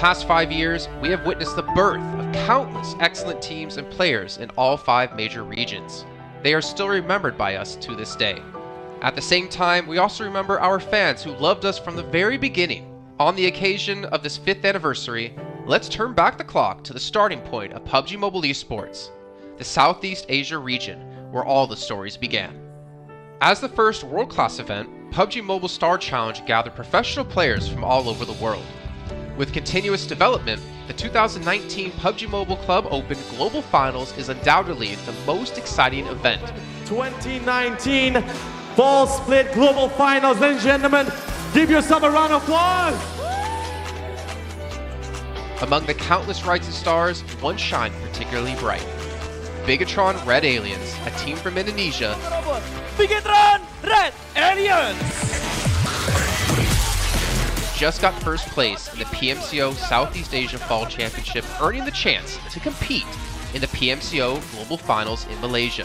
past 5 years, we have witnessed the birth of countless excellent teams and players in all 5 major regions. They are still remembered by us to this day. At the same time, we also remember our fans who loved us from the very beginning. On the occasion of this 5th anniversary, let's turn back the clock to the starting point of PUBG Mobile esports, the Southeast Asia region, where all the stories began. As the first world-class event, PUBG Mobile Star Challenge gathered professional players from all over the world. With continuous development, the 2019 PUBG Mobile Club Open Global Finals is undoubtedly the most exciting event. 2019 Fall Split Global Finals, ladies and gentlemen, give yourself a round of applause! Among the countless rising stars, one shined particularly bright. Bigatron Red Aliens, a team from Indonesia, Bigatron Red Aliens! just got first place in the PMCO Southeast Asia Fall Championship, earning the chance to compete in the PMCO Global Finals in Malaysia.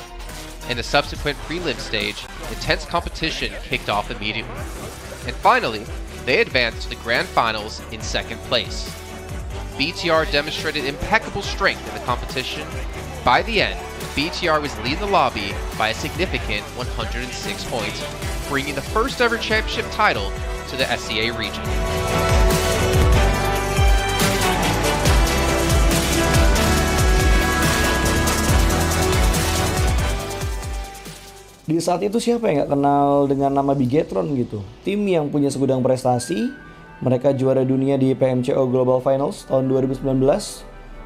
In the subsequent prelim stage, intense competition kicked off immediately. And finally, they advanced to the Grand Finals in 2nd place. BTR demonstrated impeccable strength in the competition. By the end, BTR was leading the lobby by a significant 106 points, bringing the first ever championship title to the SEA region. Di saat itu siapa yang nggak kenal dengan nama Bigatron gitu? Tim yang punya segudang prestasi, mereka juara dunia di PMCO Global Finals tahun 2019.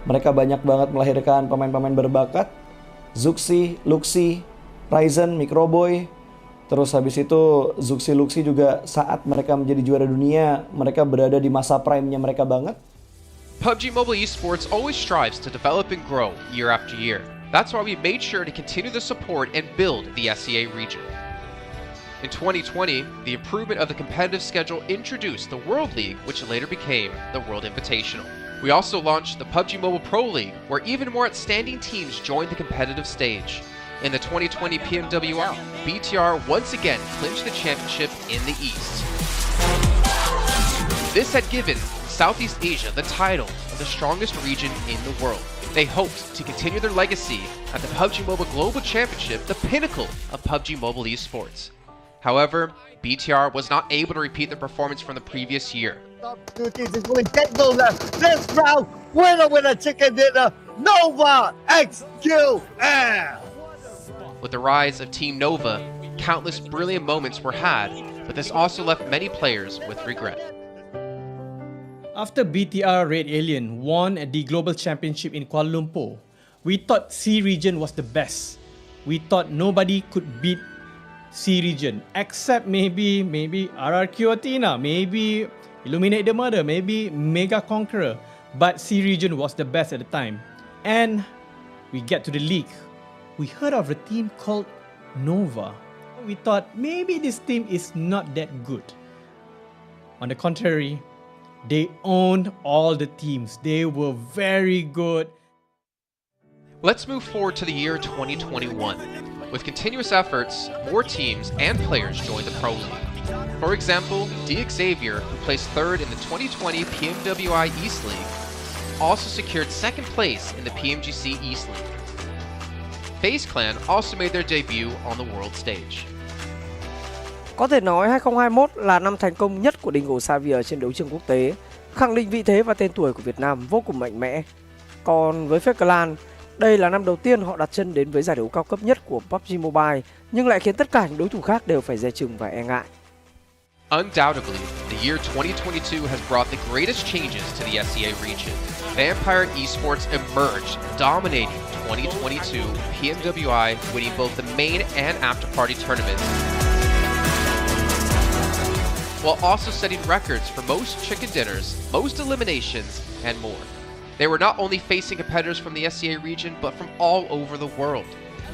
Mereka banyak banget melahirkan pemain-pemain berbakat, Zuxi, Luxi, Ryzen, Microboy. Terus habis itu Zuxi, Luxi juga saat mereka menjadi juara dunia, mereka berada di masa prime-nya mereka banget. PUBG Mobile Esports always strives to develop and grow year after year. That's why we made sure to continue the support and build the SEA region. In 2020, the improvement of the competitive schedule introduced the World League, which later became the World Invitational. We also launched the PUBG Mobile Pro League, where even more outstanding teams joined the competitive stage. In the 2020 PMWL, BTR once again clinched the championship in the East. This had given Southeast Asia the title of the strongest region in the world. They hoped to continue their legacy at the PUBG Mobile Global Championship, the pinnacle of PUBG Mobile esports. However, BTR was not able to repeat their performance from the previous year. Two teams is going this round, winner chicken dinner, Nova XQL. With the rise of Team Nova, countless brilliant moments were had, but this also left many players with regret. After BTR Red Alien won at the Global Championship in Kuala Lumpur, we thought C region was the best. We thought nobody could beat C region except maybe RRQ Athena, maybe Illuminate the Murder, maybe Mega Conqueror, but C region was the best at the time. And we get to the league. We heard of a team called Nova. We thought maybe this team is not that good. On the contrary, they owned all the teams. They were very good. Let's move forward to the year 2021. With continuous efforts, more teams and players joined the Pro League. For example, Xavier, who placed 3rd in the 2020 PMWI East League, also secured 2nd place in the PMGC East League. FaZe Clan also made their debut on the world stage. Có thể nói 2021 là năm thành công nhất của Dingo Xavier trên đấu trường quốc tế, khẳng định vị thế và tên tuổi của Việt Nam vô cùng mạnh mẽ. Còn với FaZe Clan, đây là năm đầu tiên họ đặt chân đến với giải đấu cao cấp nhất của PUBG Mobile, nhưng lại khiến tất cả những đối thủ khác đều phải dè chừng và e ngại. Undoubtedly, the year 2022 has brought the greatest changes to the SEA region. Vampire Esports emerged, dominating 2022 PMWI, winning both the main and after-party tournaments, while also setting records for most chicken dinners, most eliminations, and more. They were not only facing competitors from the SEA region, but from all over the world.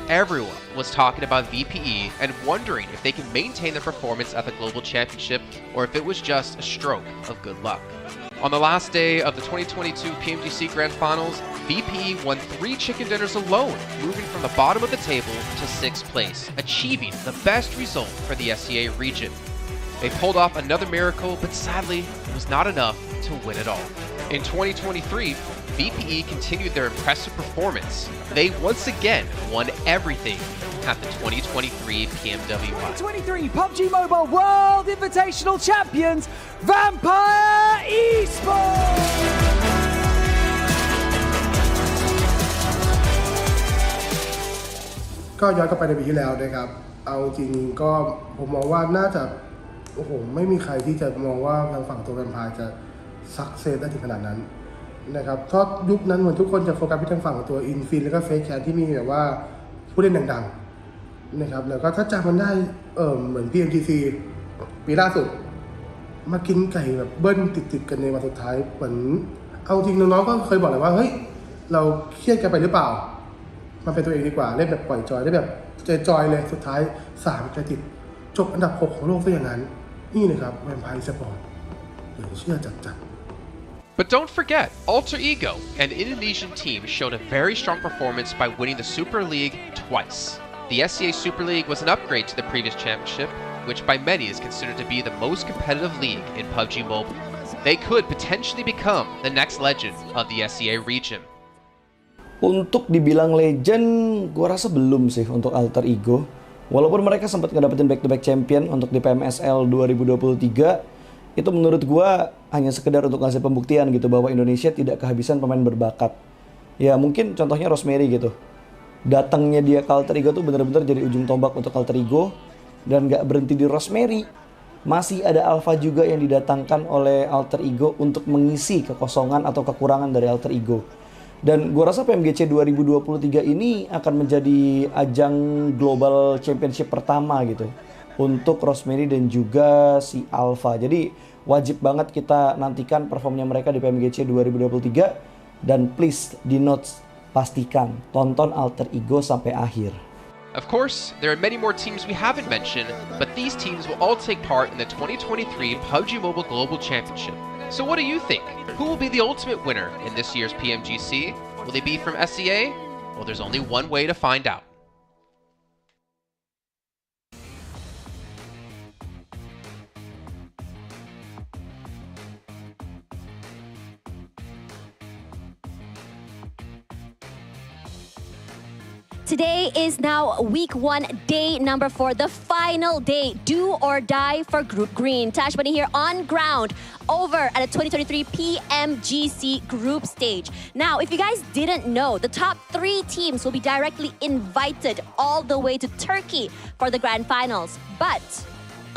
Everyone was talking about VPE and wondering if they can maintain their performance at the Global Championship or if it was just a stroke of good luck. On the last day of the 2022 PMGC Grand Finals, VPE won 3 chicken dinners alone, moving from the bottom of the table to 6th place, achieving the best result for the SEA region. They pulled off another miracle, but sadly, it was not enough to win it all. In 2023, VPE continued their impressive performance. They once again won everything at the 2023 PMWI. 2023 PUBG Mobile World Invitational Champions, Vampire Esports! ก็ย้อนกลับไปในปีที่แล้วนะครับเอาจริงก็ผมมองว่าน่าจะโอ้โหไม่มีใครที่จะมองว่าทางฝั่งตัวแวมไพร์จะซักเซสได้ถึงขนาดนั้นนะครับเพราะยุคนั้นเหมือนทุกคนจะโฟกัสไปทางฝั่งของตัวอินฟินแล้วก็เฟซแคนที่มีแบบว่าผู้เล่นดังๆนะครับแล้วก็ถ้าจำมันได้เหมือน PMGC ปีล่าสุดมากินไก่แบบเบิ้ลติดกันในวันสุดท้ายเหมือนเอาจริงน้องๆก็เคยบอกเลยว่าเฮ้ยเราเครียดกันไปหรือเปล่ามันเป็นตัวเองดีกว่าเล่นแบบปล่อยจอยได้แบบจอยเลยสุดท้าย3กระติดจบอันดับ6ของโลกซะอย่างนั้นนี่นะครับแวมไพร์สปอร์ตเหลือเชื่อจัด But don't forget, Alter Ego, an Indonesian team, showed a very strong performance by winning the Super League twice. The SCA Super League was an upgrade to the previous championship, which by many is considered to be the most competitive league in PUBG Mobile. They could potentially become the next legend of the SCA region. Untuk dibilang legend, gue rasa belum sih untuk Alter Ego. Walaupun mereka sempat ngedapetin back-to-back champion untuk di PMSL 2023, itu menurut gue hanya sekedar untuk ngasih pembuktian gitu bahwa Indonesia tidak kehabisan pemain berbakat. Ya mungkin contohnya Rosemary gitu. Datangnya dia ke Alter Ego tuh bener-bener jadi ujung tombak untuk Alter Ego. Dan gak berhenti di Rosemary. Masih ada Alpha juga yang didatangkan oleh Alter Ego untuk mengisi kekosongan atau kekurangan dari Alter Ego. Dan gue rasa PMGC 2023 ini akan menjadi ajang global championship pertama gitu untuk Rosemary dan juga si Alpha. Jadi wajib banget kita nantikan performnya mereka di PMGC 2023 dan please di notes pastikan tonton Alter Ego sampai akhir. Of course, there are many more teams we haven't mentioned, but these teams will all take part in the 2023 PUBG Mobile Global Championship. So what do you think? Who will be the ultimate winner in this year's PMGC? Will they be from SCA? Well, there's only one way to find out. Today is now week 1, day number 4, the final day, do or die for Group Green. Tash Bunny here on ground over at the 2023 PMGC group stage. Now, if you guys didn't know, the top 3 teams will be directly invited all the way to Turkey for the Grand Finals. But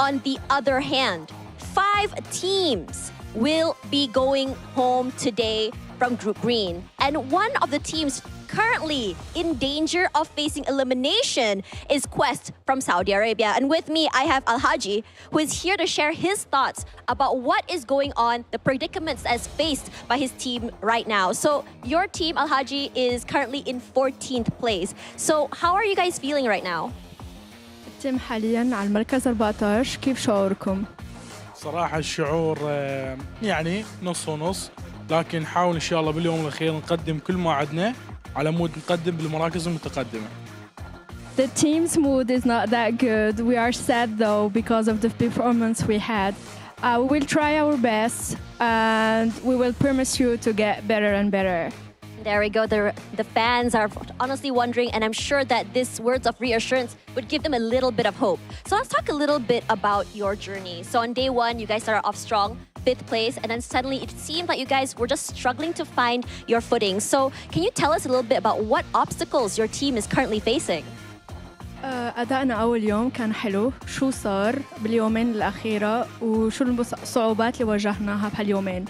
on the other hand, 5 teams will be going home today from Group Green. And one of the teams currently in danger of facing elimination is Quest from Saudi Arabia. And with me, I have Al-Haji, who is here to share his thoughts about what is going on, the predicaments as faced by his team right now. So your team, Al-Haji, is currently in 14th place. So how are you guys feeling right now? التيم حاليا على المركز 14. كيف شعوركم؟ صراحة الشعور يعني نص ونص، لكن نحاول إن شاء الله باليوم الأخير نقدم كل ما عندنا على مود نقدم بالمراكز المتقدمة. The team's mood is not that good. We are sad though because of the performance we had. We will try our best and we will promise you to get better and better. There we go. The fans are honestly wondering, and I'm sure that this words of reassurance would give them a little bit of hope. So let's talk a little bit about your journey. So on day 1, you guys started off strong, 5th place, and then suddenly it seemed like you guys were just struggling to find your footing. So can you tell us a little bit about what obstacles your team is currently facing? أدائنا أول يوم كان حلو. شو صار باليومين الأخيرة وشو الصعوبات اللي واجهناها بهاليومين؟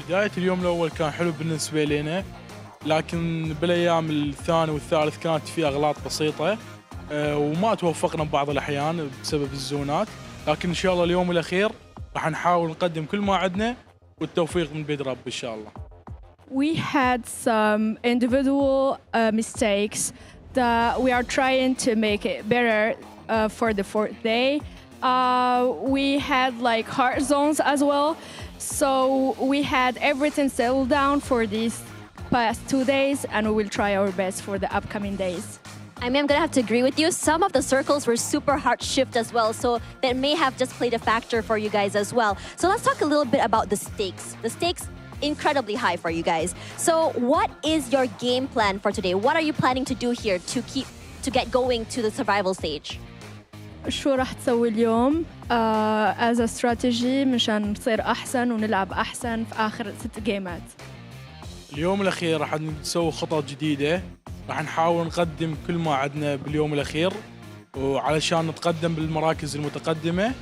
بداية اليوم الأول كان حلو بالنسبة لنا، لكن بالأيام الثاني والثالث كانت في أغلاط بسيطة وما توفقنا ببعض الأحيان بسبب الزونات، لكن إن شاء الله اليوم الأخير راح نحاول نقدم كل ما عندنا والتوفيق من بيد رب إن شاء الله. We had some individual mistakes that we are trying to make it better for the 4th day. We had like hard zones as well, so we had everything settled down for these past 2 days, and we will try our best for the upcoming days. I mean, I'm gonna have to agree with you. Some of the circles were super hard shift as well, so that may have just played a factor for you guys as well. So let's talk a little bit about the stakes. The stakes incredibly high for you guys. So what is your game plan for today? What are you planning to do here to get going to the survival stage? شو راح تسوي اليوم as a strategy مشان نصير أحسن ونلعب أحسن في آخر 6 جيمات. اليوم الأخير راح نسوي خطط جديدة، راح نحاول نقدم كل ما عندنا باليوم الأخير وعلشان نتقدم بالمراكز المتقدمة،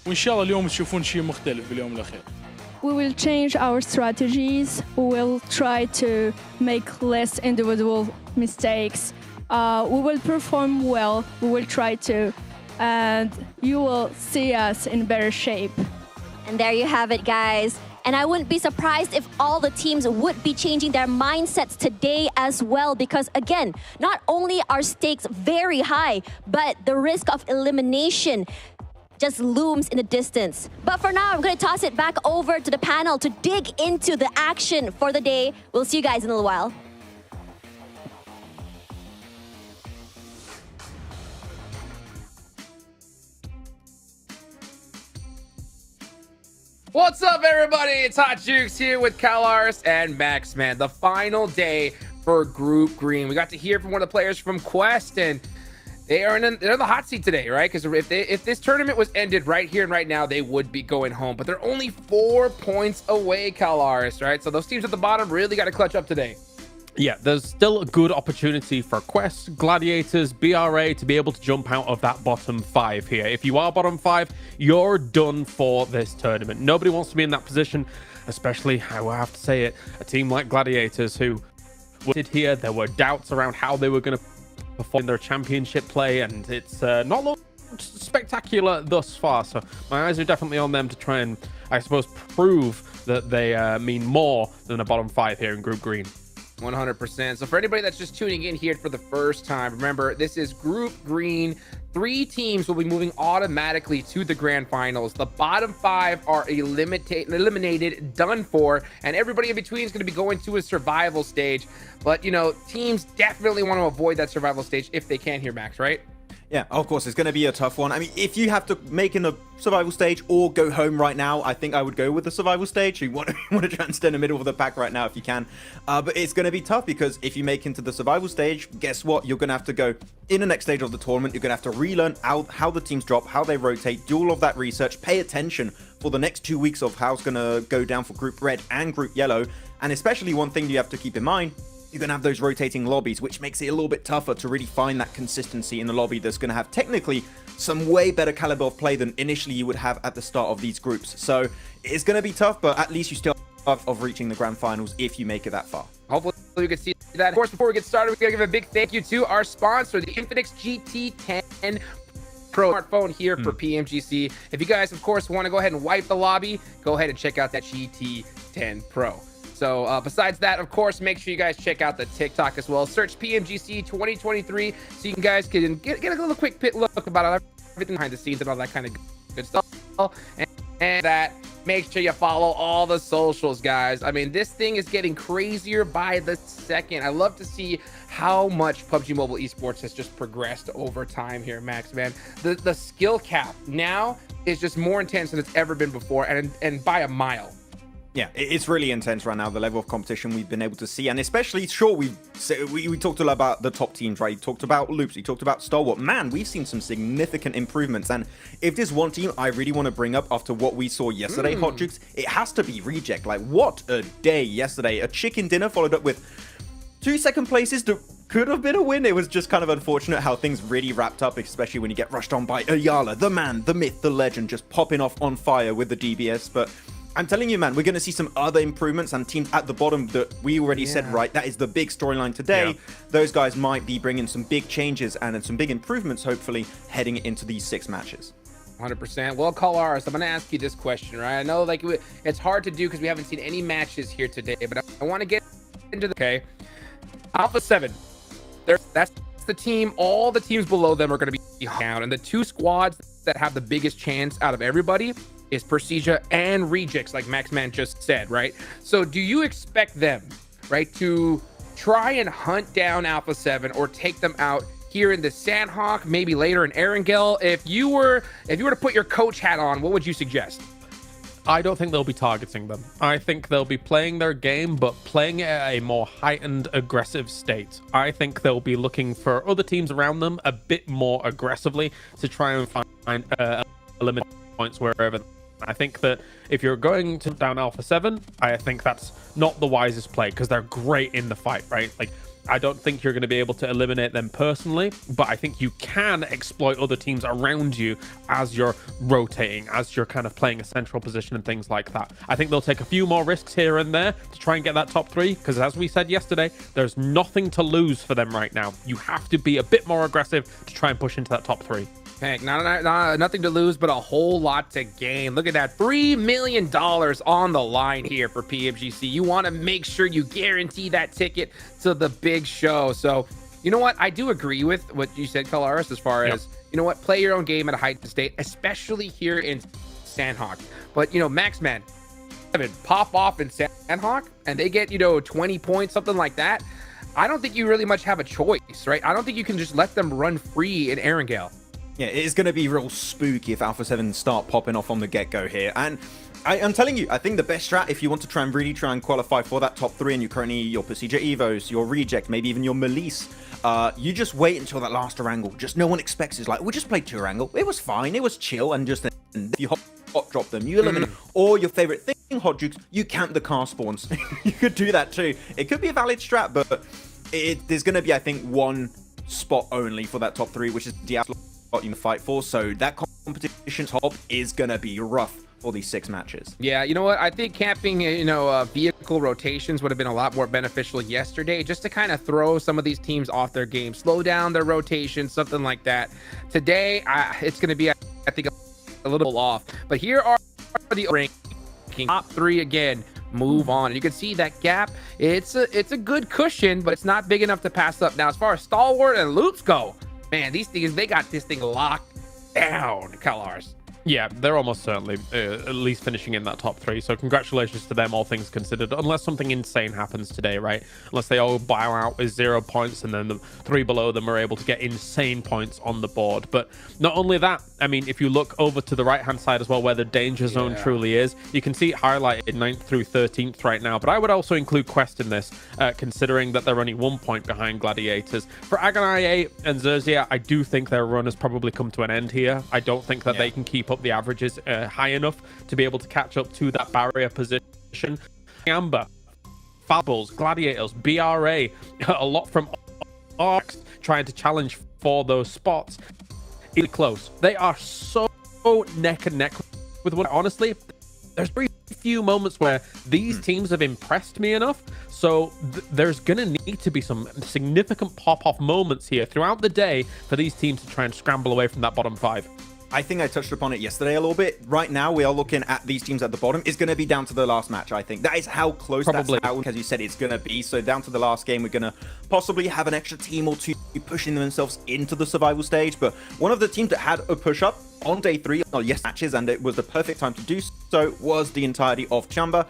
وإن شاء الله اليوم تشوفون شيء مختلف باليوم الأخير. We will change our strategies. We will try to make less individual mistakes. We will perform well. We will try to, and you will see us in better shape. And there you have it, guys. And I wouldn't be surprised if all the teams would be changing their mindsets today as well, because again, not only are stakes very high, but the risk of elimination just looms in the distance. But for now, I'm going to toss it back over to the panel to dig into the action for the day. We'll see you guys in a little while. What's up, everybody? It's Hot Jukes here with Kalars and Maxman. The final day for Group Green. We got to hear from one of the players from Quest, and they're in the hot seat today, right? Because if this tournament was ended right here and right now, they would be going home. But they're only 4 points away, Kalars, right? So those teams at the bottom really got to clutch up today. Yeah, there's still a good opportunity for Quest, Gladiators, BRA to be able to jump out of that bottom 5 here. If you are bottom 5, you're done for this tournament. Nobody wants to be in that position, especially, I will have to say it, a team like Gladiators who did here. There were doubts around how they were going to perform in their championship play, and it's not looked spectacular thus far. So my eyes are definitely on them to try and, I suppose, prove that they mean more than a bottom 5 here in Group Green. 100%. So for anybody that's just tuning in here for the first time, remember, this is Group Green. 3 teams will be moving automatically to the Grand Finals. The bottom 5 are eliminated, done for, and everybody in between is going to be going to a survival stage. But, you know, teams definitely want to avoid that survival stage if they can here, Max, right? Yeah, of course, it's going to be a tough one. I mean, if you have to make in a survival stage or go home right now, I think I would go with the survival stage. You want to try and stay in the middle of the pack right now if you can. But it's going to be tough because if you make into the survival stage, guess what? You're going to have to go in the next stage of the tournament. You're going to have to relearn how the teams drop, how they rotate, do all of that research, pay attention for the next 2 weeks of how it's going to go down for Group Red and Group Yellow. And especially one thing you have to keep in mind, you're going to have those rotating lobbies, which makes it a little bit tougher to really find that consistency in the lobby that's going to have technically some way better caliber of play than initially you would have at the start of these groups. So it's going to be tough, but at least you still have of reaching the Grand Finals if you make it that far. Hopefully you can see that. Of course, before we get started, we're going to give a big thank you to our sponsor, the Infinix GT10 Pro smartphone here for PMGC. If you guys, of course, want to go ahead and wipe the lobby, go ahead and check out that GT10 Pro. So besides that, of course, make sure you guys check out the TikTok as well. Search PMGC 2023 so you guys can get a little quick look about everything behind the scenes and all that kind of good stuff. And that, make sure you follow all the socials, guys. I mean, this thing is getting crazier by the second. I love to see how much PUBG Mobile Esports has just progressed over time here, Max, man. The skill cap now is just more intense than it's ever been before, and by a mile. Yeah, it's really intense right now, the level of competition we've been able to see. And especially, sure, we talked a lot about the top teams, right? We talked about Loops, we talked about Stalwart. Man, we've seen some significant improvements. And if there's one team I really want to bring up after what we saw yesterday, Hot Jukes, it has to be Reject. Like, what a day yesterday. A chicken dinner followed up with 2 second places that could have been a win. It was just kind of unfortunate how things really wrapped up, especially when you get rushed on by Ayala, the man, the myth, the legend, just popping off on fire with the DBS. But I'm telling you, man, we're going to see some other improvements, and teams at the bottom that we already said, right, that is the big storyline today. Yeah. Those guys might be bringing some big changes and some big improvements, hopefully, heading into these 6 matches. 100%. Well, Kalars, I'm going to ask you this question, right? I know like it's hard to do because we haven't seen any matches here today, but I want to get into the... Okay. Alpha 7. That's the team. All the teams below them are going to be down, and the 2 squads that have the biggest chance out of everybody is Persija and Rejects, like Maxman just said, right? So do you expect them, right, to try and hunt down Alpha 7 or take them out here in the Sandhawk, maybe later in Erangel? If you were to put your coach hat on, what would you suggest? I don't think they'll be targeting them. I think they'll be playing their game, but playing it at a more heightened, aggressive state. I think they'll be looking for other teams around them a bit more aggressively to try and find eliminate points wherever. I think that if you're going to down Alpha 7, I think that's not the wisest play because they're great in the fight, right? Like, I don't think you're going to be able to eliminate them personally, but I think you can exploit other teams around you as you're rotating, as you're kind of playing a central position and things like that. I think they'll take a few more risks here and there to try and get that top 3, because as we said yesterday, there's nothing to lose for them right now. You have to be a bit more aggressive to try and push into that top 3. Hank, nothing to lose, but a whole lot to gain. Look at that, $3 million on the line here for PMGC. You want to make sure you guarantee that ticket to the big show. So, you know what? I do agree with what you said, Kalaris, as far as, you know what, play your own game at a heightened state, especially here in Sandhawk. But, you know, Maxman, pop off in Sandhawk, and they get, you know, 20 points, something like that. I don't think you really much have a choice, right? I don't think you can just let them run free in Erangel. Yeah, it's going to be real spooky if Alpha 7 start popping off on the get-go here. And I'm telling you, I think the best strat, if you want to really try and qualify for that top 3, and you currently your Procedure Evos, your Reject, maybe even your Melise, you just wait until that last Erangel. Just no one expects it's like, we just played 2 Erangel. It was fine, it was chill, and just if you hot drop them, you eliminate or your favorite thing, Hot Jukes, you camp the car spawns. You could do that too. It could be a valid strat, but there's going to be, I think, one spot only for that top 3, which is Diablo you can fight for, so that competition top is gonna be rough for these 6 matches. Yeah, you know what, I think camping, you know, vehicle rotations would have been a lot more beneficial yesterday, just to kind of throw some of these teams off their game, slow down their rotation, something like that. Today it's gonna be, I think, a little off, but here are the ranking top 3 again. Move on, and you can see that gap. It's a good cushion, but it's not big enough to pass up. Now, as far as Stalwart and Loops go, man, these things, they got this thing locked down, Kalars. Yeah, they're almost certainly at least finishing in that top 3. So congratulations to them, all things considered. Unless something insane happens today, right? Unless they all bow out with 0 points and then the 3 below them are able to get insane points on the board. But not only that, I mean, if you look over to the right-hand side as well, where the danger zone truly is, you can see it highlighted 9th through 13th right now. But I would also include Quest in this, considering that they're only 1 point behind Gladiators. For Agonai and Zerzia, I do think their run has probably come to an end here. I don't think that they can keep up the averages high enough to be able to catch up to that barrier position. Amber, Fables, Gladiators, BRA, a lot from Arcs trying to challenge for those spots. It's close. They are so neck and neck with one. Honestly, there's very few moments where these teams have impressed me enough, so there's gonna need to be some significant pop-off moments here throughout the day for these teams to try and scramble away from that bottom 5. I think I touched upon it yesterday a little bit. Right now, we are looking at these teams at the bottom. It's going to be down to the last match, I think. That is how close that's how, as you said, it's going to be. So down to the last game, we're going to possibly have an extra team or 2 pushing themselves into the survival stage. But one of the teams that had a push-up on day 3, matches, and it was the perfect time to do so, was the entirety of Chamba.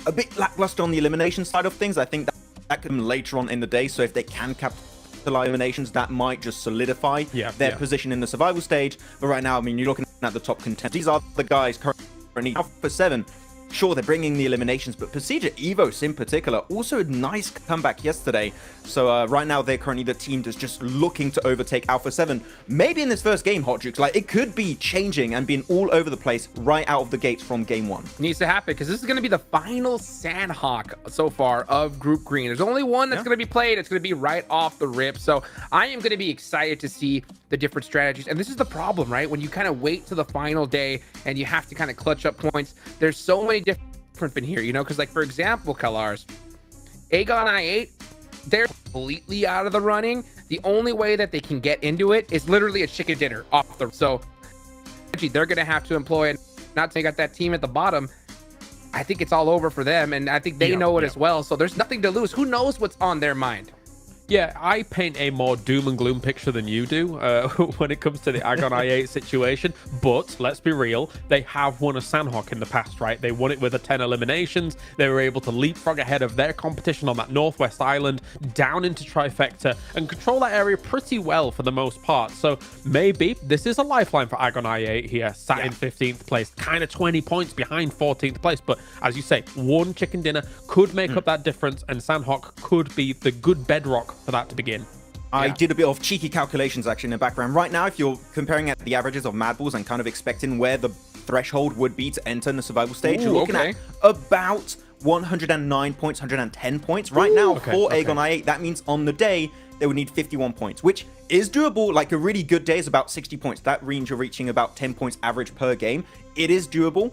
A bit lackluster on the elimination side of things. I think that could come later on in the day. So if they can capture eliminations, that might just solidify their position in the survival stage. But right now, I mean, you're looking at the top contenders. These are the guys currently Alpha 7. Sure, they're bringing the eliminations, but Procedure Evos in particular, also a nice comeback yesterday. So right now, they're currently the team that's just looking to overtake Alpha 7. Maybe in this first game, Hot Jukes, like, it could be changing and being all over the place right out of the gates from game 1. Needs to happen, because this is going to be the final Sandhawk so far of Group Green. There's only one that's going to be played. It's going to be right off the rip. So I am going to be excited to see the different strategies. And this is the problem, right? When you kind of wait to the final day and you have to kind of clutch up points, there's so many different in here, you know, because, like, for example, Kalars, Aegon I8, they're completely out of the running. The only way that they can get into it is literally a chicken dinner off the. So they're going to have to employ, and not to got that team at the bottom. I think it's all over for them, and I think they know it as well. So there's nothing to lose. Who knows what's on their mind? Yeah, I paint a more doom and gloom picture than you do when it comes to the Agon I8 situation. But let's be real, they have won a Sandhawk in the past, right? They won it with a 10 eliminations. They were able to leapfrog ahead of their competition on that Northwest Island, down into Trifecta, and control that area pretty well for the most part. So maybe this is a lifeline for Agon I8 here, sat in 15th place, kind of 20 points behind 14th place. But as you say, one chicken dinner could make up that difference, and Sandhawk could be the good bedrock for that to begin. I did a bit of cheeky calculations actually in the background. Right now, if you're comparing at the averages of Mad Balls and kind of expecting where the threshold would be to enter in the survival stage, you're looking at about 109 points, 110 points. Right now, for Agon I8, that means on the day, they would need 51 points, which is doable. Like a really good day is about 60 points. That range you're reaching about 10 points average per game. It is doable.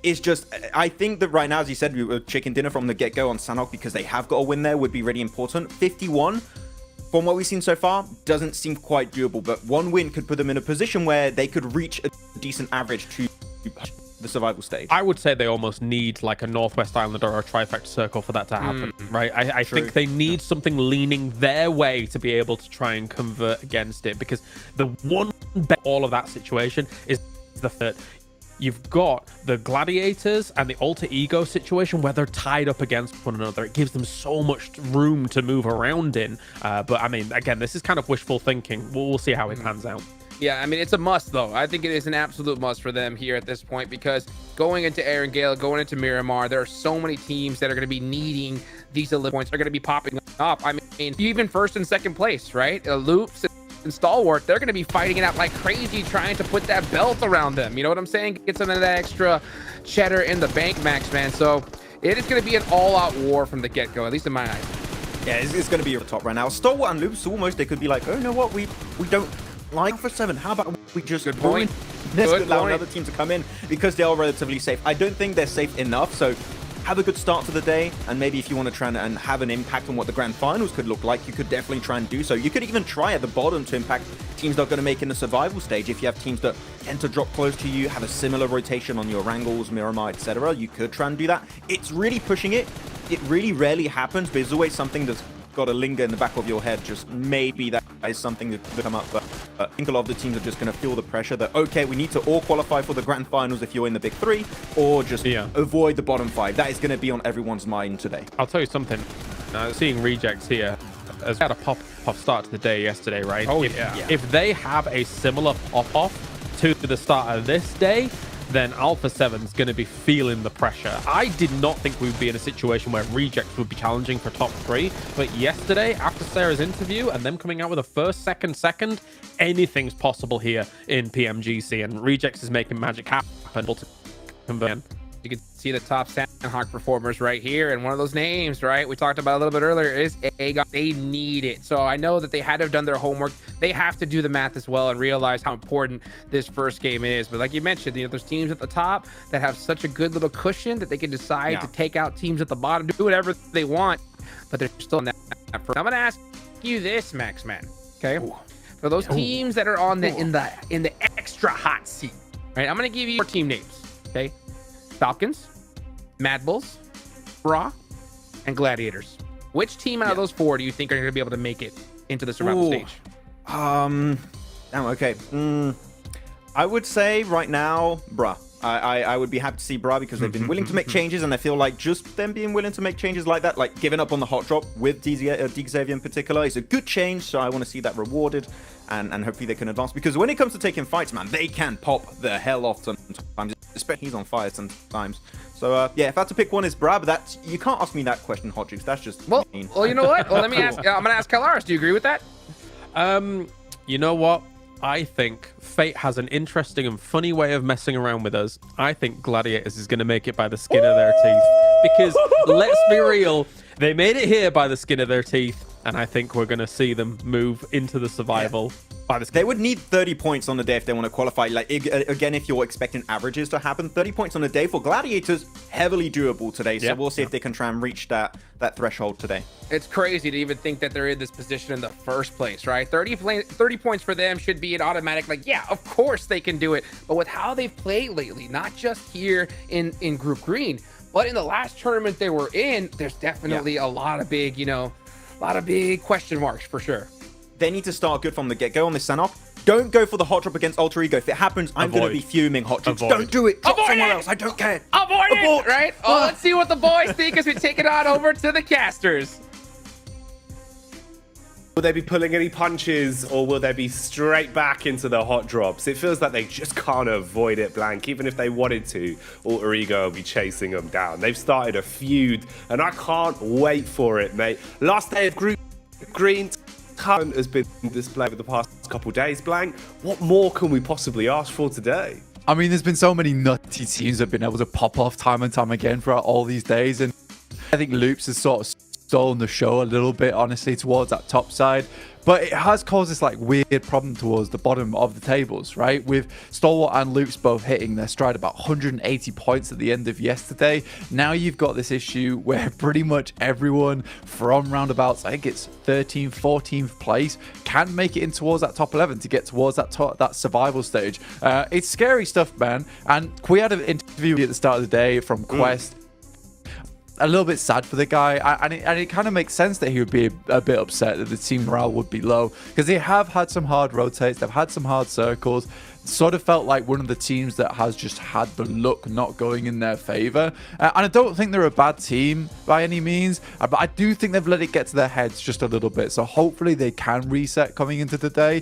It's just, I think that right now, as you said, we were chicken dinner from the get-go on Sandhawk because they have got a win there would be really important. 51, from what we've seen so far, doesn't seem quite doable, but one win could put them in a position where they could reach a decent average to the survival stage. I would say they almost need like a Northwest Island or a Trifecta Circle for that to happen, right? I think they need something leaning their way to be able to try and convert against it, because the one bet all of that situation is the third. You've got the Gladiators and the Alter Ego situation where they're tied up against one another. It gives them so much room to move around in. But I mean, again, this is kind of wishful thinking. We'll see how it pans out. Yeah, I mean, it's a must, though. I think it is an absolute must for them here at this point, because going into Erangel, going into Miramar, there are so many teams that are going to be needing these elite points. They're going to be popping up. I mean, even first and second place, right? Loops and Stalwart, they're going to be fighting it out like crazy, trying to put that belt around them. You know what I'm saying? Get some of that extra cheddar in the bank, Max, man. So it is going to be an all-out war from the get-go, at least in my eyes. Yeah, it's going to be over the top right now. Stalwart and Loops, almost, they could be like, oh, you know what? We don't like for 7. How about we just ruin this, allow another team to come in, because they are relatively safe. I don't think they're safe enough, so have a good start to the day, and maybe if you want to try and have an impact on what the Grand Finals could look like, you could definitely try and do so. You could even try at the bottom to impact teams that are going to make in the survival stage. If you have teams that tend to drop close to you, have a similar rotation on your Wrangles, Miramar, etc., you could try and do that. It's really pushing it. It really rarely happens, but it's always something that's got to linger in the back of your head. Just maybe that is something that could come up, but I think a lot of the teams are just going to feel the pressure that, okay, we need to all qualify for the Grand Finals if you're in the big 3, or just avoid the bottom 5. That is going to be on everyone's mind today. I'll tell you something. Seeing Rejects here, as had a pop-off start to the day yesterday, right? If they have a similar pop-off to the start of this day, then Alpha 7's going to be feeling the pressure. I did not think we would be in a situation where Rejects would be challenging for top 3, but yesterday, after Sarah's interview and them coming out with a first, second, anything's possible here in PMGC, and Rejects is making magic happen to convert. You can see the top Sandhawk performers right here, and one of those names, right, we talked about a little bit earlier, is Agon. They need it. So I know that they had to have done their homework. They have to do the math as well and realize how important this first game is. But like you mentioned, there's teams at the top that have such a good little cushion that they can decide to take out teams at the bottom, do whatever they want, but they're still in that. I'm going to ask you this, Max, man. Okay, for those teams that are on the in the extra hot seat, right? I'm going to give you 4 team names. Okay. Falcons, Mad Bulls, Raw, and Gladiators. Which team out of those 4 do you think are going to be able to make it into the survival stage? Okay. I would say right now, Bruh. I would be happy to see Bra, because they've been willing to make changes, and I feel like just them being willing to make changes like that, like giving up on the hot drop with Xavier in particular, is a good change. So I want to see that rewarded, and hopefully they can advance, because when it comes to taking fights, man, they can pop the hell off sometimes, especially he's on fire sometimes. So yeah, if I had to pick one, it's Bra, but that's, you can't ask me that question, Hot Juice. That's just mean. Well, you know what? Well, let me ask. I'm gonna ask Kalaris. Do you agree with that? You know what? I think Fate has an interesting and funny way of messing around with us. I think Gladiators is going to make it by the skin of their teeth. Because, let's be real, they made it here by the skin of their teeth. And I think we're going to see them move into the survival by the skin. They would need 30 points on the day if they want to qualify. Like, again, if you're expecting averages to happen, 30 points on the day for Gladiators, heavily doable today. So we'll see if they can try and reach that threshold today. It's crazy to even think that they're in this position in the first place, right? 30 points for them should be an automatic, like, yeah, of course they can do it. But with how they've played lately, not just here in Group Green, but in the last tournament they were in, there's definitely a lot of big, a lot of big question marks for sure. They need to start good from the get-go on this Sanhok. Don't go for the hot drop against Alter Ego. If it happens, I'm going to be fuming, hot troops. Don't do it. Drop somewhere else. I don't care. Avoid it, right? Oh, let's see what the boys think as we take it on over to the casters. Will they be pulling any punches, or will they be straight back into the hot drops? It feels like they just can't avoid it, Blank. Even if they wanted to, Alter Ego will be chasing them down. They've started a feud, and I can't wait for it, mate. Last day of Group Green talent has been displayed over the past couple of days, Blank. What more can we possibly ask for today? I mean, there's been so many nutty teams that have been able to pop off time and time again throughout all these days, and I think Loops has sort of stolen the show a little bit, honestly, towards that top side. But it has caused this like weird problem towards the bottom of the tables, right? With Stalwart and Loops both hitting their stride about 180 points at the end of yesterday. Now you've got this issue where pretty much everyone from roundabouts, I think it's 13th, 14th place, can make it in towards that top 11 to get towards that survival stage. It's scary stuff, man. And we had an interview at the start of the day from Quest. A little bit sad for the guy, and it kind of makes sense that he would be a bit upset that the team morale would be low, because they have had some hard rotates, they've had some hard circles. Sort of felt like one of the teams that has just had the luck not going in their favor, and I don't think they're a bad team by any means, but I do think they've let it get to their heads just a little bit. So hopefully they can reset coming into today,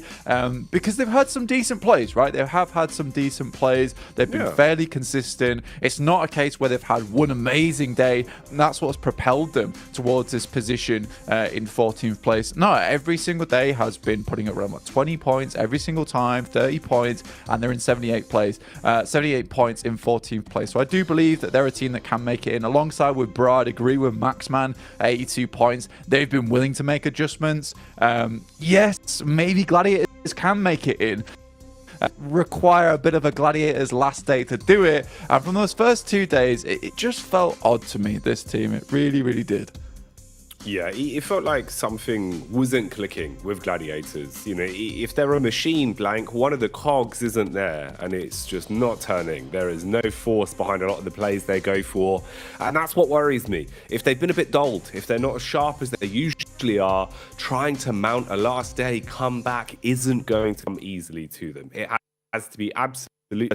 because they've had some decent plays, right? They have had some decent plays. They've been fairly consistent. It's not a case where they've had one amazing day and that's what's propelled them towards this position in 14th place. No, every single day has been putting around what, 20 points every single time, 30 points, and they're in 78 place, 78 points in 14th place. So I do believe that they're a team that can make it in, alongside with Bro. I'd agree with Maxman, 82 points. They've been willing to make adjustments. Yes, maybe Gladiators can make it in. Require a bit of a Gladiators last day to do it, and from those first 2 days it just felt odd to me, this team. It really did. Yeah, it felt like something wasn't clicking with Gladiators. You know, if they're a machine, Blank, one of the cogs isn't there, and it's just not turning. There is no force behind a lot of the plays they go for, and that's what worries me. If they've been a bit dulled, if they're not as sharp as they usually are, trying to mount a last day comeback isn't going to come easily to them. It has to be absolutely.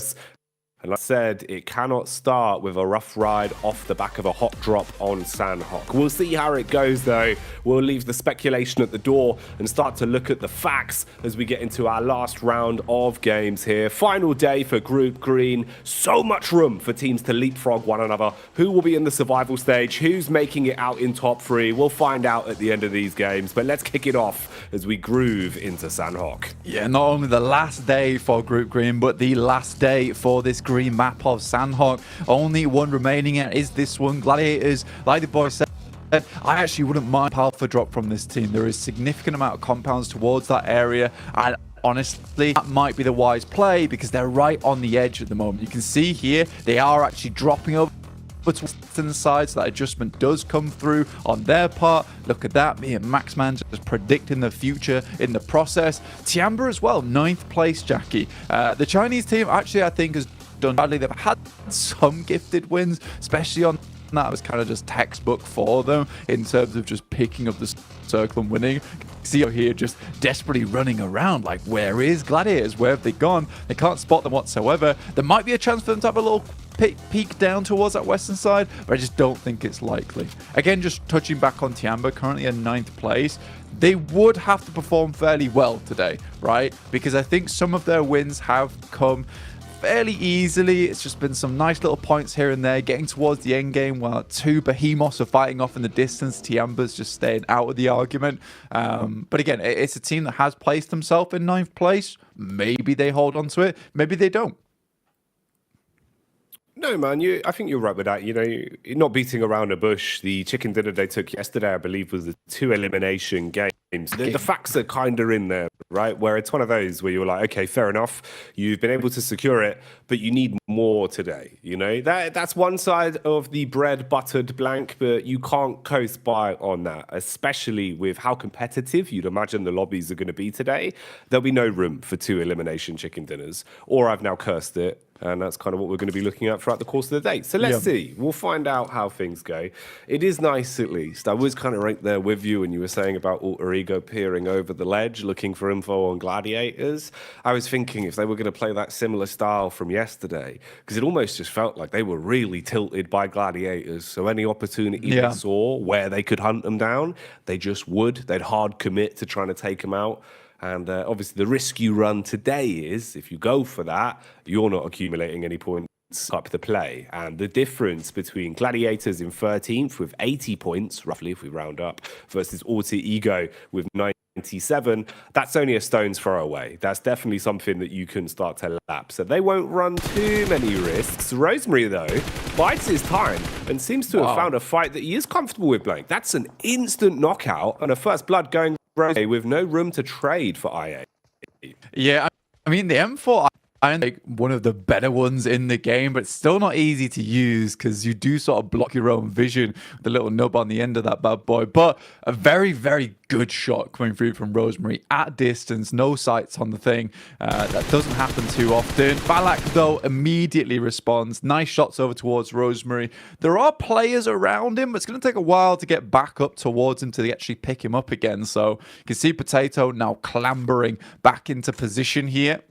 And like I said, it cannot start with a rough ride off the back of a hot drop on Sanhok. We'll see how it goes, though. We'll leave the speculation at the door and start to look at the facts as we get into our last round of games here. Final day for Group Green. So much room for teams to leapfrog one another. Who will be in the survival stage? Who's making it out in top 3? We'll find out at the end of these games. But let's kick it off as we groove into Sanhok. Yeah, not only the last day for Group Green, but the last day for this green map of Sanhok. Only one remaining, and is this one. Gladiators, like the boy said, I actually wouldn't mind alpha drop from this team. There is a significant amount of compounds towards that area, and honestly, that might be the wise play because they're right on the edge at the moment. You can see here, they are actually dropping over to the side, so that adjustment does come through on their part. Look at that, me and Maxman just predicting the future in the process. Tiamba as well, 9th place, Jackie. The Chinese team actually, I think, has done badly. They've had some gifted wins, especially on that was kind of just textbook for them in terms of just picking up the circle and winning. See here just desperately running around like, where is Gladiators? Where have they gone? They can't spot them whatsoever. There might be a chance for them to have a little peek down towards that western side, but I just don't think it's likely. Again, just touching back on Tiamba, currently in 9th place. They would have to perform fairly well today, right? Because I think some of their wins have come fairly easily. It's just been some nice little points here and there, getting towards the end game while 2 behemoths are fighting off in the distance. Tiamba's just staying out of the argument. But again, it's a team that has placed themselves in 9th place. Maybe they hold on to it, maybe they don't. No, man, I think you're right with that. You know, you're not beating around a bush. The chicken dinner they took yesterday, I believe, was the 2 elimination games. The facts are kind of in there, right? Where it's one of those where you're like, okay, fair enough. You've been able to secure it, but you need more today. You know, that's one side of the bread buttered blank, but you can't coast by on that, especially with how competitive you'd imagine the lobbies are going to be today. There'll be no room for 2 elimination chicken dinners, or I've now cursed it. And that's kind of what we're going to be looking at throughout the course of the day. So let's see. We'll find out how things go. It is nice, at least. I was kind of right there with you when you were saying about Alter Ego peering over the ledge, looking for info on Gladiators. I was thinking if they were going to play that similar style from yesterday, because it almost just felt like they were really tilted by Gladiators. So any opportunity they saw where they could hunt them down, they just would. They'd hard commit to trying to take them out. And obviously, the risk you run today is if you go for that, you're not accumulating any points up the play. And the difference between Gladiators in 13th with 80 points, roughly, if we round up, versus Alter Ego with 97, that's only a stone's throw away. That's definitely something that you can start to lap. So they won't run too many risks. Rosemary, though, bides his time and seems to have found a fight that he is comfortable with, Blank. That's an instant knockout and a first blood going with no room to trade for IA. Yeah, I mean, the M4 Iron like one of the better ones in the game, but it's still not easy to use because you do sort of block your own vision with the little nub on the end of that bad boy. But a very, very good shot coming through from Rosemary at distance, no sights on the thing. That doesn't happen too often. Balak, though, immediately responds. Nice shots over towards Rosemary. There are players around him, but it's going to take a while to get back up towards him to actually pick him up again. So you can see Potato now clambering back into position here.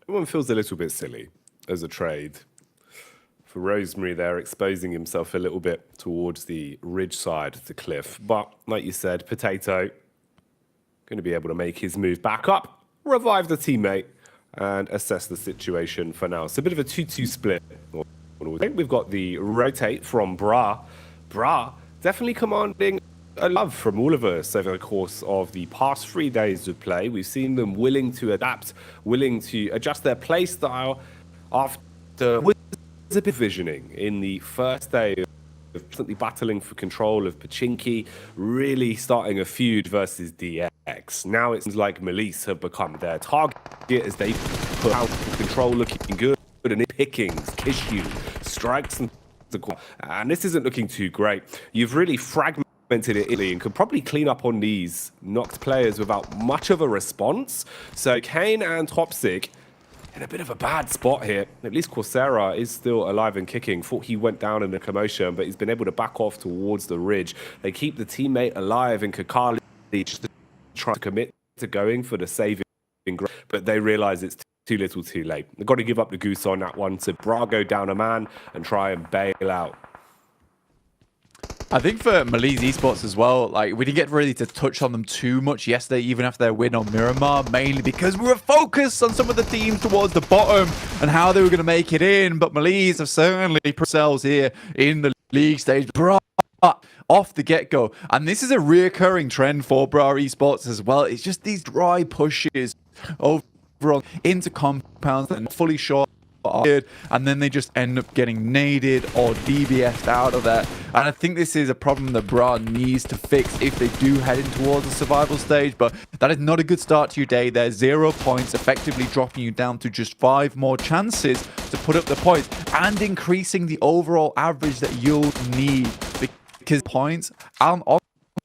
Everyone feels a little bit silly as a trade. For Rosemary there, exposing himself a little bit towards the ridge side of the cliff. But, like you said, Potato going to be able to make his move back up, revive the teammate, and assess the situation for now. It's a bit of a 2-2 split. I think we've got the rotate from Bra. Bra definitely commanding a love from all of us over the course of the past 3 days of play. We've seen them willing to adapt, willing to adjust their play style after a bit of visioning in the first day of constantly battling for control of Pachinki, really starting a feud versus DX. Now it seems like Melise have become their target as they put out control looking good, and it pickings, Kishu, strikes, and this isn't looking too great. You've really fragmented it and could probably clean up on these knocked players without much of a response. So Kane and Topsic in a bit of a bad spot here. At least Coursera is still alive and kicking. Thought he went down in the commotion, but he's been able to back off towards the ridge. They keep the teammate alive in Kakali, just trying to commit to going for the saving, but they realize it's too little too late. They've got to give up the goose on that one. So Brago down a man and try and bail out. I think for Melise Esports as well, like we didn't get really to touch on them too much yesterday, even after their win on Miramar, mainly because we were focused on some of the teams towards the bottom and how they were going to make it in. But Melise have certainly put themselves here in the league stage off the get-go. And this is a reoccurring trend for Bra Esports as well. It's just these dry pushes over into compounds and fully short, and then they just end up getting naded or DBS'd out of there. And I think this is a problem that Bra needs to fix if they do head in towards the survival stage. But that is not a good start to your day. There's 0 points, effectively dropping you down to just 5 more chances to put up the points and increasing the overall average that you'll need, because points on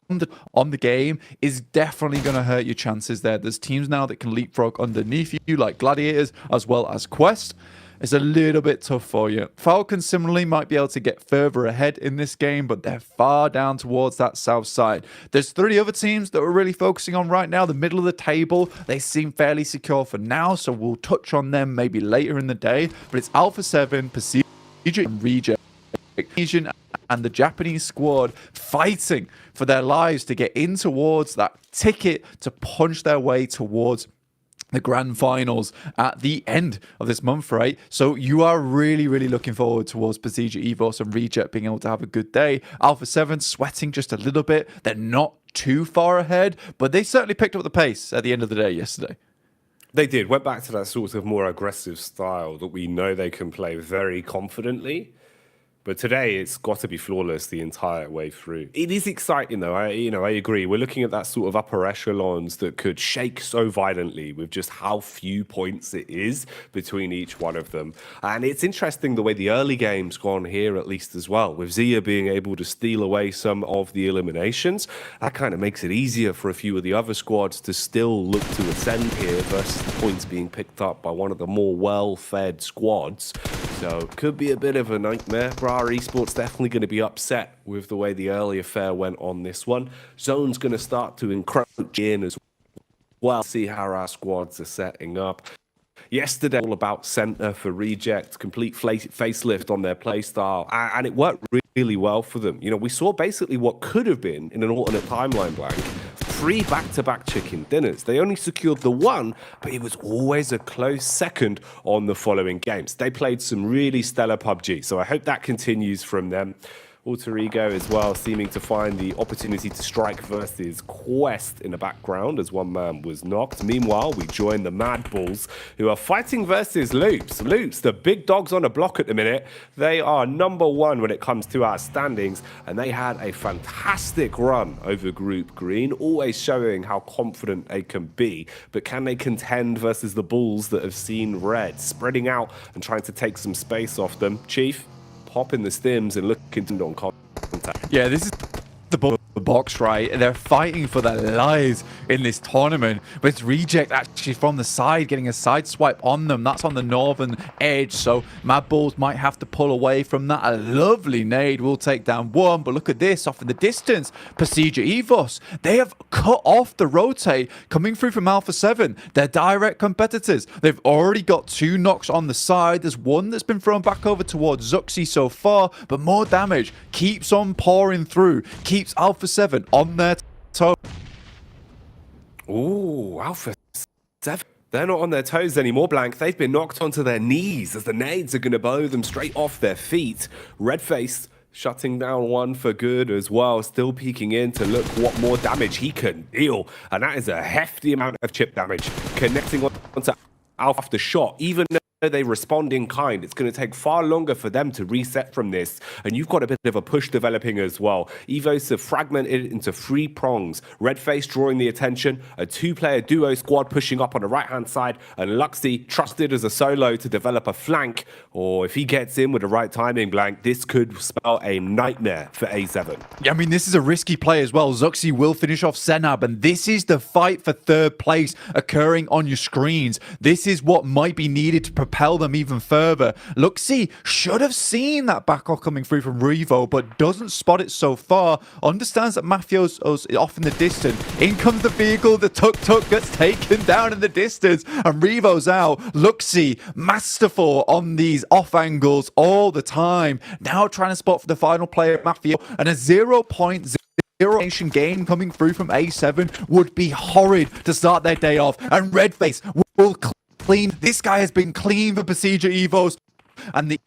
the game is definitely going to hurt your chances there. There's teams now that can leapfrog underneath you, like Gladiators as well as Quest. It's a little bit tough for you. Falcons similarly might be able to get further ahead in this game, but they're far down towards that south side. There's 3 other teams that we're really focusing on right now. The middle of the table, they seem fairly secure for now, so we'll touch on them maybe later in the day. But it's Alpha 7, Pacific, and Reject, and the Japanese squad fighting for their lives to get in towards that ticket to punch their way towards the Grand Finals at the end of this month, right? So you are really, really looking forward towards Pasija, Evos, and Reject being able to have a good day. Alpha 7 sweating just a little bit. They're not too far ahead, but they certainly picked up the pace at the end of the day yesterday. They did. Went back to that sort of more aggressive style that we know they can play very confidently. But today, it's got to be flawless the entire way through. It is exciting, though. I agree. We're looking at that sort of upper echelons that could shake so violently with just how few points it is between each one of them. And it's interesting the way the early game's gone here, at least as well, with Zia being able to steal away some of the eliminations. That kind of makes it easier for a few of the other squads to still look to ascend here versus the points being picked up by one of the more well-fed squads. So could be a bit of a nightmare. Bra Esports definitely going to be upset with the way the early affair went on this one. Zone's going to start to encroach in as well. See how our squads are setting up. Yesterday, all about center for Reject, complete facelift on their playstyle, and it worked really well for them. You know, we saw basically what could have been, in an alternate timeline blank, 3 back-to-back chicken dinners. They only secured the one, but it was always a close second on the following games. They played some really stellar PUBG, so I hope that continues from them. Alter Ego as well, seeming to find the opportunity to strike versus Quest in the background as one man was knocked. Meanwhile, we join the Mad Bulls, who are fighting versus Loops. Loops, the big dogs on the block at the minute. They are #1 when it comes to our standings, and they had a fantastic run over Group Green, always showing how confident they can be. But can they contend versus the Bulls that have seen red, spreading out and trying to take some space off them? Chief? Pop in the stims and look into non-contact. Yeah, this is the box, right? They're fighting for their lives in this tournament, but it's Reject actually from the side getting a side swipe on them. That's on the northern edge, so Mad Bulls might have to pull away from that. A lovely nade will take down one, but look at this off in the distance. Procedure Evos, they have cut off the rotate coming through from Alpha 7. They're direct competitors. They've already got 2 knocks on the side. There's one that's been thrown back over towards Zuxi so far, but more damage keeps on pouring through, keeps Alpha 7 on their toe. Ooh, Alpha 7. They're not on their toes anymore, Blank. They've been knocked onto their knees as the nades are going to blow them straight off their feet. Redface shutting down one for good as well, still peeking in to look what more damage he can deal. And that is a hefty amount of chip damage. Connecting onto Alpha after shot, even though they respond in kind, it's going to take far longer for them to reset from this, and you've got a bit of a push developing as well. Evos have fragmented into 3 prongs. Redface drawing the attention, a 2-player duo squad pushing up on the right-hand side, and Luxy trusted as a solo to develop a flank, or if he gets in with the right timing, Blank, this could spell a nightmare for A7. Yeah, I mean, this is a risky play as well. Zuxi will finish off Senab, and this is the fight for 3rd place occurring on your screens. This is what might be needed to propel them even further. Luxy should have seen that backhook coming through from Revo, but doesn't spot it so far. Understands that Mafio's off in the distance. In comes the vehicle. The tuk-tuk gets taken down in the distance, and Revo's out. Luxy, masterful on these off angles all the time. Now trying to spot for the final player, Mafia, and a 0.0 game coming through from A7 would be horrid to start their day off. And Redface will clean. This guy has been clean for Procedure Evos, and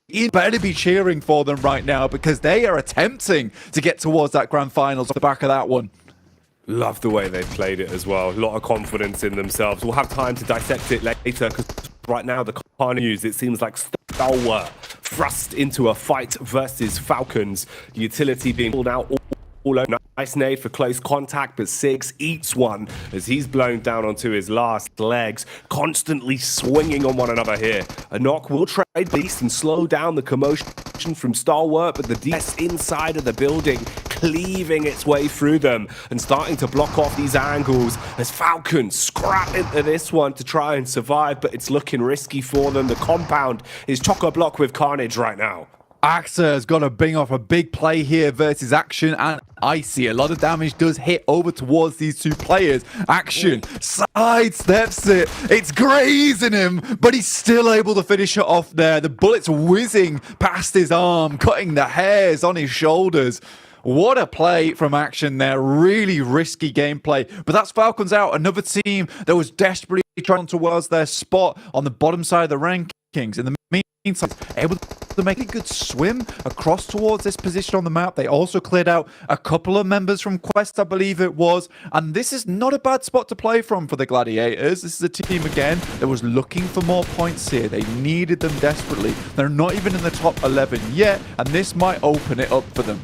you better be cheering for them right now because they are attempting to get towards that grand finals off the back of that one. Love the way they played it as well. A lot of confidence in themselves. We'll have time to dissect it later because right now the Carnage news, it seems like Stalwart thrust into a fight versus Falcons. Utility being pulled out all over. Nice nade for close contact, but Six eats one as he's blown down onto his last legs, constantly swinging on one another here. A knock will trade beast and slow down the commotion from Stalwart, but the DS inside of the building cleaving its way through them and starting to block off these angles as Falcons scrap into this one to try and survive, but it's looking risky for them. The compound is chock-a-block with carnage right now. Axa has got to bring off a big play here versus Action and Icy. A lot of damage does hit over towards these 2 players. Action sidesteps it. It's grazing him, but he's still able to finish it off there. The bullets whizzing past his arm, cutting the hairs on his shoulders. What a play from Action there. Really risky gameplay. But that's Falcons out. Another team that was desperately trying towards their spot on the bottom side of the rankings. In the able to make a good swim across towards this position on the map. They also cleared out a couple of members from Quest, I believe it was. And this is not a bad spot to play from for the Gladiators. This is a team, again, that was looking for more points here. They needed them desperately. They're not even in the top 11 yet, and this might open it up for them.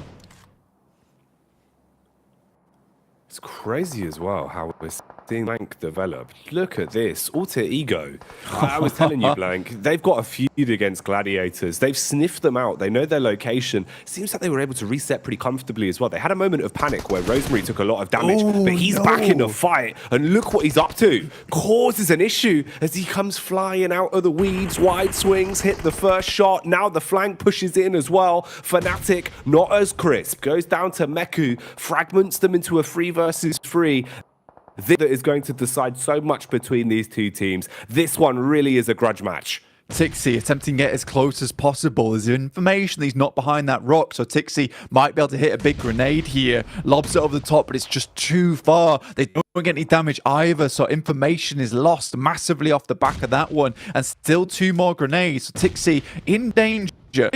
It's crazy as well how we're seeing Blank develop. Look at this, alter ego. I was telling you, Blank, they've got a feud against Gladiators. They've sniffed them out. They know their location. Seems like they were able to reset pretty comfortably as well. They had a moment of panic where Rosemary took a lot of damage, but he's back in the fight, and look what he's up to. Causes an issue as he comes flying out of the weeds. Wide swings, hit the first shot. Now the flank pushes in as well. Fnatic, not as crisp. Goes down to Meku, fragments them into a 3 versus 3. This is going to decide so much between these two teams. This one really is a grudge match. Tixi attempting to get as close as possible. There's information that he's not behind that rock, so Tixi might be able to hit a big grenade here. Lobs it over the top, but it's just too far. They don't get any damage either, so information is lost massively off the back of that one. And still 2 more grenades. So Tixi in danger.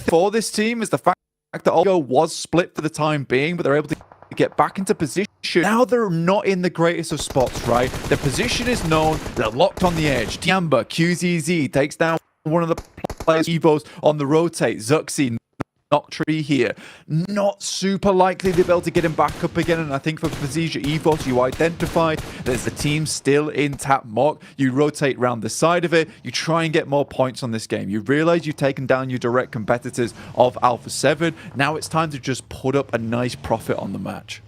For this team is the fact that Olgo was split for the time being, but they're able to get back into position. Now they're not in the greatest of spots, right? Their position is known. They're locked on the edge. Tiamba, QZZ takes down one of the players. Evo's on the rotate. Zuxi, Noctree here. Not super likely to be able to get him back up again. And I think for Pazija Evos, you identify there's the team still in tap mock. You rotate around the side of it. You try and get more points on this game. You realize you've taken down your direct competitors of Alpha 7. Now it's time to just put up a nice profit on the match.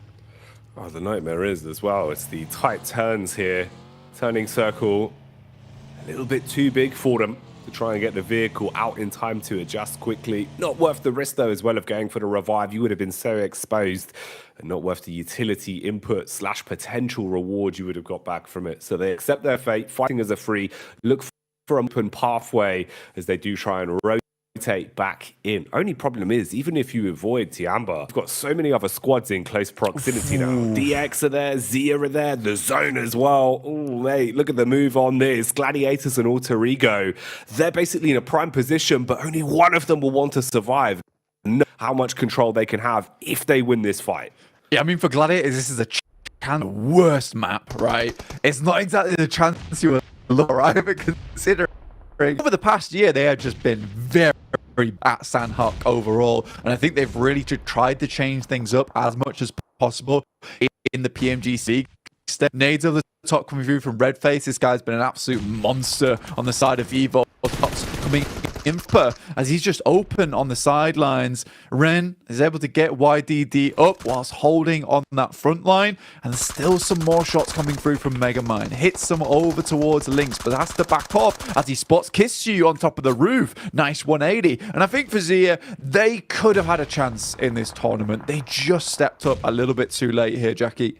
Oh, the nightmare is as well. It's the tight turns here. Turning circle a little bit too big for them to try and get the vehicle out in time to adjust quickly. Not worth the risk, though, as well, of going for the revive. You would have been so exposed, and not worth the utility input / potential reward you would have got back from it. So they accept their fate, fighting as a free, look for an open pathway as they do try and rotate back in. Only problem is, even if you avoid Tiamba, you've got so many other squads in close proximity now. DX are there, Zia are there, the Zone as well. Oh, mate, look at the move on this. Gladiators and Alter Ego, they're basically in a prime position, but only one of them will want to survive. Know how much control they can have if they win this fight. Yeah, I mean, for Gladiators, this is the worst map, right? It's not exactly the chance you would look, right? But considering over the past year, they have just been very at Sandhawk overall, and I think they've really tried to change things up as much as possible in the PMGC. Nades over the top coming through from Redface. This guy's been an absolute monster on the side of Evo. Coming in as he's just open on the sidelines. Ren is able to get YDD up whilst holding on that front line, and still some more shots coming through from Megamind. Hits them over towards Lynx, but has to back off as he spots Kissu on top of the roof. Nice 180. And I think for Zia, they could have had a chance in this tournament. They just stepped up a little bit too late here, Jackie.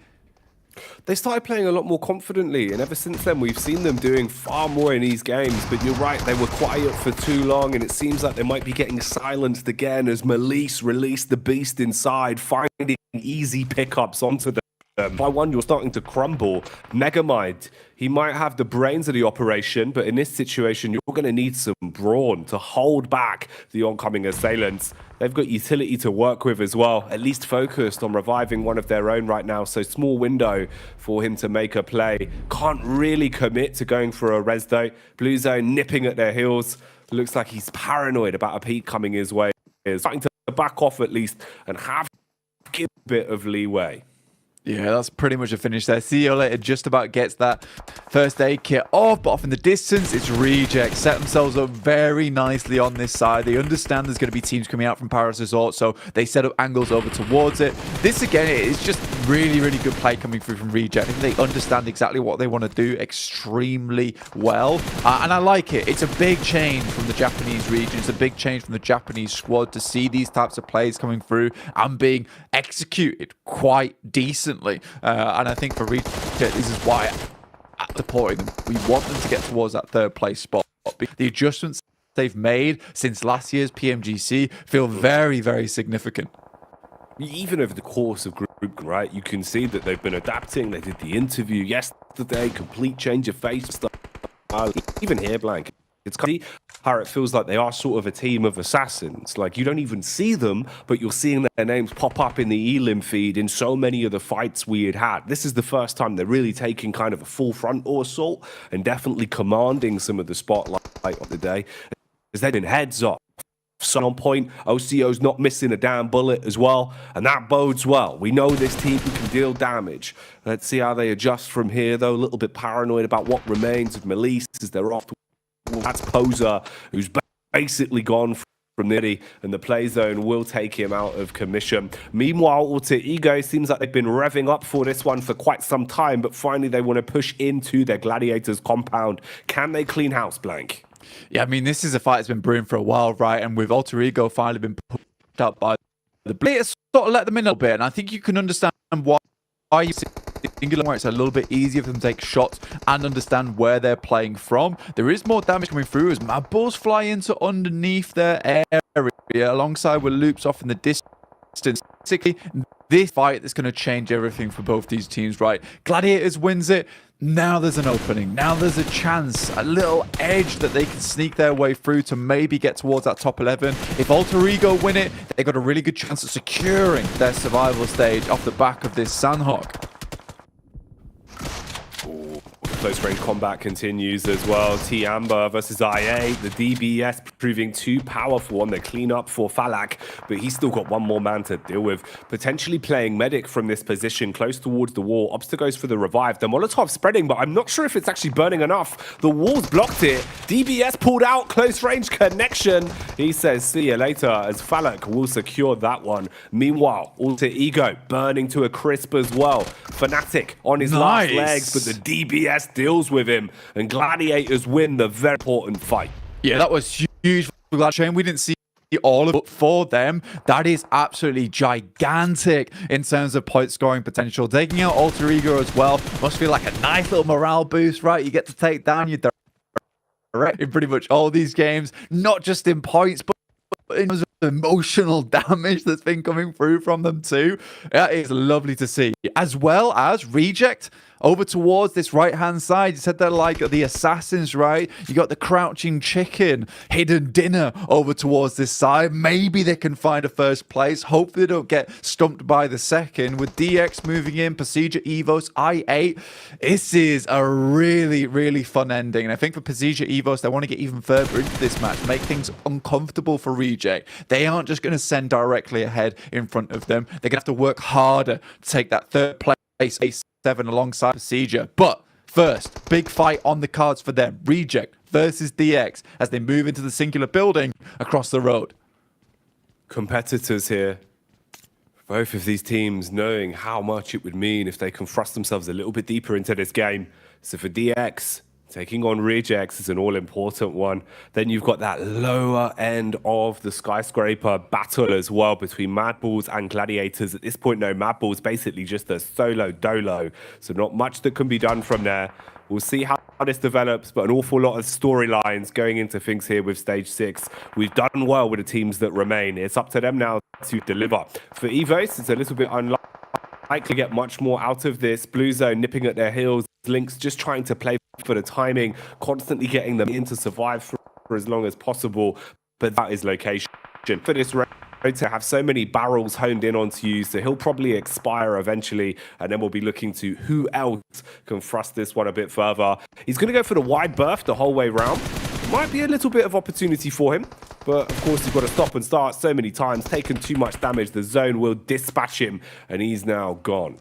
They started playing a lot more confidently, and ever since then we've seen them doing far more in these games. But you're right, they were quiet for too long, and it seems like they might be getting silenced again as Melise released the beast inside, finding easy pickups onto them. By one, you're starting to crumble. Megamind, he might have the brains of the operation, but in this situation, you're going to need some brawn to hold back the oncoming assailants. They've got utility to work with as well, at least focused on reviving one of their own right now. So small window for him to make a play. Can't really commit to going for a res though. Blue Zone nipping at their heels. Looks like he's paranoid about a peak coming his way. He's starting to back off at least and have a bit of leeway. Yeah, that's pretty much a finish there. See you later just about gets that first aid kit off, but off in the distance, it's Reject. Set themselves up very nicely on this side. They understand there's going to be teams coming out from Paris Resort, so they set up angles over towards it. This, again, is just really, really good play coming through from Reject. I think they understand exactly what they want to do extremely well, and I like it. It's a big change from the Japanese region. It's a big change from the Japanese squad to see these types of plays coming through and being executed quite decently. And I think for Reject, this is why I'm supporting them. We want them to get towards that third place spot. The adjustments they've made since last year's PMGC feel very, very significant. Even over the course of group, right, you can see that they've been adapting. They did the interview yesterday, complete change of face. Even here, Blank, it's crazy it feels like they are sort of a team of assassins. Like, you don't even see them, but you're seeing their names pop up in the elim feed in so many of the fights we had. This is the first time they're really taking kind of a full frontal assault and definitely commanding some of the spotlight of the day. As they've been heads up. Sun on point, OCO's not missing a damn bullet as well, and that bodes well. We know this team can deal damage. Let's see how they adjust from here, though. A little bit paranoid about what remains of Melise as they're off. That's Poser, who's basically gone from Nitty, and the play zone will take him out of commission. Meanwhile, Alter Ego seems like they've been revving up for this one for quite some time, but finally they want to push into their Gladiators compound. Can they clean house, Blank? Yeah, I mean, this is a fight that's been brewing for a while, right? And with Alter Ego finally been pushed up by the Blitz, sort of let them in a little bit. And I think you can understand why you see Singular, where it's a little bit easier for them to take shots and understand where they're playing from. There is more damage coming through as Mad Bulls fly into underneath their area alongside with Loops off in the distance. Basically, this fight is going to change everything for both these teams, right? Gladiators wins it. Now there's an opening. Now there's a chance, a little edge that they can sneak their way through to maybe get towards that top 11. If Alter Ego win it, they got a really good chance of securing their survival stage off the back of this Sandhawk. Close range combat continues as well. T Amber versus IA. The DBS proving too powerful on the cleanup for Falak, but he's still got one more man to deal with. Potentially playing medic from this position close towards the wall. Obsta goes for the revive. The Molotov spreading, but I'm not sure if it's actually burning enough. The wall's blocked it. DBS pulled out. Close range connection. He says, see you later, as Falak will secure that one. Meanwhile, Alter Ego burning to a crisp as well. Fnatic on his last legs, but the DBS deals with him, and Gladiators win the very important fight. Yeah, that was huge. Shame we didn't see all of it, but for them, that is absolutely gigantic in terms of point scoring potential. Taking out Alter Ego as well must feel like a nice little morale boost, right? You get to take down your direct in pretty much all these games, not just in points, but in terms of emotional damage that's been coming through from them too. That is lovely to see. As well as Reject over towards this right-hand side. You said they're like the assassins, right? You got the crouching chicken, hidden dinner over towards this side. Maybe they can find a first place. Hopefully they don't get stumped by the second. With DX moving in, Procedure Evos, I8. This is a really, really fun ending. And I think for Procedure Evos, they want to get even further into this match, make things uncomfortable for Reject. They aren't just going to send directly ahead in front of them. They're going to have to work harder to take that third place. 7 alongside Procedure. But first, big fight on the cards for them. Reject versus DX as they move into the singular building across the road. Competitors here. Both of these teams knowing how much it would mean if they can thrust themselves a little bit deeper into this game. So for DX, taking on Rejects is an all-important one. Then you've got that lower end of the skyscraper battle as well between Mad Bulls and Gladiators. At this point, no, Mad Bulls basically just a solo dolo. So not much that can be done from there. We'll see how this develops, but an awful lot of storylines going into things here with Stage 6. We've done well with the teams that remain. It's up to them now to deliver. For Evos, it's a little bit unlikely to get much more out of this. Blue Zone nipping at their heels. Lynx just trying to play for the timing, constantly getting them in to survive for as long as possible. But that is location. For this raid to have so many barrels honed in onto you, so he'll probably expire eventually, and then we'll be looking to who else can thrust this one a bit further. He's going to go for the wide berth the whole way round. Might be a little bit of opportunity for him, but of course you've got to stop and start so many times. Taken too much damage, the zone will dispatch him, and he's now gone.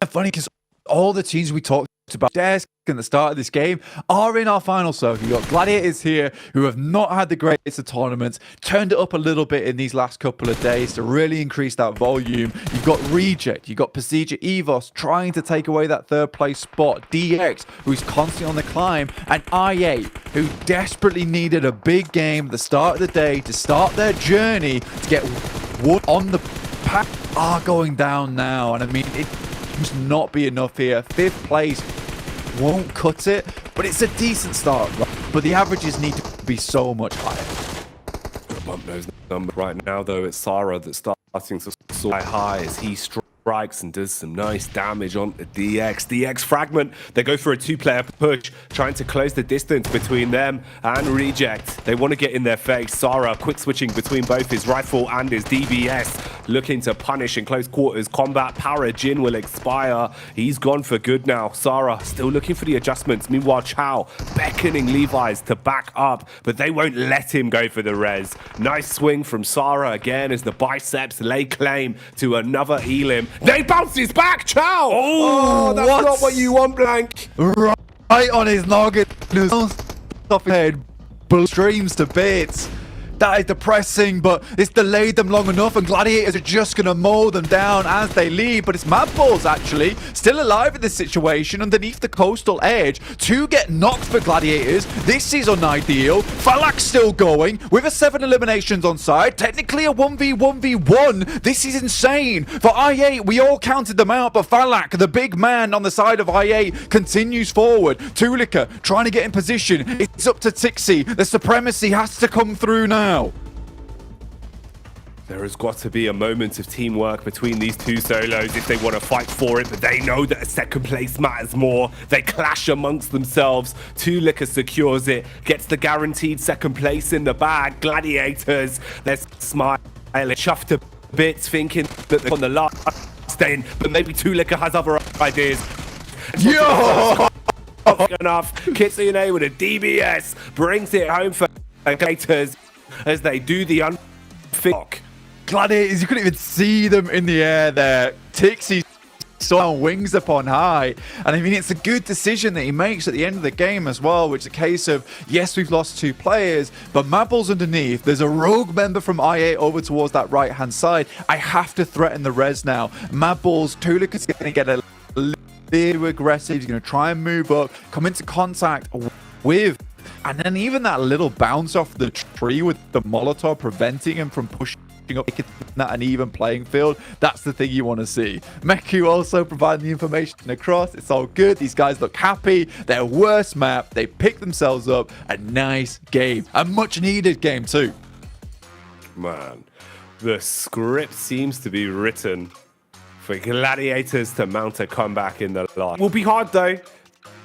Funny because all the teams we talked about desk in the start of this game are in our final circle. You've got Gladiators here who have not had the greatest of tournaments, turned it up a little bit in these last couple of days to really increase that volume. You've got Reject, you've got Procedure Evos trying to take away that third place spot, DX who's constantly on the climb, and IA who desperately needed a big game at the start of the day to start their journey to get one on the pack are going down now. And I mean, it must not be enough here. 5th place won't cut it, but it's a decent start, right? But the averages need to be so much higher. Bump those numbers right now, though. It's Sarah that's starting to soar high as he strikes and does some nice damage on the DX. DX fragment. They go for a 2-player push, trying to close the distance between them and Reject. They want to get in their face. Sarah quick switching between both his rifle and his DBS, looking to punish in close quarters combat. Power Jin will expire. He's gone for good now. Sarah still looking for the adjustments. Meanwhile, Chow beckoning Levi's to back up, but they won't let him go for the res. Nice swing from Sarah again as the biceps lay claim to another Elim. They bounces back, Chow! Oh, that's not what you want, Blank. Right on his noggin. Off his head. Streams to bits. That is depressing, but it's delayed them long enough, and Gladiators are just going to mow them down as they leave. But it's Mad Balls, actually, still alive in this situation underneath the coastal edge to get knocked for Gladiators. This is unideal. Falak's still going with a 7 eliminations on side. Technically a 1v1v1. This is insane. For I8, we all counted them out, but Falak, the big man on the side of I8, continues forward. Tulika trying to get in position. It's up to Tixie. The supremacy has to come through now. There has got to be a moment of teamwork between these two solos if they want to fight for it, but they know that a second place matters more. They clash amongst themselves. Tulika secures it, gets the guaranteed second place in the bag. Gladiators, they're smiling, chuffed to bits, thinking that they're on the last day, but maybe Tulika has other ideas. Yo! Enough. Kitsune with a DBS brings it home for Gladiators as they do the unfit. Gladiators, you couldn't even see them in the air there. Tixie saw wings upon high. And I mean, it's a good decision that he makes at the end of the game as well, which is a case of, yes, we've lost 2 players, but Mabel's underneath. There's a rogue member from IA over towards that right-hand side. I have to threaten the res now. Mabel's, Tulika's going to get a little aggressive. He's going to try and move up, come into contact with. And then even that little bounce off the tree with the Molotov preventing him from pushing up, making that an even playing field. That's the thing you want to see. Meku also providing the information across. It's all good. These guys look happy. Their worst map. They pick themselves up. A nice game. A much needed game too. Man, the script seems to be written for Gladiators to mount a comeback in the last. Will be hard though.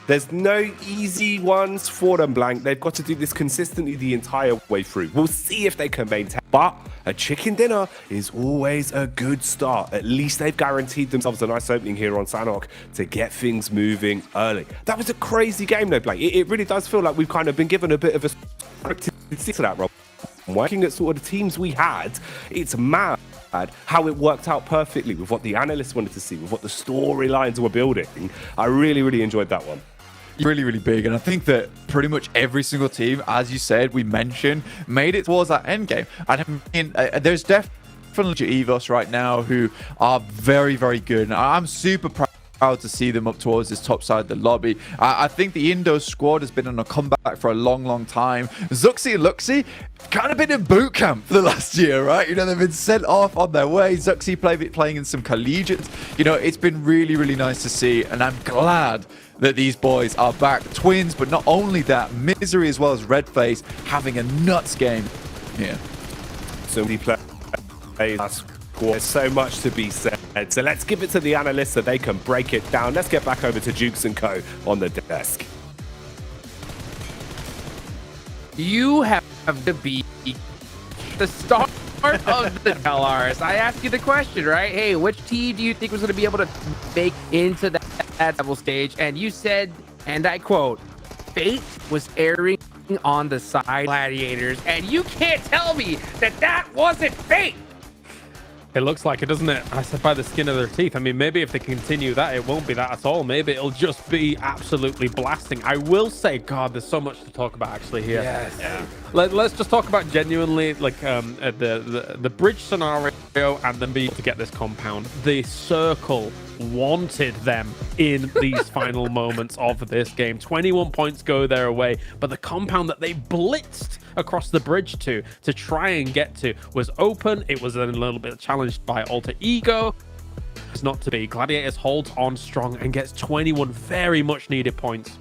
There's no easy ones for them, Blank. They've got to do this consistently the entire way through. We'll see if they can maintain. But a chicken dinner is always a good start. At least they've guaranteed themselves a nice opening here on Sanhok to get things moving early. That was a crazy game though, Blank. It really does feel like we've kind of been given a bit of a scripted to that, Rob. Working at sort of the teams we had, it's mad how it worked out perfectly with what the analysts wanted to see, with what the storylines were building. I really enjoyed that one. Really big, and I think that pretty much every single team, as you said, we mentioned, made it towards that end game. And I mean, there's definitely Evos right now who are very good, and I'm super proud to see them up towards this top side of the lobby. I think the Indo squad has been on a comeback for a long time. Zuxi and Luxi kind of been in boot camp for the last year, right? You know, they've been sent off on their way. Zuxi playing in some collegiates. You know, it's been really nice to see, and I'm glad that these boys are back. Twins, but not only that, Misery as well as Redface having a nuts game here. So many players, there's so much to be said. So let's give it to the analysts so they can break it down. Let's get back over to Jukes and Co on the desk. You have to be the start of the LRs. I asked you the question, right? Hey, which team do you think was going to be able to make into that level stage? And you said, and I quote, fate was erring on the side Gladiators, and you can't tell me that wasn't fate. It looks like it, doesn't it? I said by the skin of their teeth. I mean, maybe if they continue that, it won't be that at all. Maybe it'll just be absolutely blasting. I will say, God, there's so much to talk about actually here. Yes. Yeah. Let's just talk about genuinely, like, the bridge scenario and then be able to get this compound. The circle wanted them in these final moments of this game. 21 points go their way, but the compound that they blitzed across the bridge to try and get to was open. It was a little bit challenged by Alter Ego. It's not to be. Gladiators holds on strong and gets 21 very much needed points.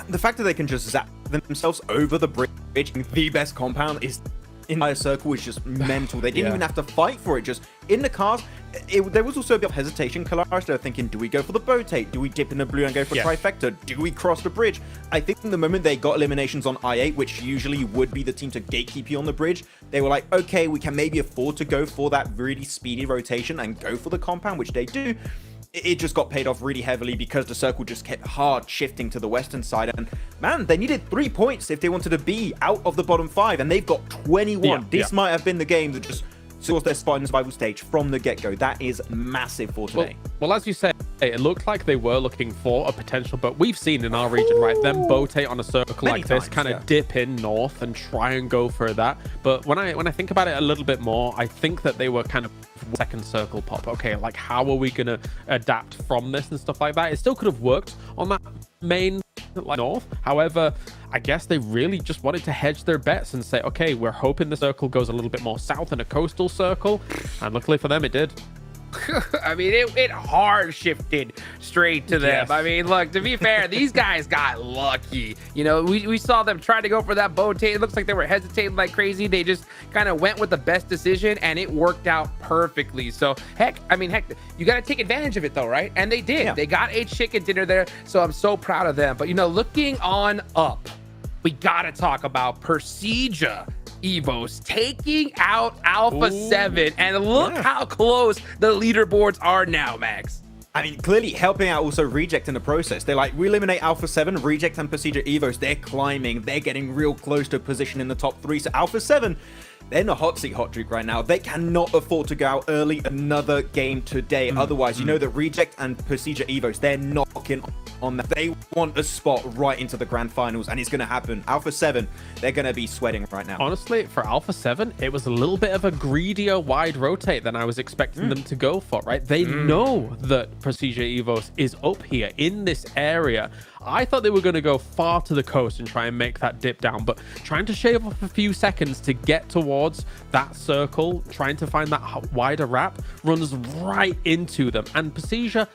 The fact that they can just zap themselves over the bridge, the best compound is in my circle, is just mental. They didn't even have to fight for it. Just in the cars, there was also a bit of hesitation. Kalash, they're thinking, do we go for the rotate? Do we dip in the blue and go for trifecta? Do we cross the bridge? I think the moment they got eliminations on I8, which usually would be the team to gatekeep you on the bridge, they were like, okay, we can maybe afford to go for that really speedy rotation and go for the compound, which they do. It just got paid off really heavily because the circle just kept hard shifting to the western side. And man, they needed 3 points if they wanted to be out of the bottom 5, and they've got 21. This might have been the game that just sourced their spot in the survival stage from the get-go. That is massive for today. Well, as you say, it looked like they were looking for a potential, but we've seen in our region, right, them rotate on a circle like this, kind of dip in north and try and go for that. But when I think about it a little bit more, I think that they were kind of second circle pop. Okay, like how are we going to adapt from this and stuff like that? It still could have worked on that main like north. However, I guess they really just wanted to hedge their bets and say, okay, we're hoping the circle goes a little bit more south in a coastal circle, and luckily for them it did. I mean, it hard shifted straight to them. I mean, look, to be fair, these guys got lucky. You know, we saw them try to go for that bow tape. It looks like they were hesitating like crazy. They just kind of went with the best decision, and it worked out perfectly. So, heck, you got to take advantage of it, though, right? And they did. They got a chicken dinner there, so I'm so proud of them. But, you know, looking on up, we got to talk about PMGC Evos taking out Alpha 7, and look how close the leaderboards are now, Max. I mean, clearly helping out also Reject in the process. They're like, we eliminate Alpha 7, Reject and PMGC Evos. They're climbing. They're getting real close to a position in the top 3. So Alpha 7, they're in a hot seat, hot streak right now. They cannot afford to go out early another game today. Otherwise, you know that Reject and PMGC Evos, they're knocking on that. They want a spot right into the Grand Finals, and it's going to happen. Alpha 7, they're going to be sweating right now. Honestly, for Alpha 7, it was a little bit of a greedier wide rotate than I was expecting them to go for, right? They know that PMGC Evos is up here in this area. I thought they were going to go far to the coast and try and make that dip down, but trying to shave off a few seconds to get towards that circle, trying to find that wider wrap, runs right into them, and PMGC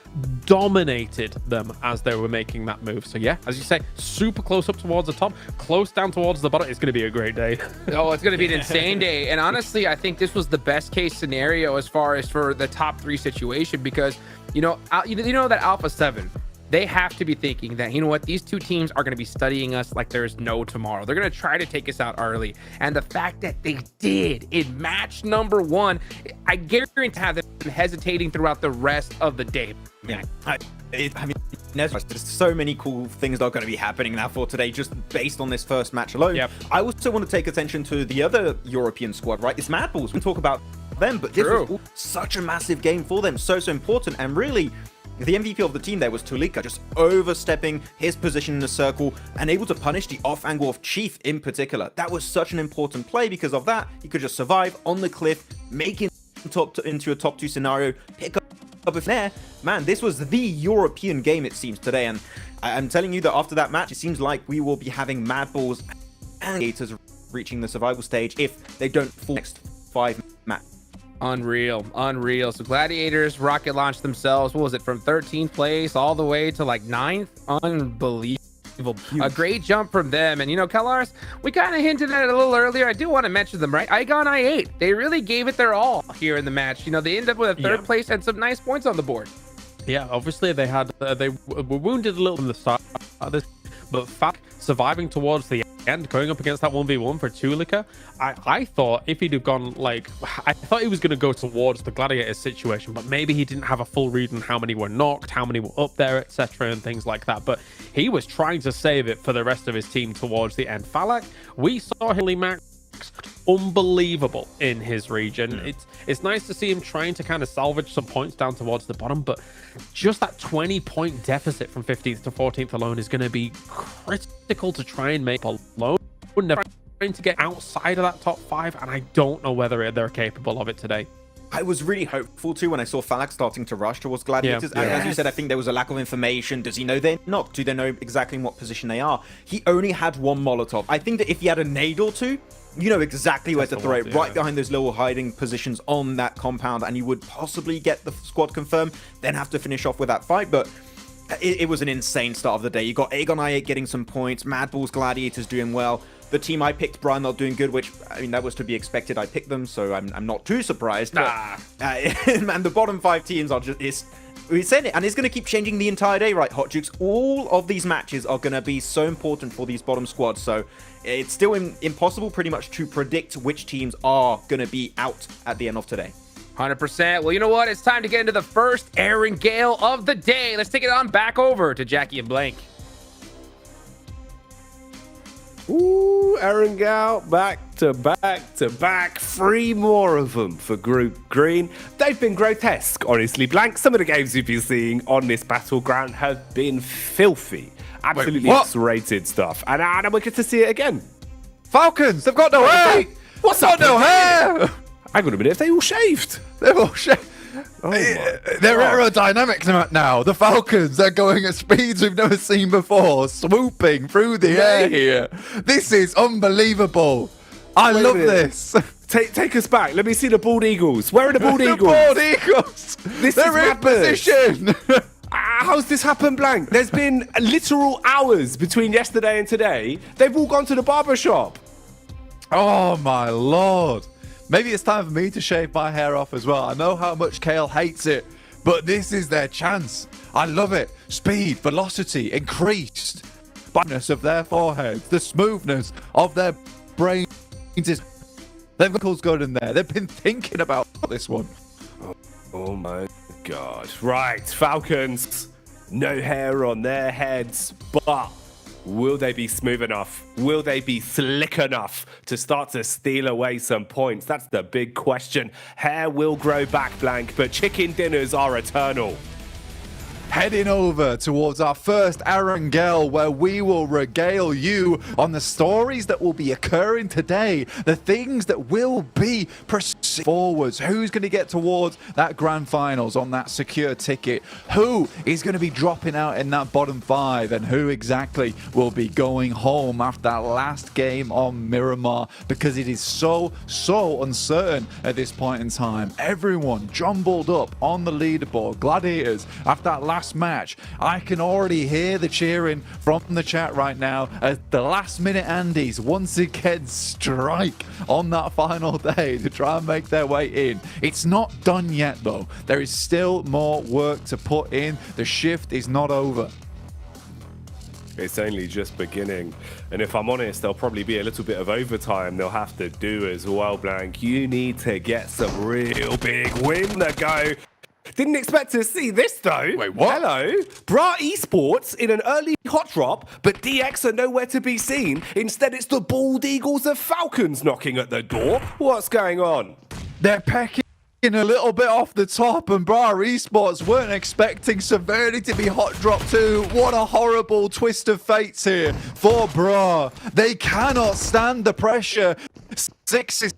dominated them as they were making that move. So yeah, as you say, super close up towards the top, close down towards the bottom. It's going to be a great day. Oh, it's going to be an insane day. And honestly, I think this was the best case scenario as far as for the top 3 situation, because you know that Alpha 7, they have to be thinking that, you know what, these two teams are going to be studying us like there's no tomorrow. They're going to try to take us out early. And the fact that they did in match number 1, I guarantee to have them hesitating throughout the rest of the day. Yeah. I mean, there's so many cool things that are going to be happening now for today, just based on this first match alone. I also want to take attention to the other European squad, right? It's Mad Bulls. We talk about them, but this was such a massive game for them. So important. And really, the MVP of the team there was Tulika, just overstepping his position in the circle and able to punish the off angle of Chief in particular. That was such an important play. Because of that, he could just survive on the cliff, make it into a top 2 scenario, pick up there. Man, this was the European game, it seems, today. And I'm telling you that after that match, it seems like we will be having Mad Bulls and Gators reaching the survival stage if they don't fall next 5 matches. Unreal. So Gladiators rocket launched themselves, what was it, from 13th place all the way to like 9th? Unbelievable. A great jump from them. And you know, Kellars, we kind of hinted at it a little earlier. I do want to mention them, right? Igon I8, they really gave it their all here in the match. You know, they ended up with a 3rd place and some nice points on the board. Yeah, obviously they had they were wounded a little from the start of this, but surviving towards the end, going up against that 1v1 for Tulika, I thought if he'd have gone I thought he was going to go towards the Gladiator situation, but maybe he didn't have a full read on how many were knocked, how many were up there, etc., and things like that. But he was trying to save it for the rest of his team towards the end. Falak, we saw Hilly Max unbelievable in his region. It's nice to see him trying to kind of salvage some points down towards the bottom, but just that 20-point deficit from 15th to 14th alone is going to be critical to try and make alone. They're trying to get outside of that top 5, and I don't know whether they're capable of it today. I was really hopeful too when I saw Falak starting to rush towards Gladiators. As you said, I think there was a lack of information. Does he know they're knocked? Do they know exactly in what position they are? He only had 1 Molotov. I think that if he had a nade or 2, you know exactly where to throw it, right behind those little hiding positions on that compound, and you would possibly get the squad confirmed, then have to finish off with that fight. But it was an insane start of the day. You got Aegon I8 getting some points, Mad Bulls Gladiators doing well. the team I picked, Bra, not doing good, which, I mean, that was to be expected. I picked them, so I'm not too surprised. Nah. And the bottom 5 teams are just... We said it, and it's going to keep changing the entire day, right, Hot Jukes? All of these matches are going to be so important for these bottom squads, so it's still impossible pretty much to predict which teams are going to be out at the end of today. 100%. Well, you know what? It's time to get into the first Aaron Gale of the day. Let's take it on back over to Jackie and Blank. Ooh, Aaron Gale, back to back. 3 more of them for Group Green. They've been grotesque, honestly, Blank. Some of the games you've been seeing on this battleground have been filthy. Absolutely X-rated stuff. And we get to see it again. Falcons, they've got no hair! What's up? No hair! Hang on a minute, have they all shaved? They've all shaved. Oh they're aerodynamic now. The Falcons, they're going at speeds we've never seen before, swooping through the air here. This is unbelievable. I love this. Take us back. Let me see the bald eagles. Where are the bald eagles? The bald eagles. They're in position. How's this happened, Blank? There's been literal hours between yesterday and today. They've all gone to the barber shop. Oh my lord. Maybe it's time for me to shave my hair off as well. I know how much Kale hates it, but this is their chance. I love it. Speed, velocity, increased. Brightness of their foreheads, the smoothness of their brains. Their vocals good in there. They've been thinking about this one. Oh my god. Right, Falcons. No hair on their heads, but will they be smooth enough? Will they be slick enough to start to steal away some points? That's the big question. Hair will grow back, Blank, but chicken dinners are eternal. Heading over towards our first Aaron Gale, where we will regale you on the stories that will be occurring today, the things that will be proceeding forwards. Who's going to get towards that grand finals on that secure ticket? Who is going to be dropping out in that bottom 5? And who exactly will be going home after that last game on Miramar? Because it is so uncertain at this point in time. Everyone jumbled up on the leaderboard. Gladiators, after that last match, I can already hear the cheering from the chat right now as the last minute Andes once again strike on that final day to try and make their way in. It's not done yet though. There is still more work to put in. The shift is not over. It's only just beginning. And if I'm honest, there'll probably be a little bit of overtime they'll have to do as well, Blank. You need to get some real big win to go. Didn't expect to see this though. Wait, what? Hello. Bra Esports in an early hot drop, but DX are nowhere to be seen. Instead, it's the bald eagles of Falcons knocking at the door. What's going on? They're pecking a little bit off the top, and Bra Esports weren't expecting Severity to be hot drop too. What a horrible twist of fates here for Bra. They cannot stand the pressure. 6 is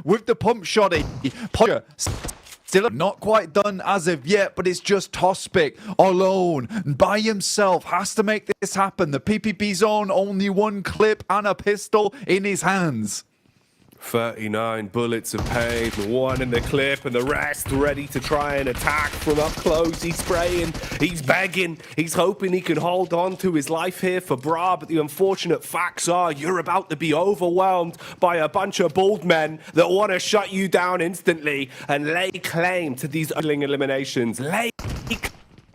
with the pump shotty. Still not quite done as of yet, but it's just Tospic alone by himself has to make this happen. The PPP zone, only 1 clip and a pistol in his hands. 39 bullets of pain, 1 in the clip, and the rest ready to try and attack from up close. He's spraying, he's begging, he's hoping he can hold on to his life here for Bra, but the unfortunate facts are you're about to be overwhelmed by a bunch of bald men that want to shut you down instantly and lay claim to these eliminations. Lay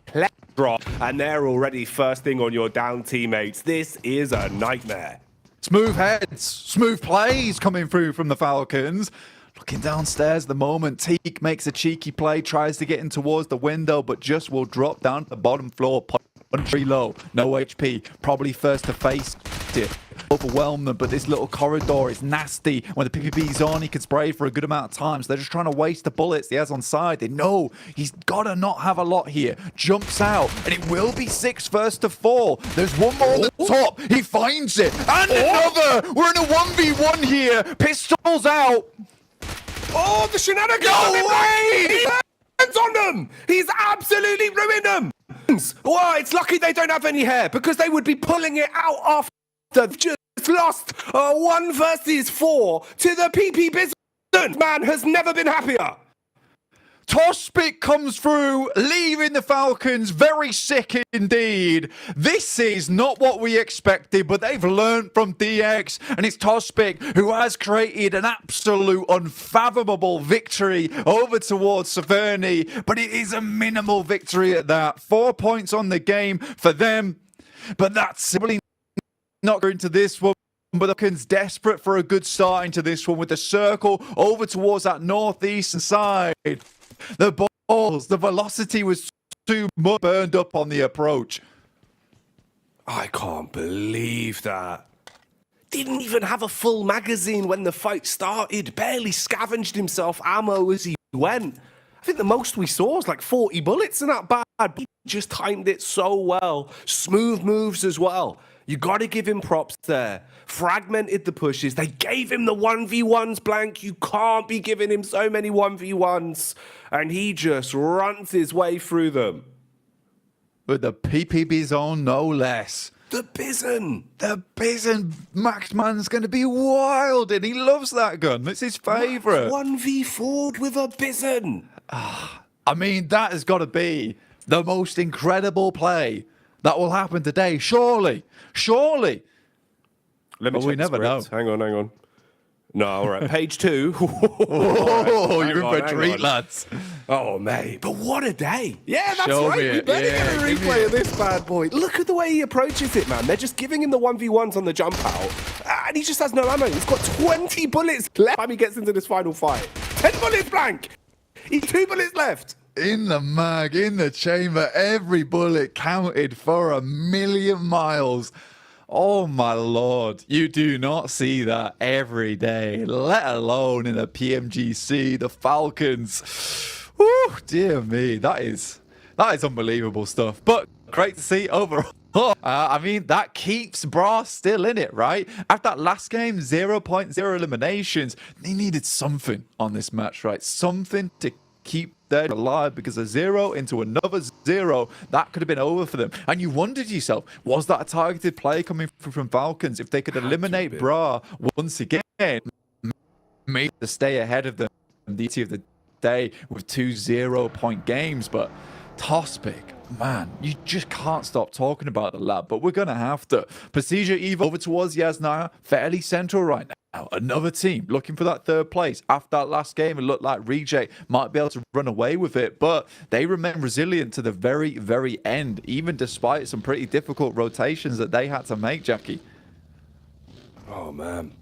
claim, Bra, and they're already first thing on your down teammates. This is a nightmare. Smooth heads, smooth plays coming through from the Falcons. Looking downstairs at the moment, Teak makes a cheeky play, tries to get in towards the window, but just will drop down to the bottom floor. Punch low, no HP, probably first to face it. Overwhelm them, but this little corridor is nasty. When the PPP's on, he can spray for a good amount of time, so they're just trying to waste the bullets he has on side. They know he's got to not have a lot here. Jumps out, and it will be 6 first to 4. There's one more at the top. He finds it, and another. We're in a 1v1 here. Pistols out. Oh, the shenanigans! No way! He lands on them! He's absolutely ruined them! Well, it's lucky they don't have any hair, because they would be pulling it out after they've just lost 1 versus 4 to the PP business. Man has never been happier. Tospic comes through, leaving the Falcons very sick indeed. This is not what we expected, but they've learned from DX, and it's Tospic who has created an absolute unfathomable victory over towards Severny, but it is a minimal victory at that. 4 points on the game for them, but that's simply not going to this one. But the Falcons desperate for a good start into this one with the circle over towards that northeastern side. The balls, the velocity was too much burned up on the approach. I can't believe that. Didn't even have a full magazine when the fight started. Barely scavenged himself ammo as he went. I think the most we saw was like 40 bullets in that bad. He just timed it so well. Smooth moves as well. You got to give him props there. Fragmented the pushes. They gave him the 1v1s, Blank. You can't be giving him so many 1v1s. And he just runs his way through them. With the PPB zone, no less. The Bison. The Bison. Max Man's going to be wild, and he loves that gun. It's his favourite. 1v4 with a Bison. I mean, that has got to be the most incredible play that will happen today. Surely. Let me check we never know. Hang on. No, all right. Page 2. Oh, you're in for a treat, lads. Oh, mate. But what a day. Yeah, that's Show right. me We it. better Yeah, get a give me replay it. of this bad boy. Look at the way he approaches it, man. They're just giving him the 1v1s on the jump out. And he just has no ammo. He's got 20 bullets left time he gets into this final fight. 10 bullets, Blank. He's 2 bullets left. In the mag, in the chamber, every bullet counted for 1,000,000 miles. Oh my lord, you do not see that every day, let alone in a PMGC, the Falcons. Woo, dear me, that is unbelievable stuff. But great to see overall. I mean, that keeps Bra still in it, right? After that last game, 0.0 eliminations, they needed something on this match, right? Something to keep them alive, because a 0 into another 0, that could have been over for them. And you wondered yourself, was that a targeted play coming from Falcons? If they could eliminate Bra once again, maybe to stay ahead of them the of the day with 2 0-point games. But Tospic, man, you just can't stop talking about the lad, but we're going to have to. Procedure Eve over towards Yasnaya, fairly central right now. Another team looking for that 3rd place. After that last game, it looked like Reject might be able to run away with it, but they remain resilient to the very, very end, even despite some pretty difficult rotations that they had to make, Jackie. Oh, man.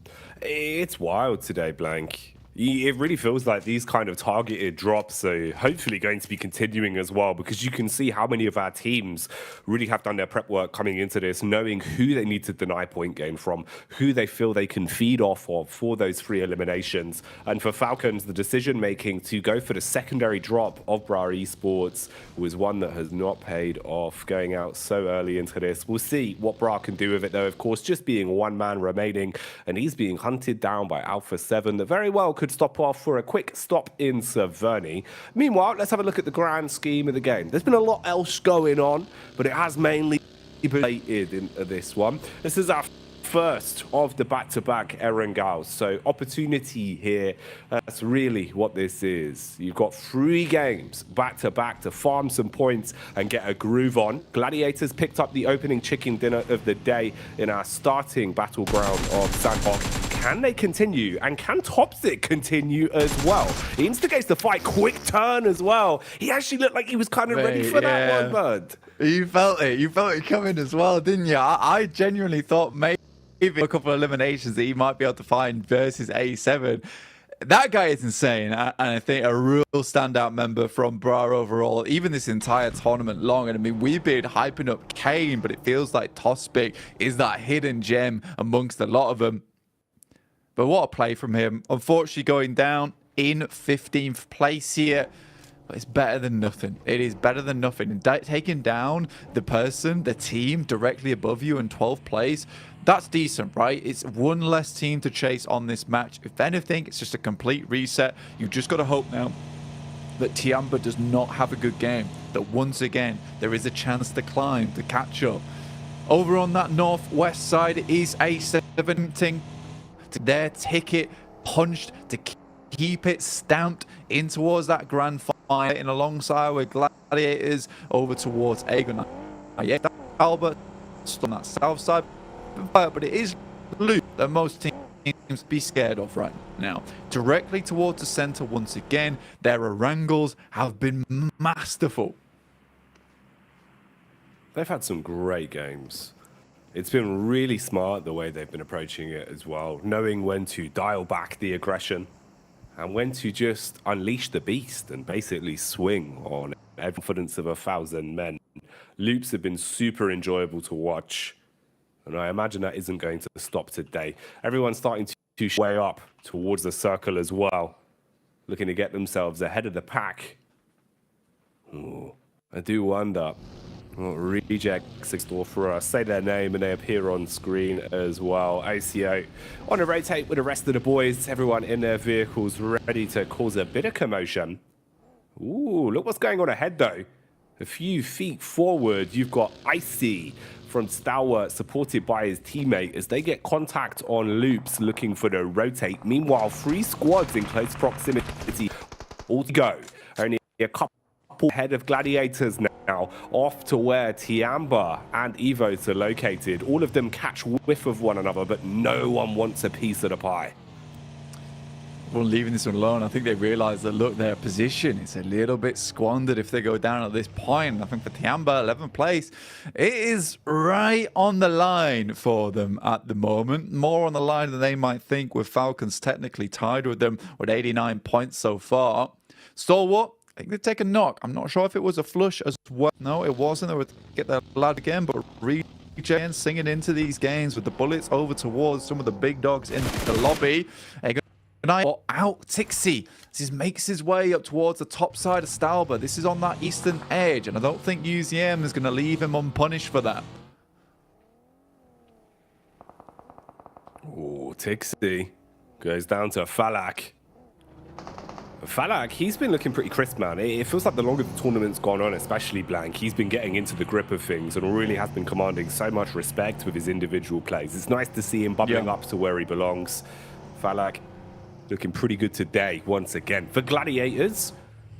It's wild today, Blank. It really feels like these kind of targeted drops are hopefully going to be continuing as well, because you can see how many of our teams really have done their prep work coming into this, knowing who they need to deny point gain from, who they feel they can feed off of for those 3 eliminations. And for Falcons, the decision making to go for the secondary drop of Bra Esports was one that has not paid off, going out so early into this. We'll see what Bra can do with it, though, of course, just being 1 man remaining, and he's being hunted down by Alpha 7 that very well could stop off for a quick stop in Severny. Meanwhile, let's have a look at the grand scheme of the game. There's been a lot else going on, but it has mainly been related into this one. This is our first of the back-to-back Erangals. So opportunity here, that's really what this is. You've got 3 games back-to-back to farm some points and get a groove on. Gladiators picked up the opening chicken dinner of the day in our starting battleground of Sandhawk. Can they continue? And can Topsic continue as well? He instigates the fight, quick turn as well. He actually looked like he was kind of ready for that one, bud. You felt it coming as well, didn't you? I genuinely thought maybe a couple of eliminations that he might be able to find versus A7. That guy is insane, and I think a real standout member from Bra overall, even this entire tournament long. And I mean, we've been hyping up Kane, but it feels like Tospic is that hidden gem amongst a lot of them. But what a play from him. Unfortunately, going down in 15th place here. But it's better than nothing. It is better than nothing. And taking down the person, the team directly above you in 12th place, that's decent, right? It's 1 less team to chase on this match. If anything, it's just a complete reset. You've just got to hope now that Tiamba does not have a good game. That once again, there is a chance to climb, to catch up. Over on that northwest side is A17. Their ticket punched to keep it stamped in towards that grand fighting alongside with Gladiators over towards Aegon. Albert on that south side, but it is Luke that most teams be scared of right now. Directly towards the center once again, their wrangles have been masterful. They've had some great games. It's been really smart the way they've been approaching it as well, knowing when to dial back the aggression and when to just unleash the beast and basically swing on confidence of 1,000 men. Loops have been super enjoyable to watch, and I imagine that isn't going to stop today. Everyone's starting to way up towards the circle as well, looking to get themselves ahead of the pack. Ooh, I do wonder what rejects in store for us. Say their name and they appear on screen as well. ACO on a rotate with the rest of the boys, everyone in their vehicles ready to cause a bit of commotion. Ooh, look what's going on ahead though. A few feet forward, you've got Icy from Stalwart supported by his teammate as they get contact on Loops looking for the rotate. Meanwhile, 3 squads in close proximity all to go. Only a couple ahead of Gladiators now, off to where Tiamba and Evos are located. All of them catch whiff of one another, but no one wants a piece of the pie. Well, leaving this one alone, I think they realise that, look, their position is a little bit squandered if they go down at this point. I think for Tiamba, 11th place, it is right on the line for them at the moment. More on the line than they might think, with Falcons technically tied with them with 89 points so far. Stalwart, I think they take a knock. I'm not sure if it was a flush as well. No, it wasn't. They would get their lad again, but Regen singing into these games with the bullets over towards some of the big dogs in the lobby. Out Tixie. This makes his way up towards the top side of Stalber. This is on that eastern edge, and I don't think UZM is going to leave him unpunished for that. Oh, Tixie goes down to Falak. Falak, he's been looking pretty crisp, man. It feels like the longer the tournament's gone on, especially Blank, he's been getting into the grip of things and really has been commanding so much respect with his individual plays. It's nice to see him bubbling up to where he belongs. Falak looking pretty good today, once again. For Gladiators,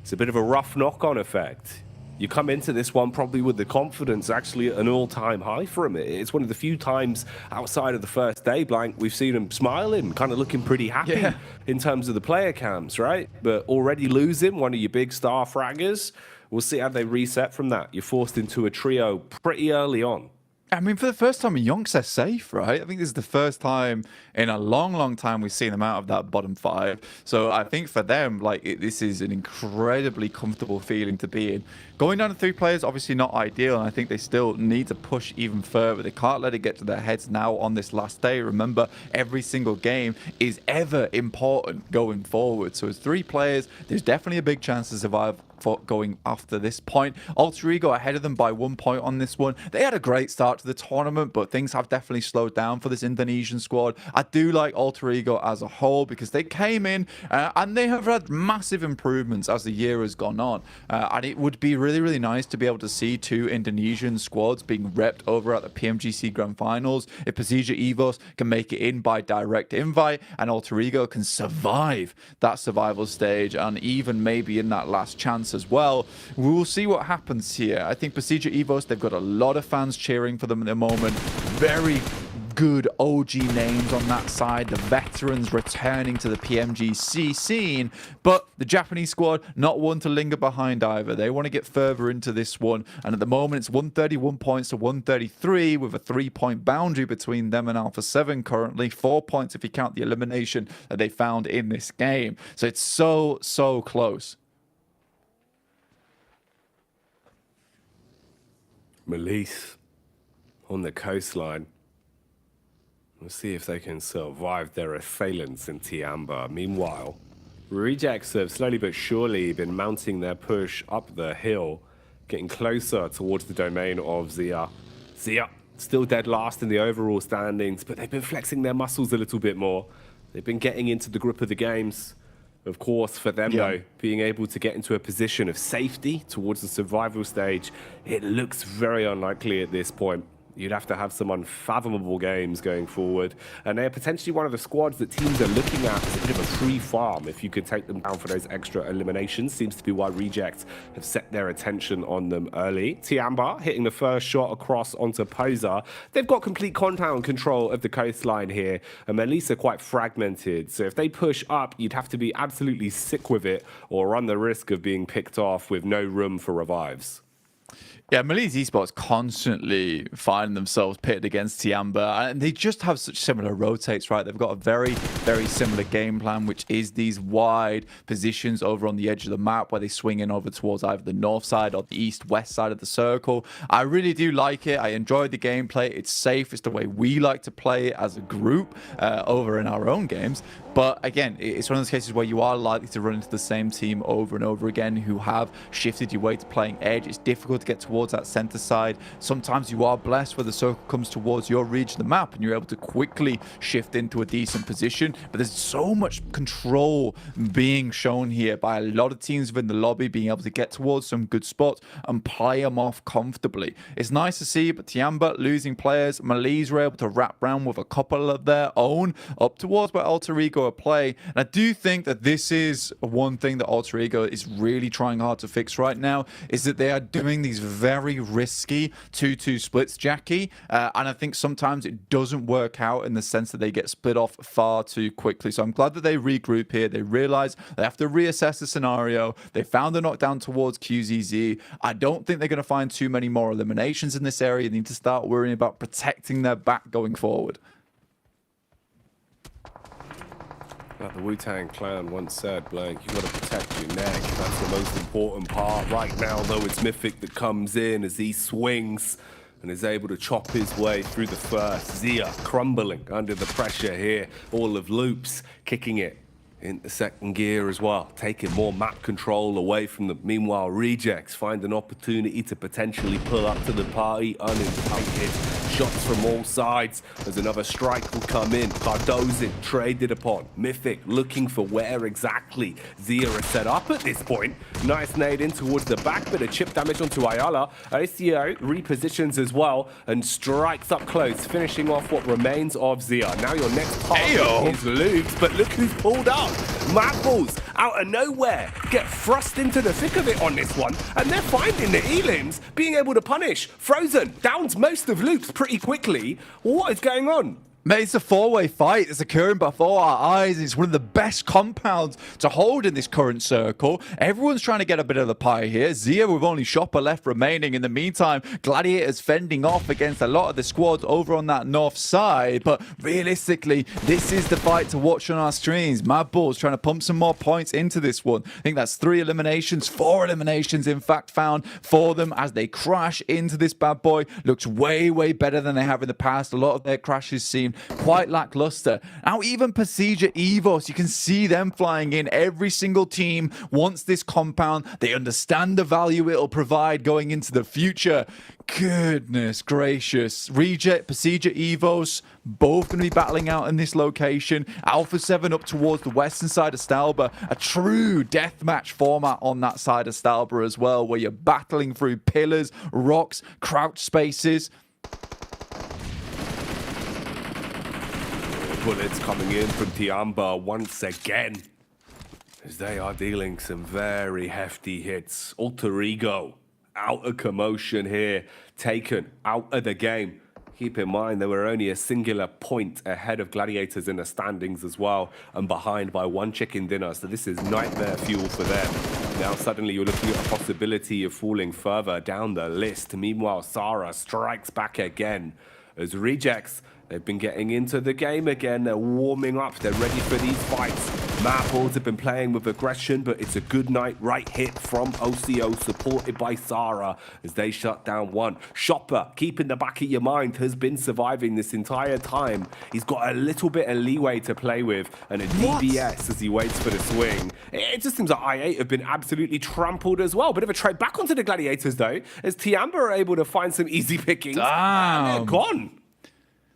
it's a bit of a rough knock-on effect. You come into this one probably with the confidence actually at an all-time high for him. It's one of the few times outside of the first day, Blank, we've seen him smiling, kind of looking pretty happy in terms of the player cams, right? But already losing one of your big star fraggers, we'll see how they reset from that. You're forced into a trio pretty early on. I mean, for the first time in Yonks, they're safe, right? I think this is the first time in a long, long time we've seen them out of that bottom 5. So I think for them, like, this is an incredibly comfortable feeling to be in. Going down to 3 players, obviously not ideal, and I think they still need to push even further. They can't let it get to their heads now on this last day. Remember, every single game is ever important going forward. So as 3 players, there's definitely a big chance to survive for going after this point. Alter Ego ahead of them by 1 point on this one. They had a great start to the tournament, but things have definitely slowed down for this Indonesian squad. I do like Alter Ego as a whole because they came in and they have had massive improvements as the year has gone on. And it would be really, really nice to be able to see 2 Indonesian squads being repped over at the PMGC Grand Finals. If Persija Evos can make it in by direct invite and Alter Ego can survive that survival stage and even maybe in that last chance as well, we will see what happens here. I think Persija Evos, they've got a lot of fans cheering for them at the moment. Very good OG names on that side, the veterans returning to the PMGC scene, but the Japanese squad not one to linger behind either. They want to get further into this one, and at the moment it's 131 points to 133 with a 3-point boundary between them and Alpha 7 currently. 4 points if you count the elimination that they found in this game. So it's so close. Melise on the coastline. We'll see if they can survive their assailants in Tiamba. Meanwhile, Rejects have slowly but surely been mounting their push up the hill, getting closer towards the domain of Zia. Zia still dead last in the overall standings, but they've been flexing their muscles a little bit more. They've been getting into the grip of the games. Of course, for them, though, being able to get into a position of safety towards the survival stage, it looks very unlikely at this point. You'd have to have some unfathomable games going forward. And they're potentially one of the squads that teams are looking at as a bit of a free farm if you could take them down for those extra eliminations. Seems to be why Reject have set their attention on them early. Tiamba hitting the first shot across onto Poser. They've got complete compound control of the coastline here. And Melissa quite fragmented. So if they push up, you'd have to be absolutely sick with it or run the risk of being picked off with no room for revives. Yeah, Malise Esports constantly find themselves pitted against Tiamba, and they just have such similar rotates, right? They've got a very, very similar game plan, which is these wide positions over on the edge of the map where they swing in over towards either the north side or the east-west side of the circle. I really do like it. I enjoyed the gameplay. It's safe. It's the way we like to play it as a group over in our own games. But again, it's one of those cases where you are likely to run into the same team over and over again who have shifted your way to playing edge. It's difficult to get towards that center side. Sometimes you are blessed where the circle comes towards your region of the map and you're able to quickly shift into a decent position. But there's so much control being shown here by a lot of teams within the lobby being able to get towards some good spots and play them off comfortably. It's nice to see, but Tiamba losing players. Malise were able to wrap around with a couple of their own up towards where Alter Ego are play. And I do think that this is one thing that Alter Ego is really trying hard to fix right now, is that they are doing these very risky 2-2 splits, Jackie. And I think sometimes it doesn't work out in the sense that they get split off far too quickly. So I'm glad that they regroup here. They realize they have to reassess the scenario. They found a knockdown towards QZZ. I don't think they're going to find too many more eliminations in this area. They need to start worrying about protecting their back going forward. Like the Wu-Tang Clan once said, Blank, you got to protect your neck. That's the most important part. Right now, though, it's Mythic that comes in as he swings and is able to chop his way through the first. Zia crumbling under the pressure here. All of Loops kicking it into second gear as well, taking more map control away from them. Meanwhile, Rejects find an opportunity to potentially pull up to the party uninvited. Shots from all sides as another strike will come in. Cardozin traded upon. Mythic looking for where exactly Zia is set up at this point. Nice nade in towards the back, bit of chip damage onto Ayala. ACO repositions as well and strikes up close, finishing off what remains of Zia. Now your next target is Loops, but look who's pulled up. Madballs out of nowhere get thrust into the thick of it on this one, and they're finding the Elims being able to punish. Frozen downs most of Loops pretty quickly. What is going on? Mate, it's a four-way fight that's occurring before our eyes. It's one of the best compounds to hold in this current circle. Everyone's trying to get a bit of the pie here. Zia with only Shopper left remaining. In the meantime, Gladiators fending off against a lot of the squads over on that north side. But realistically, this is the fight to watch on our streams. Madball's trying to pump some more points into this one. I think that's 4 eliminations, in fact, found for them as they crash into this bad boy. Looks way, way better than they have in the past. A lot of their crashes seem quite lackluster. Now even Pasija Evos, you can see them flying in. Every single team wants this compound. They understand the value it'll provide going into the future. Goodness gracious. Reject, Pasija Evos, both going to be battling out in this location. Alpha 7 up towards the western side of Stalba. A true deathmatch format on that side of Stalba as well, where you're battling through pillars, rocks, crouch spaces. Bullets coming in from Tiamba once again, as they are dealing some very hefty hits. Alter Ego out of commotion here, taken out of the game. Keep in mind, they were only a singular point ahead of Gladiators in the standings as well, and behind by 1 chicken dinner, so this is nightmare fuel for them. Now suddenly you're looking at a possibility of falling further down the list. Meanwhile, Sarah strikes back again as Rejects. They've been getting into the game again. They're warming up. They're ready for these fights. Madballs have been playing with aggression, but it's a good night right hit from OCO, supported by Sarah, as they shut down one. Shopper, keep in the back of your mind, has been surviving this entire time. He's got a little bit of leeway to play with, and a DBS as he waits for the swing. It just seems like I8 have been absolutely trampled as well. Bit of a trade back onto the Gladiators, though, as Tiamba are able to find some easy pickings. Damn. And they're gone.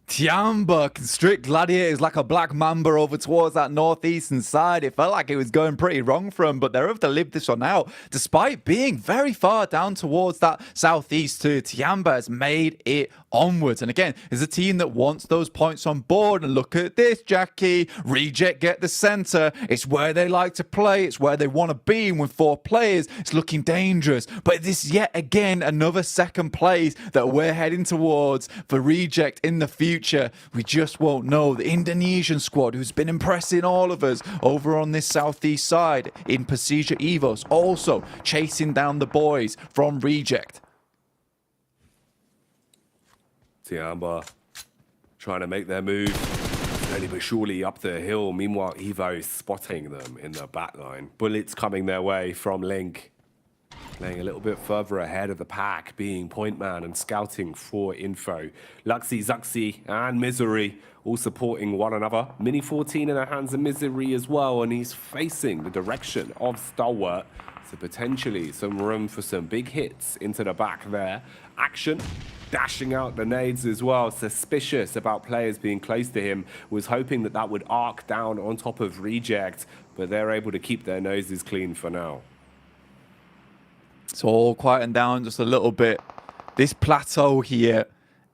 Tiamba constrict gladiators like a black mamba over towards that northeastern side. It felt like it was going pretty wrong for them, but they're able to live this one out despite being very far down towards that southeast too. Tiamba has made it onwards, and again, is a team that wants those points on board. And look at this, Jackie. Reject get the center. It's where they like to play. It's where they want to be. And with 4 players, it's looking dangerous. But this yet again another second place that we're heading towards for Reject in the future. We just won't know. The Indonesian squad, who's been impressing all of us over on this southeast side in Persija Evos, also chasing down the boys from Reject. Tiamba trying to make their move slowly but surely up the hill. Meanwhile, Evo is spotting them in the back line. Bullets coming their way from Link. Playing a little bit further ahead of the pack, being point man and scouting for info. Luxy, Zuxi, and Misery all supporting one another. Mini 14 in the hands of Misery as well, and he's facing the direction of Stalwart. So potentially some room for some big hits into the back there. Action, dashing out the nades as well. Suspicious about players being close to him. Was hoping that that would arc down on top of Reject, but they're able to keep their noses clean for now. It's all quieting down just a little bit. This plateau here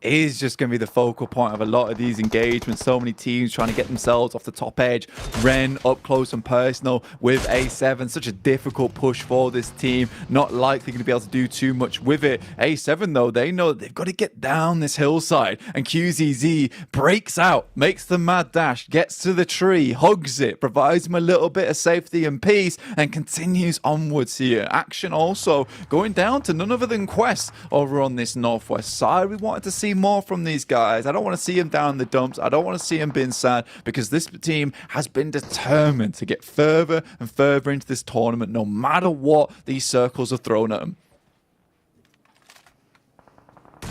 is just going to be the focal point of a lot of these engagements. So many teams trying to get themselves off the top edge. Ren up close and personal with A7. Such a difficult push for this team. Not likely going to be able to do too much with it. A7 though, they know that they've got to get down this hillside. And QZZ breaks out, makes the mad dash, gets to the tree, hugs it, provides him a little bit of safety and peace, and continues onwards here. Action also going down to none other than Quest over on this northwest side. We wanted to see more from these guys. I don't want to see him down in the dumps. I don't want to see him being sad, because this team has been determined to get further and further into this tournament, no matter what these circles are thrown at them.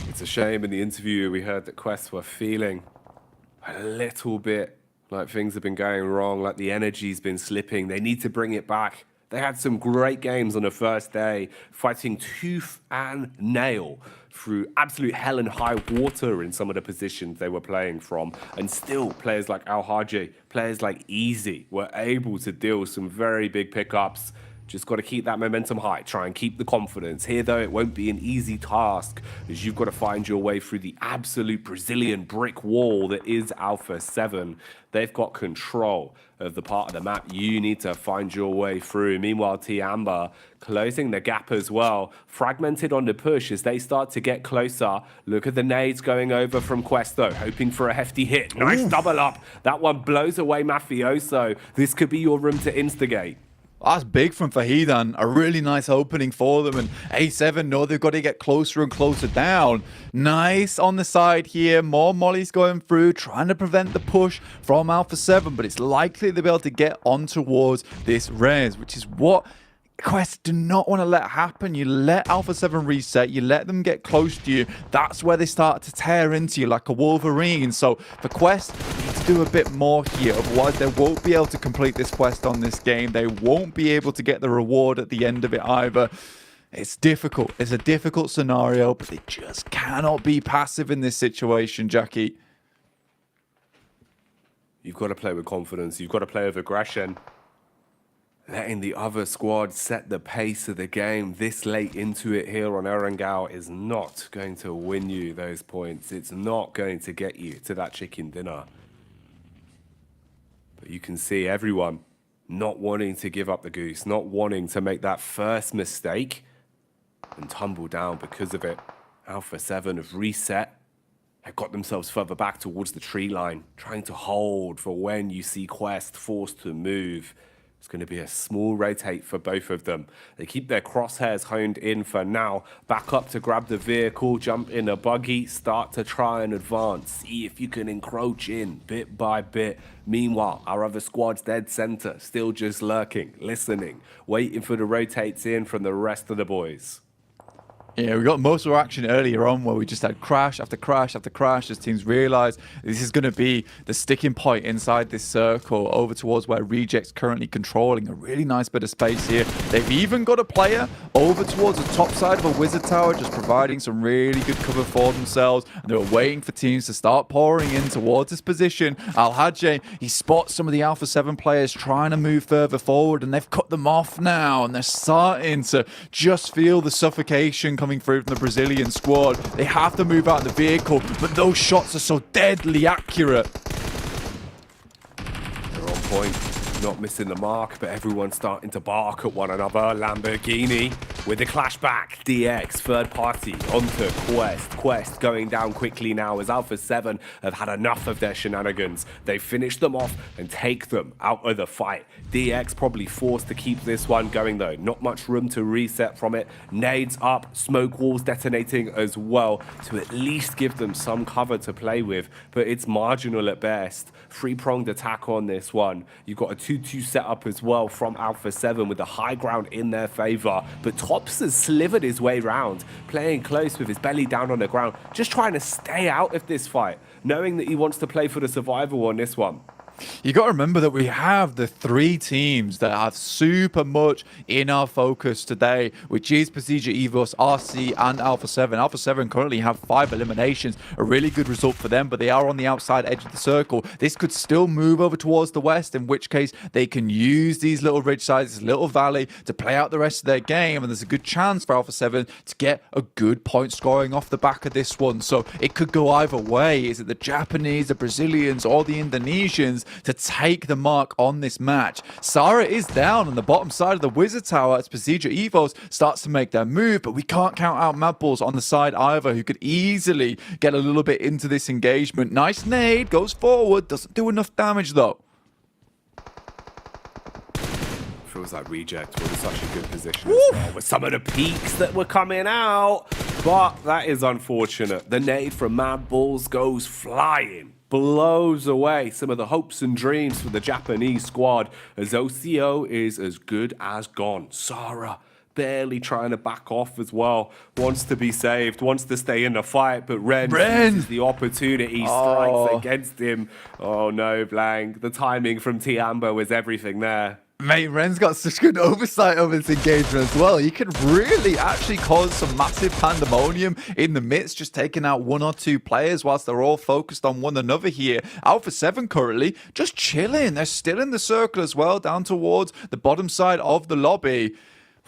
It's a shame in the interview we heard that Quest were feeling a little bit like things have been going wrong, like the energy's been slipping. They need to bring it back. They had some great games on the first day, fighting tooth and nail through absolute hell and high water in some of the positions they were playing from. And still, players like Al Haji, players like Easy were able to deal some very big pickups. Just got to keep that momentum high, try and keep the confidence. Here, though, it won't be an easy task, as you've got to find your way through the absolute Brazilian brick wall that is Alpha 7. They've got control of the part of the map you need to find your way through. Meanwhile, Tiamba closing the gap as well. Fragmented on the push as they start to get closer. Look at the nades going over from Quest, though, hoping for a hefty hit. Nice double up. That one blows away Mafioso. This could be your room to instigate. That's big from Fahidan. A really nice opening for them. And A7 know they've got to get closer and closer down. Nice on the side here. More mollies going through, trying to prevent the push from Alpha 7. But it's likely they'll be able to get on towards this res, which is what Quest do not want to let happen. You let Alpha 7 reset, you let them get close to you. That's where they start to tear into you like a Wolverine. So for Quest, they need to do a bit more here. Otherwise, they won't be able to complete this quest on this game. They won't be able to get the reward at the end of it either. It's difficult. It's a difficult scenario, but they just cannot be passive in this situation, Jackie. You've got to play with confidence. You've got to play with aggression. Letting the other squad set the pace of the game this late into it here on Erangel is not going to win you those points. It's not going to get you to that chicken dinner. But you can see everyone not wanting to give up the goose, not wanting to make that first mistake and tumble down because of it. Alpha 7 have reset, have got themselves further back towards the tree line, trying to hold for when you see Quest forced to move. It's going to be a small rotate for both of them. They keep their crosshairs honed in for now. Back up to grab the vehicle, jump in a buggy, start to try and advance. See if you can encroach in bit by bit. Meanwhile, our other squad's dead center, still just lurking, listening, waiting for the rotates in from the rest of the boys. Yeah, we got most of our action earlier on where we just had crash after crash after crash as teams realized this is going to be the sticking point inside this circle over towards where Reject's currently controlling a really nice bit of space here. They've even got a player over towards the top side of a wizard tower just providing some really good cover for themselves, and they were waiting for teams to start pouring in towards this position. Al-Hajj, he spots some of the Alpha 7 players trying to move further forward, and they've cut them off now, and they're starting to just feel the suffocation coming through from the Brazilian squad. They have to move out of the vehicle, but those shots are so deadly accurate. They're on point, not missing the mark, but everyone's starting to bark at one another. Lamborghini with the clash back. DX, third party, onto Quest. Quest going down quickly now as Alpha 7 have had enough of their shenanigans. They finish them off and take them out of the fight. DX probably forced to keep this one going though. Not much room to reset from it. Nades up, smoke walls detonating as well to at least give them some cover to play with, but it's marginal at best. Three-pronged attack on this one. You've got a 2-2 setup as well from Alpha 7 with the high ground in their favor, but Tops has slivered his way round, playing close with his belly down on the ground, just trying to stay out of this fight, knowing that he wants to play for the survival on this one. You got to remember that we have the three teams that have super much in our focus today, which is Procedure Evos, RC, and Alpha 7. Alpha 7 currently have 5 eliminations, a really good result for them, but they are on the outside edge of the circle. This could still move over towards the west, in which case they can use these little ridge sides, this little valley, to play out the rest of their game, and there's a good chance for Alpha 7 to get a good point scoring off the back of this one. So it could go either way. Is it the Japanese, the Brazilians, or the Indonesians to take the mark on this match? Sarah is down on the bottom side of the wizard tower as Procedure Evos starts to make their move, but we can't count out Mad Balls on the side either, who could easily get a little bit into this engagement. Nice nade, goes forward, doesn't do enough damage though. Feels like Reject were in such a good position as well with some of the peaks that were coming out, but that is unfortunate. The nade from Mad Balls goes flying, blows away some of the hopes and dreams for the Japanese squad as OCO is as good as gone. Sarah barely trying to back off as well, wants to be saved, wants to stay in the fight, but Ren uses the opportunity, strikes against him. Oh no, Blank. The timing from Tiambo was everything there. Mate, Ren's got such good oversight over this engagement as well. He can really actually cause some massive pandemonium in the midst, just taking out 1 or 2 players whilst they're all focused on one another here. Alpha 7 currently just chilling. They're still in the circle as well, down towards the bottom side of the lobby.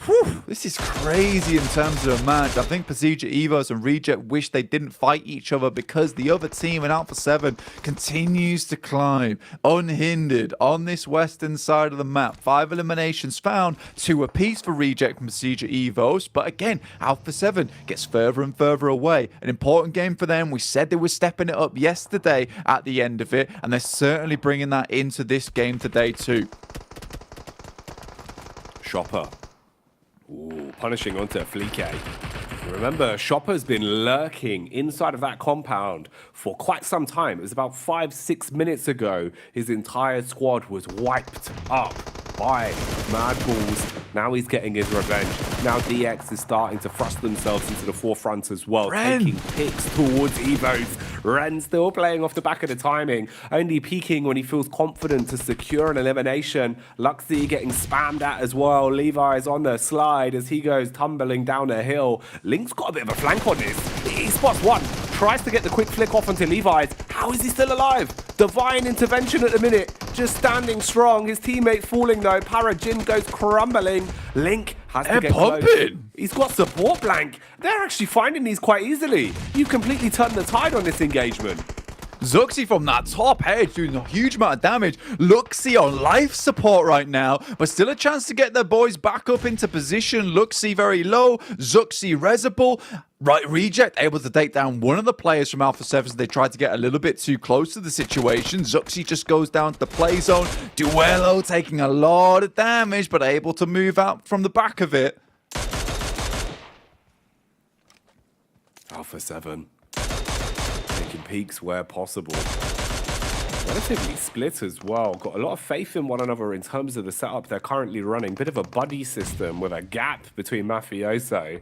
Whew, this is crazy in terms of a match. I think Procedure Evos and Reject wish they didn't fight each other because the other team in Alpha 7 continues to climb unhindered on this western side of the map. 5 eliminations found, 2 apiece for Reject and Procedure Evos. But again, Alpha 7 gets further and further away. An important game for them. We said they were stepping it up yesterday at the end of it, and they're certainly bringing that into this game today too. Chopper. Ooh, punishing onto Flique. Remember, Chopper's been lurking inside of that compound for quite some time. It was about 5-6 minutes ago. His entire squad was wiped up by Mad Balls. Now he's getting his revenge. Now DX is starting to thrust themselves into the forefront as well, taking picks towards Evos. Ren still playing off the back of the timing, only peeking when he feels confident to secure an elimination. Luxy getting spammed at as well. Levi's on the slide as he goes tumbling down a hill. Link's got a bit of a flank on this. He spots one, tries to get the quick flick off onto Levi's. How is he still alive? Divine intervention at the minute, just standing strong. His teammate falling though. Parajin goes crumbling. Link has to get close. He's got support, Blank. They're actually finding these quite easily. You completely turned the tide on this engagement. Zuxi from that top edge doing a huge amount of damage. Luxi on life support right now, but still a chance to get their boys back up into position. Luxi very low, Zuxi resible. Right, Reject able to take down one of the players from Alpha 7 as they tried to get a little bit too close to the situation. Zuxi just goes down to the play zone. Duello taking a lot of damage, but able to move out from the back of it. Alpha 7 taking peaks where possible. Relatively split as well. Got a lot of faith in one another in terms of the setup they're currently running. Bit of a buddy system with a gap between Mafioso.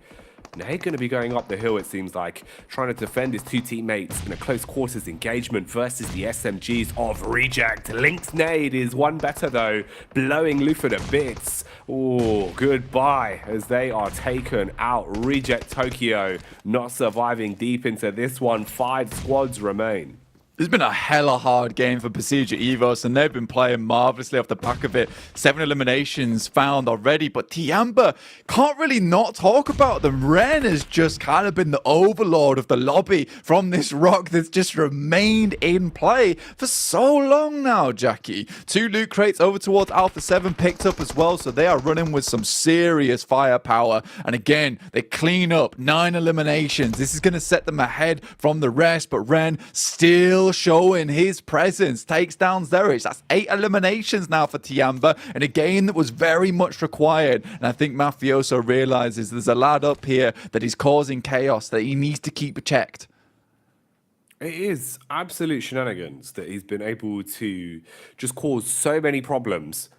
Nade going to be going up the hill, it seems like, trying to defend his two teammates in a close quarters engagement versus the SMGs of Reject. Link's nade is one better though, blowing Lufa to bits. Oh, goodbye as they are taken out. Reject Tokyo not surviving deep into this one. 5 squads remain. It's been a hella hard game for Procedure Evos, and they've been playing marvelously off the back of it. 7 eliminations found already, but Tiamba can't really not talk about them. Ren has just kind of been the overlord of the lobby from this rock that's just remained in play for so long now, Jackie. 2 loot crates over towards Alpha 7 picked up as well, so they are running with some serious firepower. And again, they clean up 9 eliminations. This is going to set them ahead from the rest, but Ren still showing his presence, takes down Zerich. That's 8 eliminations now for Tiamba in a game that was very much required. And I think Mafioso realizes there's a lad up here that is causing chaos that he needs to keep checked. It is absolute shenanigans that he's been able to just cause so many problems,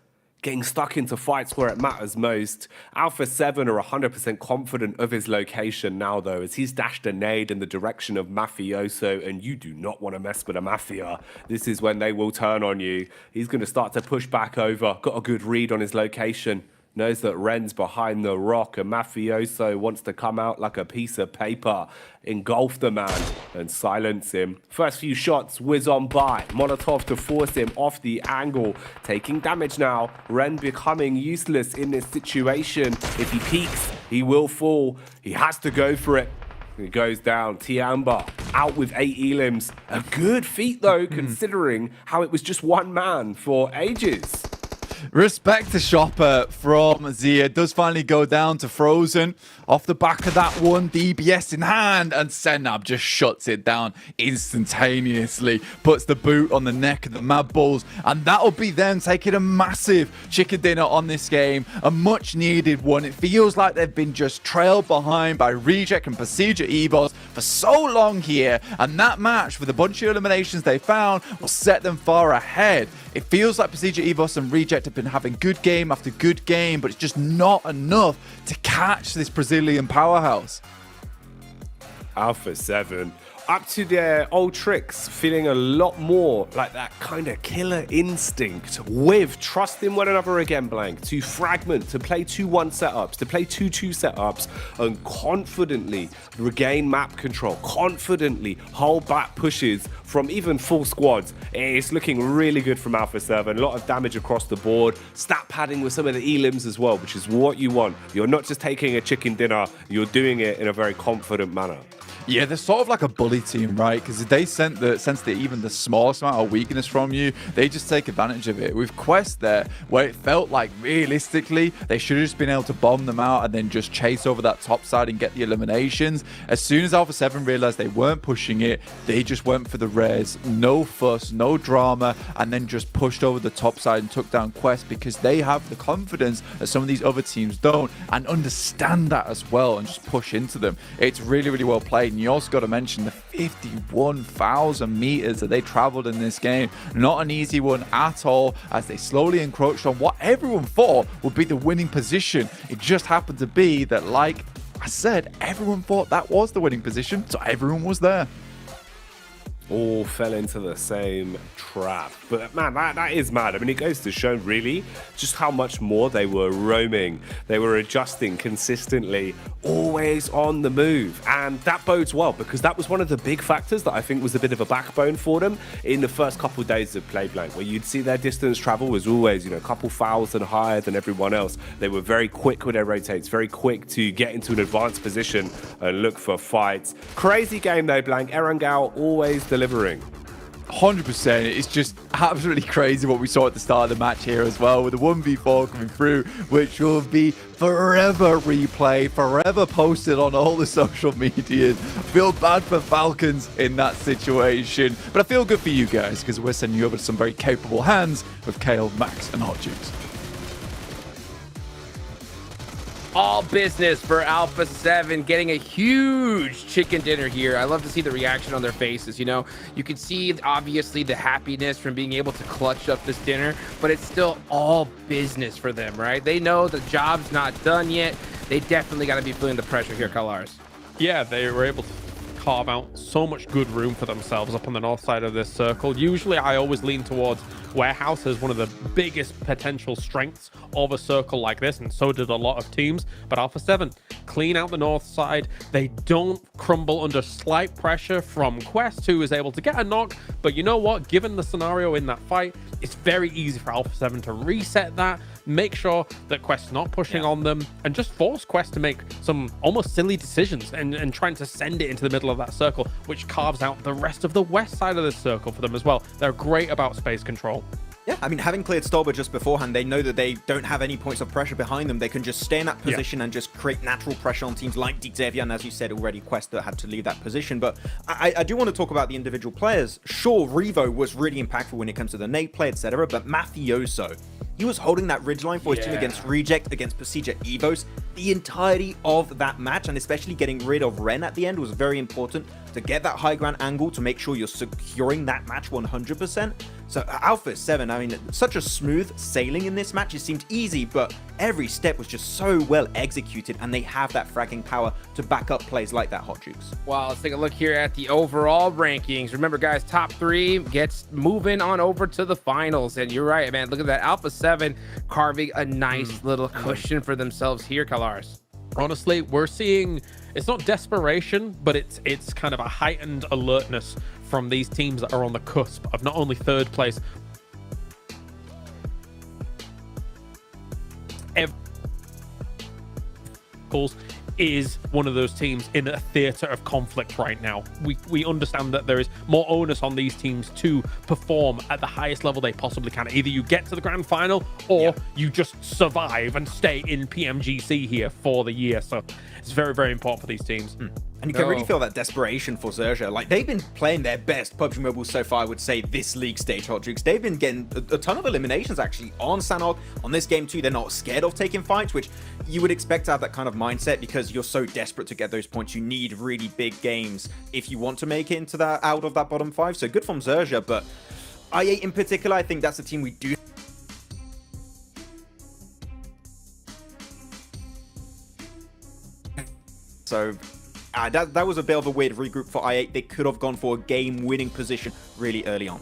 getting stuck into fights where it matters most. Alpha 7 are 100% confident of his location now, though, as he's dashed a nade in the direction of Mafioso, and you do not want to mess with a Mafia. This is when they will turn on you. He's going to start to push back over. Got a good read on his location. Knows that Ren's behind the rock, and Mafioso wants to come out like a piece of paper, engulf the man and silence him. First few shots whiz on by. Molotov to force him off the angle. Taking damage now. Ren becoming useless in this situation. If he peeks, he will fall. He has to go for it. He goes down. Tiamba out with 8 elims. A good feat though, considering how it was just one man for ages. Respect to Shopper from Zia. Does finally go down to Frozen. Off the back of that one, DBS in hand, and Senab just shuts it down instantaneously. Puts the boot on the neck of the Mad Bulls, and that'll be them taking a massive chicken dinner on this game. A much needed one. It feels like they've been just trailed behind by Reject and Procedure Evos for so long here, and that match with a bunch of eliminations they found will set them far ahead. It feels like Procedure Evos and Reject have been having good game after good game, but it's just not enough to catch this Brazilian powerhouse. Alpha 7 up to their old tricks, feeling a lot more like that kind of killer instinct with trusting one another again, Blank, to fragment, to play 2-1 setups, to play 2-2 setups, and confidently regain map control, confidently hold back pushes from even full squads. It's looking really good from Alpha 7. A lot of damage across the board, stat padding with some of the elims as well, which is what you want. You're not just taking a chicken dinner, you're doing it in a very confident manner. Yeah, they're sort of like a bully team, right? Because they sense that even the smallest amount of weakness from you, they just take advantage of it. With Quest there, where it felt like realistically, they should have just been able to bomb them out and then just chase over that top side and get the eliminations. As soon as Alpha 7 realized they weren't pushing it, they just went for the res, no fuss, no drama, and then just pushed over the top side and took down Quest because they have the confidence that some of these other teams don't and understand that as well and just push into them. It's really, really well played. And you also got to mention the 51,000 meters that they traveled in this game. Not an easy one at all, as they slowly encroached on what everyone thought would be the winning position. It just happened to be that, like I said, everyone thought that was the winning position, so everyone was there. All fell into the same trap. But man, that is mad. I mean, it goes to show really just how much more they were roaming. They were adjusting consistently, always on the move. And that bodes well, because that was one of the big factors that I think was a bit of a backbone for them in the first couple of days of play, Blank, where you'd see their distance travel was always, a couple thousand higher than everyone else. They were very quick with their rotates, very quick to get into an advanced position and look for fights. Crazy game though, Blank. Erangel always delivering. 100%. It's just absolutely crazy what we saw at the start of the match here as well, with the 1v4 coming through, which will be forever replayed, forever posted on all the social medias. Feel bad for Falcons in that situation, but I feel good for you guys because we're sending you over to some very capable hands with Kale, Max, and Hot Juice. All business for Alpha 7, getting a huge chicken dinner here. I love to see the reaction on their faces. You can see obviously the happiness from being able to clutch up this dinner, but it's still all business for them, right? They know the job's not done yet. they definitely got to be feeling the pressure here, Colors. Yeah, they were able to carve out so much good room for themselves up on the north side of this circle. Usually I always lean towards Warehouse as one of the biggest potential strengths of a circle like this, and so did a lot of teams. But Alpha 7 clean out the north side. They don't crumble under slight pressure from Quest, who is able to get a knock. But you know what? Given the scenario in that fight, it's very easy for Alpha 7 to reset that, make sure that Quest's not pushing on them, and just force Quest to make some almost silly decisions and trying to send it into the middle of that circle, which carves out the rest of the west side of this circle for them as well. They're great about space control. Yeah, I mean, having cleared Stolber just beforehand, they know that they don't have any points of pressure behind them. They can just stay in that position and just create natural pressure on teams like Xavier, and as you said already, Quest that had to leave that position. But I do want to talk about the individual players. Sure, Revo was really impactful when it comes to the nade play, etc., but Mafioso, he was holding that ridgeline for his team against Reject, against Pasija Evos, the entirety of that match, and especially getting rid of Ren at the end was very important to get that high ground angle to make sure you're securing that match 100%. So Alpha 7, I mean, such a smooth sailing in this match. It seemed easy, but every step was just so well executed, and they have that fragging power to back up plays like that, Hot Jukes. Well, let's take a look here at the overall rankings. Remember, guys, top 3 gets moving on over to the finals. And you're right, man. Look at that. Alpha 7 carving a nice little cushion for themselves here, Kalars. Honestly, we're seeing, it's not desperation, but it's kind of a heightened alertness from these teams that are on the cusp of not only third place, is one of those teams in a theater of conflict right now. We understand that there is more onus on these teams to perform at the highest level they possibly can. Either you get to the grand final or you just survive and stay in PMGC here for the year. So it's very, very important for these teams. And you can really feel that desperation for Zerja. Like, they've been playing their best PUBG Mobile so far, I would say, this league stage, Hot Jukes. They've been getting a ton of eliminations, actually, on Sanhok. On this game, too, they're not scared of taking fights, which you would expect to have that kind of mindset because you're so desperate to get those points. You need really big games if you want to make it into that, out of that bottom 5. So good from Zerja, but I8 in particular, I think that's a team we do. So that was a bit of a weird regroup for I8. They could have gone for a game-winning position really early on.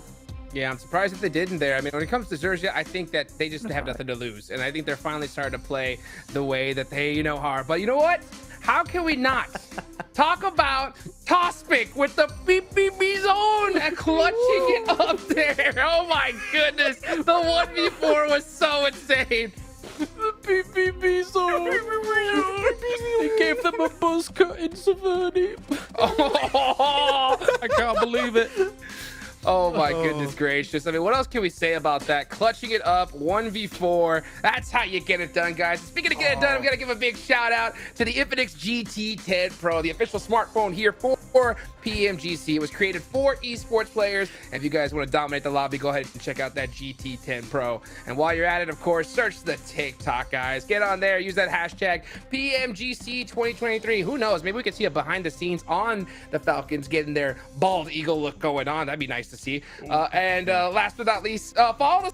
Yeah, I'm surprised that they didn't there. I mean, when it comes to Zerja, I think that they just have nothing to lose. And I think they're finally starting to play the way that they, are. But you know what? How can we not talk about Tospic with the PPB zone and clutching it up there? Oh my goodness. The 1v4 was so insane. The PPB zone. They gave them a buzz cut in Saverni. I can't believe it. Oh my goodness gracious. I mean, what else can we say about that? Clutching it up, 1v4. That's how you get it done, guys. Speaking of get it done, I'm going to give a big shout out to the Infinix GT10 Pro, the official smartphone here for PMGC. It was created for esports players. And if you guys want to dominate the lobby, go ahead and check out that GT10 Pro. And while you're at it, of course, search the TikTok, guys. Get on there. Use that hashtag PMGC 2023. Who knows? Maybe we could see a behind the scenes on the Falcons getting their bald eagle look going on. That'd be nice to see. And last but not least, follow us.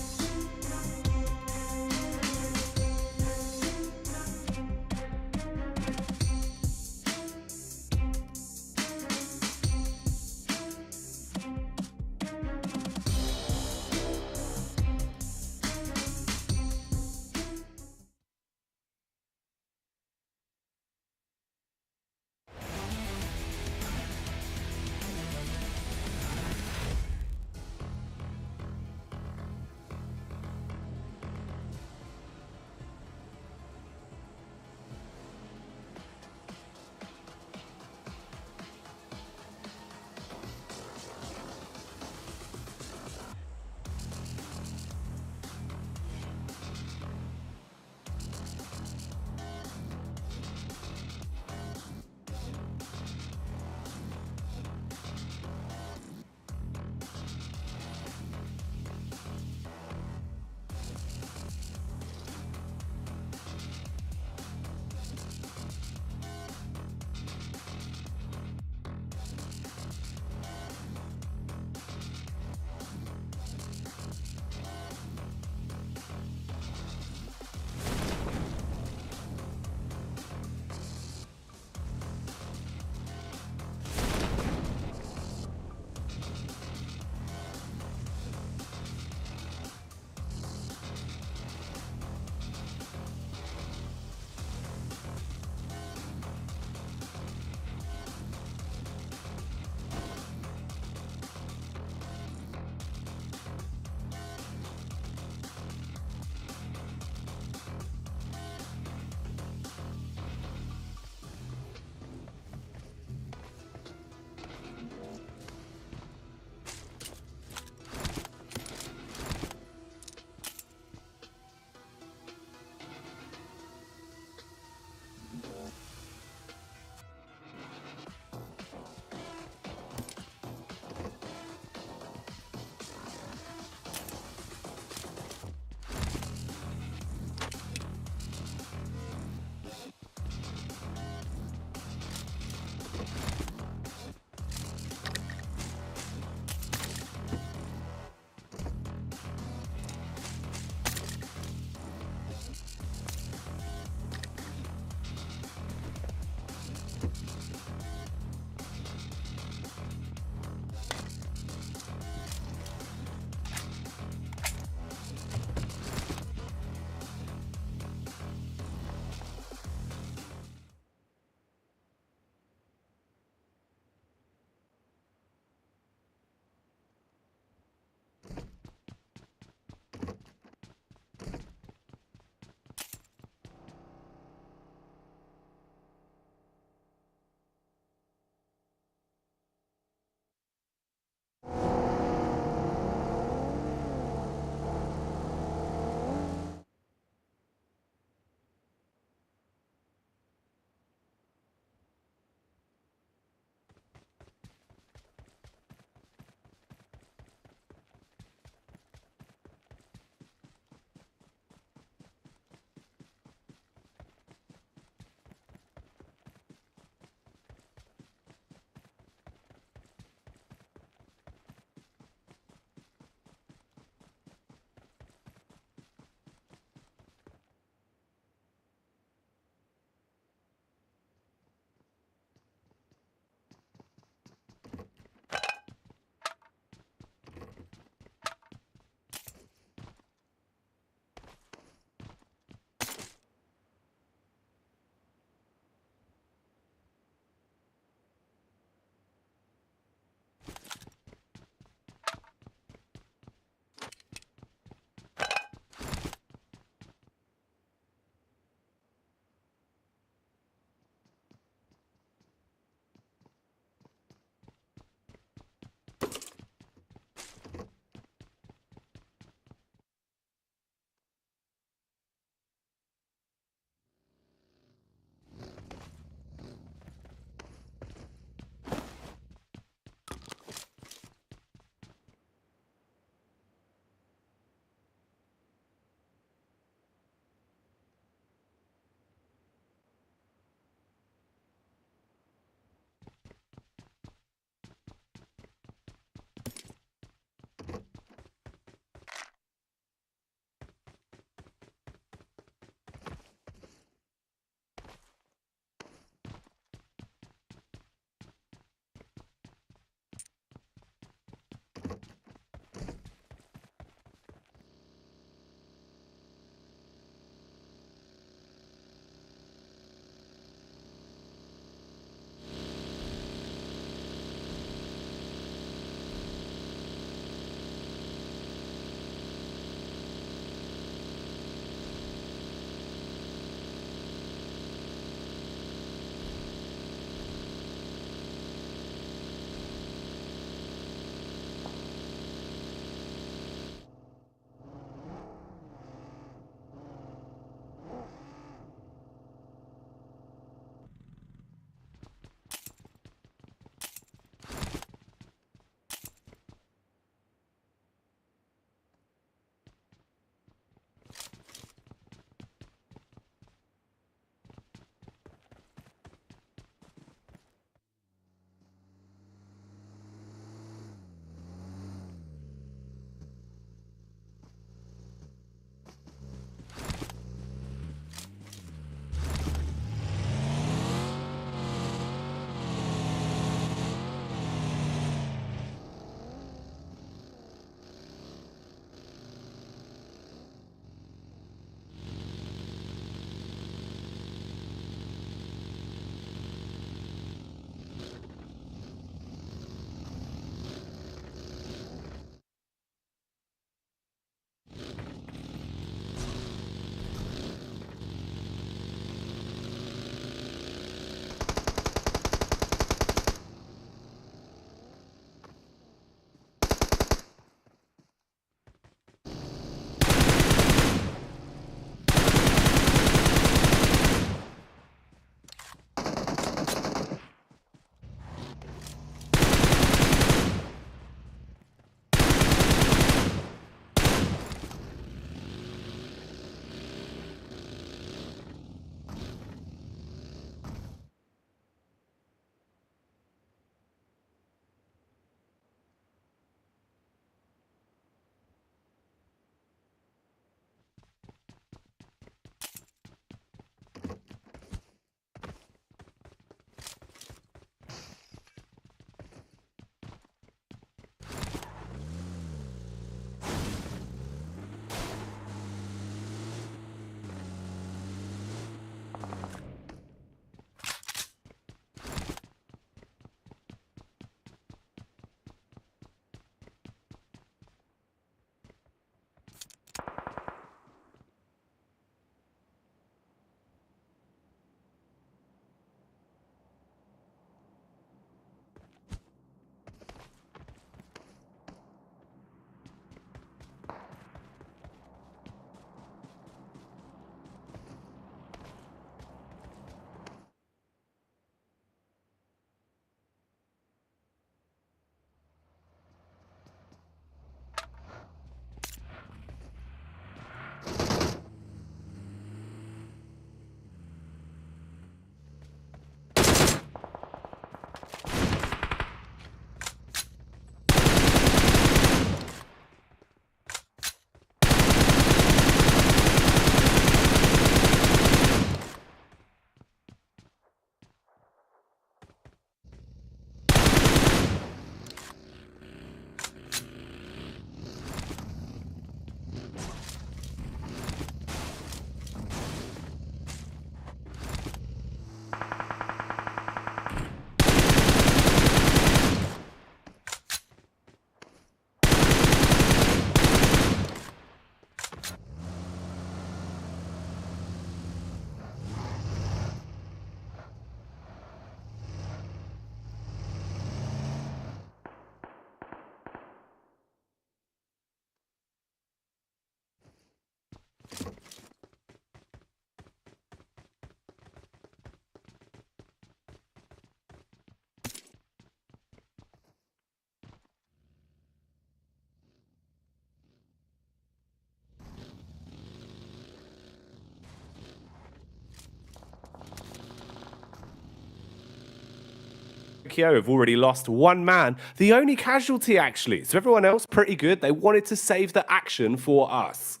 Tokyo have already lost one man, the only casualty actually. So everyone else pretty good. They wanted to save the action for us.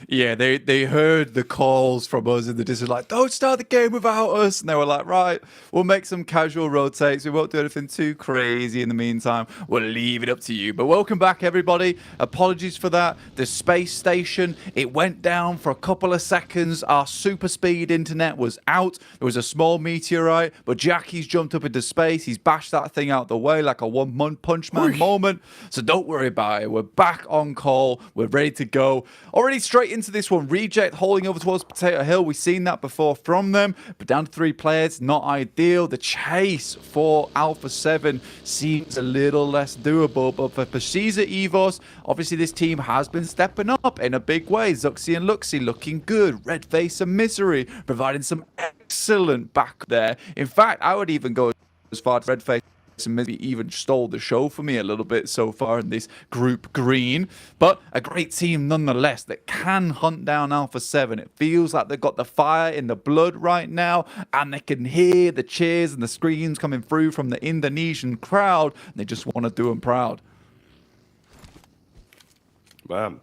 Yeah, they heard the calls from us in the distance, like, don't start the game without us. And they were like, right, we'll make some casual rotates. We won't do anything too crazy in the meantime. We'll leave it up to you. But welcome back, everybody. Apologies for that. The space station, it went down for a couple of seconds. Our super speed internet was out. There was a small meteorite, but Jackie's jumped up into space. He's bashed that thing out the way like a one-punch man moment. So don't worry about it. We're back on call. We're ready to go. Already straight into this one. Reject holding over towards Potato Hill. We've seen that before from them, but down to 3 players, not ideal. The chase for Alpha 7 seems a little less doable, but for Precisa Evos, obviously this team has been stepping up in a big way. Zuxi and Luxi looking good. Red Face and Misery providing some excellent back there. In fact, I would even go as far as Red Face and maybe even stole the show for me a little bit so far in this group green, but a great team nonetheless that can hunt down Alpha 7. It feels like they've got the fire in the blood right now, and they can hear the cheers and the screams coming through from the Indonesian crowd, and they just want to do them proud. Man,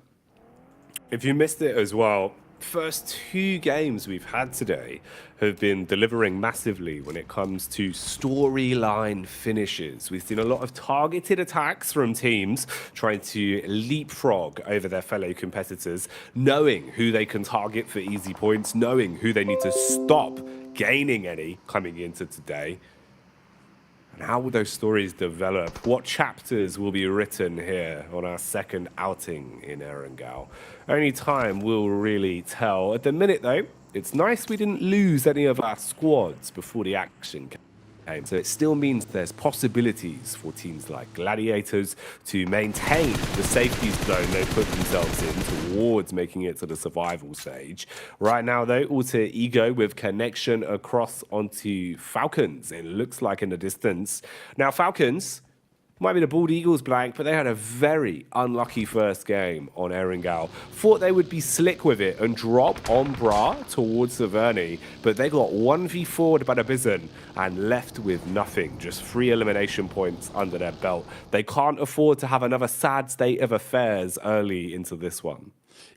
if you missed it as well, first 2 games we've had today have been delivering massively when it comes to storyline finishes. We've seen a lot of targeted attacks from teams trying to leapfrog over their fellow competitors, knowing who they can target for easy points, knowing who they need to stop gaining any coming into today. And how will those stories develop? What chapters will be written here on our second outing in Erangel? Only time will really tell. At the minute, though, it's nice we didn't lose any of our squads before the action came. So it still means there's possibilities for teams like Gladiators to maintain the safety zone they put themselves in towards making it to the survival stage. Right now, though, Alter Ego with connection across onto Falcons. It looks like in the distance. Now, Falcons might be the Bald Eagles blank, but they had a very unlucky first game on Erangel. Thought they would be slick with it and drop on Bra towards Saverni, but they got 1v4'd by the Bison and left with nothing, just 3 elimination points under their belt. They can't afford to have another sad state of affairs early into this one.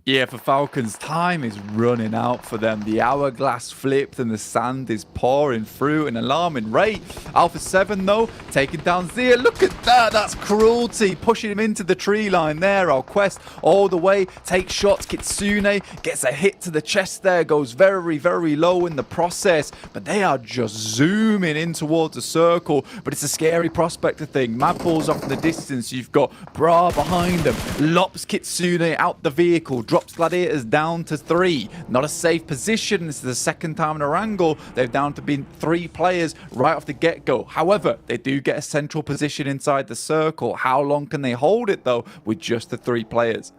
Yeah, for Falcons, time is running out for them. The hourglass flipped and the sand is pouring through an alarming rate. Alpha 7, though, taking down Zia. Look at that. That's cruelty. Pushing him into the tree line there. Our Quest all the way. Takes shots. Kitsune gets a hit to the chest there. Goes very, very low in the process. But they are just zooming in towards the circle. But it's a scary prospect of thing. Mad pulls off in the distance. You've got Bra behind them. Lops Kitsune out the vehicle. Drops Gladiators down to 3. Not a safe position. This is the second time in a wrangle. They've down to be 3 players right off the get-go. However, they do get a central position inside the circle. How long can they hold it, though, with just the 3 players?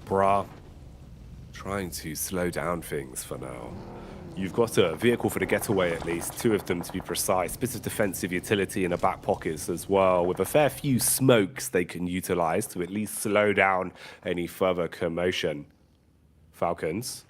Bra, trying to slow down things for now. You've got a vehicle for the getaway at least, 2 of them to be precise, bits of defensive utility in the back pockets as well, with a fair few smokes they can utilize to at least slow down any further commotion. Falcons,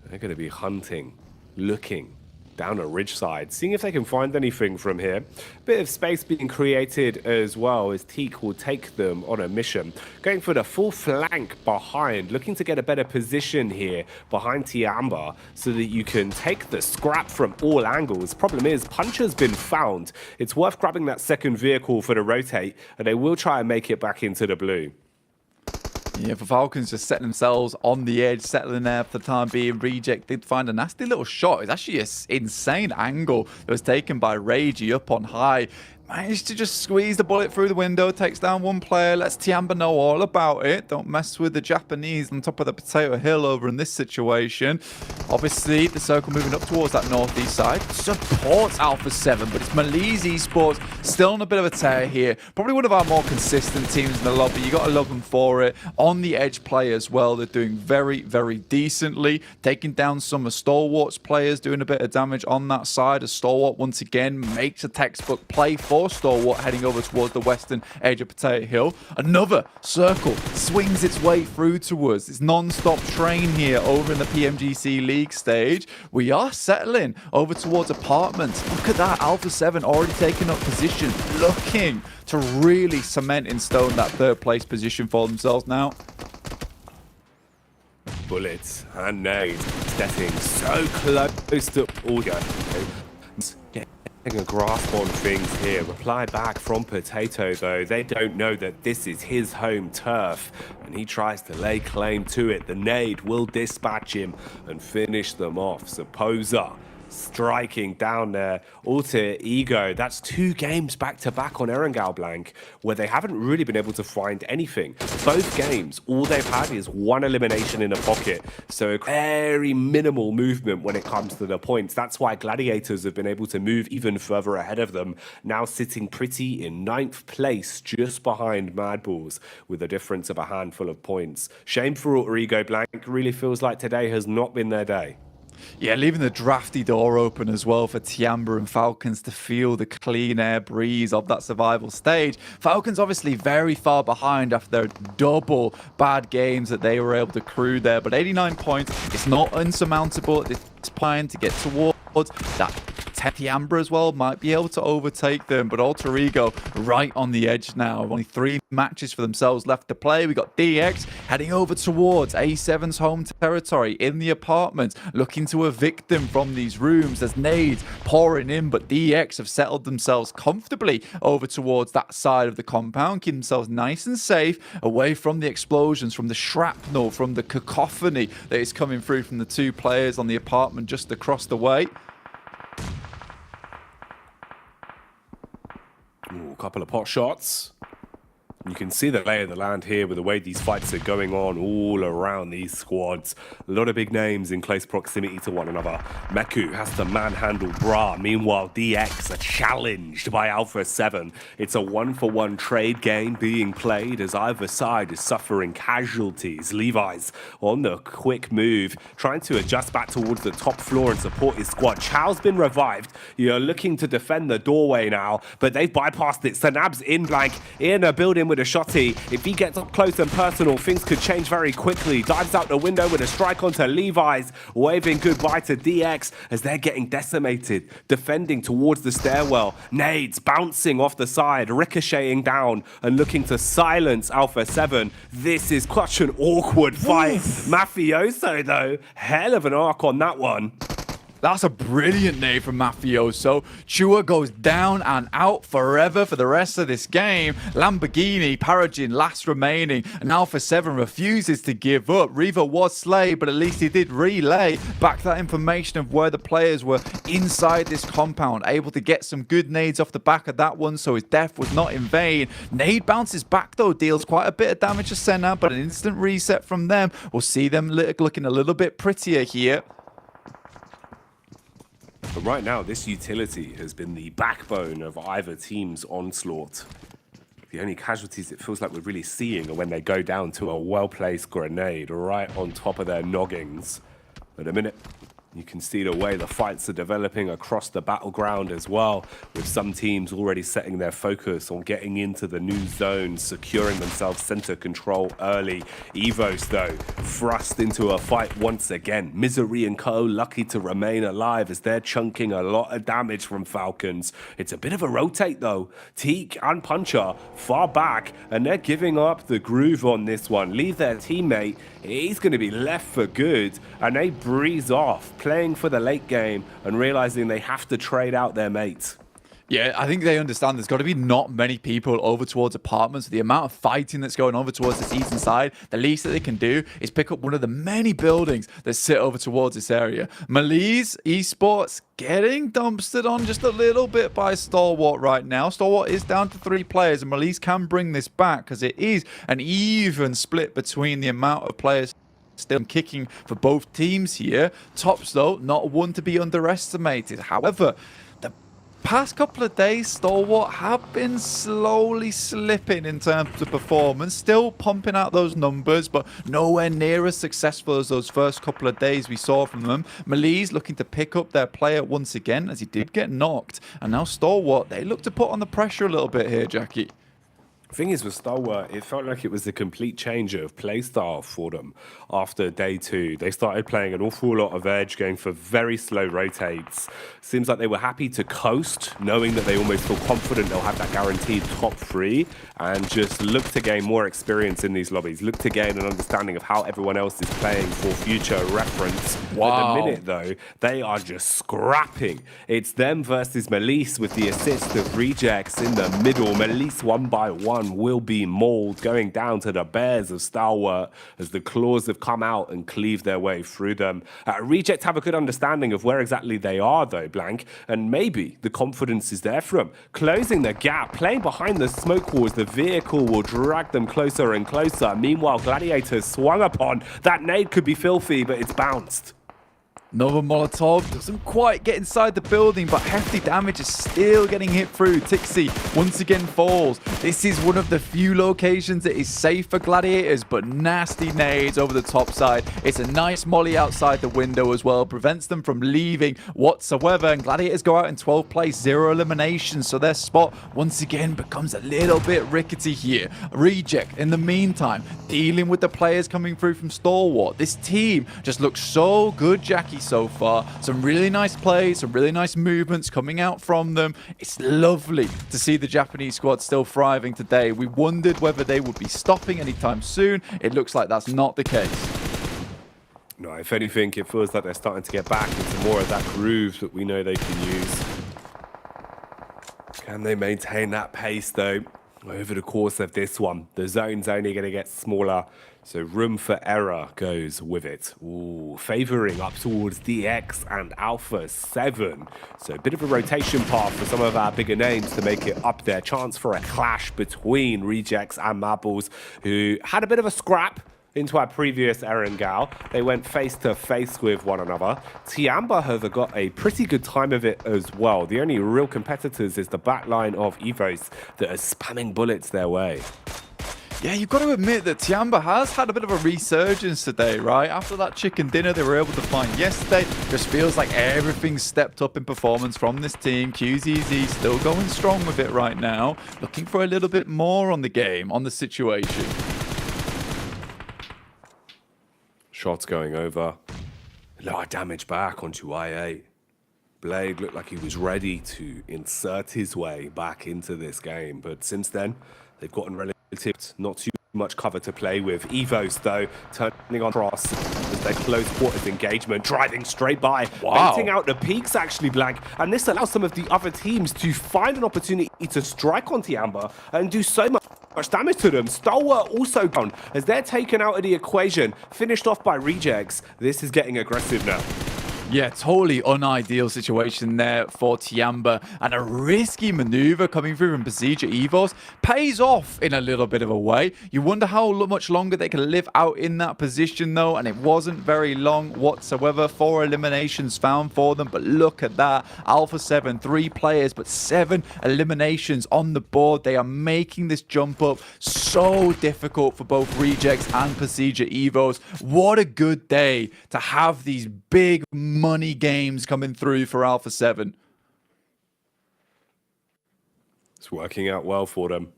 they're going to be hunting, looking down a ridge side, seeing if they can find anything from here. Bit of space being created as well as Teak will take them on a mission. Going for the full flank behind, looking to get a better position here behind Tiamba so that you can take the scrap from all angles. Problem is, Puncher's been found. It's worth grabbing that second vehicle for the rotate, and they will try and make it back into the blue. Yeah, for Falcons just setting themselves on the edge, settling there for the time being. Reject did find a nasty little shot. It's actually an insane angle that was taken by Ragey up on high. Managed to just squeeze the bullet through the window, takes down 1 player, lets Tiamba know all about it. Don't mess with the Japanese on top of the Potato Hill over in this situation. Obviously, the circle moving up towards that northeast side supports Alpha 7, but it's Malise Esports still on a bit of a tear here. Probably one of our more consistent teams in the lobby. You got to love them for it. On the edge play as well, they're doing very, very decently. Taking down some of Stalwart's players, doing a bit of damage on that side. As Stalwart once again makes a textbook play for Stalwart heading over towards the western edge of Potato Hill. Another circle swings its way through to us. It's non-stop train here over in the PMGC League. League stage. We are settling over towards apartments. Look at that, Alpha 7 already taking up position, looking to really cement in stone that third place position for themselves now. Bullets and nades getting so close to Audio. Getting a grasp on things here. Reply back from Potato, though. They don't know that this is his home turf, and he tries to lay claim to it. The nade will dispatch him and finish them off. Supposer striking down there. Alter Ego, that's 2 games back-to-back on Erangel Blank, where they haven't really been able to find anything. Both games, all they've had is 1 elimination in a pocket, so very minimal movement when it comes to the points. That's why Gladiators have been able to move even further ahead of them, now sitting pretty in 9th place, just behind Mad Balls, with a difference of a handful of points. Shame for Alter Ego. Blank really feels like today has not been their day. Yeah, leaving the drafty door open as well for Tiamba and Falcons to feel the clean air breeze of that survival stage. Falcons obviously very far behind after their double bad games that they were able to accrue there, but 89 points, it's not unsurmountable at this point to get towards that. Tiamba as well might be able to overtake them, but Alter Ego right on the edge now. Only 3 matches for themselves left to play. We got DX heading over towards A7's home territory in the apartment, looking to evict them from these rooms. There's nades pouring in, but DX have settled themselves comfortably over towards that side of the compound, keeping themselves nice and safe away from the explosions, from the shrapnel, from the cacophony that is coming through from the 2 players on the apartment just across the way. Ooh, a couple of pot shots. You can see the lay of the land here with the way these fights are going on all around these squads. A lot of big names in close proximity to one another. Meku has to manhandle Bra. Meanwhile, DX are challenged by Alpha 7. It's a 1-for-1 trade game being played as either side is suffering casualties. Levi's on the quick move, trying to adjust back towards the top floor and support his squad. Chow's been revived. You're looking to defend the doorway now, but they've bypassed it. Sanab's in Blank, in a building with a shotty. If he gets up close and personal, things could change very quickly. Dives out the window with a strike onto Levi's, waving goodbye to DX as they're getting decimated. Defending towards the stairwell. Nades bouncing off the side, ricocheting down and looking to silence Alpha 7. This is such an awkward fight. Mafioso, though, hell of an arc on that one. That's a brilliant nade from Mafioso. Chua goes down and out forever for the rest of this game. Lamborghini, Paragin last remaining, and Alpha 7 refuses to give up. Reaver was slayed, but at least he did relay back that information of where the players were inside this compound, able to get some good nades off the back of that one, so his death was not in vain. Nade bounces back though, deals quite a bit of damage to Senna, but an instant reset from them. We'll see them looking a little bit prettier here. But right now, this utility has been the backbone of either team's onslaught. The only casualties it feels like we're really seeing are when they go down to a well-placed grenade right on top of their noggins. But a minute, you can see the way the fights are developing across the battleground as well, with some teams already setting their focus on getting into the new zone, securing themselves center control early. Evos, though, thrust into a fight once again. Misery and Co. lucky to remain alive as they're chunking a lot of damage from Falcons. It's a bit of a rotate, though. Teak and Puncher far back, and they're giving up the groove on this one. Leave their teammate. He's going to be left for good, and they breeze off, playing for the late game and realizing they have to trade out their mates. Yeah, I think they understand there's got to be not many people over towards apartments. The amount of fighting that's going over towards this eastern side, the least that they can do is pick up one of the many buildings that sit over towards this area. Malise Esports getting dumpstered on just a little bit by Stalwart right now. Stalwart is down to 3 players, and Malise can bring this back because it is an even split between the amount of players still kicking for both teams here. Tops, though, not one to be underestimated. However, the past couple of days, Stalwart have been slowly slipping in terms of performance, still pumping out those numbers, but nowhere near as successful as those first couple of days we saw from them. Malise looking to pick up their player once again, as he did get knocked, and now Stalwart, they look to put on the pressure a little bit here, Jackie. Thing is, with Stalwart, it felt like it was a complete change of play style for them after day 2. They started playing an awful lot of edge, going for very slow rotates. Seems like they were happy to coast, knowing that they almost feel confident they'll have that guaranteed top 3, and just look to gain more experience in these lobbies, look to gain an understanding of how everyone else is playing for future reference. Wow. At the minute, though, they are just scrapping. It's them versus Melise with the assist of Rejects in the middle. Melise 1 by 1 will be mauled, going down to the Bears of Stalwart as the claws have come out and cleaved their way through them. Reject have a good understanding of where exactly they are, though, Blank, and maybe the confidence is there for them. Closing the gap, playing behind the smoke walls, the vehicle will drag them closer and closer. Meanwhile, Gladiators swung upon. That nade could be filthy, but it's bounced. Another Molotov doesn't quite get inside the building, but hefty damage is still getting hit through. Tixi once again falls. This is one of the few locations that is safe for Gladiators, but nasty nades over the top side. It's a nice molly outside the window as well, prevents them from leaving whatsoever, and Gladiators go out in 12th place, 0 eliminations, so their spot once again becomes a little bit rickety here. Reject, in the meantime, dealing with the players coming through from Stalwart. This team just looks so good, Jackie, so far. Some really nice plays, some really nice movements coming out from them. It's lovely to see the Japanese squad still thriving today. We wondered whether they would be stopping anytime soon. It looks like that's not the case. No, if anything, it feels like they're starting to get back into more of that groove that we know they can use. Can they maintain that pace, though, over the course of this one? The zone's only going to get smaller, so room for error goes with it. Ooh, favoring up towards DX and Alpha 7. So a bit of a rotation path for some of our bigger names to make it up there. Chance for a clash between Rejects and Marbles, who had a bit of a scrap into our previous Erangel. They went face to face with one another. Tiamba have got a pretty good time of it as well. The only real competitors is the backline of Evos that are spamming bullets their way. Yeah, you've got to admit that Tiamba has had a bit of a resurgence today, right? After that chicken dinner they were able to find yesterday, just feels like everything's stepped up in performance from this team. QZZ still going strong with it right now, looking for a little bit more on the game, on the situation. Shots going over. A lot of damage back onto I8. Blade looked like he was ready to insert his way back into this game, but since then, they've gotten relative, not too much cover to play with. Evos, though, turning on cross as their close quarters engagement, driving straight by, baiting out the peaks, actually, Blank, and this allows some of the other teams to find an opportunity to strike on Tiamba and do so much damage to them. Stalwart also down as they're taken out of the equation, finished off by Rejects. This is getting aggressive now. Yeah, totally unideal situation there for Tiamba, and a risky maneuver coming through from Pasija Evos pays off in a little bit of a way. You wonder how much longer they can live out in that position though, and it wasn't very long whatsoever. 4 eliminations found for them, but look at that. Alpha 7, 3 players, but 7 eliminations on the board. They are making this jump up so difficult for both Rejects and Pasija Evos. What a good day to have these big money games coming through for Alpha 7. It's working out well for them.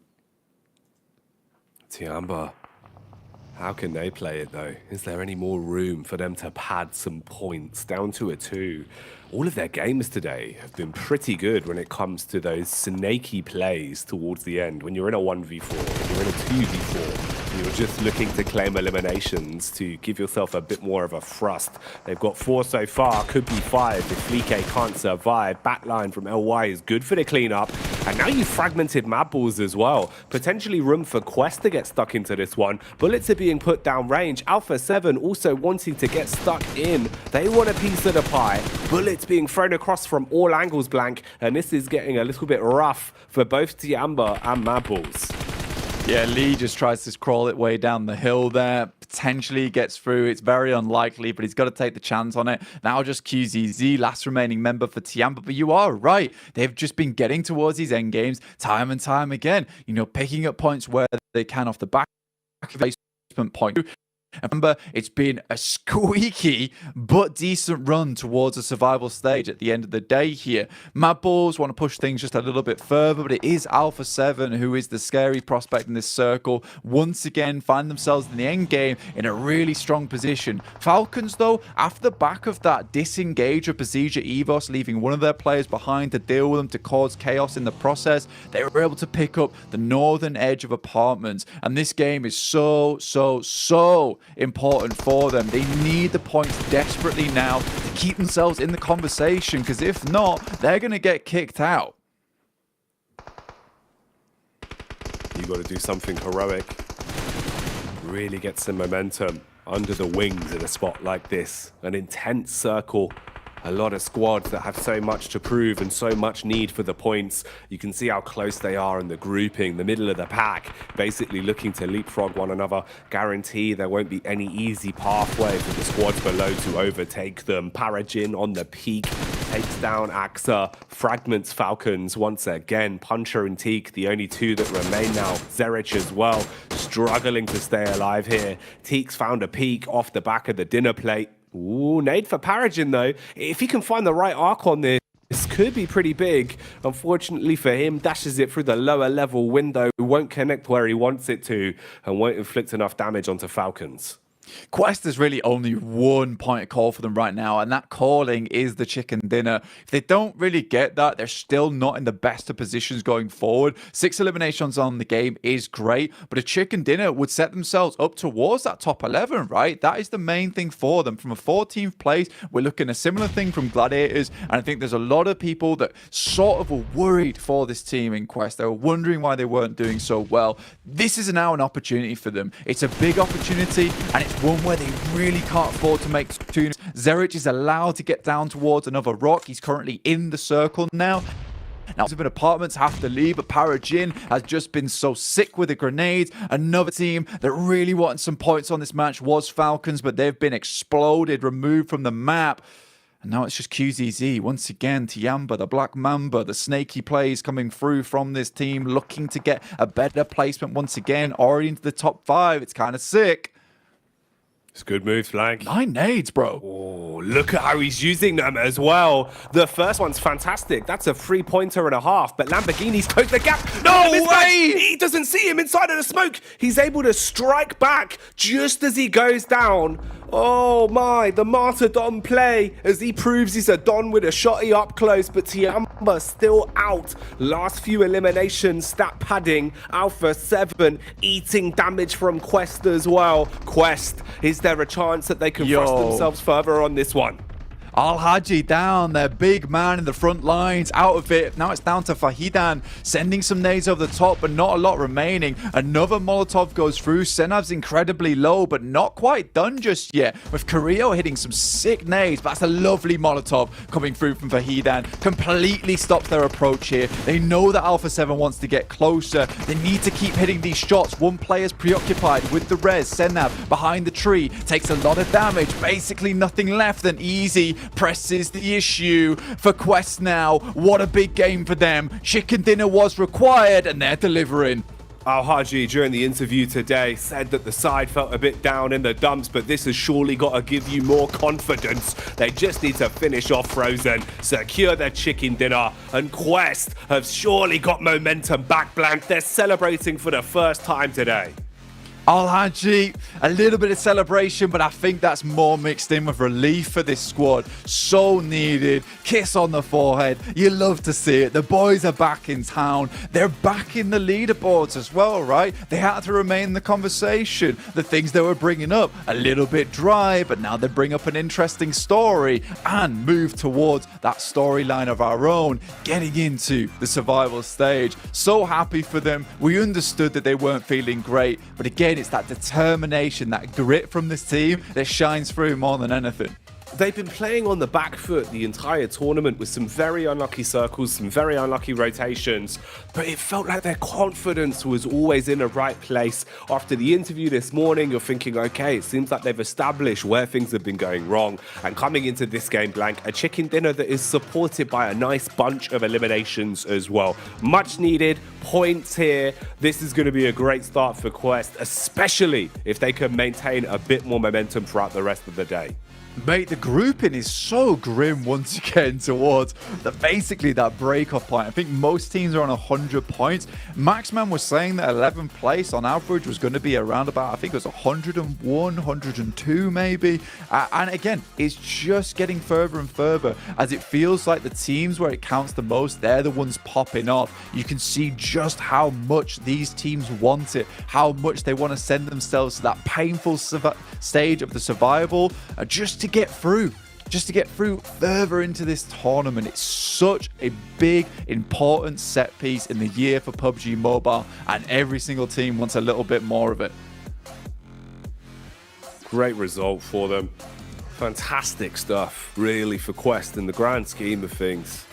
Tiamba, how can they play it though? Is there any more room for them to pad some points down to a 2? All of their games today have been pretty good when it comes to those snaky plays towards the end. When you're in a 1v4, when you're in a 2v4, you're just looking to claim eliminations to give yourself a bit more of a thrust. They've got 4 so far, could be 5 if Flique can't survive. Backline from LY is good for the cleanup. And now you've fragmented Mad Balls as well. Potentially room for Quest to get stuck into this one. Bullets are being put down range. Alpha 7 also wanting to get stuck in. They want a piece of the pie. Bullets being thrown across from all angles, Blank. And this is getting a little bit rough for both Tiamba and Mad Balls. Yeah, Lee just tries to crawl it way down the hill there. Potentially gets through. It's very unlikely, but he's got to take the chance on it. Now just QZZ, last remaining member for Tiamba. But you are right. They've just been getting towards these end games time and time again. You know, picking up points where they can off the back of the basement point. Remember, it's been a squeaky but decent run towards a survival stage at the end of the day here. Mad Bulls want to push things just a little bit further, but it is Alpha 7 who is the scary prospect in this circle. Once again, find themselves in the end game in a really strong position. Falcons, though, after the back of that disengage of Besieger Evos, leaving one of their players behind to deal with them to cause chaos in the process, they were able to pick up the northern edge of apartments. And this game is so important for them. They need the points desperately now to keep themselves in the conversation, because if not, they're going to get kicked out. You got to do something heroic. Really get some momentum under the wings in a spot like this. An intense circle. A lot of squads that have so much to prove and so much need for the points. You can see how close they are in the grouping, the middle of the pack, basically looking to leapfrog one another. Guarantee there won't be any easy pathway for the squads below to overtake them. Parajin on the peak, takes down AXA, fragments Falcons once again. Puncher and Teak, the only two that remain now. Zerich as well, struggling to stay alive here. Teak's found a peak off the back of the dinner plate. Ooh, nade for Parajin though. If he can find the right arc on this could be pretty big. Unfortunately for him, dashes it through the lower level window, won't connect where he wants it to, and won't inflict enough damage onto Falcons. Quest is really only one point of call for them right now, and that calling is the chicken dinner. If they don't really get that, they're still not in the best of positions going forward. 6 eliminations on the game is great, but a chicken dinner would set themselves up towards that top 11, right? That is the main thing for them. From a 14th place, we're looking at a similar thing from Gladiators, and I think there's a lot of people that sort of were worried for this team in Quest. They were wondering why they weren't doing so well. This is now an opportunity for them. It's a big opportunity, and it's one where they really can't afford to make tunes. Zerich is allowed to get down towards another rock. He's currently in the circle now. Now, some apartments have to leave, but Parajin has just been so sick with the grenades. Another team that really wanted some points on this match was Falcons, but they've been exploded, removed from the map. And now it's just QZZ. Once again, Tiamba, the Black Mamba, the snaky plays coming through from this team, looking to get a better placement once again, already into the top 5. It's kind of sick. It's good moves, Flank. 9 nades, bro. Oh, look at how he's using them as well. The first one's fantastic. That's a 3-pointer and a half, but Lamborghini's closed the gap. No way! He doesn't see him inside of the smoke. He's able to strike back just as he goes down. Oh my, the Martyrdom play as he proves he's a Don with a shotty up close, but Tiamba still out. Last few eliminations, stat padding, Alpha 7 eating damage from Quest as well. Quest, is there a chance that they can thrust themselves further on this one? Al-Haji down, their big man in the front lines, out of it. Now it's down to Fahidan, sending some nades over the top, but not a lot remaining. Another Molotov goes through. Senav's incredibly low, but not quite done just yet. With Carrillo hitting some sick nades, but that's a lovely Molotov coming through from Fahidan. Completely stops their approach here. They know that Alpha 7 wants to get closer. They need to keep hitting these shots. One player's preoccupied with the res. Senav behind the tree, takes a lot of damage. Basically nothing left than easy. Presses the issue for Quest now. What a big game for them. Chicken dinner was required, and they're delivering. Al-Haji, during the interview today, said that the side felt a bit down in the dumps, but this has surely got to give you more confidence. They just need to finish off Frozen, secure their chicken dinner, and Quest have surely got momentum back, Blank. They're celebrating for the first time today. Al-Haji, a little bit of celebration, but I think that's more mixed in with relief for this squad. So needed. Kiss on the forehead. You love to see it. The boys are back in town. They're back in the leaderboards as well, right? They had to remain in the conversation. The things they were bringing up, a little bit dry, but now they bring up an interesting story and move towards that storyline of our own, getting into the survival stage. So happy for them. We understood that they weren't feeling great, but again, it's that determination, that grit from this team that shines through more than anything. they've been playing on the back foot the entire tournament with some very unlucky circles, some very unlucky rotations, but it felt like their confidence was always in the right place. After the interview this morning, you're thinking, okay, it seems like they've established where things have been going wrong, and coming into this game, Blank, a chicken dinner that is supported by a nice bunch of eliminations as well. Much needed points here. This is going to be a great start for Quest, especially if they can maintain a bit more momentum throughout the rest of the day. Mate, the grouping is so grim once again towards basically that break-off point. I think most teams are on 100 points. Maxman was saying that 11th place on average was going to be around about, I think it was 101, 102 maybe. And again, it's just getting further and further as it feels like the teams where it counts the most, they're the ones popping off. You can see just how much these teams want it, how much they want to send themselves to that painful stage of the survival, just to get through further into this tournament. It's such a big, important set piece in the year for PUBG Mobile, and every single team wants a little bit more of it. Great result for them. Fantastic stuff, really, for Quest in the grand scheme of things.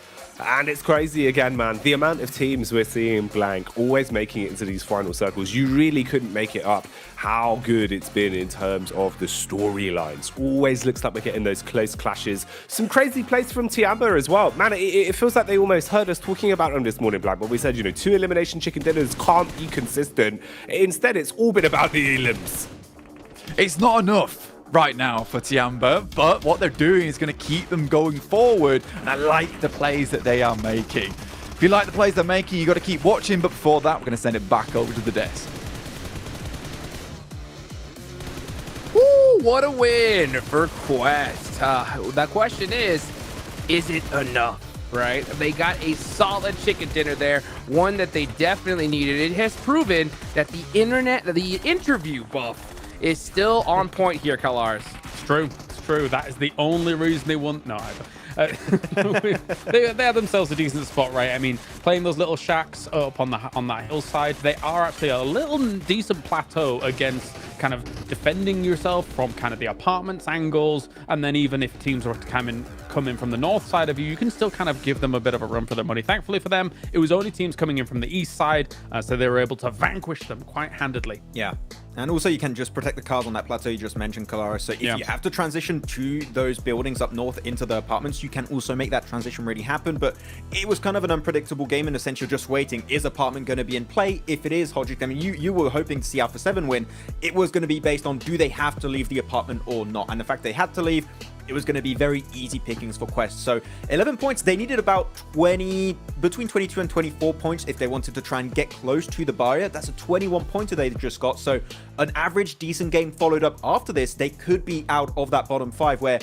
And it's crazy again, man. The amount of teams we're seeing, Blank, always making it into these final circles. You really couldn't make it up how good it's been in terms of the storylines. Always looks like we're getting those close clashes. Some crazy plays from Tiamba as well. Man, it feels like they almost heard us talking about them this morning, Blank. But we said, 2 elimination chicken dinners can't be consistent. Instead, it's all been about the elims. It's not enough right now for Tiamba, but what they're doing is going to keep them going forward, and I like the plays that they are making. If you like the plays they're making, you got to keep watching, but before that, we're going to send it back over to the desk. Woo, what a win for Quest. The question is it enough? Right? They got a solid chicken dinner there, one that they definitely needed. It has proven that the interview buff is still on point here, Kalars. It's true. That is the only reason they won. No, they have themselves a decent spot, right? I mean, playing those little shacks up on that hillside, they are actually a little decent plateau against kind of defending yourself from kind of the apartments angles, and then even if teams were to come in from the north side of you, you can still kind of give them a bit of a run for their money. Thankfully for them, it was only teams coming in from the east side, so they were able to vanquish them quite handedly. Yeah. And also, you can just protect the cars on that plateau you just mentioned, Kalara. So if you have to transition to those buildings up north into the apartments, you can also make that transition really happen. But it was kind of an unpredictable game in the sense you're just waiting. Is apartment going to be in play? If it is, Hodgick, I mean, you were hoping to see Alpha 7 win. It was going to be based on, do they have to leave the apartment or not? And the fact they had to leave, it was going to be very easy pickings for Quest. So 11 points, they needed about between 22 and 24 points if they wanted to try and get close to the barrier. That's a 21 pointer they just got. So an average decent game followed up after this, they could be out of that bottom 5 where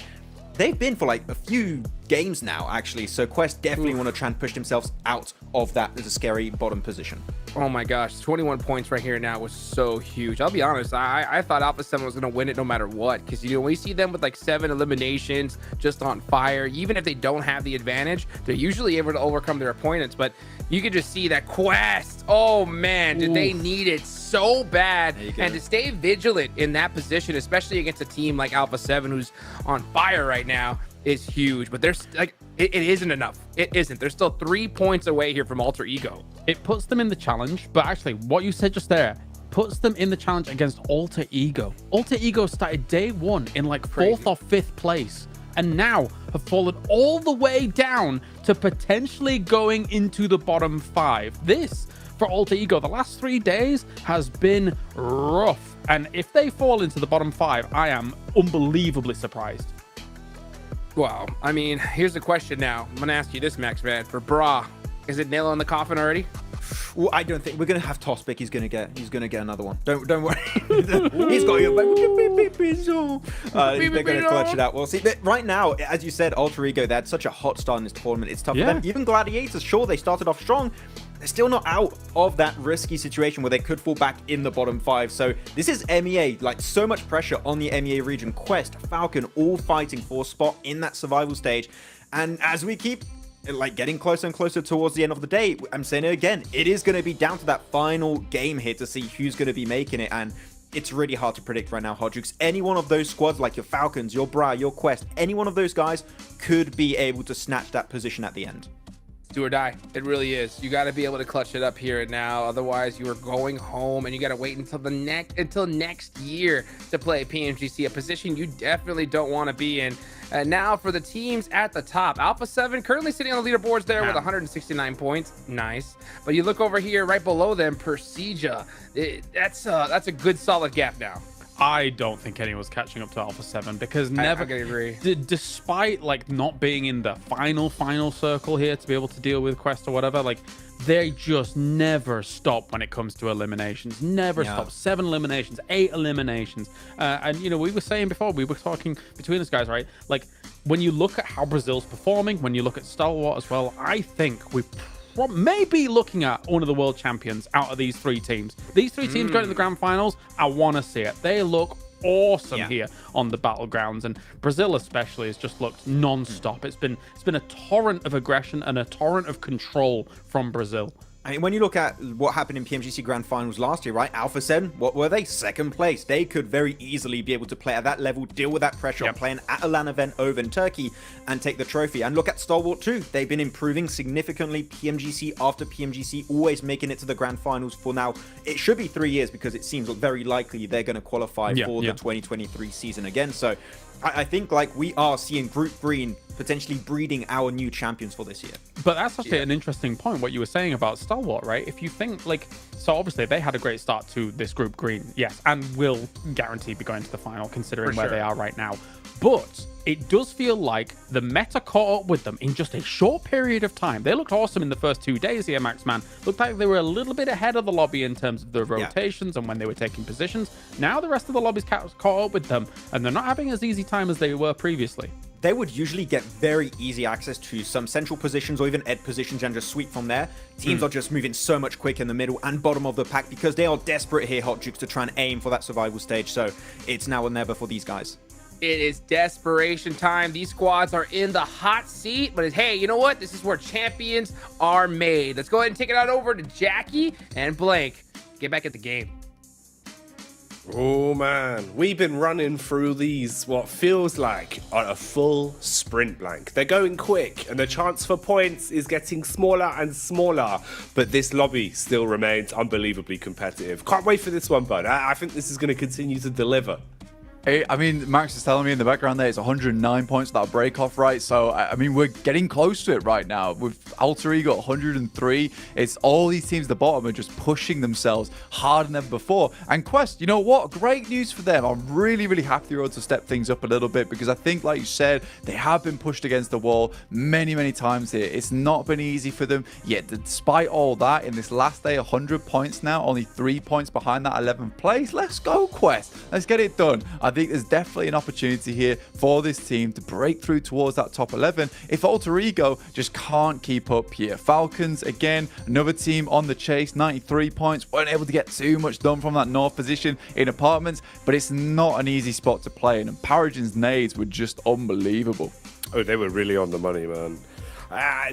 they've been for like a few games now, actually. So Quest definitely want to try and push themselves out of that as a scary bottom position. Oh my gosh, 21 points right here now was so huge. I'll be honest, I thought Alpha 7 was going to win it no matter what, because we see them with like 7 eliminations just on fire. Even if they don't have the advantage, they're usually able to overcome their opponents. But you can just see that Quest, oh man, did they need it so bad. And to stay vigilant in that position, especially against a team like Alpha 7 who's on fire right now, is huge. But there's like it isn't enough. It isn't. They're still 3 points away here from Alter Ego. It puts them in the challenge, but actually what you said just there puts them in the challenge against Alter Ego. Alter Ego started day 1 in like 4th or 5th place, and now have fallen all the way down to potentially going into the bottom 5. This for Alter Ego, the last 3 days has been rough, and if they fall into the bottom 5, I am unbelievably surprised. Wow. I mean, here's the question now. I'm gonna ask you this, Max, man. For Bra, is it nail on the coffin already? Well, I don't think we're gonna have Tosspick. He's gonna get another one. Don't worry. He's got you. They're gonna clutch it out. Well, see, right now, as you said, Alter Ego, they had such a hot start in this tournament. It's tough for them. Even Gladiators, sure, they started off strong. They're still not out of that risky situation where they could fall back in the bottom 5. So this is MEA, like so much pressure on the MEA region. Quest, Falcon, all fighting for a spot in that survival stage. And as we keep like getting closer and closer towards the end of the day, I'm saying it again, it is going to be down to that final game here to see who's going to be making it. And it's really hard to predict right now, Hodjux. Any one of those squads, like your Falcons, your Bra, your Quest, any one of those guys could be able to snatch that position at the end. Do or die. It really is. You got to be able to clutch it up here and now. Otherwise, you are going home, and you got to wait until next year to play PMGC, a position you definitely don't want to be in. Now for the teams at the top, Alpha 7 currently sitting on the leaderboards there with 169 points. Nice. But you look over here, right below them, Persija. That's a good solid gap now. I don't think anyone's catching up to Alpha 7 because never, I agree. Despite like not being in the final circle here to be able to deal with Quest or whatever, like they just never stop when it comes to eliminations. Never stop. 7 eliminations, 8 eliminations. And you know, we were saying before, we were talking between us guys, right? Like when you look at how Brazil's performing, when you look at Stalwart as well, I think we maybe looking at one of the world champions out of these 3 teams. These 3 teams going to the grand finals, I want to see it. They look awesome here on the battlegrounds, and Brazil especially has just looked non-stop. It's been a torrent of aggression and a torrent of control from Brazil. I mean, when you look at what happened in PMGC Grand Finals last year, right? Alpha 7, what were they? 2nd place. They could very easily be able to play at that level, deal with that pressure, playing at a LAN event over in Turkey, and take the trophy. And look at Stalwart too. They've been improving significantly, PMGC after PMGC, always making it to the Grand Finals for now. It should be 3 years because it seems very likely they're going to qualify for the 2023 season again. So I think like we are seeing Group Green potentially breeding our new champions for this year. But that's actually an interesting point, what you were saying about Stalwart, right? If you think like, so obviously they had a great start to this Group Green, yes, and will guarantee be going to the final considering where they are right now. But it does feel like the meta caught up with them in just a short period of time. They looked awesome in the first 2 days here, Max Man. Looked like they were a little bit ahead of the lobby in terms of the rotations and when they were taking positions. Now the rest of the lobby's caught up with them, and they're not having as easy time as they were previously. They would usually get very easy access to some central positions or even ed positions and just sweep from there. Teams are just moving so much quicker in the middle and bottom of the pack because they are desperate here, Hot Jukes, to try and aim for that survival stage. So it's now or never for these guys. It is desperation time. These squads are in the hot seat, but hey, you know what? This is where champions are made. Let's go ahead and take it out over to Jackie and Blank. Get back at the game. Oh man, we've been running through these what feels like a full sprint, Blank. They're going quick and the chance for points is getting smaller and smaller, but this lobby still remains unbelievably competitive. Can't wait for this one, bud. I think this is going to continue to deliver. I mean, Max is telling me in the background there it's 109 points without break off, right? So, I mean, we're getting close to it right now. With Alter Ego 103, it's all these teams at the bottom are just pushing themselves harder than ever before. And Quest, you know what? Great news for them. I'm really, really happy they're able to step things up a little bit because I think, like you said, they have been pushed against the wall many, many times here. It's not been easy for them. Yet, despite all that, in this last day, 100 points now, only 3 points behind that 11th place. Let's go, Quest. Let's get it done. I think there's definitely an opportunity here for this team to break through towards that top 11 if Alter Ego just can't keep up here. Falcons, again, another team on the chase, 93 points, weren't able to get too much done from that north position in apartments, but it's not an easy spot to play in, and Paragen's nades were just unbelievable. Oh, they were really on the money, man.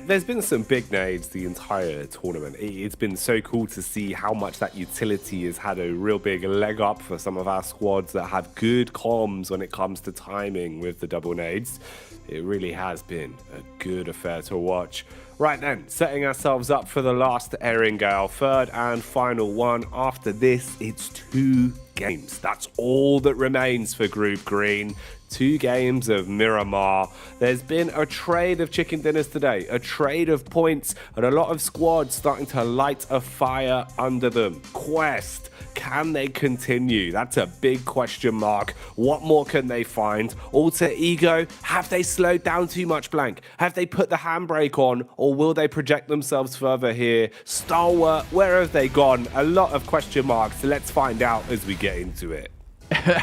There's been some big nades the entire tournament. It's been so cool to see how much that utility has had a real big leg up for some of our squads that have good comms when it comes to timing with the double nades. It really has been a good affair to watch. Right then, setting ourselves up for the last Erringale, third and final one. After this, it's 2 games. That's all that remains for Group Green. 2 games of Miramar. There's been a trade of chicken dinners today, a trade of points, and a lot of squads starting to light a fire under them. Quest, can they continue? That's a big question mark. What more can they find? Alter Ego, have they slowed down too much, Blank? Have they put the handbrake on, or will they project themselves further here? Stalwart, where have they gone? A lot of question marks. Let's find out as we get into it.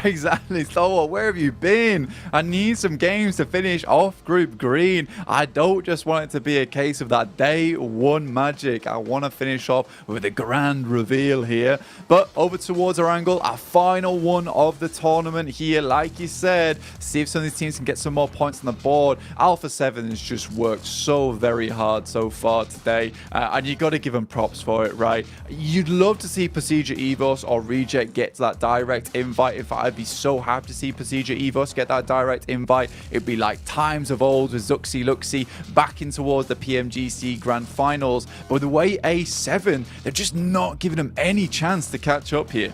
Exactly. So where have you been? I need some games to finish off Group Green. I don't just want it to be a case of that day one magic. I want to finish off with a grand reveal here. But over towards our angle, our final one of the tournament here. Like you said, see if some of these teams can get some more points on the board. Alpha 7 has just worked so very hard so far today. And you got to give them props for it, right? You'd love to see Procedure Evos or Reject get that direct invite. In fact, I'd be so happy to see Procedure Evos get that direct invite. It'd be like times of old with Zuxi Luxi back in towards the PMGC Grand Finals. But with the way A7, they're just not giving them any chance to catch up here.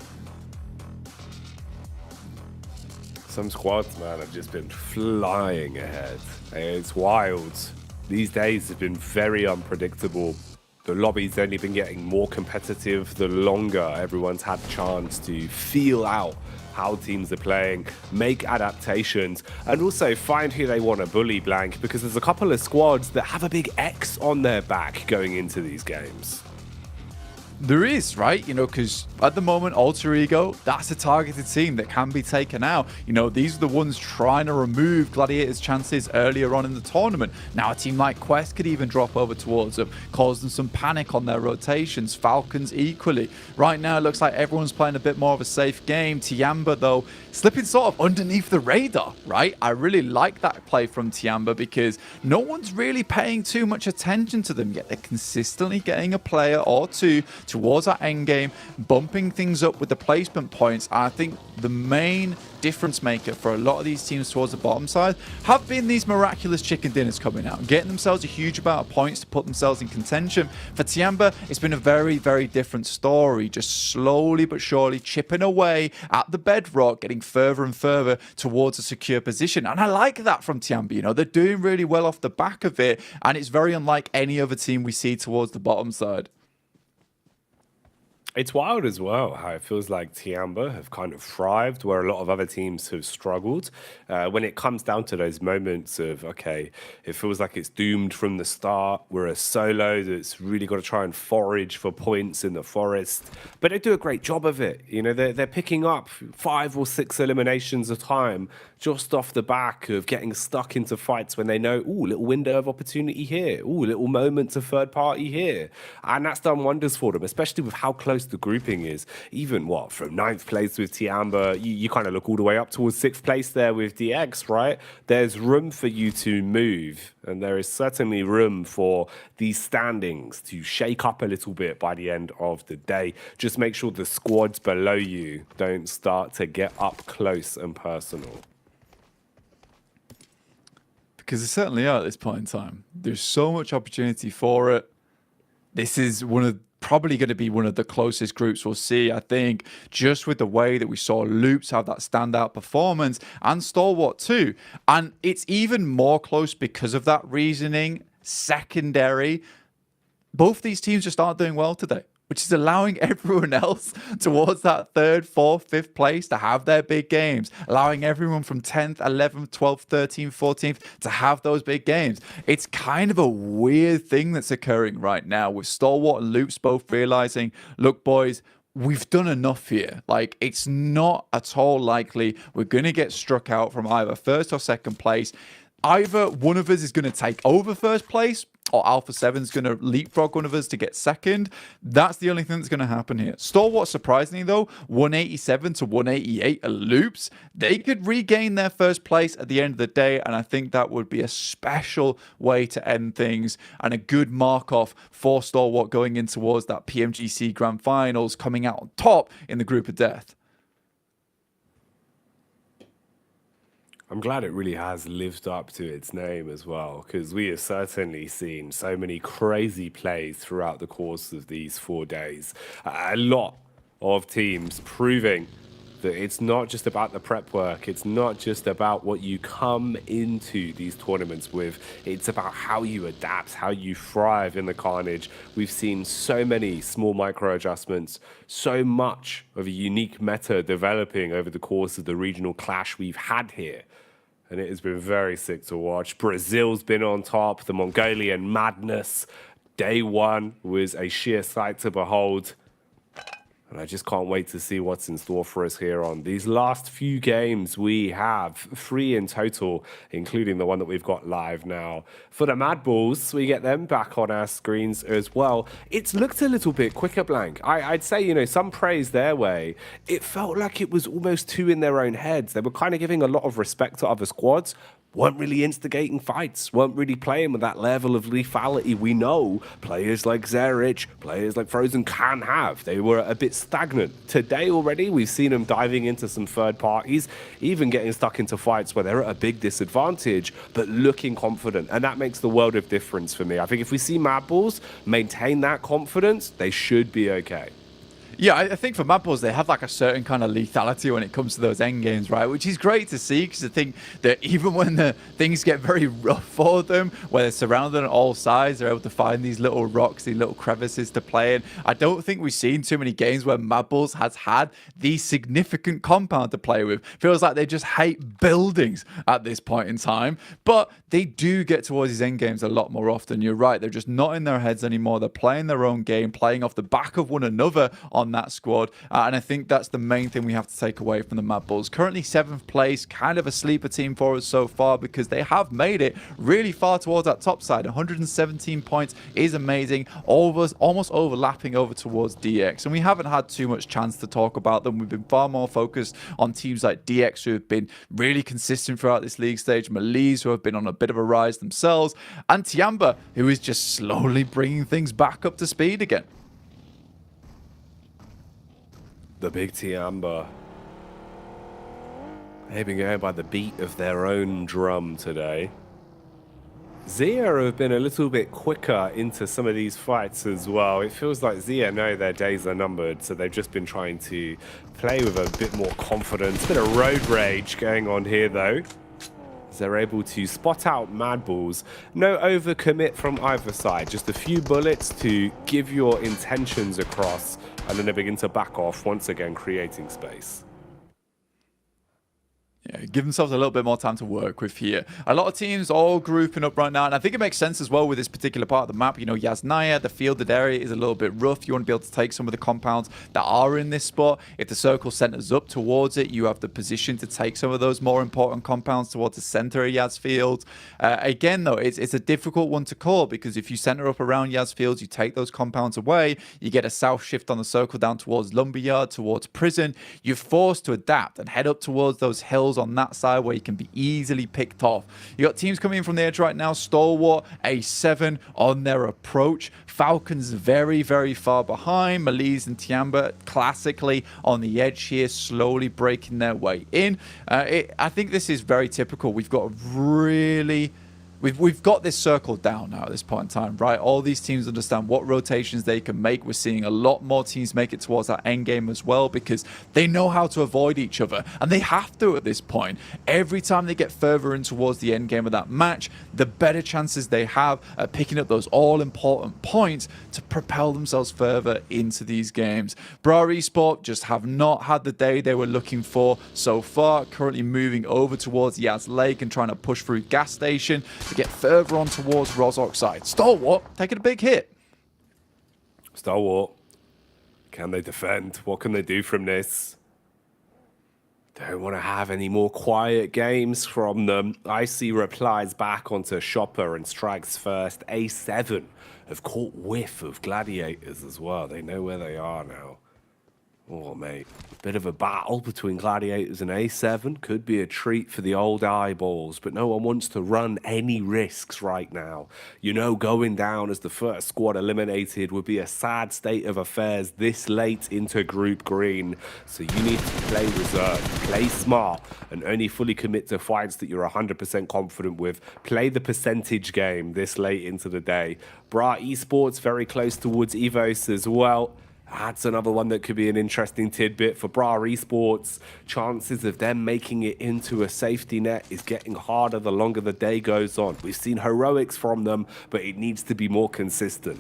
Some squads, man, have just been flying ahead. It's wild. These days have been very unpredictable. The lobby's only been getting more competitive the longer everyone's had a chance to feel out how teams are playing, make adaptations, and also find who they want to bully, Blank, because there's a couple of squads that have a big X on their back going into these games. There is, right? You know, because at the moment, Alter Ego, that's a targeted team that can be taken out. You know, these are the ones trying to remove Gladiator's chances earlier on in the tournament. Now, a team like Quest could even drop over towards them, cause them some panic on their rotations. Falcons equally. Right now, it looks like everyone's playing a bit more of a safe game. Tiamba, though, slipping sort of underneath the radar, right? I really like that play from Tiamba because no one's really paying too much attention to them yet. They're consistently getting a player or two towards our end game, bumping things up with the placement points. I think the main difference maker for a lot of these teams towards the bottom side have been these miraculous chicken dinners coming out, getting themselves a huge amount of points to put themselves in contention. For Tiamba, it's been a very, very different story, just slowly but surely chipping away at the bedrock, getting further and further towards a secure position. And I like that from Tiamba. You know, they're doing really well off the back of it, and it's very unlike any other team we see towards the bottom side. It's wild as well how it feels like Tiamba have kind of thrived where a lot of other teams have struggled. When it comes down to those moments of, okay, it feels like it's doomed from the start. We're a solo that's really got to try and forage for points in the forest. But they do a great job of it. You know, they're picking up 5 or 6 eliminations a time just off the back of getting stuck into fights when they know, ooh, little window of opportunity here. Ooh, little moments of third party here. And that's done wonders for them, especially with how close the grouping is. Even from 9th place with Tiamba, you kind of look all the way up towards 6th place there with DX, right? There's room for you to move, and there is certainly room for these standings to shake up a little bit by the end of the day. Just make sure the squads below you don't start to get up close and personal. Because they certainly are at this point in time. There's so much opportunity for it. This is probably going to be one of the closest groups we'll see, I think, just with the way that we saw Loops have that standout performance and Stalwart too. And it's even more close because of that reasoning. Secondary, both these teams just aren't doing well today, which is allowing everyone else towards that 3rd, 4th, 5th place to have their big games, allowing everyone from 10th, 11th, 12th, 13th, 14th to have those big games. It's kind of a weird thing that's occurring right now with Stalwart and Loops both realizing, look, boys, we've done enough here. Like, it's not at all likely we're going to get struck out from either 1st or 2nd place. Either one of us is going to take over 1st place, or Alpha 7 is going to leapfrog one of us to get 2nd. That's the only thing that's going to happen here. Stalwart, surprisingly though, 187 to 188 are Loops. They could regain their 1st place at the end of the day, and I think that would be a special way to end things and a good mark-off for Stalwart going in towards that PMGC Grand Finals, coming out on top in the group of death. I'm glad it really has lived up to its name as well, because we have certainly seen so many crazy plays throughout the course of these 4 days. A lot of teams proving that it's not just about the prep work, it's not just about what you come into these tournaments with, it's about how you adapt, how you thrive in the carnage. We've seen so many small micro adjustments, so much of a unique meta developing over the course of the regional clash we've had here. And it has been very sick to watch. Brazil's been on top, the Mongolian madness. Day one was a sheer sight to behold. And I just can't wait to see what's in store for us here on these last few games. We have 3 in total, including the one that we've got live now. For the Mad Balls, we get them back on our screens as well. It's looked a little bit quicker, Blank. I'd say, you know, some praise their way. It felt like it was almost too in their own heads. They were kind of giving a lot of respect to other squads, weren't really instigating fights, weren't really playing with that level of lethality we know players like Zerich, players like Frozen can have. They were a bit stagnant. Today already, we've seen them diving into some third parties, even getting stuck into fights where they're at a big disadvantage, but looking confident. And that makes the world of difference for me. I think if we see Mad Balls maintain that confidence, they should be okay. Yeah, I think for Mad Balls, they have like a certain kind of lethality when it comes to those end games, right? Which is great to see, because I think that even when the things get very rough for them, where they're surrounded on all sides, they're able to find these little rocks, these little crevices to play in. I don't think we've seen too many games where Mad Balls has had the significant compound to play with. Feels like they just hate buildings at this point in time, but they do get towards these end games a lot more often. You're right, they're just not in their heads anymore. They're playing their own game, playing off the back of one another on that squad, and I think that's the main thing we have to take away from the Mad Balls. Currently 7th place, kind of a sleeper team for us so far, because they have made it really far towards that top side. 117 points is amazing, almost overlapping over towards DX, and we haven't had too much chance to talk about them. We've been far more focused on teams like DX, who have been really consistent throughout this league stage, Malise, who have been on a bit of a rise themselves, and Tiamba, who is just slowly bringing things back up to speed again. The big Tiamba. They've been going by the beat of their own drum today. Zia have been a little bit quicker into some of these fights as well. It feels like Zia know their days are numbered, so they've just been trying to play with a bit more confidence. A bit of road rage going on here, though. They're able to spot out Mad Balls. No overcommit from either side. Just a few bullets to give your intentions across, and then they begin to back off, once again creating space. Yeah, give themselves a little bit more time to work with here. A lot of teams all grouping up right now, and I think it makes sense as well with this particular part of the map. You know, Yasnaya, the fielded area is a little bit rough. You want to be able to take some of the compounds that are in this spot. If the circle centers up towards it, you have the position to take some of those more important compounds towards the center of Yas Fields. Again, though, it's a difficult one to call, because if you center up around Yas Fields, you take those compounds away, you get a south shift on the circle down towards Lumberyard, towards Prison. You're forced to adapt and head up towards those hills on that side where you can be easily picked off. You got teams coming in from the edge right now. Stalwart, A7 on their approach. Falcons very, very far behind. Malise and Tiamba classically on the edge here, slowly breaking their way in. I think this is very typical. We've got really... We've got this circle down now at this point in time, right? All these teams understand what rotations they can make. We're seeing a lot more teams make it towards that end game as well, because they know how to avoid each other, and they have to at this point. Every time they get further in towards the end game of that match, the better chances they have at picking up those all-important points to propel themselves further into these games. Bra Esport just have not had the day they were looking for so far, currently moving over towards Yas Lake and trying to push through gas station to get further on towards Rozhok side. Stalwart taking a big hit. Stalwart, can they defend? What can they do from this? Don't want to have any more quiet games from them. I see replies back onto Shopper and Strikes First. A7 have caught whiff of Gladiators as well. They know where they are now. Oh, mate. Bit of a battle between Gladiators and A7. Could be a treat for the old eyeballs, but no one wants to run any risks right now. You know, going down as the first squad eliminated would be a sad state of affairs this late into Group Green. So you need to play reserve, play smart, and only fully commit to fights that you're 100% confident with. Play the percentage game this late into the day. Bra Esports very close towards Evos as well. That's another one that could be an interesting tidbit for Bra Esports. Chances of them making it into a safety net is getting harder the longer the day goes on. We've seen heroics from them, but it needs to be more consistent.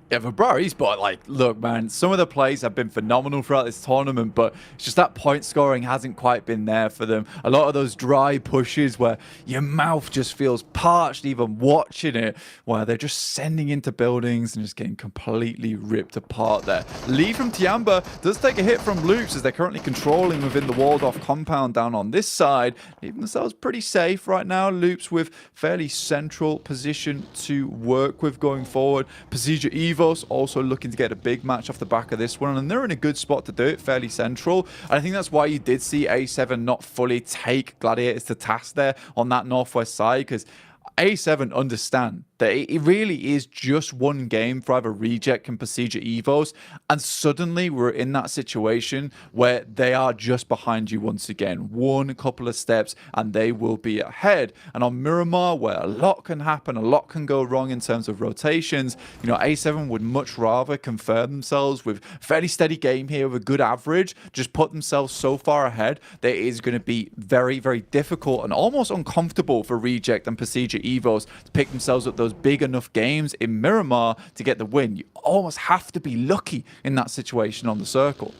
Yeah, for Bro Esport, like, look, man, some of the plays have been phenomenal throughout this tournament, but it's just that point scoring hasn't quite been there for them. A lot of those dry pushes where your mouth just feels parched even watching it, where they're just sending into buildings and just getting completely ripped apart there. Lead from Tiamba does take a hit from Loops as they're currently controlling within the walled-off compound down on this side, leaving themselves pretty safe right now. Loops with fairly central position to work with going forward. Procedure Evos also looking to get a big match off the back of this one, and they're in a good spot to do it, fairly central. And I think that's why you did see A7 not fully take Gladiators to task there on that northwest side, because A7 understand that it really is just one game for either Reject and Procedure Evos, and suddenly we're in that situation where they are just behind you once again. One couple of steps and they will be ahead. And on Miramar, where a lot can happen, a lot can go wrong in terms of rotations, you know, A7 would much rather confirm themselves with fairly steady game here with a good average, just put themselves so far ahead that it is going to be very, very difficult and almost uncomfortable for Reject and Procedure Evos to pick themselves up those big enough games in Miramar to get the win. You almost have to be lucky in that situation on the circle.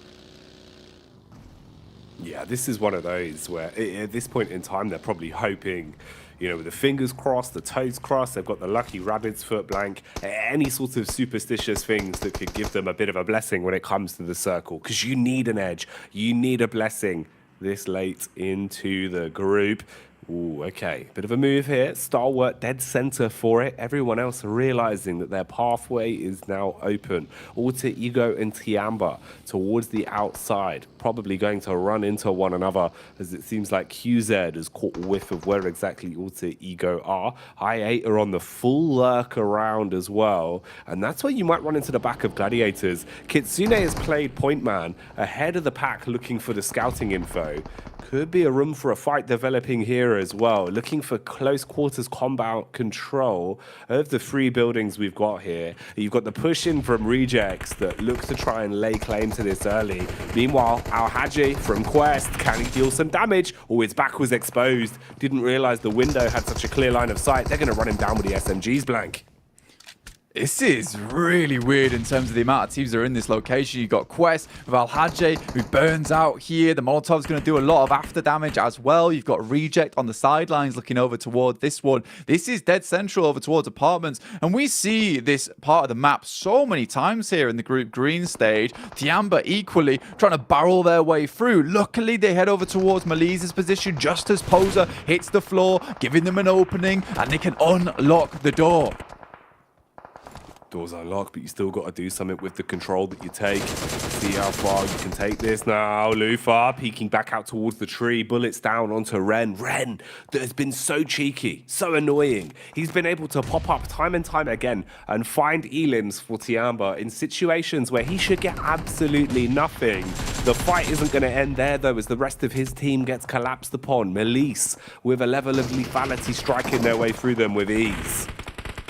Yeah, this is one of those where at this point in time, they're probably hoping, you know, with the fingers crossed, the toes crossed, they've got the lucky rabbit's foot blank, any sort of superstitious things that could give them a bit of a blessing when it comes to the circle. Because you need an edge, you need a blessing this late into the group. Ooh, okay. Bit of a move here. Stalwart dead center for it. Everyone else realizing that their pathway is now open. Alter Ego and Tiamba towards the outside. Probably going to run into one another as it seems like QZ has caught whiff of where exactly Alter Ego are. I8 are on the full lurk around as well. And that's where you might run into the back of Gladiators. Kitsune has played point man ahead of the pack looking for the scouting info. Could be a room for a fight developing here as well. Looking for close quarters combat control of the three buildings we've got here. You've got the push in from Rejects that look to try and lay claim to this early. Meanwhile, Al Haji from Quest, can he deal some damage? Oh, his back was exposed. Didn't realize the window had such a clear line of sight. They're going to run him down with the SMGs blank. This is really weird in terms of the amount of teams that are in this location. You've got Quest with Al-Hajj, who burns out here. The Molotov's going to do a lot of after damage as well. You've got Reject on the sidelines looking over toward this one. This is dead central over towards apartments. And we see this part of the map so many times here in the group green stage. Tiamba equally trying to barrel their way through. Luckily, they head over towards Malise's position just as Poser hits the floor, giving them an opening, and they can unlock the door. Doors unlocked, but you still got to do something with the control that you take. See how far you can take this now. Lufa peeking back out towards the tree. Bullets down onto Ren. Ren, that has been so cheeky, so annoying. He's been able to pop up time and time again and find elims for Tiamba in situations where he should get absolutely nothing. The fight isn't going to end there, though, as the rest of his team gets collapsed upon. Melise with a level of lethality striking their way through them with ease.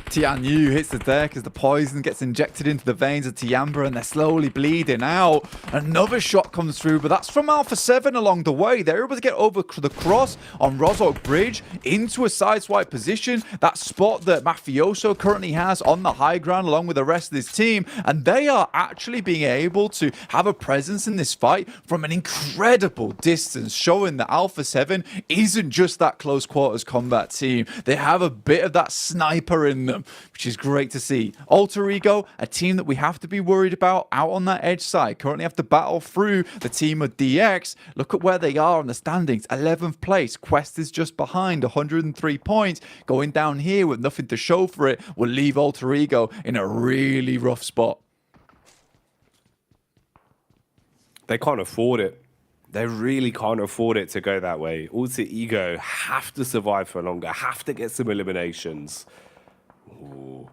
Tianyu hits the deck as the poison gets injected into the veins of Tiamba and they're slowly bleeding out. Another shot comes through, but that's from Alpha 7 along the way. They're able to get over the cross on Rozok Bridge into a sideswipe position, that spot that Mafioso currently has on the high ground along with the rest of his team, and they are actually being able to have a presence in this fight from an incredible distance, showing that Alpha 7 isn't just that close quarters combat team. They have a bit of that sniper in them, which is great to see. Alter Ego, a team that we have to be worried about out on that edge side, currently have to battle through the team of DX. Look at where they are on the standings, 11th place. Quest is just behind, 103 points. Going down here with nothing to show for it will leave Alter Ego in a really rough spot. They can't afford it. They really can't afford it to go that way. Alter Ego have to survive for longer, have to get some eliminations. Ooh,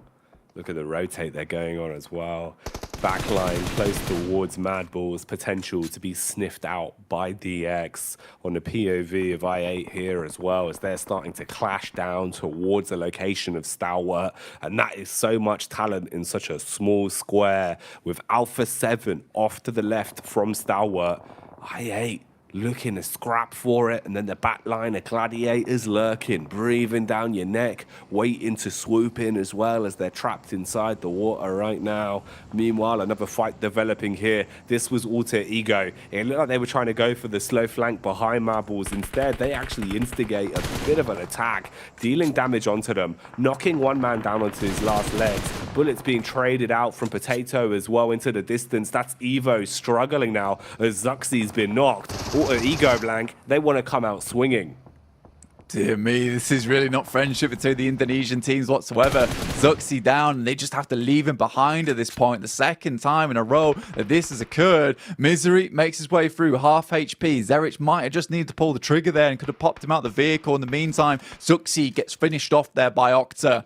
look at the rotate they're going on as well. Backline close towards Madball's potential to be sniffed out by DX on the POV of I8 here as well, as they're starting to clash down towards the location of Stalwart. And that is so much talent in such a small square with Alpha 7 off to the left from Stalwart. I8 looking to scrap for it, and then the back line of Gladiators lurking, breathing down your neck, waiting to swoop in as well as they're trapped inside the water right now. Meanwhile, another fight developing here. This was Alter Ego. It looked like they were trying to go for the slow flank behind Marbles. Instead, they actually instigate a bit of an attack, dealing damage onto them, knocking one man down onto his last legs. Bullets being traded out from Potato as well into the distance. That's Evo struggling now as Zuxi's been knocked. Alter Ego, Blank, they want to come out swinging. Dear me, this is really not friendship between the Indonesian teams whatsoever. Zuxi down, and they just have to leave him behind at this point. The second time in a row that this has occurred. Misery makes his way through, half HP. Zerich might have just needed to pull the trigger there and could have popped him out the vehicle. In the meantime, Zuxi gets finished off there by Octa.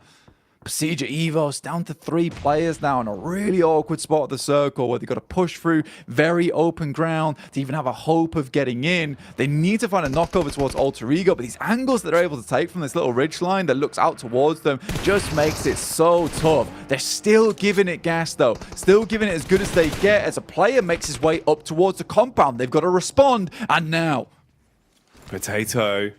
Procedure Evos down to 3 players now in a really awkward spot of the circle where they've got to push through very open ground to even have a hope of getting in. They need to find a knockover towards Alter Ego, but these angles that they're able to take from this little ridge line that looks out towards them just makes it so tough. They're still giving it gas though, still giving it as good as they get as a player makes his way up towards the compound. They've got to respond, and now Potato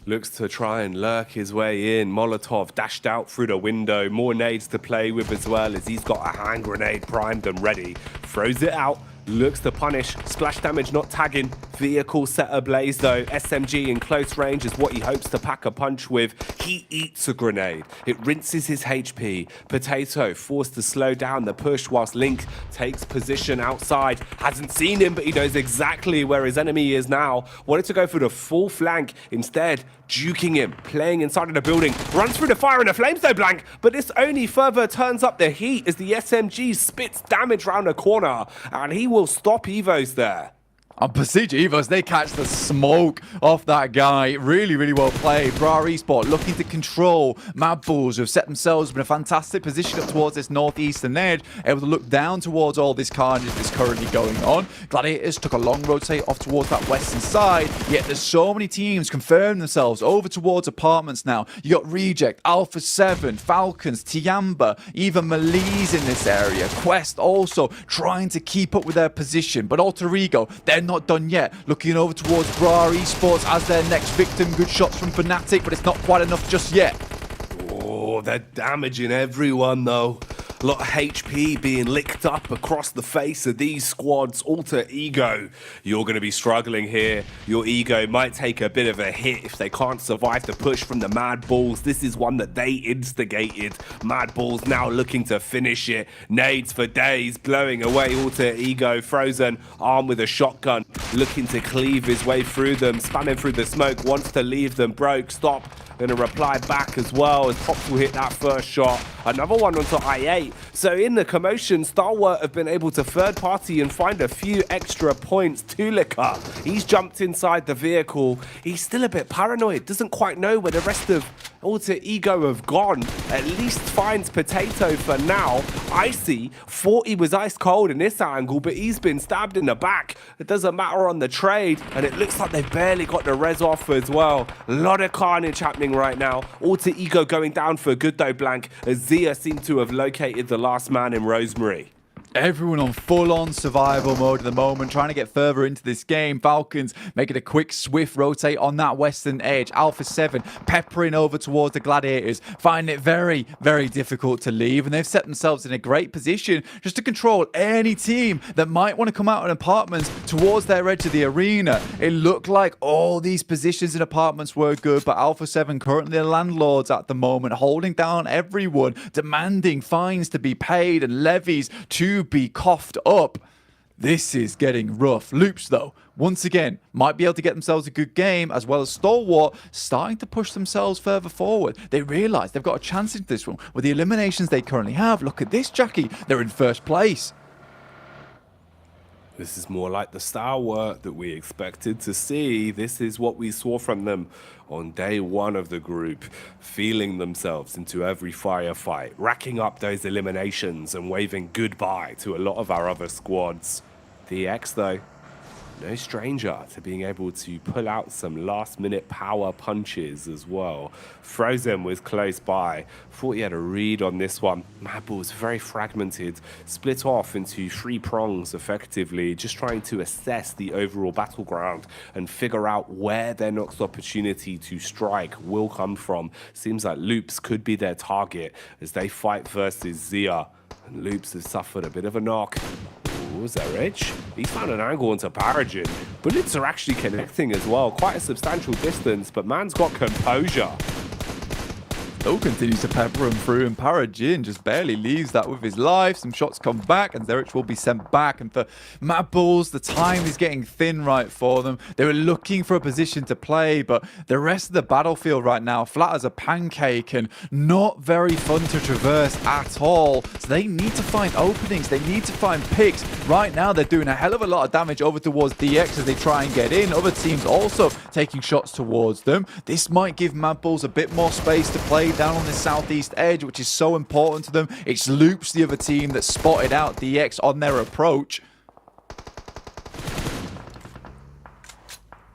looks to try and lurk his way in. Molotov dashed out through the window. More nades to play with as well as he's got a hand grenade primed and ready. Throws it out. Looks to punish. Splash damage not tagging. Vehicle set ablaze though. SMG in close range is what he hopes to pack a punch with. He eats a grenade. It rinses his HP. Potato forced to slow down the push whilst Link takes position outside. Hasn't seen him, but he knows exactly where his enemy is now. Wanted to go for the full flank. Instead, juking him, playing inside of the building. Runs through the fire and the flames though, Blank. But this only further turns up the heat as the SMG spits damage round the corner. And he will stop Evos there. On Procedure Evos, they catch the smoke off that guy. Really, really well played. Bra Esport looking to control Mad Bulls, who have set themselves in a fantastic position up towards this northeastern edge, able to look down towards all this carnage that's currently going on. Gladiators took a long rotate off towards that western side, yet there's so many teams confirming themselves over towards apartments now. You got Reject, Alpha 7, Falcons, Tiamba, even Malise in this area. Quest also trying to keep up with their position, but Alter Ego, they're not done yet. Looking over towards Bra Esports as their next victim. Good shots from Fnatic, but it's not quite enough just yet. Oh, they're damaging everyone though. A lot of HP being licked up across the face of these squads. Alter Ego, you're going to be struggling here. Your ego might take a bit of a hit if they can't survive the push from the Mad Bulls. This is one that they instigated. Mad Bulls now looking to finish it. Nades for days, blowing away Alter Ego. Frozen, armed with a shotgun, looking to cleave his way through them. Spamming through the smoke, wants to leave them broke. Stop. Gonna reply back as well as Pops will hit that first shot. Another one onto I8. So in the commotion, Stalwart have been able to third party and find a few extra points. Tulika, he's jumped inside the vehicle. He's still a bit paranoid, doesn't quite know where the rest of Alter Ego have gone. At least finds Potato for now. Icy thought he was ice cold in this angle, but he's been stabbed in the back. It doesn't matter on the trade, and it looks like they've barely got the res off as well. A lot of carnage happening right now. Alter Ego going down for good though, Blank, as Zia seemed to have located the last man in Rosemary. Everyone on full-on survival mode at the moment, trying to get further into this game. Falcons making a quick, swift rotate on that western edge. Alpha 7 peppering over towards the Gladiators, finding it very, very difficult to leave. And they've set themselves in a great position just to control any team that might want to come out in apartments towards their edge of the arena. It looked like all these positions in apartments were good, but Alpha 7 currently the landlords at the moment, holding down everyone, demanding fines to be paid and levies to be coughed up. This is getting rough. Loops, though, once again, might be able to get themselves a good game, as well as Stalwart starting to push themselves further forward. They realise they've got a chance into this one with the eliminations they currently have. Look at this, Jackie. They're in first place. This is more like the Stalwart that we expected to see. This is what we saw from them on day one of the group, feeling themselves into every firefight, racking up those eliminations and waving goodbye to a lot of our other squads. DX, though, no stranger to being able to pull out some last-minute power punches as well. Frozen was close by. Thought he had a read on this one. Mad Bull's very fragmented, split off into 3 prongs effectively, just trying to assess the overall battleground and figure out where their next opportunity to strike will come from. Seems like Loops could be their target as they fight versus Zia. And Loops has suffered a bit of a knock. Was that Rich? He's found an angle into Paragin. Bullets are actually connecting as well. Quite a substantial distance, but man's got composure. Still continues to pepper him through, and Paragin just barely leaves that with his life. Some shots come back, and Zerich will be sent back. And for Mad Bulls, the time is getting thin right for them. They were looking for a position to play, but the rest of the battlefield right now, flat as a pancake and not very fun to traverse at all. So they need to find openings. They need to find picks. Right now, they're doing a hell of a lot of damage over towards DX as they try and get in. Other teams also taking shots towards them. This might give Mad Bulls a bit more space to play down on the southeast edge, which is so important to them. It's Loops, the other team, that spotted out DX on their approach.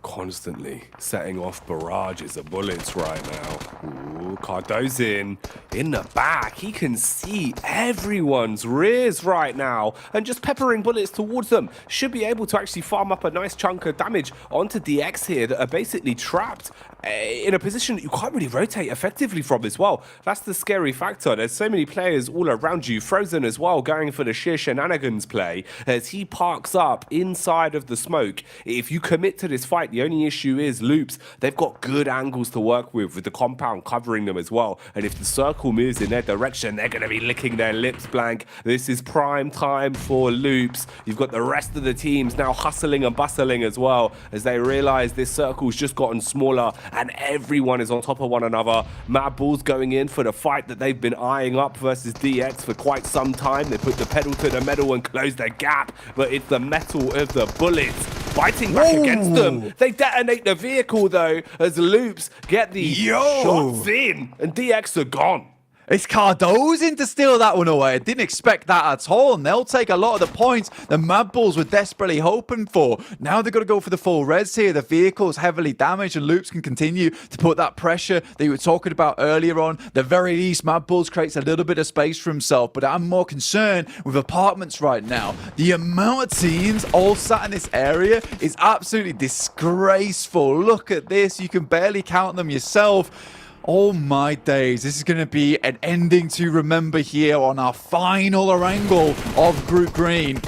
Constantly setting off barrages of bullets right now. Ooh, Cardozin in the back. He can see everyone's rears right now and just peppering bullets towards them. Should be able to actually farm up a nice chunk of damage onto DX here that are basically trapped in a position that you can't really rotate effectively from as well. That's the scary factor. There's so many players all around you. Frozen as well, going for the sheer shenanigans play as he parks up inside of the smoke. If you commit to this fight, the only issue is Loops. They've got good angles to work with the compound covering them as well. And if the circle moves in their direction, they're going to be licking their lips blank. This is prime time for Loops. You've got the rest of the teams now hustling and bustling as well as they realize this circle's just gotten smaller and everyone is on top of one another. Mad Bulls going in for the fight that they've been eyeing up versus DX for quite some time. They put the pedal to the metal and close the gap, but it's the metal of the bullets biting back against them. They detonate the vehicle though as Loops get the shots in and DX are gone. It's Cardozin to steal that one away. I didn't expect that at all, and they'll take a lot of the points the Mad Bulls were desperately hoping for. Now they've got to go for the full res here. The vehicle's heavily damaged, and Loops can continue to put that pressure that you were talking about earlier on. The very least, Mad Bulls creates a little bit of space for himself, but I'm more concerned with apartments right now. The amount of teams all sat in this area is absolutely disgraceful. Look at this. You can barely count them yourself. Oh my days, this is going to be an ending to remember here on our final wrangle of Group Green.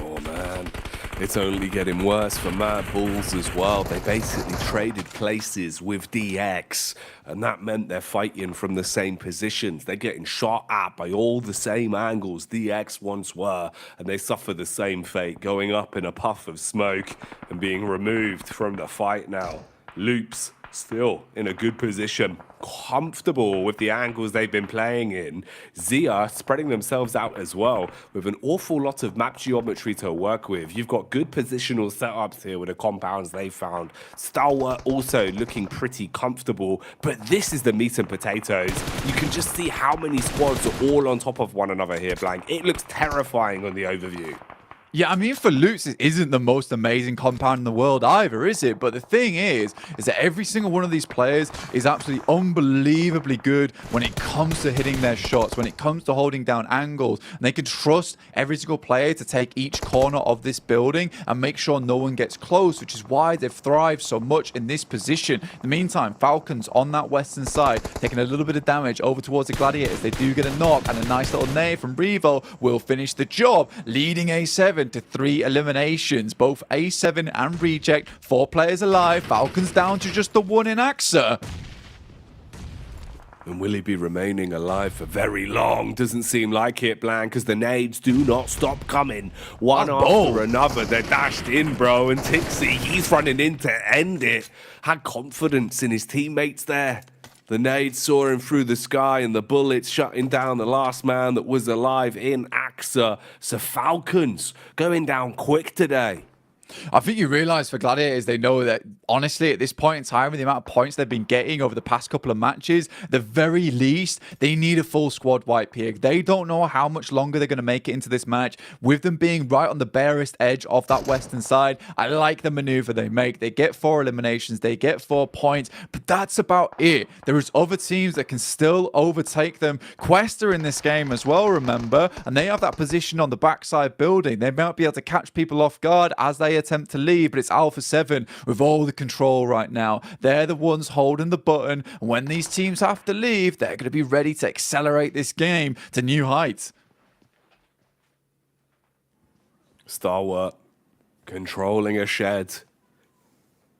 Oh man, it's only getting worse for Mad Bulls as well. They basically traded places with DX, and that meant they're fighting from the same positions. They're getting shot at by all the same angles DX once were, and they suffer the same fate, going up in a puff of smoke and being removed from the fight now. Loops still in a good position, comfortable with the angles they've been playing in. Zia spreading themselves out as well with an awful lot of map geometry to work with. You've got good positional setups here with the compounds they found. Stalwart also looking pretty comfortable, but this is the meat and potatoes. You can just see how many squads are all on top of one another here, Blank. It looks terrifying on the overview. Yeah, I mean, for Loops, it isn't the most amazing compound in the world either, is it? But the thing is that every single one of these players is absolutely unbelievably good when it comes to hitting their shots, when it comes to holding down angles. And they can trust every single player to take each corner of this building and make sure no one gets close, which is why they've thrived so much in this position. In the meantime, Falcons on that western side, taking a little bit of damage over towards the Gladiators. They do get a knock, and a nice little nade from Revo will finish the job, leading A7 to 3 eliminations. Both A7 and Reject, 4 players alive. Falcons down to just the 1 in AXA. And will he be remaining alive for very long? Doesn't seem like it, Blank, because the nades do not stop coming. One after another, they're dashed in, bro. And Tixie, he's running in to end it. Had confidence in his teammates there. The nades soaring through the sky and the bullets shutting down the last man that was alive in AXA. So Falcons going down quick today. I think you realise for Gladiators, they know that, honestly, at this point in time, with the amount of points they've been getting over the past couple of matches, the very least, they need a full squad wipe here. They don't know how much longer they're going to make it into this match. With them being right on the barest edge of that western side, I like the maneuver they make. They get 4 eliminations, they get 4 points, but that's about it. There is other teams that can still overtake them. Quest are in this game as well, remember, and they have that position on the backside building. They might be able to catch people off guard as they attempt to leave, but it's Alpha 7 with all the control right now. They're the ones holding the button, and when these teams have to leave, they're going to be ready to accelerate this game to new heights. Stalwart controlling a shed,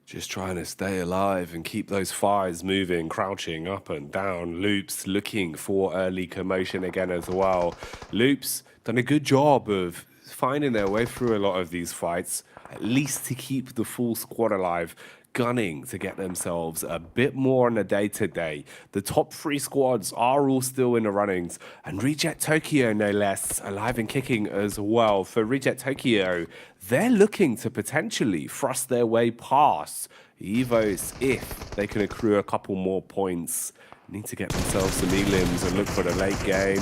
just trying to stay alive and keep those fires moving, crouching up and down. Loops looking for early commotion again as well. Loops done a good job of finding their way through a lot of these fights, at least to keep the full squad alive, gunning to get themselves a bit more on a day-to-day. The top 3 squads are all still in the runnings, and Reject Tokyo, no less, alive and kicking as well. For Reject Tokyo, they're looking to potentially thrust their way past Evos if they can accrue a couple more points. Need to get themselves some elims and look for the late game.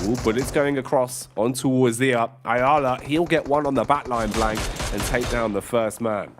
Ooh, but it's going across on towards the up. Ayala, he'll get one on the backline blank and take down the first man.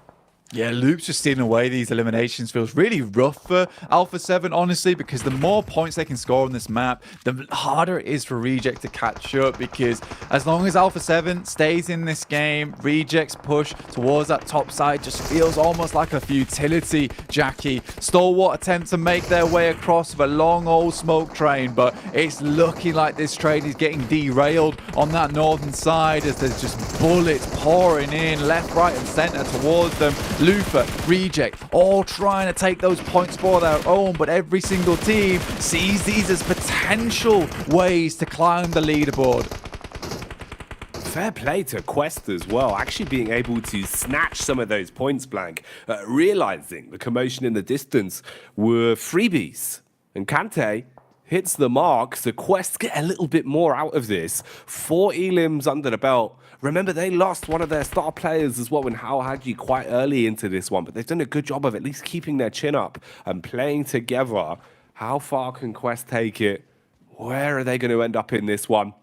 Yeah, Loops just stealing away these eliminations feels really rough for Alpha 7, honestly, because the more points they can score on this map, the harder it is for Reject to catch up, because as long as Alpha 7 stays in this game, Reject's push towards that top side just feels almost like a futility, Jackie. Stalwart attempt to make their way across with a long old smoke train, but it's looking like this train is getting derailed on that northern side as there's just bullets pouring in left, right, and center towards them. Lufa, Reject, all trying to take those points for their own, but every single team sees these as potential ways to climb the leaderboard. Fair play to Quest as well, actually being able to snatch some of those points blank, realizing the commotion in the distance were freebies. And Kante hits the mark, so Quest get a little bit more out of this. 4 elims under the belt. Remember, they lost one of their star players as well in Hao Haji quite early into this one, but they've done a good job of at least keeping their chin up and playing together. How far can Quest take it? Where are they going to end up in this one?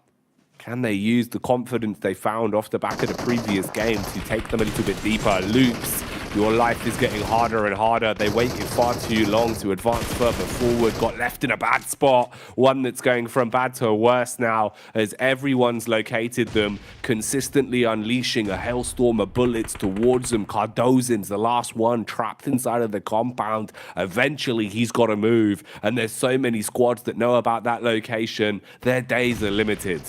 Can they use the confidence they found off the back of the previous game to take them a little bit deeper? Loops, your life is getting harder and harder. They waited far too long to advance further forward, got left in a bad spot. One that's going from bad to worse now as everyone's located them, consistently unleashing a hailstorm of bullets towards them. Cardozin's the last one trapped inside of the compound. Eventually, he's got to move, and there's so many squads that know about that location. Their days are limited.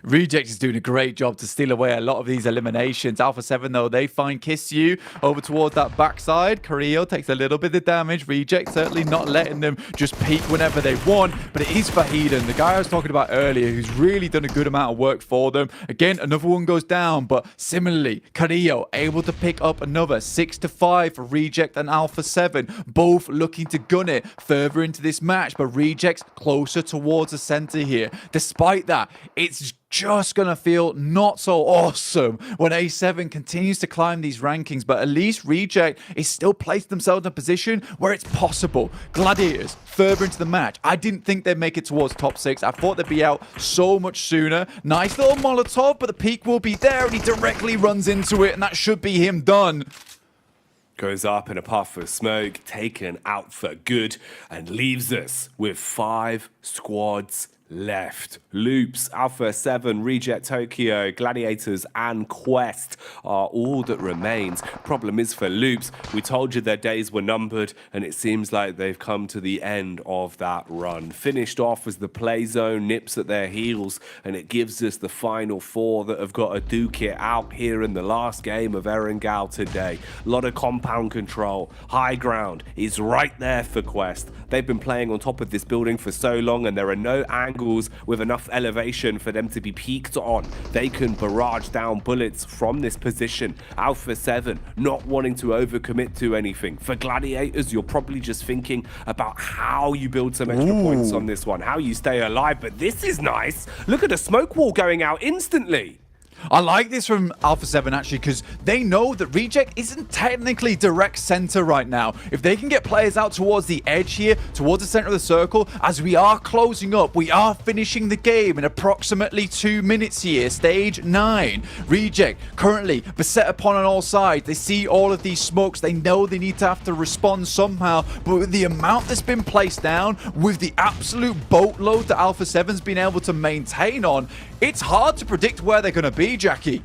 Reject is doing a great job to steal away a lot of these eliminations. Alpha 7, though, they find Kiss You over towards that backside. Carrillo takes a little bit of damage. Reject certainly not letting them just peek whenever they want. But it is Fahiden, the guy I was talking about earlier, who's really done a good amount of work for them. Again, another one goes down, but similarly, Carrillo able to pick up another 6-5 for Reject and Alpha 7. Both looking to gun it further into this match, but Reject's closer towards the center here. Despite that, it's just going to feel not so awesome when A7 continues to climb these rankings, but at least Reject is still placed themselves in a position where it's possible. Gladiators, further into the match, I didn't think they'd make it towards top 6. I thought they'd be out so much sooner. Nice little Molotov, but the peak will be there, and he directly runs into it, and that should be him done. Goes up in a puff of smoke, taken out for good, and leaves us with 5 squads left. Loops, Alpha 7, Reject Tokyo, Gladiators, and Quest are all that remains. Problem is for Loops, we told you their days were numbered, and it seems like they've come to the end of that run. Finished off as the play zone nips at their heels, and it gives us the final 4 that have got to duke it out here in the last game of Erangel today. A lot of compound control. High ground is right there for Quest. They've been playing on top of this building for so long, and there are no angles with enough elevation for them to be peaked on. They can barrage down bullets from this position. Alpha 7 not wanting to overcommit to anything. For Gladiators, you're probably just thinking about how you build some extra points on this one, how you stay alive, but this is nice. Look at the smoke wall going out instantly. I like this from Alpha 7 actually, because they know that Reject isn't technically direct center right now. If they can get players out towards the edge here, towards the center of the circle, as we are closing up, we are finishing the game in approximately 2 minutes here, stage 9. Reject currently beset upon on all sides. They see all of these smokes. They know they need to have to respond somehow, but with the amount that's been placed down, with the absolute boatload that Alpha 7's been able to maintain on, it's hard to predict where they're going to be, Jackie.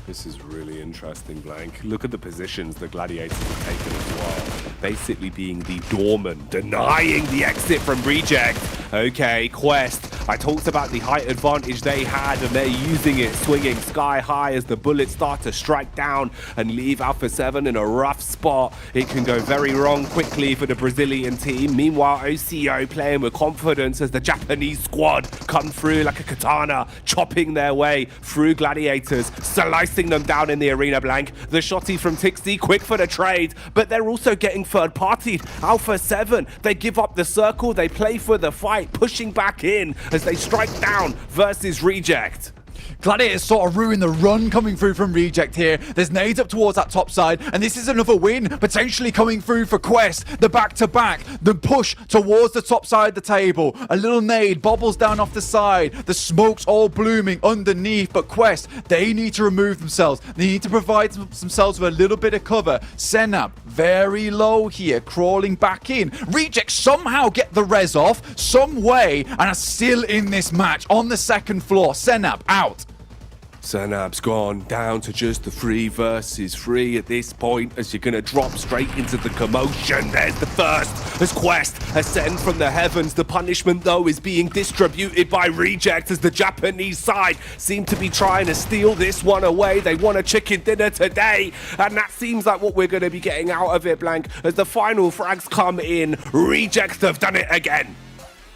This is really interesting, Blank. Look at the positions the Gladiators have taken as well. Basically being the doorman, denying the exit from Reject. Okay, Quest. I talked about the height advantage they had, and they're using it, swinging sky high as the bullets start to strike down and leave Alpha 7 in a rough spot. It can go very wrong quickly for the Brazilian team. Meanwhile, OCO playing with confidence as the Japanese squad come through like a katana, chopping their way through Gladiators, slicing them down in the arena, Blank. The shotty from Tixi, quick for the trade, but they're also getting third-partied. Alpha 7, they give up the circle, they play for the fight, pushing back in as they strike down versus Reject. Gladiators sort of ruin the run coming through from Reject here. There's nades up towards that top side, and this is another win potentially coming through for Quest. The back-to-back, the push towards the top side of the table. A little nade bobbles down off the side. The smoke's all blooming underneath, but Quest, they need to remove themselves. They need to provide themselves with a little bit of cover. Senab, very low here, crawling back in. Reject somehow get the res off, some way, and are still in this match on the second floor. Senab out. Senab's gone down to just the 3 versus 3 at this point, as you're going to drop straight into the commotion. There's the first as Quest ascend from the heavens. The punishment, though, is being distributed by Reject as the Japanese side seem to be trying to steal this one away. They want a chicken dinner today, and that seems like what we're going to be getting out of it, Blank, as the final frags come in. Reject have done it again.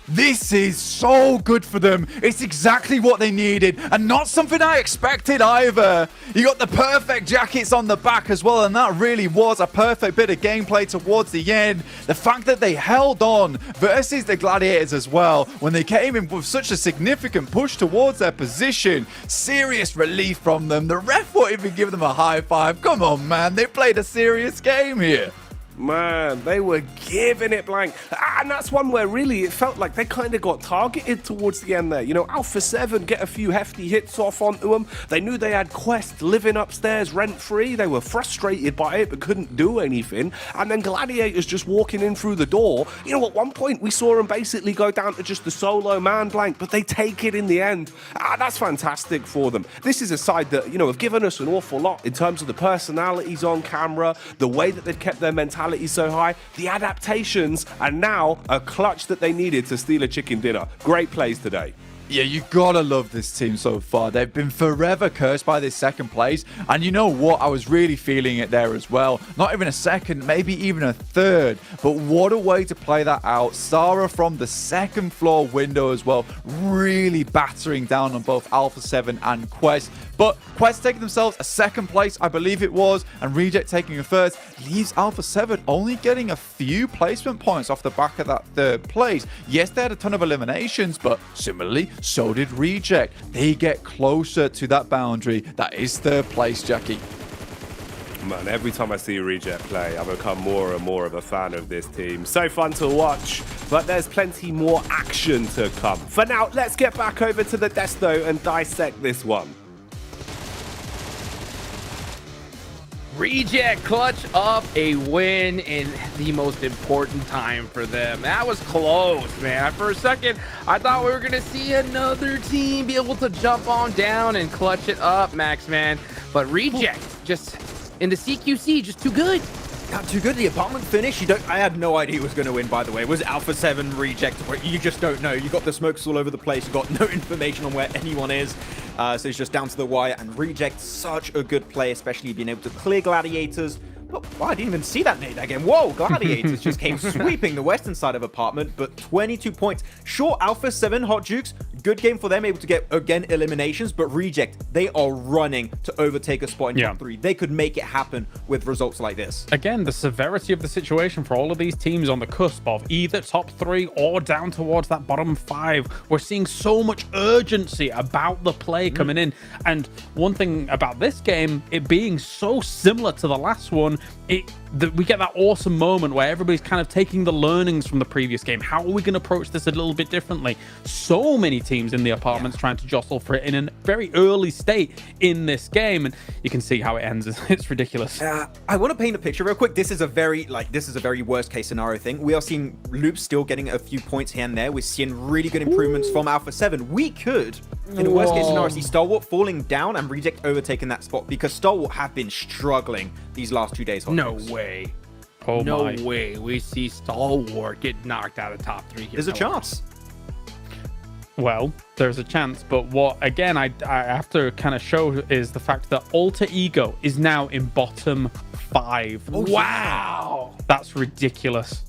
This is so good for them. It's exactly what they needed, and not something I expected either. You got the perfect jackets on the back as well, and that really was a perfect bit of gameplay towards the end. The fact that they held on versus the Gladiators as well, when they came in with such a significant push towards their position. Serious relief from them. The ref won't even give them a high five. Come on, man. They played a serious game here. Man, they were giving it, Blank. And that's one where really it felt like they kind of got targeted towards the end there. You know, Alpha 7 get a few hefty hits off onto them. They knew they had Quest living upstairs rent-free. They were frustrated by it but couldn't do anything. And then Gladiators just walking in through the door. You know, at one point we saw them basically go down to just the solo man, Blank, but they take it in the end. That's fantastic for them. This is a side that, you know, have given us an awful lot in terms of the personalities on camera, the way that they've kept their mentality so high, the adaptations, and now a clutch that they needed to steal a chicken dinner. Great plays today. Yeah, you gotta love this team so far. They've been forever cursed by this second place. And you know what? I was really feeling it there as well. Not even a second, maybe even a third. But what a way to play that out. Sarah from the second floor window as well. Really battering down on both Alpha 7 and Quest. But Quest taking themselves a second place, I believe it was, and Reject taking a first, leaves Alpha 7 only getting a few placement points off the back of that third place. Yes, they had a ton of eliminations, but similarly, so did Reject. They get closer to that boundary. That is third place, Jackie. Man, every time I see Reject play, I become more and more of a fan of this team. So fun to watch, but there's plenty more action to come. For now, let's get back over to the desk though and dissect this one. Reject clutch up a win in the most important time for them. That was close, man. For a second, I thought we were going to see another team be able to jump on down and clutch it up, Max, man. But Reject, just in the CQC, just too good. Not too good. The apartment finish, I had no idea who was going to win, by the way. It was Alpha 7 Reject, you just don't know. You got the smokes all over the place. You got no information on where anyone is. So it's just down to the wire, and Reject, such a good play, especially being able to clear Gladiators. But I didn't even see that nade again. Whoa, Gladiators just came sweeping the western side of apartment, but 22 points. Sure, Alpha 7 Hot Jukes good game for them, able to get, again, eliminations, but Reject, they are running to overtake a spot in top 3. They could make it happen with results like this. Again, the severity of the situation for all of these teams on the cusp of either top 3 or down towards that bottom 5. We're seeing so much urgency about the play coming in. And one thing about this game, it being so similar to the last one, we get that awesome moment where everybody's kind of taking the learnings from the previous game. How are we going to approach this a little bit differently? So many teams in the apartments trying to jostle for it in a very early state in this game, and you can see how it ends. It's ridiculous. I want to paint a picture real quick. This is a very worst case scenario thing. We are seeing Loop still getting a few points here and there. We're seeing really good improvements from Alpha 7. We could, in a worst case scenario, see Stalwart falling down and Reject overtaking that spot, because Stalwart have been struggling these last 2 days. No way. Oh no my. way we see Stalwart get knocked out of top 3 here. There's a chance. Well, there's a chance, but what, again, I have to kind of show is the fact that Alter Ego is now in bottom 5. Oh, wow. That's ridiculous.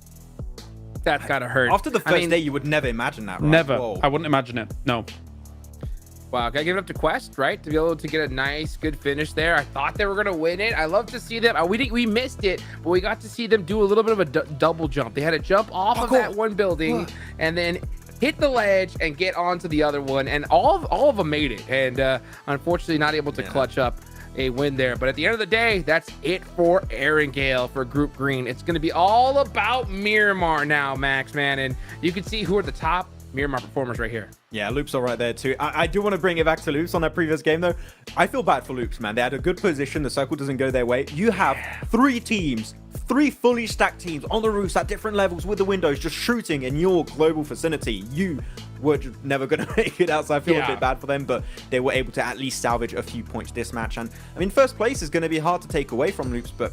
That's gotta hurt. After the first day, you would never imagine that, right? Never. Whoa. I wouldn't imagine it. No. Wow, gotta give it up to Quest, right? To be able to get a nice, good finish there. I thought they were gonna win it. I love to see them. We missed it, but we got to see them do a little bit of a double jump. They had to jump off of that one building and then hit the ledge and get onto the other one, and all of them made it. And unfortunately, not able to clutch up a win there. But at the end of the day, that's it for Aaron Gale for Group Green. It's going to be all about Miramar now, Max, man. And you can see who are the top Miramar performers right here. Yeah, Loops are right there too. I do want to bring it back to Loops on that previous game, though. I feel bad for Loops, man. They had a good position. The circle doesn't go their way. You have 3 teams, 3 fully stacked teams on the roofs at different levels with the windows just shooting in your global vicinity. You were just never going to make it out, so I feel a bit bad for them, but they were able to at least salvage a few points this match. And I mean, first place is going to be hard to take away from Loops, but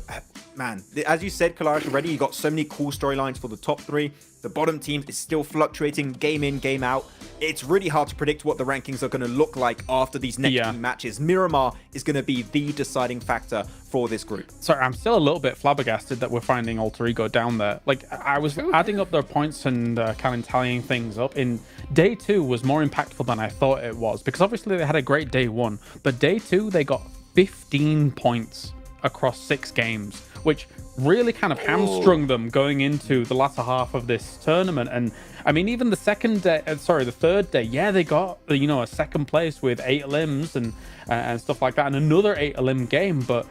man, as you said, Kalash, already, you got so many cool storylines for the top 3. The bottom team is still fluctuating game in, game out. It's really hard to predict what the rankings are going to look like after these next few matches. Miramar is going to be the deciding factor for this group. Sorry, I'm still a little bit flabbergasted that we're finding Alter Ego down there. Like, I was adding up their points and kind of tallying things up. In day 2 was more impactful than I thought it was, because obviously they had a great day 1, but day 2 they got 15 points across 6 games, which really kind of hamstrung them going into the latter half of this tournament. And I mean, even the third day, yeah, they got, you know, a second place with 8 elims and stuff like that, and another 8 elim game. But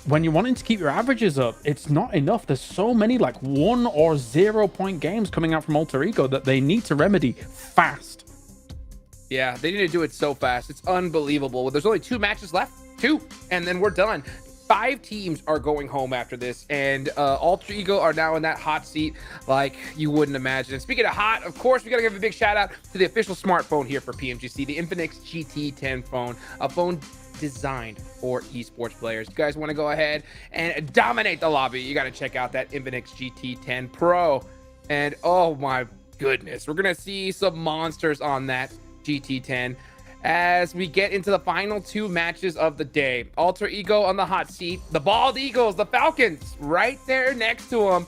when you're wanting to keep your averages up, it's not enough. There's so many like 1 or 0 point games coming out from Alter Ego that they need to remedy fast. Yeah, they need to do it so fast. It's unbelievable. There's only 2 matches left, 2, and then we're done. 5 teams are going home after this, and Alter Ego are now in that hot seat like you wouldn't imagine. And speaking of hot, of course, we got to give a big shout out to the official smartphone here for PMGC, the Infinix GT10 phone, a phone designed for esports players. You guys want to go ahead and dominate the lobby, you got to check out that Infinix GT10 Pro. And oh my goodness, we're going to see some monsters on that GT10 as we get into the final 2 matches of the day. Alter Ego on the hot seat, the Bald Eagles, the Falcons, right there next to them.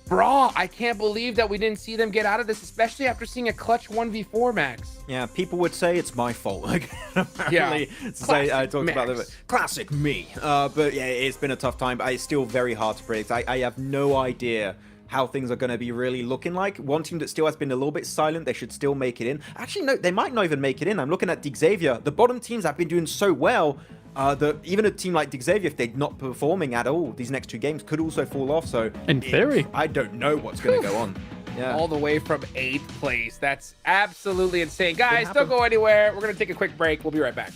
Bro, I can't believe that we didn't see them get out of this, especially after seeing a clutch 1v4, Max. Yeah, people would say it's my fault. Like, apparently, I talked about it. Classic me. But yeah, it's been a tough time. But it's still very hard to predict. I have no idea how things are going to be really looking like. One team that still has been a little bit silent, they should still make it in. Actually, no, they might not even make it in. I'm looking at Xavier. The bottom teams have been doing so well that even a team like Xavier, if they're not performing at all, these next 2 games could also fall off. So in theory, I don't know what's going to go on. Yeah. All the way from 8th place. That's absolutely insane. Guys, don't go anywhere. We're going to take a quick break. We'll be right back.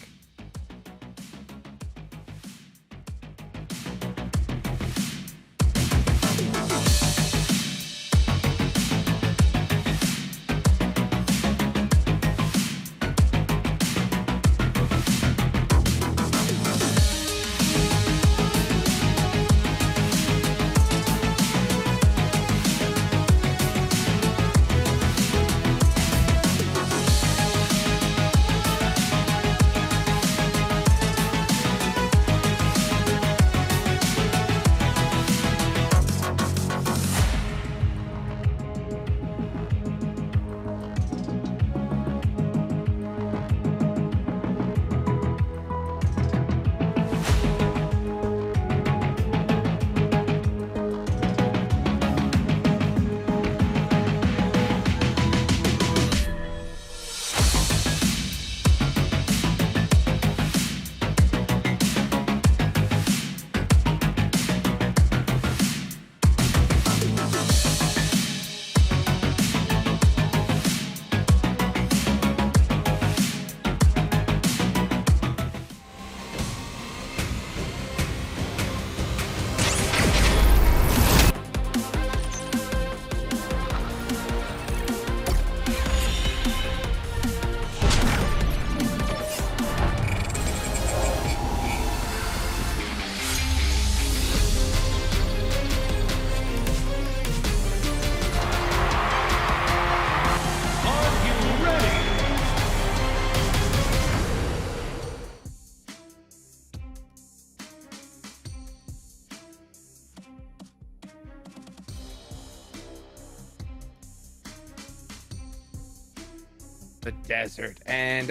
the desert. And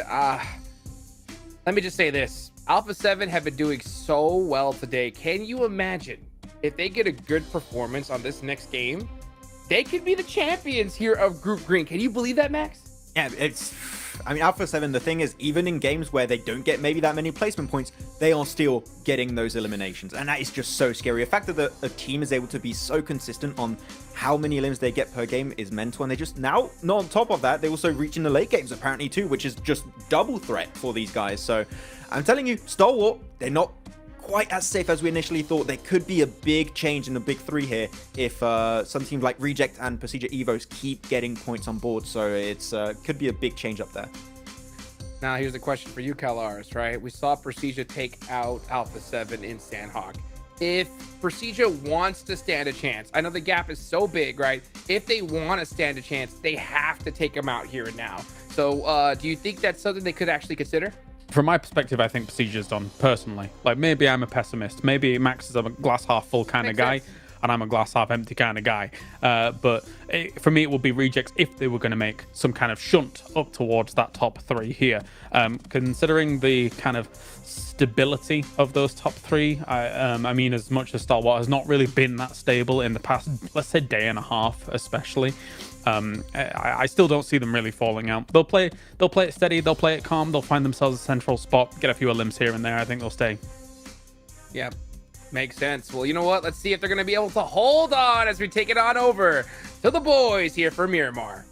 let me just say this. Alpha 7 have been doing so well today. Can you imagine if they get a good performance on this next game? They could be the champions here of Group Green. Can you believe that, Max? Yeah, I mean, Alpha 7, the thing is, even in games where they don't get maybe that many placement points, they are still getting those eliminations. And that is just so scary. The fact that a team is able to be so consistent on how many elims they get per game is mental. And they just now, not on top of that, they also reach in the late games apparently too, which is just double threat for these guys. So I'm telling you, Stalwart, they're not quite as safe as we initially thought. There could be a big change in the big three here if some teams like Reject and Procedure Evos keep getting points on board. So it's could be a big change up there. Now here's a question for you, CalRs, right? We saw Procedure take out Alpha 7 in Sandhawk. If Procedure wants to stand a chance, I know the gap is so big, right? If they want to stand a chance, they have to take them out here and now. So do you think that's something they could actually consider? From my perspective, I think Procedure's done, personally. Like, maybe I'm a pessimist. Maybe Max is a glass half full kind of guy, and I'm a glass half empty kind of guy. But for me, it would be Rejects if they were going to make some kind of shunt up towards that top three here. Considering the kind of stability of those top three, I mean, as much as Stalwart has not really been that stable in the past, let's say, day and a half, especially. I still don't see them really falling out. They'll play it steady, they'll play it calm, they'll find themselves a central spot, get a few limbs here and there. I think they'll stay. Yeah, makes sense. Well, you know what? Let's see if they're going to be able to hold on as we take it on over to the boys here for Miramar.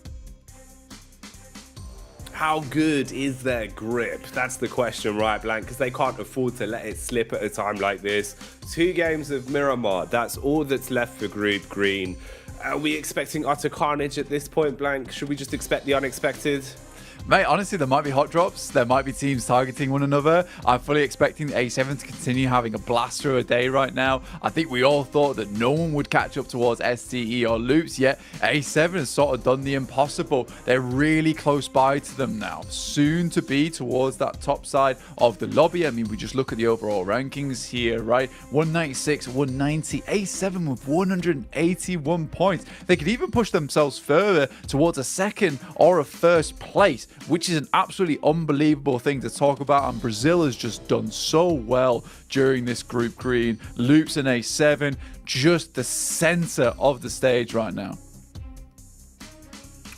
How good is their grip? That's the question, right, Blank? Because they can't afford to let it slip at a time like this. 2 games of Miramar, that's all that's left for Group Green. Are we expecting utter carnage at this point, Blank? Should we just expect the unexpected? Mate, honestly, there might be hot drops. There might be teams targeting one another. I'm fully expecting A7 to continue having a blaster a day right now. I think we all thought that no one would catch up towards STE or Loops, yet A7 has sort of done the impossible. They're really close by to them now. Soon to be towards that top side of the lobby. I mean, we just look at the overall rankings here, right? 196, 190, A7 with 181 points. They could even push themselves further towards a second or a first place, which is an absolutely unbelievable thing to talk about. And Brazil has just done so well during this Group Green. Loops and A7, just the center of the stage right now.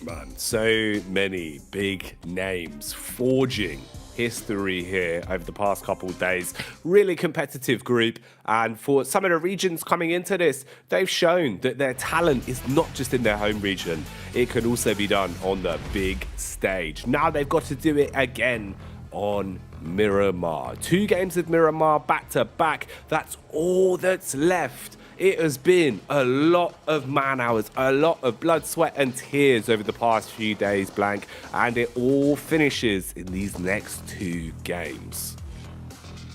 Man, so many big names forging history here over the past couple of days. Really competitive group, and for some of the regions coming into this, they've shown that their talent is not just in their home region. It can also be done on the big stage. Now they've got to do it again on Miramar. 2 games of Miramar back to back. That's all that's left. It has been a lot of man hours, a lot of blood, sweat and tears over the past few days, Blank, and it all finishes in these next 2 games.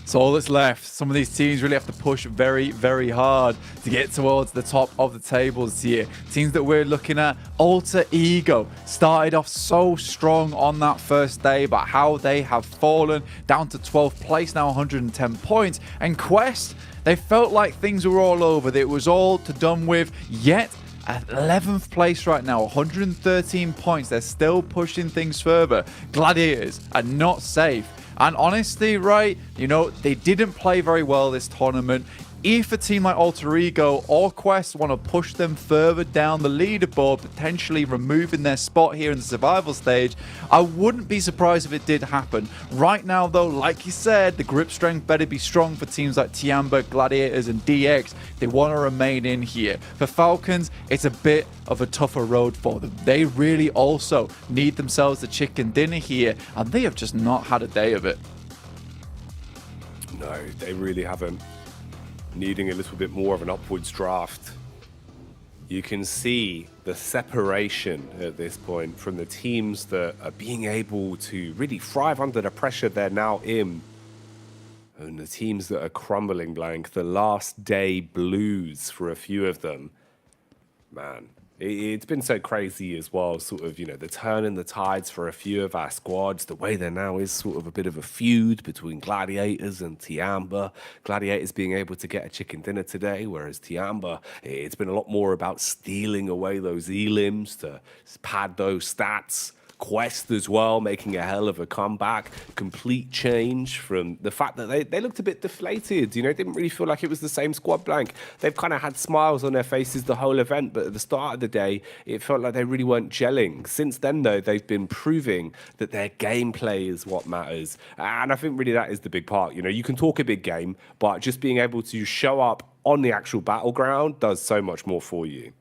It's all that's left. Some of these teams really have to push very, very hard to get towards the top of the tables here. Teams that we're looking at, Alter Ego, started off so strong on that first day, but how they have fallen down to 12th place now, 110 points. And Quest, they felt like things were all over. That it was all done with, yet at 11th place right now, 113 points. They're still pushing things further. Gladiators are not safe. And honestly, right, you know, they didn't play very well this tournament. If a team like Alter Ego or Quest want to push them further down the leaderboard, potentially removing their spot here in the survival stage, I wouldn't be surprised if it did happen. Right now, though, like you said, the grip strength better be strong for teams like Tiamba, Gladiators, and DX. They want to remain in here. For Falcons, it's a bit of a tougher road for them. They really also need themselves a chicken dinner here, and they have just not had a day of it. No, they really haven't. Needing a little bit more of an upwards draft. You can see the separation at this point from the teams that are being able to really thrive under the pressure they're now in, and the teams that are crumbling, Blank. The last day blues for a few of them. Man, it's been so crazy as well, sort of, you know, the turn in the tides for a few of our squads. The way there now is sort of a bit of a feud between Gladiators and Tiamba. Gladiators being able to get a chicken dinner today, whereas Tiamba, it's been a lot more about stealing away those elims to pad those stats. Quest as well, making a hell of a comeback. Complete change from the fact that they looked a bit deflated. You know, it didn't really feel like it was the same squad blank. They've kind of had smiles on their faces the whole event, but at the start of the day, it felt like they really weren't gelling. Since then, though, they've been proving that their gameplay is what matters. And I think really that is the big part. You know, you can talk a big game, but just being able to show up on the actual battleground does so much more for you.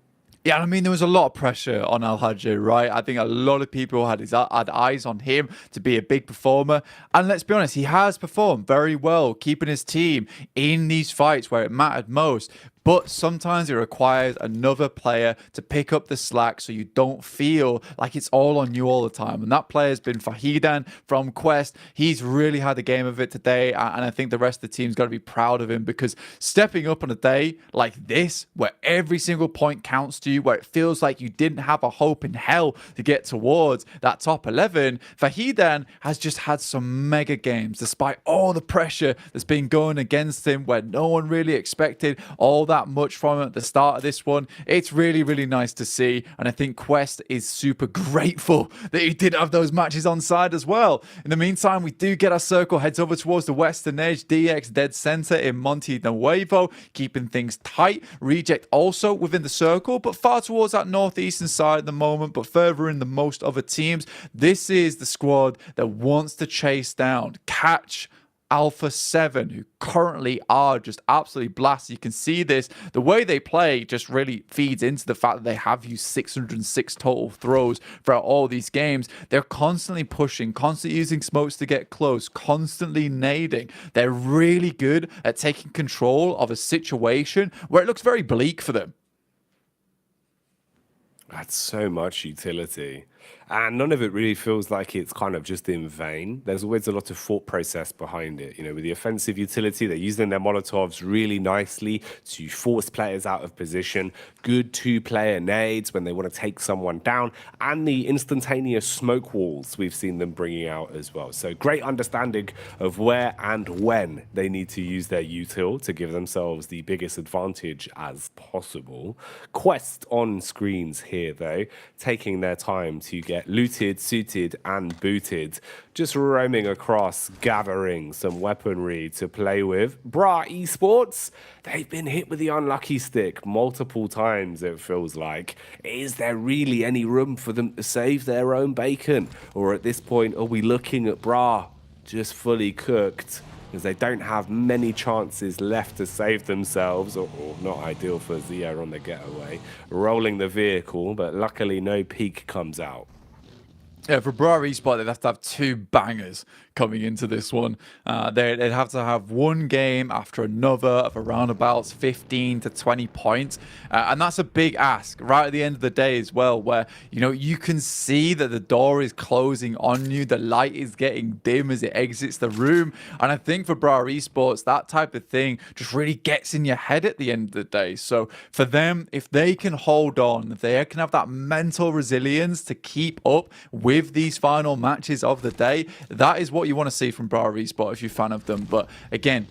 Yeah, I mean, there was a lot of pressure on Al-Hajj, right? I think a lot of people had eyes on him to be a big performer. And let's be honest, he has performed very well, keeping his team in these fights where it mattered most. But sometimes it requires another player to pick up the slack so you don't feel like it's all on you all the time. And that player has been Fahidan from Quest. He's really had the game of it today. And I think the rest of the team's got to be proud of him, because stepping up on a day like this, where every single point counts to you, where it feels like you didn't have a hope in hell to get towards that top 11, Fahidan has just had some mega games, despite all the pressure that's been going against him, where no one really expected all that much from him at the start of this one. It's really, really nice to see. And I think Quest is super grateful that he did have those matches on side as well. In the meantime, we do get our circle, heads over towards the western edge. DX dead center in Monte Nuevo, keeping things tight. Reject also within the circle, but far towards that northeastern side at the moment, but further in than most other teams. This is the squad that wants to chase down, catch Alpha 7, who currently are just absolutely blasted. You can see this. The way they play just really feeds into the fact that they have used 606 total throws throughout all these games. They're constantly pushing, constantly using smokes to get close, constantly nading. They're really good at taking control of a situation where it looks very bleak for them. That's so much utility. And none of it really feels like it's kind of just in vain. There's always a lot of thought process behind it. You know, with the offensive utility, they're using their Molotovs really nicely to force players out of position. Good two-player nades when they want to take someone down. And the instantaneous smoke walls we've seen them bringing out as well. So great understanding of where and when they need to use their util to give themselves the biggest advantage as possible. Quest on screens here, though, taking their time to get looted, suited, and booted. Just roaming across, gathering some weaponry to play with. Bra Esports, they've been hit with the unlucky stick multiple times, it feels like. Is there really any room for them to save their own bacon? Or at this point, are we looking at Bra just fully cooked? Because they don't have many chances left to save themselves, or not ideal for Zia on the getaway. Rolling the vehicle, but luckily no peak comes out. Yeah, for Bra Esport, they'd have to have two bangers coming into this one. They'd have to have one game after another of around about 15 to 20 points. And that's a big ask right at the end of the day as well, where, you know, you can see that the door is closing on you. The light is getting dim as it exits the room. And I think for Bra Esports, that type of thing just really gets in your head at the end of the day. So for them, if they can hold on, if they can have that mental resilience to keep up with these final matches of the day, that is what you want to see from Bra Esport if you're a fan of them. But again,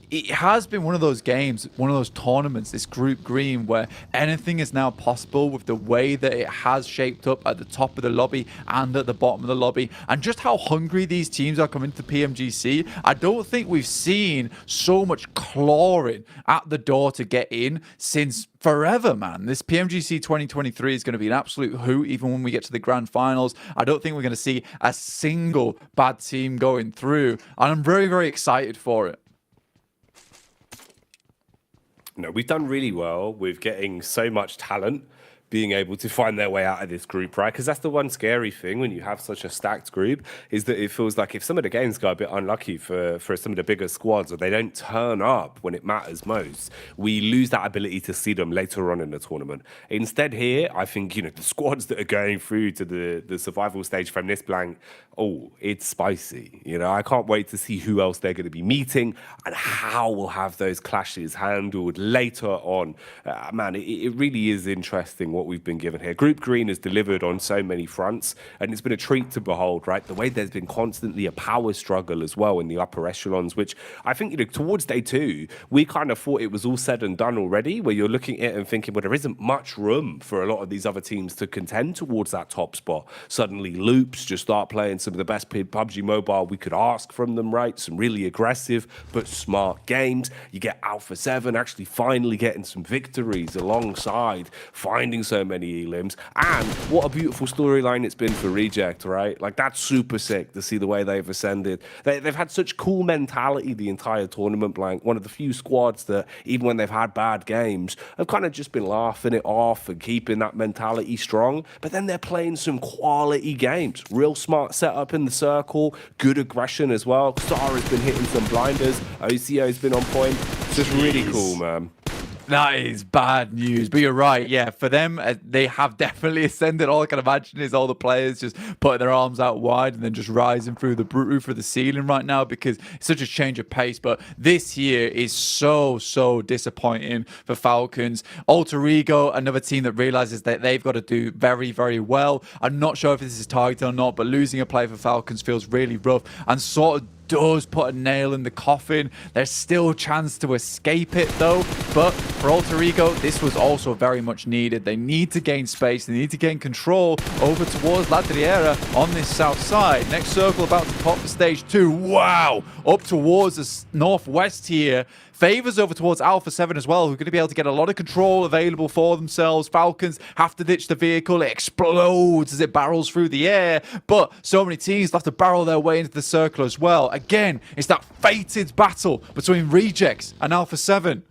it has been one of those games, one of those tournaments, this group green, where anything is now possible with the way that it has shaped up at the top of the lobby and at the bottom of the lobby, and just how hungry these teams are coming to PMGC. I don't think we've seen so much clawing at the door to get in since forever, man. This PMGC 2023 is going to be an absolute hoot even when we get to the Grand Finals. I don't think we're going to see a single bad team going through, and I'm very, very excited for it. No, we've done really well with getting so much talent being able to find their way out of this group, right? Because that's the one scary thing when you have such a stacked group, is that it feels like if some of the games go a bit unlucky for some of the bigger squads, or they don't turn up when it matters most, we lose that ability to see them later on in the tournament. Instead here, I think, you know, the squads that are going through to the survival stage from this blank, oh, it's spicy. You know, I can't wait to see who else they're going to be meeting and how we'll have those clashes handled later on. Man, it really is interesting what we've been given here. Group Green has delivered on so many fronts, and it's been a treat to behold, right? The way there's been constantly a power struggle as well in the upper echelons, which I think, you know, towards day 2, we kind of thought it was all said and done already, where you're looking at it and thinking, well, there isn't much room for a lot of these other teams to contend towards that top spot. Suddenly, Loops just start playing some of the best PUBG Mobile we could ask from them, right? Some really aggressive but smart games. You get Alpha 7 actually finally getting some victories alongside finding so many elims. And what a beautiful storyline it's been for Reject, right? Like, that's super sick to see the way they've ascended. They've had such cool mentality the entire tournament, Blank. One of the few squads that, even when they've had bad games, have kind of just been laughing it off and keeping that mentality strong. But then they're playing some quality games. Real smart setup in the circle, good aggression as well. Star has been hitting some blinders. OCO's been on point. It's just really cool, man. That is bad news, but you're right. Yeah, for them, they have definitely ascended. All I can imagine is all the players just putting their arms out wide and then just rising through the roof of the ceiling right now, because it's such a change of pace. But this year is so disappointing for Falcons. Alter Ego, another team that realizes that they've got to do very, very well. I'm not sure if this is targeted or not, but losing a play for Falcons feels really rough and sort of does put a nail in the coffin. There's still a chance to escape it though, but for Alter Ego, this was also very much needed. They need to gain space, they need to gain control over towards La Driera on this south side. Next circle about to pop for stage 2. Wow! Up towards the northwest here. Favors over towards Alpha 7 as well, who are going to be able to get a lot of control available for themselves. Falcons have to ditch the vehicle. It explodes as it barrels through the air. But so many teams have to barrel their way into the circle as well. Again, it's that fated battle between Rejects and Alpha 7.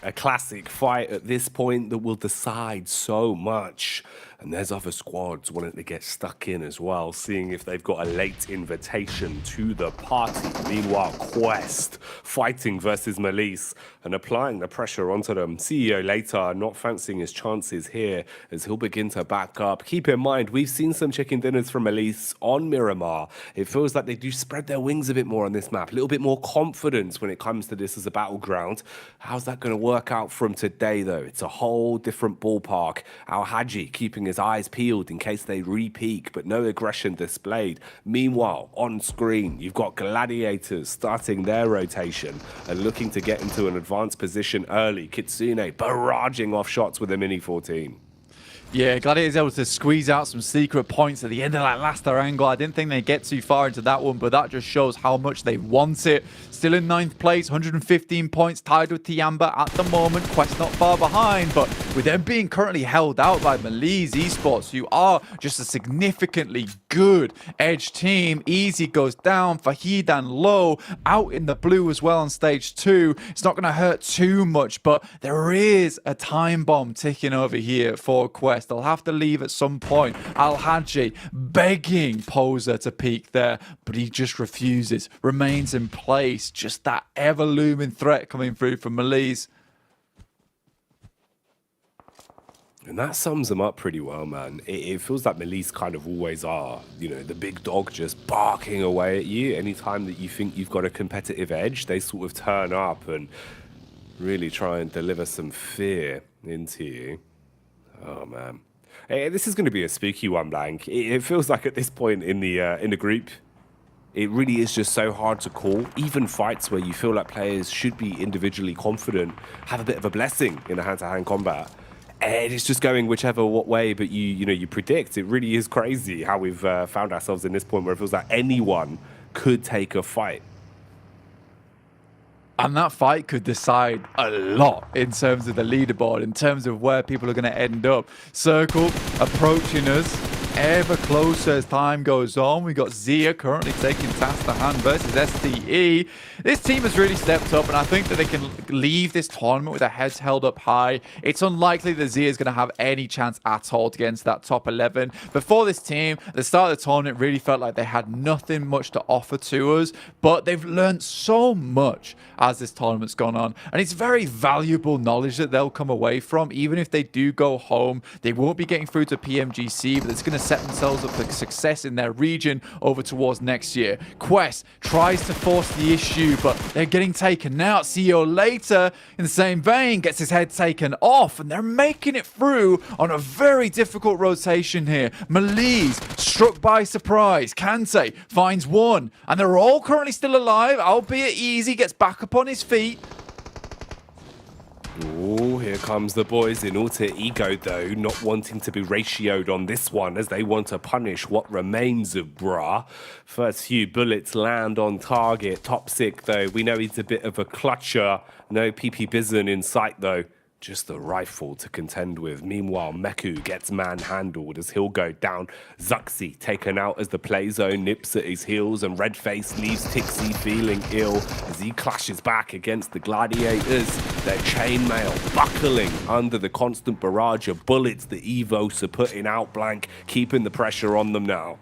A classic fight at this point that will decide so much. And there's other squads wanting to get stuck in as well, seeing if they've got a late invitation to the party. Meanwhile, Quest fighting versus Melise and applying the pressure onto them. CEO later not fancying his chances here as he'll begin to back up. Keep in mind, we've seen some chicken dinners from Melise on Miramar. It feels like they do spread their wings a bit more on this map, a little bit more confidence when it comes to this as a battleground. How's that going to work out from today, though? It's a whole different ballpark. Al Haji keeping his eyes peeled in case they re-peak, but no aggression displayed. Meanwhile, on screen, you've got Gladiators starting their rotation and looking to get into an advanced position early. Kitsune barraging off shots with a Mini 14. Yeah, Gladiators able to squeeze out some secret points at the end of that last angle. I didn't think they'd get too far into that one, but that just shows how much they want it. Still in 9th place, 115 points, tied with Tiamba at the moment. Quest not far behind, but with them being currently held out by Melise Esports, who are just a significantly good edge team. Easy goes down, Fahidan low, out in the blue as well on stage 2. It's not going to hurt too much, but there is a time bomb ticking over here for Quest. They'll have to leave at some point. Al Haji begging Poser to peek there, but he just refuses, remains in place. Just that ever-looming threat coming through from Melise. And that sums them up pretty well, man. It feels like Melise kind of always are, you know, the big dog just barking away at you. Anytime that you think you've got a competitive edge, they sort of turn up and really try and deliver some fear into you. Oh, man. Hey, this is going to be a spooky one, Blank. It feels like at this point in the group, it really is just so hard to call. Even fights where you feel like players should be individually confident have a bit of a blessing in a hand-to-hand combat. And it's just going whichever way, but you predict. It really is crazy how we've found ourselves in this point where it feels like anyone could take a fight. And that fight could decide a lot in terms of the leaderboard, in terms of where people are going to end up. Circle approaching us ever closer as time goes on. We got Zia currently taking task to hand versus STE. This team has really stepped up, and I think that they can leave this tournament with their heads held up high. It's unlikely that Zia is going to have any chance at all to get into that top 11. Before this team, at the start of the tournament, it really felt like they had nothing much to offer to us, but they've learned so much as this tournament's gone on, and it's very valuable knowledge that they'll come away from. Even if they do go home, they won't be getting through to PMGC, but it's going to set themselves up for success in their region over towards next year. Quest tries to force the issue, but they're getting taken out. See you later, in the same vein, gets his head taken off, and they're making it through on a very difficult rotation here. Malise struck by surprise. Kante finds one, and they're all currently still alive, albeit easy, gets back up on his feet. Oh, here comes the boys in alter ego, though, not wanting to be ratioed on this one as they want to punish what remains of Bra. First few bullets land on target. Toxic, though, we know he's a bit of a clutcher. No PP Bizen in sight, though. Just the rifle to contend with. Meanwhile, Meku gets manhandled as he'll go down. Zuxi taken out as the play zone nips at his heels, and Redface leaves Tixie feeling ill as he clashes back against the Gladiators. Their chainmail buckling under the constant barrage of bullets the Evos are putting out. Blank, keeping the pressure on them now.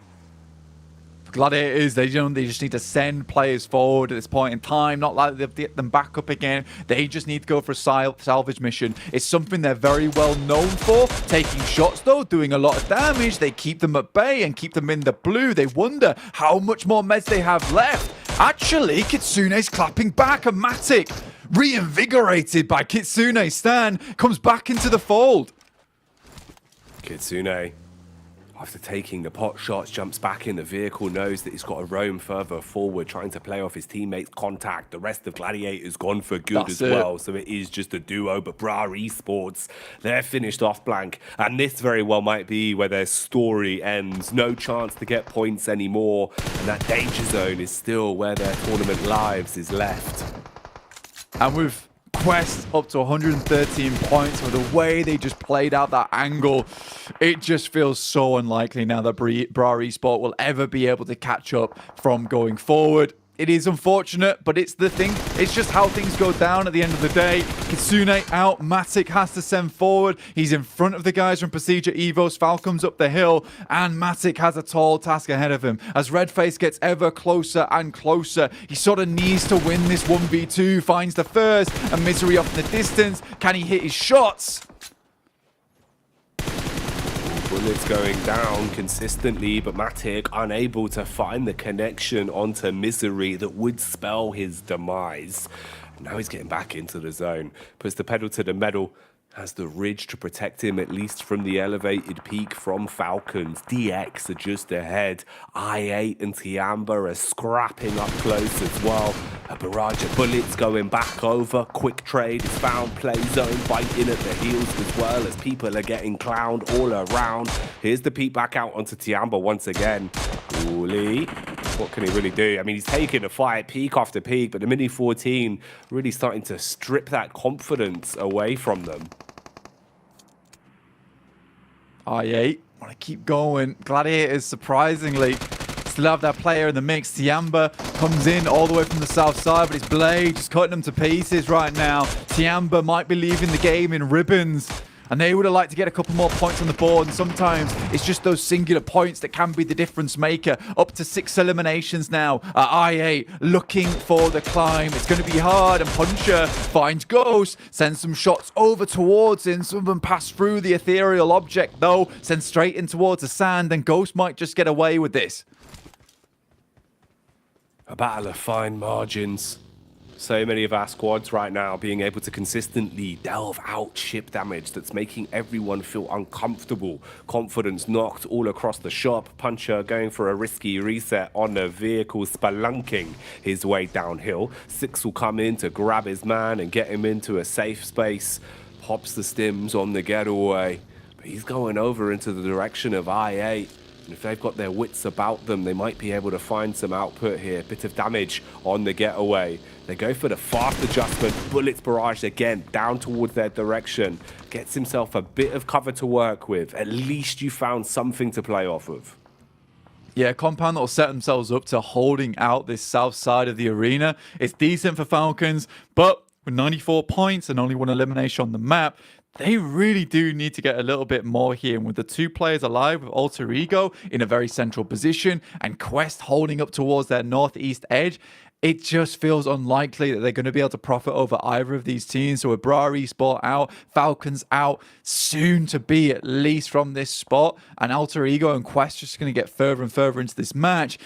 Gladiators, they just need to send players forward at this point in time, not like they've get them back up again. They just need to go for a salvage mission. It's something they're very well known for. Taking shots, though, doing a lot of damage. They keep them at bay and keep them in the blue. They wonder how much more meds they have left. Actually, Kitsune's clapping back, and Matic, reinvigorated by Kitsune, Stan comes back into the fold. Kitsune, after taking the pot shots, jumps back in the vehicle, knows that he's got to roam further forward, trying to play off his teammates' contact. The rest of Gladiators gone for good as well, so it is just a duo. But Bra Esports, they're finished off. Blank, and this very well might be where their story ends. No chance to get points anymore, and that danger zone is still where their tournament lives is left. And with Quest up to 113 points, with the way they just played out that angle, it just feels so unlikely now that Bra Esport will ever be able to catch up from going forward. It is unfortunate, but it's the thing. It's just how things go down at the end of the day. Kitsune out. Matic has to send forward. He's in front of the guys from Procedure Evos. Falcom's up the hill, and Matic has a tall task ahead of him. As Redface gets ever closer and closer, he sort of needs to win this 1v2. Finds the first, and Misery off in the distance. Can he hit his shots? Bullets going down consistently, but Matic unable to find the connection onto Misery that would spell his demise. Now he's getting back into the zone, puts the pedal to the metal, has the ridge to protect him at least from the elevated peak from Falcons. DX are just ahead. I8 and Tiamba are scrapping up close as well. A barrage of bullets going back over. Quick trade is found. Play zone biting at the heels as well as people are getting clowned all around. Here's the peek back out onto Tiamba once again. Uli, what can he really do? I mean, he's taking a fight peak after peak, but the Mini 14 really starting to strip that confidence away from them. I8 want to keep going. Gladiators, surprisingly, still have that player in the mix. Tiamba comes in all the way from the south side, but it's Blade just cutting them to pieces right now. Tiamba might be leaving the game in ribbons, and they would have liked to get a couple more points on the board, and sometimes it's just those singular points that can be the difference maker. Up to 6 eliminations now. I8 looking for the climb. It's going to be hard, and Puncher finds Ghost, sends some shots over towards him. Some of them pass through the ethereal object, though, sends straight in towards the sand, and Ghost might just get away with this. A battle of fine margins. So many of our squads right now being able to consistently delve out ship damage that's making everyone feel uncomfortable. Confidence knocked all across the shop. Puncher going for a risky reset on the vehicle, spelunking his way downhill. Six will come in to grab his man and get him into a safe space. Pops the stims on the getaway. But he's going over into the direction of I8. And if they've got their wits about them, they might be able to find some output here. Bit of damage on the getaway. They go for the fast adjustment. Bullets barraged again down towards their direction. Gets himself a bit of cover to work with. At least you found something to play off of. Yeah, Compound that will set themselves up to holding out this south side of the arena. It's decent for Falcons, but with 94 points and only one elimination on the map, they really do need to get a little bit more here. And with the 2 players alive, with Alter Ego in a very central position and Quest holding up towards their northeast edge, it just feels unlikely that they're going to be able to profit over either of these teams. So with Bra Esport out, Falcons out, soon to be at least from this spot, and Alter Ego and Quest just going to get further and further into this match.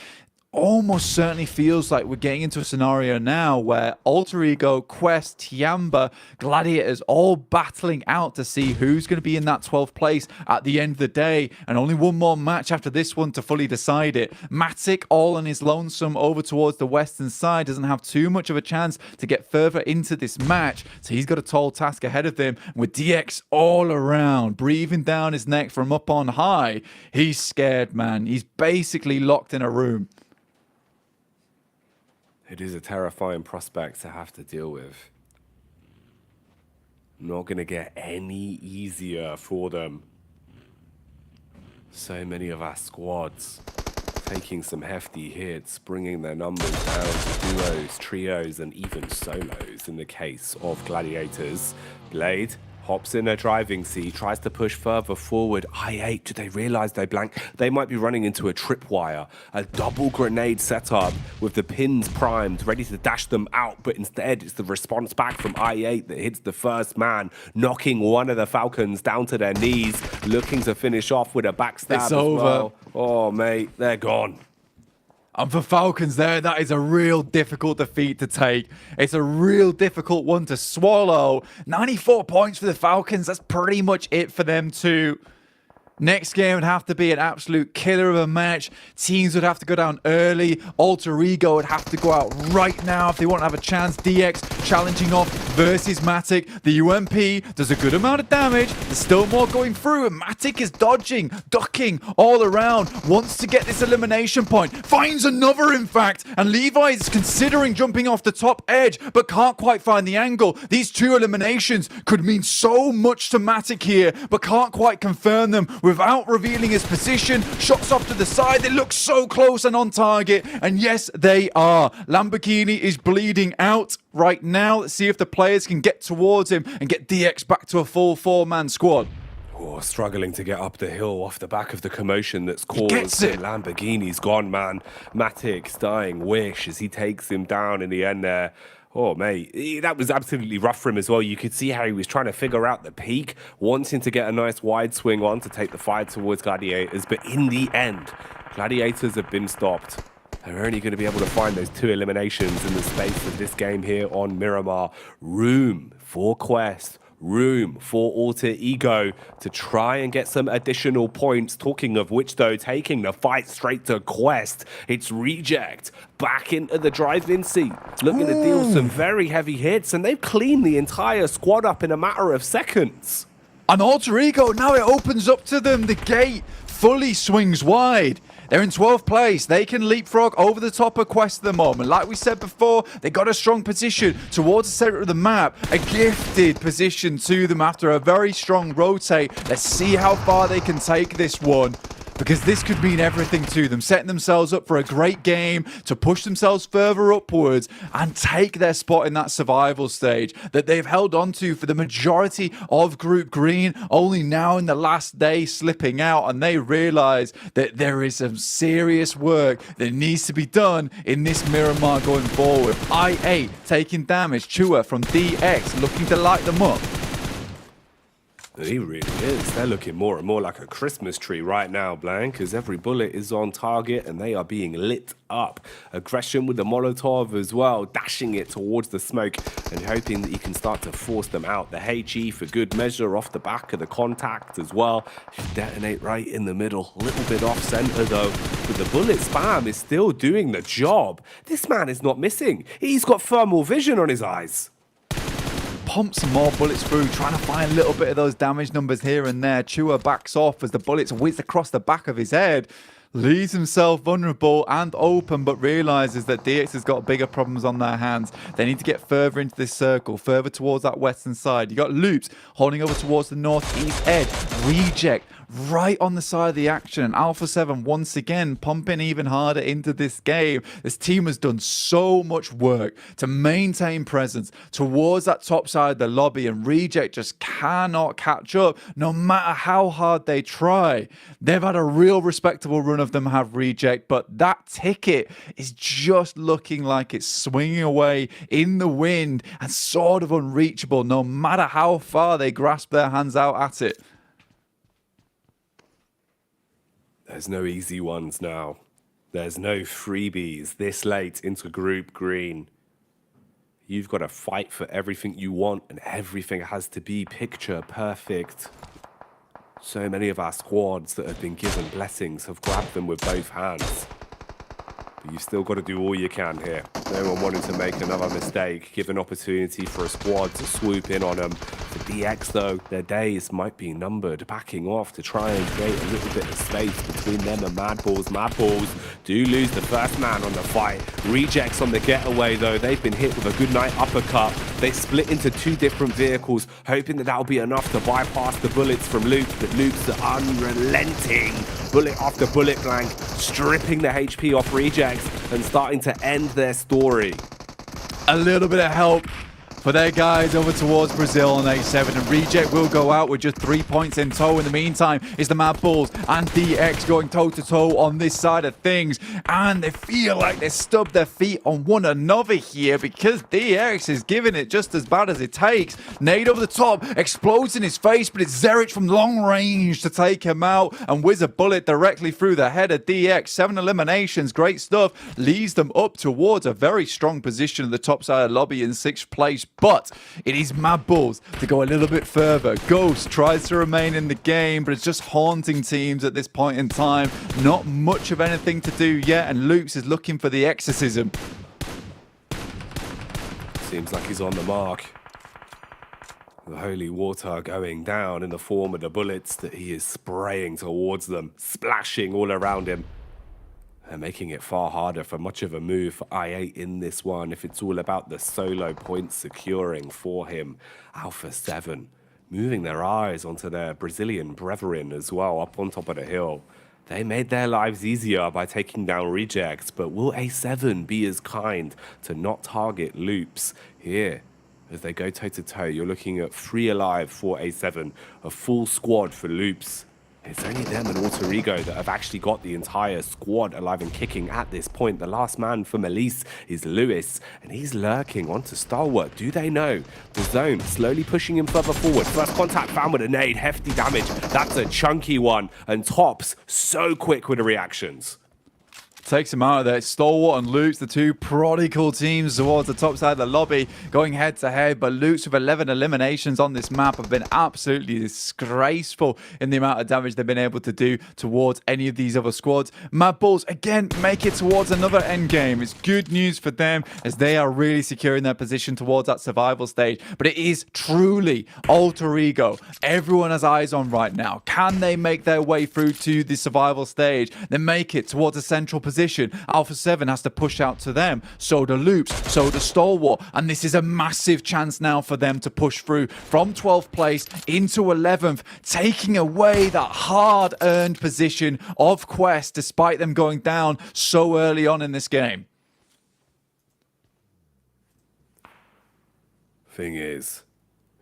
Almost certainly feels like we're getting into a scenario now where Alter Ego, Quest, Tiamba, Gladiators all battling out to see who's going to be in that 12th place at the end of the day, and only one more match after this one to fully decide it. Matic all on his lonesome over towards the western side, doesn't have too much of a chance to get further into this match, so he's got a tall task ahead of him. With DX all around, breathing down his neck from up on high, he's scared, man. He's basically locked in a room. It is a terrifying prospect to have to deal with. Not going to get any easier for them. So many of our squads taking some hefty hits, bringing their numbers down to duos, trios, and even solos in the case of Gladiators. Blade hops in a driving seat, tries to push further forward. I8, do they realize they blank? They might be running into a tripwire, a double grenade setup with the pins primed, ready to dash them out, but instead it's the response back from I8 that hits the first man, knocking one of the Falcons down to their knees, looking to finish off with a backstab It's over. well. Oh, mate, they're gone. And for Falcons there, that is a real difficult defeat to take. It's a real difficult one to swallow. 94 points for the Falcons. That's pretty much it for them too. Next game would have to be an absolute killer of a match. Teams would have to go down early. Alter Ego would have to go out right now if they want to have a chance. DX challenging off versus Matic. The UMP does a good amount of damage. There's still more going through, and Matic is dodging, ducking all around. Wants to get this elimination point. Finds another, in fact. And Levi is considering jumping off the top edge, but can't quite find the angle. These two eliminations could mean so much to Matic here, but can't quite confirm them without revealing his position. Shots off to the side. They look so close and on target. And yes, they are. Lamborghini is bleeding out right now. Let's see if the players can get towards him and get DX back to a full four-man squad. Oh, struggling to get up the hill off the back of the commotion that's caused. Lamborghini's gone, man. Matic's dying wish as he takes him down in the end there. Oh, mate, that was absolutely rough for him as well. You could see how he was trying to figure out the peak, wanting to get a nice wide swing on to take the fight towards Gladiators. But in the end, Gladiators have been stopped. They're only going to be able to find those two eliminations in the space of this game here on Miramar. Room for Quest. Room for Alter Ego to try and get some additional points. Talking of which, though, taking the fight straight to Quest. It's Reject back into the drive-in seat, looking to deal some very heavy hits, and they've cleaned the entire squad up in a matter of seconds. And Alter Ego, now it opens up to them. The gate fully swings wide. They're in 12th place. They can leapfrog over the top of Quest at the moment. Like we said before, they got a strong position towards the center of the map. A gifted position to them after a very strong rotate. Let's see how far they can take this one, because this could mean everything to them, setting themselves up for a great game to push themselves further upwards and take their spot in that survival stage that they've held on to for the majority of Group Green, only now in the last day slipping out, and they realize that there is some serious work that needs to be done in this Miramar going forward. I8 taking damage, Chua from DX looking to light them up. He really is. They're looking more and more like a Christmas tree right now, Blank, as every bullet is on target and they are being lit up. Aggression with the Molotov as well, dashing it towards the smoke and hoping that you can start to force them out. The HE for good measure off the back of the contact as well. Should detonate right in the middle. A little bit off center though, but the bullet spam is still doing the job. This man is not missing. He's got thermal vision on his eyes. Pump some more bullets through, trying to find a little bit of those damage numbers here and there. Chua backs off as the bullets whiz across the back of his head. Leaves himself vulnerable and open, but realizes that DX has got bigger problems on their hands. They need to get further into this circle, further towards that western side. You got Loops holding over towards the northeast edge. Reject right on the side of the action, and Alpha 7 once again pumping even harder into this game. This team has done so much work to maintain presence towards that top side of the lobby, and Reject just cannot catch up no matter how hard they try. They've had a real respectable run none of them have reject, but that ticket is just looking like it's swinging away in the wind and sort of unreachable no matter how far they grasp their hands out at it. There's no easy ones now. There's no freebies this late into Group Green. You've got to fight for everything you want, and everything has to be picture perfect. So many of our squads that have been given blessings have grabbed them with both hands. But you've still got to do all you can here. No one wanting to make another mistake, give an opportunity for a squad to swoop in on them. For DX though, their days might be numbered, backing off to try and create a little bit of space between them and Mad Balls. Mad Balls do lose the first man on the fight. Rejects on the getaway though, they've been hit with a good night uppercut. They split into two different vehicles, hoping that that'll be enough to bypass the bullets from Luke, but Luke's the unrelenting bullet after bullet blank, stripping the HP off Rejects and starting to end their story. A little bit of help for their guys over towards Brazil on 8-7, and Reject will go out with just 3 points in tow. In the meantime, is the Mad Bulls and DX going toe-to-toe on this side of things, and they feel like they stubbed their feet on one another here because DX is giving it just as bad as it takes. Nade over the top, explodes in his face, but it's Zerich from long range to take him out and whiz a bullet directly through the head of DX. 7 eliminations, great stuff, leads them up towards a very strong position at the top side of the lobby in 6th place. But it is Mad Bulls to go a little bit further. Ghost tries to remain in the game, but it's just haunting teams at this point in time. Not much of anything to do yet, and Lukes is looking for the exorcism. Seems like he's on the mark. The holy water going down in the form of the bullets that he is spraying towards them, splashing all around him. And making it far harder for much of a move for I8 in this one if it's all about the solo points securing for him. Alpha 7 moving their eyes onto their Brazilian brethren as well up on top of the hill. They made their lives easier by taking down Rejects, but will A7 be as kind to not target Loops here? As they go toe-to-toe, you're looking at 3 alive for A7, a full squad for Loops. It's only them and Alter Ego that have actually got the entire squad alive and kicking at this point. The last man for Melise is Lewis, and he's lurking onto Stalwart. Do they know? The zone slowly pushing him further forward. First contact found with a nade, hefty damage. That's a chunky one, and Tops so quick with the reactions. Takes him out of there. Stalwart and Lutz, the two prodigal teams towards the top side of the lobby, going head to head. But Lutz, with 11 eliminations on this map, have been absolutely disgraceful in the amount of damage they've been able to do towards any of these other squads. Mad Bulls, again, make it towards another end game. It's good news for them as they are really securing their position towards that survival stage. But it is truly Alter Ego everyone has eyes on right now. Can they make their way through to the survival stage? Then make it towards a central position. Alpha 7 has to push out to them. So do Loops, so do Stalwart. And this is a massive chance now for them to push through from 12th place into 11th, taking away that hard-earned position of Quest despite them going down so early on in this game. Thing is,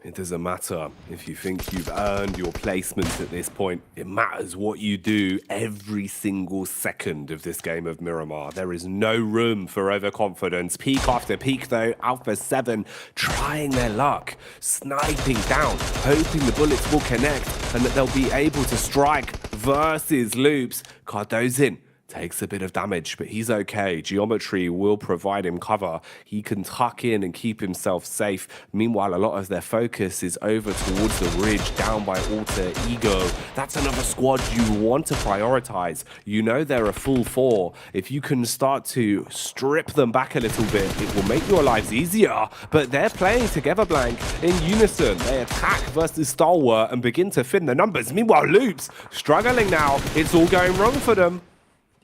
it doesn't matter if you think you've earned your placement at this point. It matters what you do every single second of this game of Miramar. There is no room for overconfidence. Peak after peak, though. Alpha 7 trying their luck, sniping down, hoping the bullets will connect and that they'll be able to strike versus Loops. Cardozin takes a bit of damage, but he's okay. Geometry will provide him cover. He can tuck in and keep himself safe. Meanwhile, a lot of their focus is over towards the ridge, down by Alter Ego. That's another squad you want to prioritize. You know they're a full 4. If you can start to strip them back a little bit, it will make your lives easier. But they're playing together, Blank, in unison. They attack versus Stalwart and begin to thin the numbers. Meanwhile, Loops struggling now. It's all going wrong for them.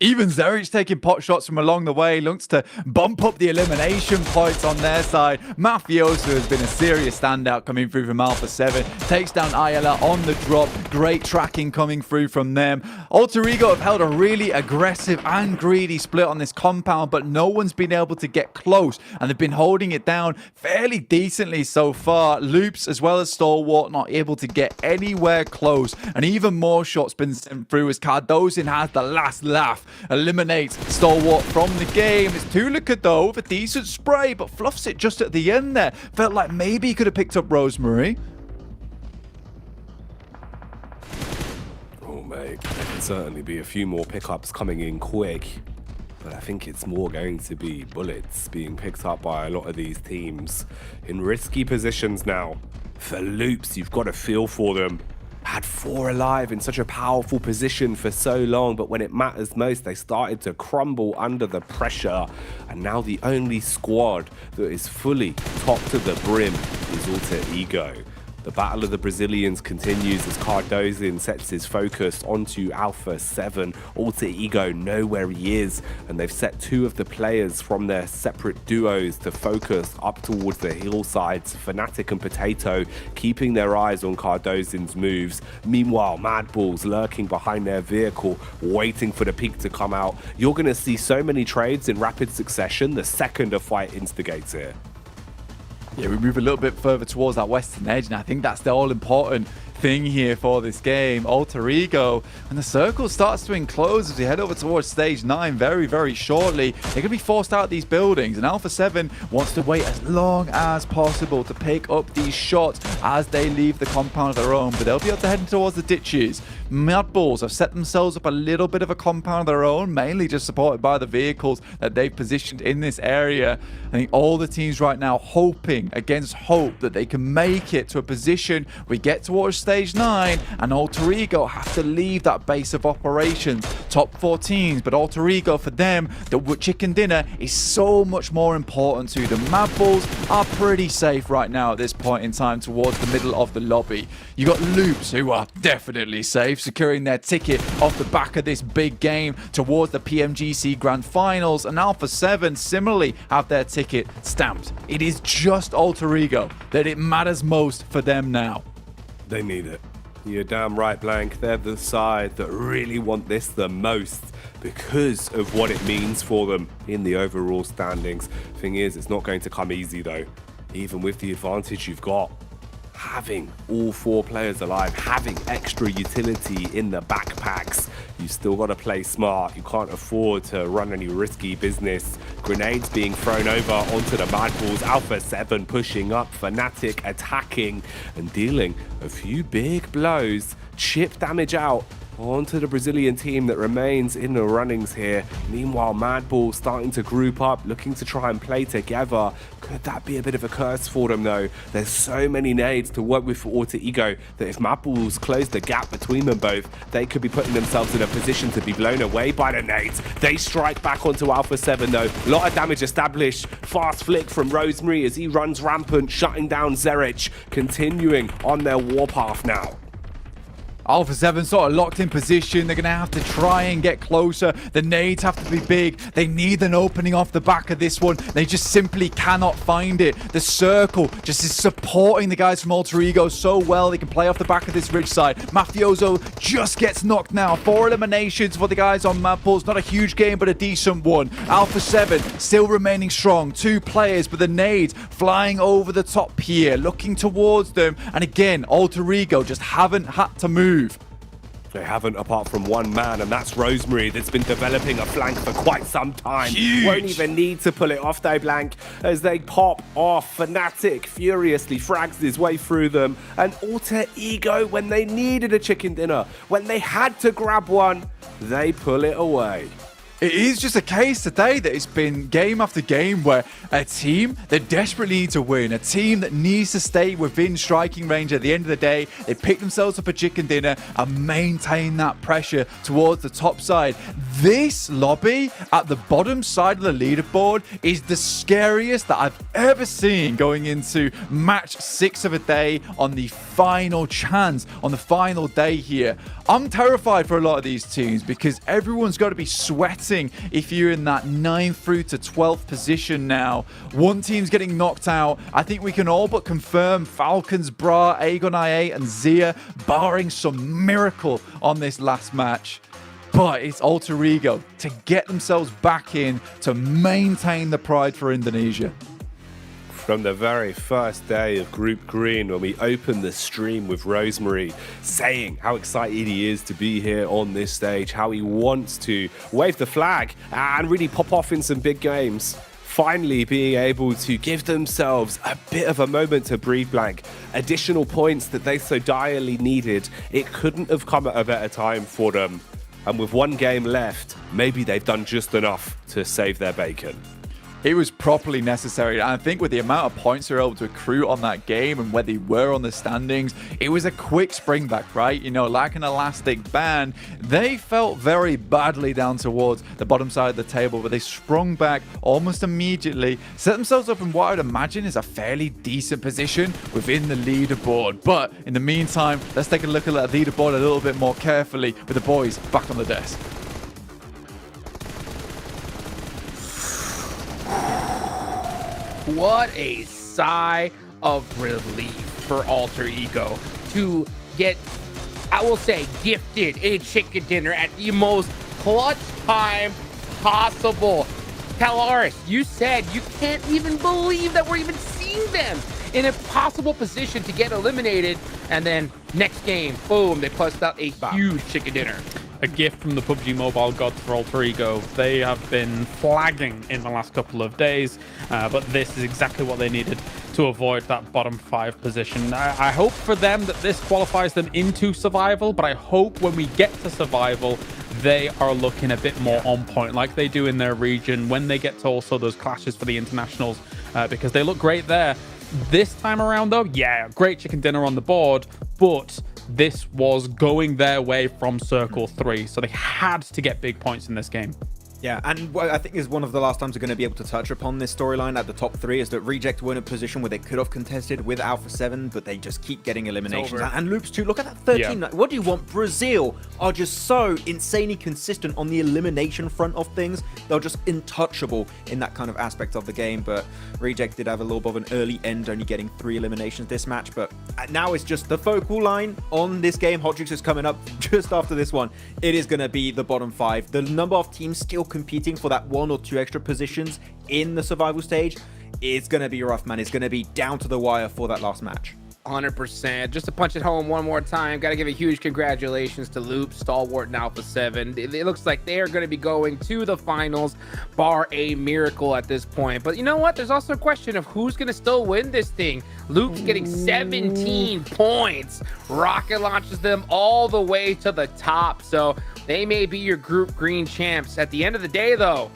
Even Zerich taking pot shots from along the way, looks to bump up the elimination points on their side. Mafioso has been a serious standout coming through from Alpha 7. Takes down Ayala on the drop. Great tracking coming through from them. Alter Ego have held a really aggressive and greedy split on this compound, but no one's been able to get close, and they've been holding it down fairly decently so far. Loops as well as Stalwart not able to get anywhere close, and even more shots been sent through as Cardozin has the last laugh. Eliminates Stalwart from the game. It's Tulika though with a decent spray, but fluffs it just at the end there. Felt like maybe he could have picked up Rosemary. Oh mate, there can certainly be a few more pickups coming in quick, but I think it's more going to be bullets being picked up by a lot of these teams in risky positions now. For Loops, you've got to feel for them. Had 4 alive in such a powerful position for so long, but when it matters most, they started to crumble under the pressure. And now the only squad that is fully top to the brim is Alter Ego. The battle of the Brazilians continues as Cardozin sets his focus onto Alpha 7. Alter Ego know where he is, and they've set 2 of the players from their separate duos to focus up towards the hillsides. Fnatic and Potato keeping their eyes on Cardozin's moves. Meanwhile, Madballs lurking behind their vehicle, waiting for the peak to come out. You're going to see so many trades in rapid succession the second a fight instigates here. Yeah, we move a little bit further towards that western edge, and I think that's the all-important thing here for this game. Alter Ego, and the circle starts to enclose as we head over towards stage 9 very, very shortly. They're going to be forced out of these buildings, and Alpha 7 wants to wait as long as possible to pick up these shots as they leave the compound of their own, but they'll be able to head towards the ditches. Madballs have set themselves up a little bit of a compound of their own, mainly just supported by the vehicles that they've positioned in this area. I think all the teams right now hoping against hope that they can make it to a position we get towards stage 9 and Alter Ego have to leave that base of operations. Top 4 teams, but Alter Ego for them, the chicken dinner is so much more important to them. Madballs are pretty safe right now at this point in time towards the middle of the lobby. You got Loops, who are definitely safe, securing their ticket off the back of this big game towards the PMGC Grand Finals, and Alpha 7 similarly have their ticket stamped. It is just Alter Ego that it matters most for them now. They need it. You're damn right, Blank. They're the side that really want this the most because of what it means for them in the overall standings. Thing is, it's not going to come easy though. Even with the advantage you've got, having all 4 players alive, having extra utility in the backpacks, you still got to play smart. You can't afford to run any risky business. Grenades being thrown over onto the Madballs. Alpha 7 pushing up, Fnatic attacking and dealing a few big blows. Chip damage out onto the Brazilian team that remains in the runnings here. Meanwhile, Madball starting to group up, looking to try and play together. Could that be a bit of a curse for them though? There's so many nades to work with for Alter Ego that if Madballs close the gap between them both, they could be putting themselves in a position to be blown away by the nades. They strike back onto Alpha 7 though. A lot of damage established. Fast flick from Rosemary as he runs rampant, shutting down Zerich, continuing on their warpath now. Alpha 7 sort of locked in position. They're going to have to try and get closer. The nades have to be big. They need an opening off the back of this one. They just simply cannot find it. The circle just is supporting the guys from Alter Ego so well. They can play off the back of this ridge side. Mafioso just gets knocked now. 4 eliminations for the guys on Madballs. Not a huge game, but a decent one. Alpha 7 still remaining strong. 2 players, but the nades flying over the top here, looking towards them. And again, Alter Ego just haven't had to move. They haven't, apart from one man, and that's Rosemary that's been developing a flank for quite some time. Huge. Won't even need to pull it off though, Blank, as they pop off. Fnatic furiously frags his way through them, and Alter Ego, when they needed a chicken dinner, when they had to grab one, they pull it away. It is just a case today that it's been game after game where a team that desperately need to win, a team that needs to stay within striking range at the end of the day, they pick themselves up a chicken dinner and maintain that pressure towards the top side. This lobby at the bottom side of the leaderboard is the scariest that I've ever seen going into match 6 of a day on the final chance, on the final day here. I'm terrified for a lot of these teams because everyone's got to be sweating if you're in that 9th through to 12th position now. One team's getting knocked out. I think we can all but confirm Falcons, Bra, Aegon IA, and Zia, barring some miracle on this last match. But it's Alter Ego to get themselves back in to maintain the pride for Indonesia. From the very first day of Group Green, when we opened the stream with Rosemary saying how excited he is to be here on this stage, how he wants to wave the flag and really pop off in some big games. Finally being able to give themselves a bit of a moment to breathe, blank. Additional points that they so direly needed. It couldn't have come at a better time for them. And with one game left, maybe they've done just enough to save their bacon. It was properly necessary, and I think with the amount of points they were able to accrue on that game and where they were on the standings, it was a quick spring back, right? You know, like an elastic band, they felt very badly down towards the bottom side of the table, but they sprung back almost immediately, set themselves up in what I would imagine is a fairly decent position within the leaderboard. But in the meantime, let's take a look at that leaderboard a little bit more carefully with the boys back on the desk. What a sigh of relief for Alter Ego to get, I will say, gifted a chicken dinner at the most clutch time possible. Talaris, you said you can't even believe that we're even seeing them in a possible position to get eliminated. And then next game, boom, they bust out a huge chicken dinner. A gift from the PUBG Mobile gods for Alter Ego. They have been flagging in the last couple of days, but this is exactly what they needed to avoid that bottom 5 position. I hope for them that this qualifies them into survival, but I hope when we get to survival, they are looking a bit more on point like they do in their region when they get to also those clashes for the internationals, because they look great there. This time around though, yeah, great chicken dinner on the board, but this was going their way from Circle 3, so they had to get big points in this game. Yeah, and what I think is one of the last times we're going to be able to touch upon this storyline at the top 3 is that Reject were in a position where they could have contested with Alpha 7, but they just keep getting eliminations. And Loops too, look at that 13. Yeah. What do you want? Brazil are just so insanely consistent on the elimination front of things. They're just untouchable in that kind of aspect of the game, but Reject did have a little bit of an early end, only getting 3 eliminations this match, but now it's just the focal line on this game. Hot Juice is coming up just after this one. It is going to be the bottom 5. The number of teams still competing for that 1 or 2 extra positions in the survival stage, it's going to be rough, man. It's going to be down to the wire for that last match. 100%. Just to punch it home one more time, got to give a huge congratulations to Loop, Stalwart, and Alpha 7. It looks like they are going to be going to the finals, bar a miracle at this point. But you know what? There's also a question of who's going to still win this thing. Loop's getting 17 points. Rocket launches them all the way to the top. So they may be your Group Green champs. At the end of the day, though,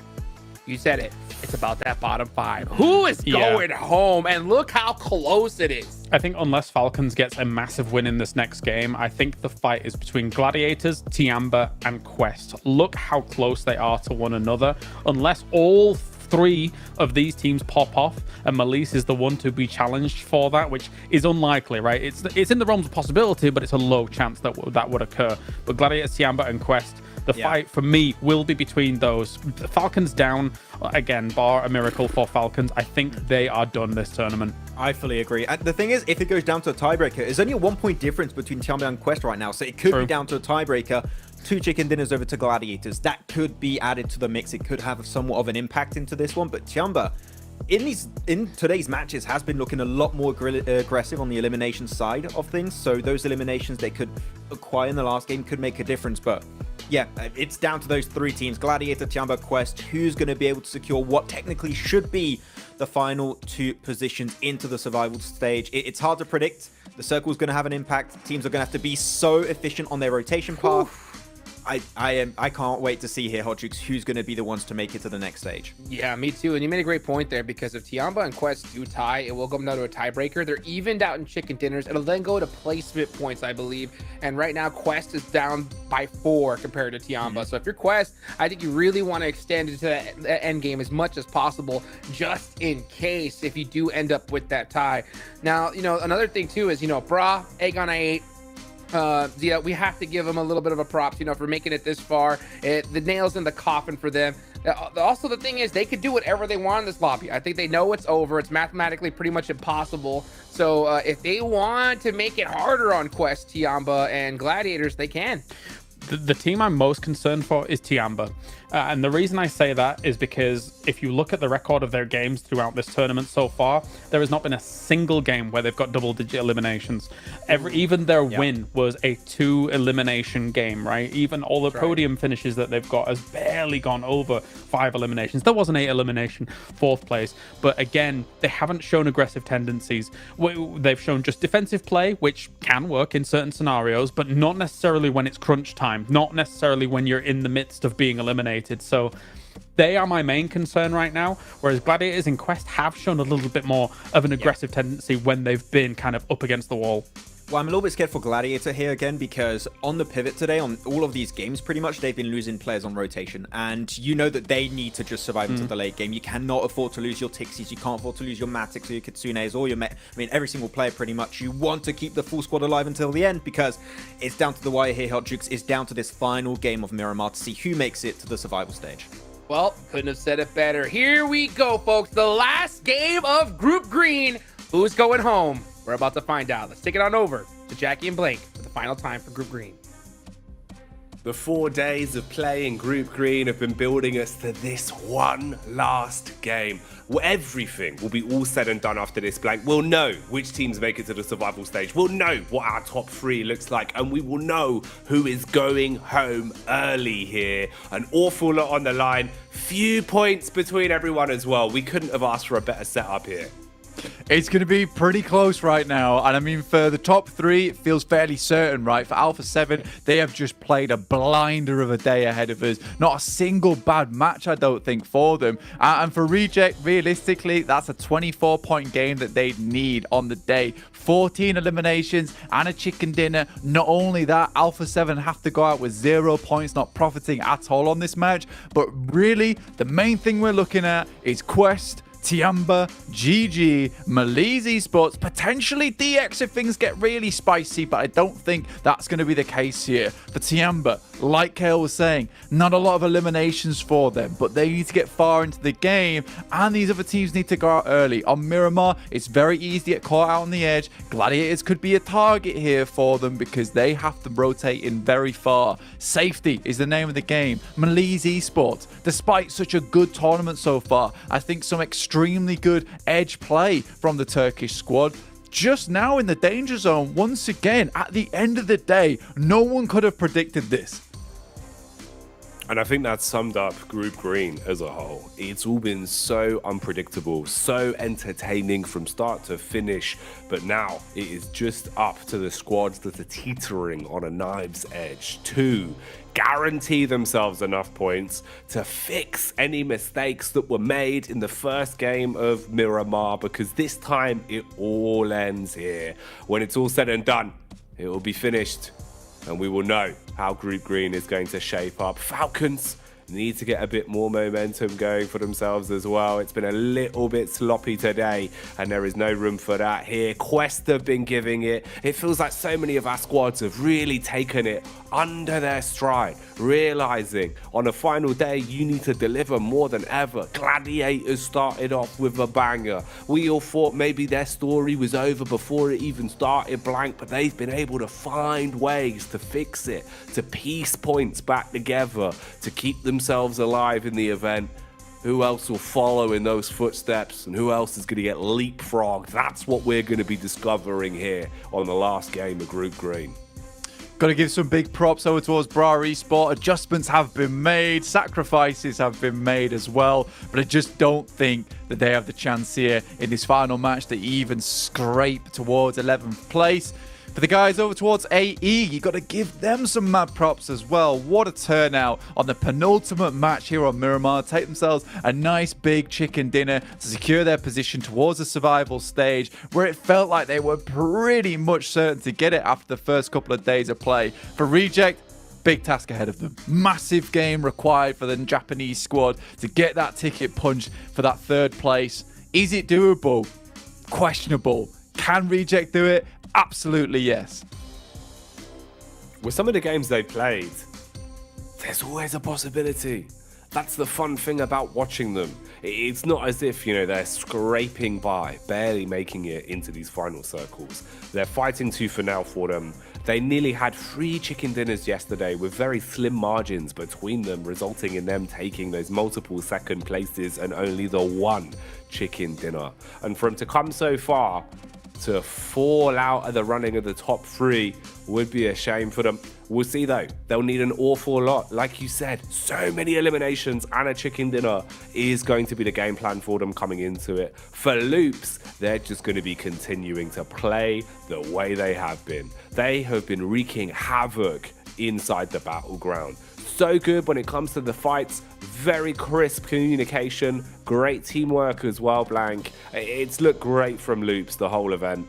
you said it. It's about that bottom 5. Who is going home? And look how close it is. I think unless Falcons gets a massive win in this next game, I think the fight is between Gladiators, Tiamba, and Quest. Look how close they are to one another. Unless all 3 of these teams pop off and Malise is the one to be challenged for that, which is unlikely, right? It's in the realms of possibility, but it's a low chance that that would occur. But Gladiators, Tiamba, and Quest, the fight for me will be between those. The Falcons down, again, bar a miracle for Falcons. I think they are done this tournament. I fully agree. And the thing is, if it goes down to a tiebreaker, there's only a 1-point difference between Tiamba and Quest right now, so it could be down to a tiebreaker. 2 chicken dinners over to Gladiators. That could be added to the mix. It could have somewhat of an impact into this one, but Tiamba, in today's matches, has been looking a lot more aggressive on the elimination side of things. So those eliminations they could acquire in the last game could make a difference. But yeah, it's down to those 3 teams: Gladiator, Tiamba, Quest. Who's going to be able to secure what technically should be the final 2 positions into the survival stage? It's hard to predict. The circle's going to have an impact. Teams are going to have to be so efficient on their rotation path. I can't wait to see here, Hot Jukes, who's going to be the ones to make it to the next stage. Yeah, me too. And you made a great point there, because if Tiamba and Quest do tie, it will come down to a tiebreaker. They're evened out in chicken dinners. It'll then go to placement points, I believe. And right now, Quest is down by 4 compared to Tiamba. So if you're Quest, I think you really want to extend it to that end game as much as possible, just in case if you do end up with that tie. Now, another thing too is, Bra, Egg on I8, yeah, we have to give them a little bit of a props, for making it this far. The nails in the coffin for them. Also, the thing is, they could do whatever they want in this lobby. I think they know it's over. It's mathematically pretty much impossible. So if they want to make it harder on Quest, Tiamba, and Gladiators, they can. The team I'm most concerned for is Tiamba. And the reason I say that is because if you look at the record of their games throughout this tournament so far, there has not been a single game where they've got double-digit eliminations. Even their win was a 2-elimination game, right? Even all the podium finishes that they've got has barely gone over 5 eliminations. There was an 8-elimination 4th place, but again, they haven't shown aggressive tendencies. They've shown just defensive play, which can work in certain scenarios, but not necessarily when it's crunch time, not necessarily when you're in the midst of being eliminated. So they are my main concern right now, whereas Gladiators and Quest have shown a little bit more of an aggressive tendency when they've been kind of up against the wall. Well, I'm a little bit scared for Gladiator here again, because on the pivot today, on all of these games, pretty much they've been losing players on rotation, and you know that they need to just survive into the late game. You cannot afford to lose your Tixies, you can't afford to lose your Matics or your Kitsunes or your every single player pretty much. You want to keep the full squad alive until the end, because it's down to the wire here, Hot Jukes. It's down to this final game of Miramar to see who makes it to the survival stage. Well, couldn't have said it better. Here we go, folks. The last game of Group Green. Who's going home? We're about to find out. Let's take it on over to Jackie and Blake for the final time for Group Green. The 4 days of playing Group Green have been building us to this one last game. Everything will be all said and done after this blank. We'll know which teams make it to the survival stage. We'll know what our top 3 looks like, and we will know who is going home early here. An awful lot on the line. Few points between everyone as well. We couldn't have asked for a better setup here. It's going to be pretty close right now. And I mean, for the top 3, it feels fairly certain, right? For Alpha 7, they have just played a blinder of a day ahead of us. Not a single bad match, I don't think, for them. And for Reject, realistically, that's a 24-point game that they'd need on the day. 14 eliminations and a chicken dinner. Not only that, Alpha 7 have to go out with 0 points, not profiting at all on this match. But really, the main thing we're looking at is Quest, Tiamba, GG, Maliz Esports, potentially DX if things get really spicy, but I don't think that's going to be the case here. For Tiamba, like Kale was saying, not a lot of eliminations for them, but they need to get far into the game, and these other teams need to go out early. On Miramar, it's very easy to get caught out on the edge. Gladiators could be a target here for them because they have to rotate in very far. Safety is the name of the game. Maliz Esports, despite such a good tournament so far, I think some extremely good edge play from the Turkish squad. Just now in the danger zone, once again, at the end of the day, no one could have predicted this. And I think that summed up Group Green as a whole. It's all been so unpredictable, so entertaining from start to finish, but now it is just up to the squads that are teetering on a knife's edge to guarantee themselves enough points to fix any mistakes that were made in the first game of Miramar, because this time it all ends here. When it's all said and done, it will be finished, and we will know how Group Green is going to shape up. Falcons need to get a bit more momentum going for themselves as well. It's been a little bit sloppy today, and there is no room for that here. Quest have been giving it. It feels like so many of our squads have really taken it under their stride, realizing on a final day you need to deliver more than ever. Gladiators started off with a banger. We all thought maybe their story was over before it even started blank, but they've been able to find ways to fix it, to piece points back together, to keep themselves alive in the event. Who else will follow in those footsteps, and who else is going to get leapfrogged? That's what we're going to be discovering here on the last game of Group Green. Got to give some big props over towards Bra Esport. Adjustments have been made, sacrifices have been made as well, but I just don't think that they have the chance here in this final match to even scrape towards 11th place. For the guys over towards AE, you got to give them some mad props as well. What a turnout on the penultimate match here on Miramar. Take themselves a nice big chicken dinner to secure their position towards the survival stage, where it felt like they were pretty much certain to get it after the first couple of days of play. For Reject, big task ahead of them. Massive game required for the Japanese squad to get that ticket punched for that third place. Is it doable? Questionable. Can Reject do it? Absolutely yes. With some of the games they played, there's always a possibility. That's the fun thing about watching them. It's not as if, they're scraping by, barely making it into these final circles. They're fighting tooth and nail for them. They nearly had 3 chicken dinners yesterday with very slim margins between them, resulting in them taking those multiple second places and only the 1 chicken dinner. And for them to come so far, to fall out of the running of the top 3 would be a shame for them. We'll see though, they'll need an awful lot. Like you said, so many eliminations and a chicken dinner is going to be the game plan for them coming into it. For Loops, they're just going to be continuing to play the way they have been. They have been wreaking havoc inside the battleground. So good when it comes to the fights, very crisp communication, great teamwork as well, Blank. It's looked great from Loops the whole event.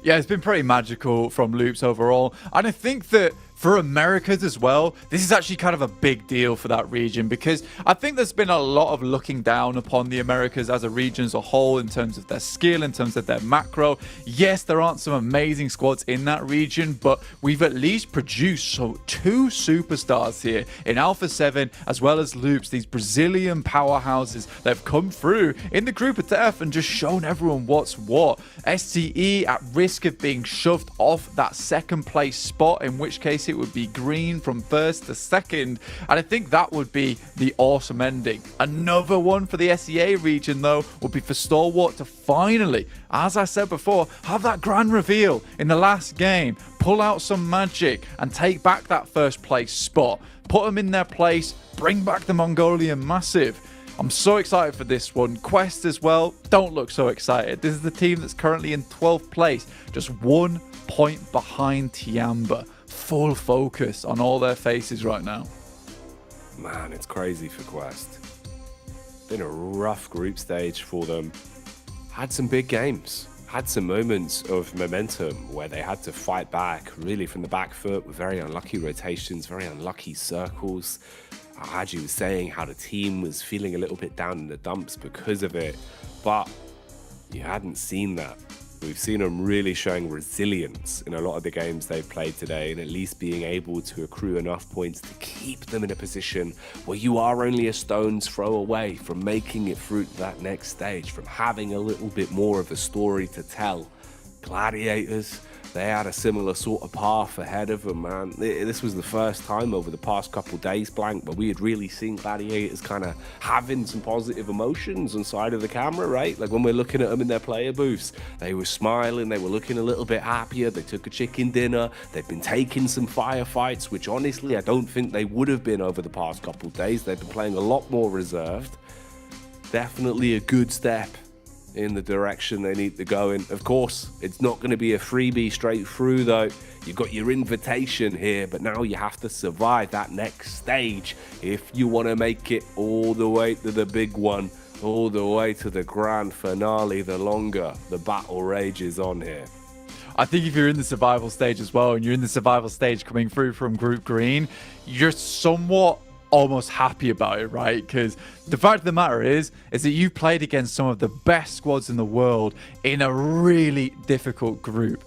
Yeah, it's been pretty magical from Loops overall. And I think that for Americas as well, this is actually kind of a big deal for that region, because I think there's been a lot of looking down upon the Americas as a region as a whole in terms of their skill, in terms of their macro. Yes, there aren't some amazing squads in that region, but we've at least produced 2 superstars here in Alpha 7 as well as Loops, these Brazilian powerhouses that have come through in the group of death and just shown everyone what's what. SCE at risk of being shoved off that second place spot, in which case it would be green from first to second, and I think that would be the awesome ending. Another one for the SEA region though would be for Stalwart to finally, as I said before, have that grand reveal in the last game, pull out some magic and take back that first place spot, put them in their place, bring back the Mongolian Massive. I'm so excited for this one. Quest as well, don't look so excited. This is the team that's currently in 12th place, just 1 point behind Tiamba. Full focus on all their faces right now. Man, it's crazy for Quest. Been a rough group stage for them. Had some big games. Had some moments of momentum where they had to fight back really from the back foot with very unlucky rotations, very unlucky circles. Haji was saying how the team was feeling a little bit down in the dumps because of it, but you hadn't seen that. We've seen them really showing resilience in a lot of the games they've played today, and at least being able to accrue enough points to keep them in a position where you are only a stone's throw away from making it through to that next stage, from having a little bit more of a story to tell. Gladiators, they had a similar sort of path ahead of them, man. This was the first time over the past couple days, Blank, but we had really seen Gladiators kind of having some positive emotions on side of the camera, right? Like when we're looking at them in their player booths, they were smiling, they were looking a little bit happier, they took a chicken dinner, they've been taking some firefights, which honestly I don't think they would have been over the past couple days. They've been playing a lot more reserved. Definitely a good step in the direction they need to go in. Of course, it's not going to be a freebie straight through though. You've got your invitation here, but now you have to survive that next stage if you want to make it all the way to the big one, all the way to the grand finale. The longer the battle rages on here. I think if you're in the survival stage as well, and you're in the survival stage coming through from Group Green, you're somewhat almost happy about it, right? Because the fact of the matter is that you've played against some of the best squads in the world in a really difficult group.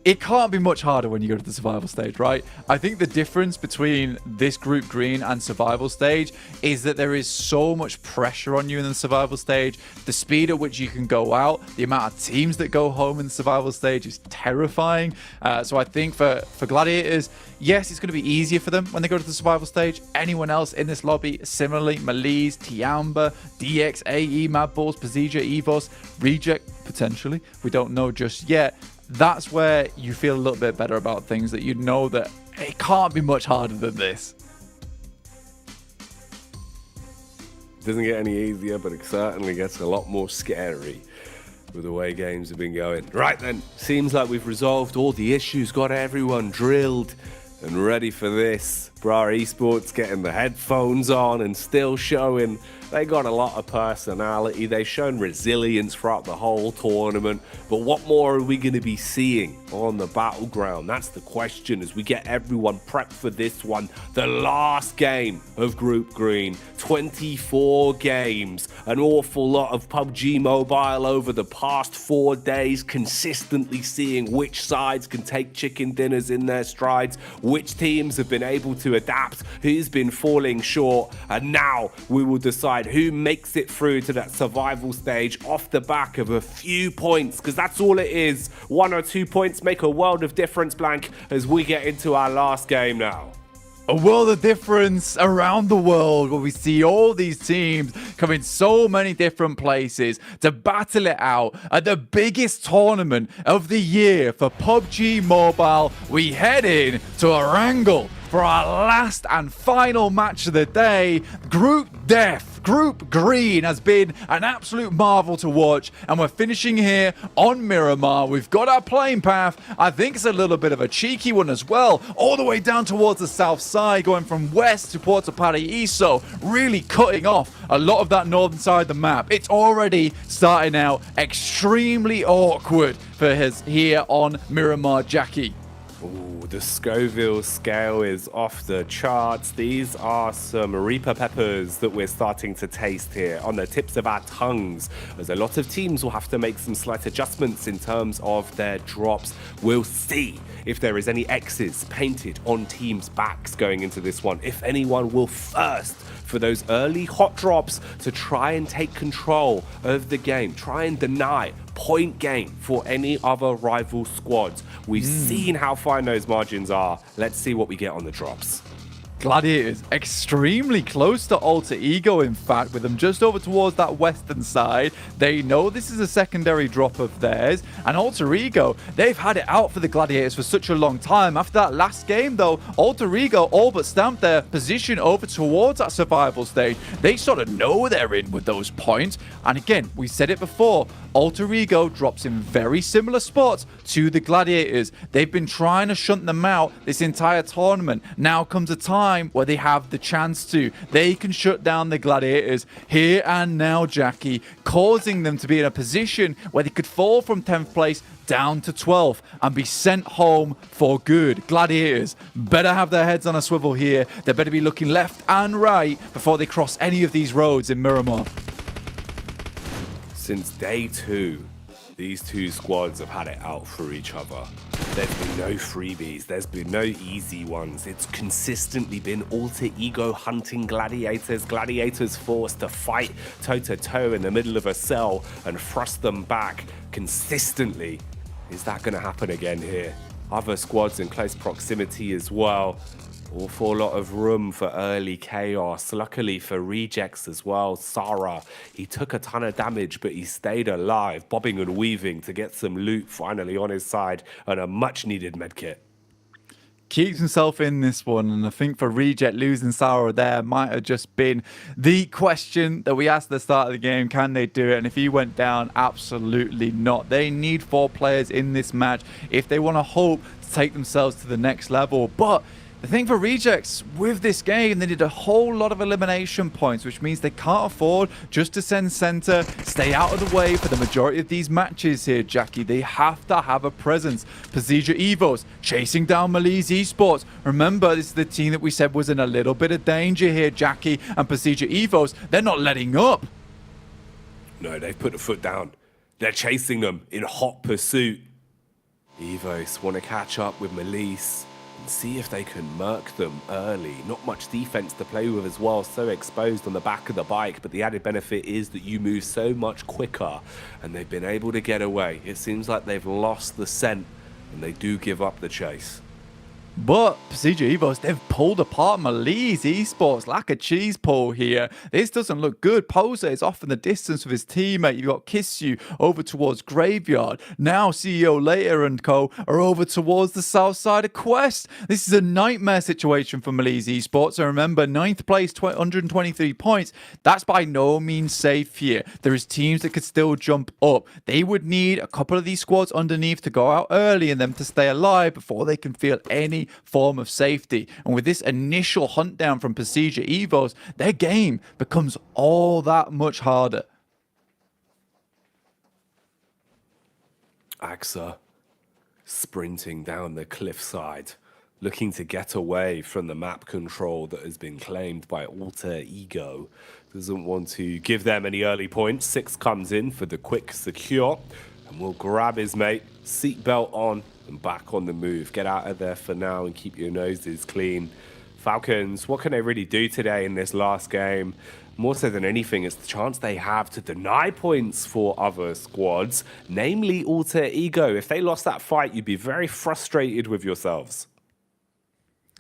It can't be much harder when you go to the survival stage, right? I think the difference between this Group Green and survival stage is that there is so much pressure on you in the survival stage. The speed at which you can go out, the amount of teams that go home in the survival stage is terrifying. So I think for Gladiators, yes, it's going to be easier for them when they go to the survival stage. Anyone else in this lobby, similarly, Malise, Tiamba, DX, AE, Madballs, Pazija, Evos, Reject, potentially. We don't know just yet. That's where you feel a little bit better about things, that you know that it can't be much harder than this. Doesn't get any easier, but it certainly gets a lot more scary. with the way games have been going. Right then, seems like we've resolved all the issues, got everyone drilled and ready for this. Bra Esports getting the headphones on and still showing they got a lot of personality. They've shown resilience throughout the whole tournament. But what more are we going to be seeing on the battleground? That's the question as we get everyone prepped for this one. The last game of Group Green. 24 games. An awful lot of PUBG Mobile over the past 4 days. Consistently seeing which sides can take chicken dinners in their strides. Which teams have been able to adapt. Who's been falling short. And now we will decide who makes it through to that survival stage off the back of a few points, because that's all it is. 1 or 2 points make a world of difference, Blank, as we get into our last game now. A world of difference around the world where we see all these teams come in so many different places to battle it out at the biggest tournament of the year for PUBG Mobile. We head in to a wrangle for our last and final match of the day. Group Death, Group Green has been an absolute marvel to watch, and we're finishing here on Miramar. We've got our playing path. I think it's a little bit of a cheeky one as well, all the way down towards the south side, going from west to Puerto Paraíso, really cutting off a lot of that northern side of the map. It's already starting out extremely awkward for us here on Miramar, Jackie. Ooh, the Scoville scale is off the charts. These are some Reaper peppers that we're starting to taste here on the tips of our tongues, as a lot of teams will have to make some slight adjustments in terms of their drops. We'll see if there is any X's painted on teams' backs going into this one. If anyone will thirst for those early hot drops to try and take control of the game, try and deny point gain for any other rival squads. We've seen how fine those margins are. Let's see what we get on the drops. Gladiators extremely close to Alter Ego, in fact, with them just over towards that western side. They know this is a secondary drop of theirs, and Alter Ego, they've had it out for the Gladiators for such a long time. After that last game, though, Alter Ego all but stamped their position over towards that survival stage. They sort of know they're in with those points, and again, we said it before, Alter Ego drops in very similar spots to the Gladiators. They've been trying to shunt them out this entire tournament. Now comes a time where they have the chance to. They can shut down the Gladiators here and now, Jackie, causing them to be in a position where they could fall from 10th place down to 12th and be sent home for good. Gladiators better have their heads on a swivel here. They better be looking left and right before they cross any of these roads in Miramar. Since day 2, these two squads have had it out for each other. There's been no freebies, there's been no easy ones. It's consistently been Alter Ego hunting Gladiators, Gladiators forced to fight toe-to-toe in the middle of a cell and thrust them back consistently. Is that going to happen again here? Other squads in close proximity as well. Awful lot of room for early chaos. Luckily for Rejects as well, Sarah, he took a ton of damage, but he stayed alive, bobbing and weaving to get some loot finally on his side and a much needed medkit. Keeps himself in this one, and I think for Reject, losing Sarah there might have just been the question that we asked at the start of the game. Can they do it? And if he went down, absolutely not. They need 4 players in this match if they want to hope to take themselves to the next level. But the thing for Rejects with this game, they need a whole lot of elimination points, which means they can't afford just to send center, stay out of the way for the majority of these matches here, Jackie. They have to have a presence. Pasija Evos chasing down Malise Esports. Remember, this is the team that we said was in a little bit of danger here, Jackie. And Pasija Evos, they're not letting up. No, they've put a foot down. They're chasing them in hot pursuit. Evos want to catch up with Malise and see if they can murk them early. Not much defense to play with as well, so exposed on the back of the bike, but the added benefit is that you move so much quicker, and they've been able to get away. It seems like they've lost the scent, and they do give up the chase. But PMGC Evos, they've pulled apart Malise Esports like a cheese pull here. This doesn't look good. Poser is off in the distance with his teammate. You've got Kissu over towards Graveyard. Now CEO Later and co are over towards the south side of Quest. This is a nightmare situation for Malise Esports. And remember, 9th place, 123 points. That's by no means safe here. There is teams that could still jump up. They would need a couple of these squads underneath to go out early and them to stay alive before they can feel any form of safety. And with this initial hunt down from PMGC Evos, their game becomes all that much harder. Axa sprinting down the cliffside, looking to get away from the map control that has been claimed by Alter Ego. Doesn't want to give them any early points. 6 comes in for the quick secure and will grab his mate, seatbelt on, and back on the move. Get out of there for now and keep your noses clean. Falcons, what can they really do today in this last game? More so than anything, it's the chance they have to deny points for other squads, namely Alter Ego. If they lost that fight, you'd be very frustrated with yourselves.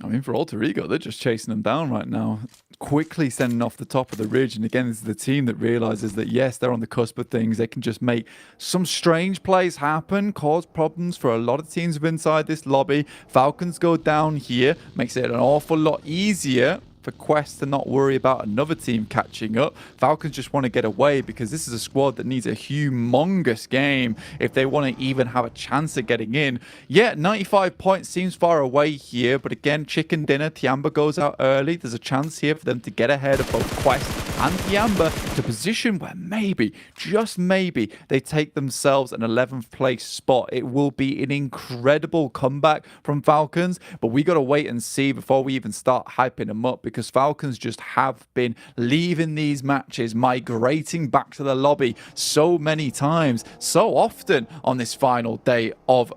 I mean, for Alter Ego, they're just chasing them down right now, quickly sending off the top of the ridge. And again, this is the team that realizes that, yes, they're on the cusp of things. They can just make some strange plays happen, cause problems for a lot of teams inside this lobby. Falcons go down here, makes it an awful lot easier for Quest to not worry about another team catching up. Falcons just want to get away because this is a squad that needs a humongous game if they want to even have a chance at getting in. Yeah, 95 points seems far away here, but again, chicken dinner. Tiamba goes out early. There's a chance here for them to get ahead of both Quest and Tiamba to position where maybe, just maybe, they take themselves an 11th place spot. It will be an incredible comeback from Falcons, but we got to wait and see before we even start hyping them up, because Falcons just have been leaving these matches, migrating back to the lobby so many times, so often on this final day of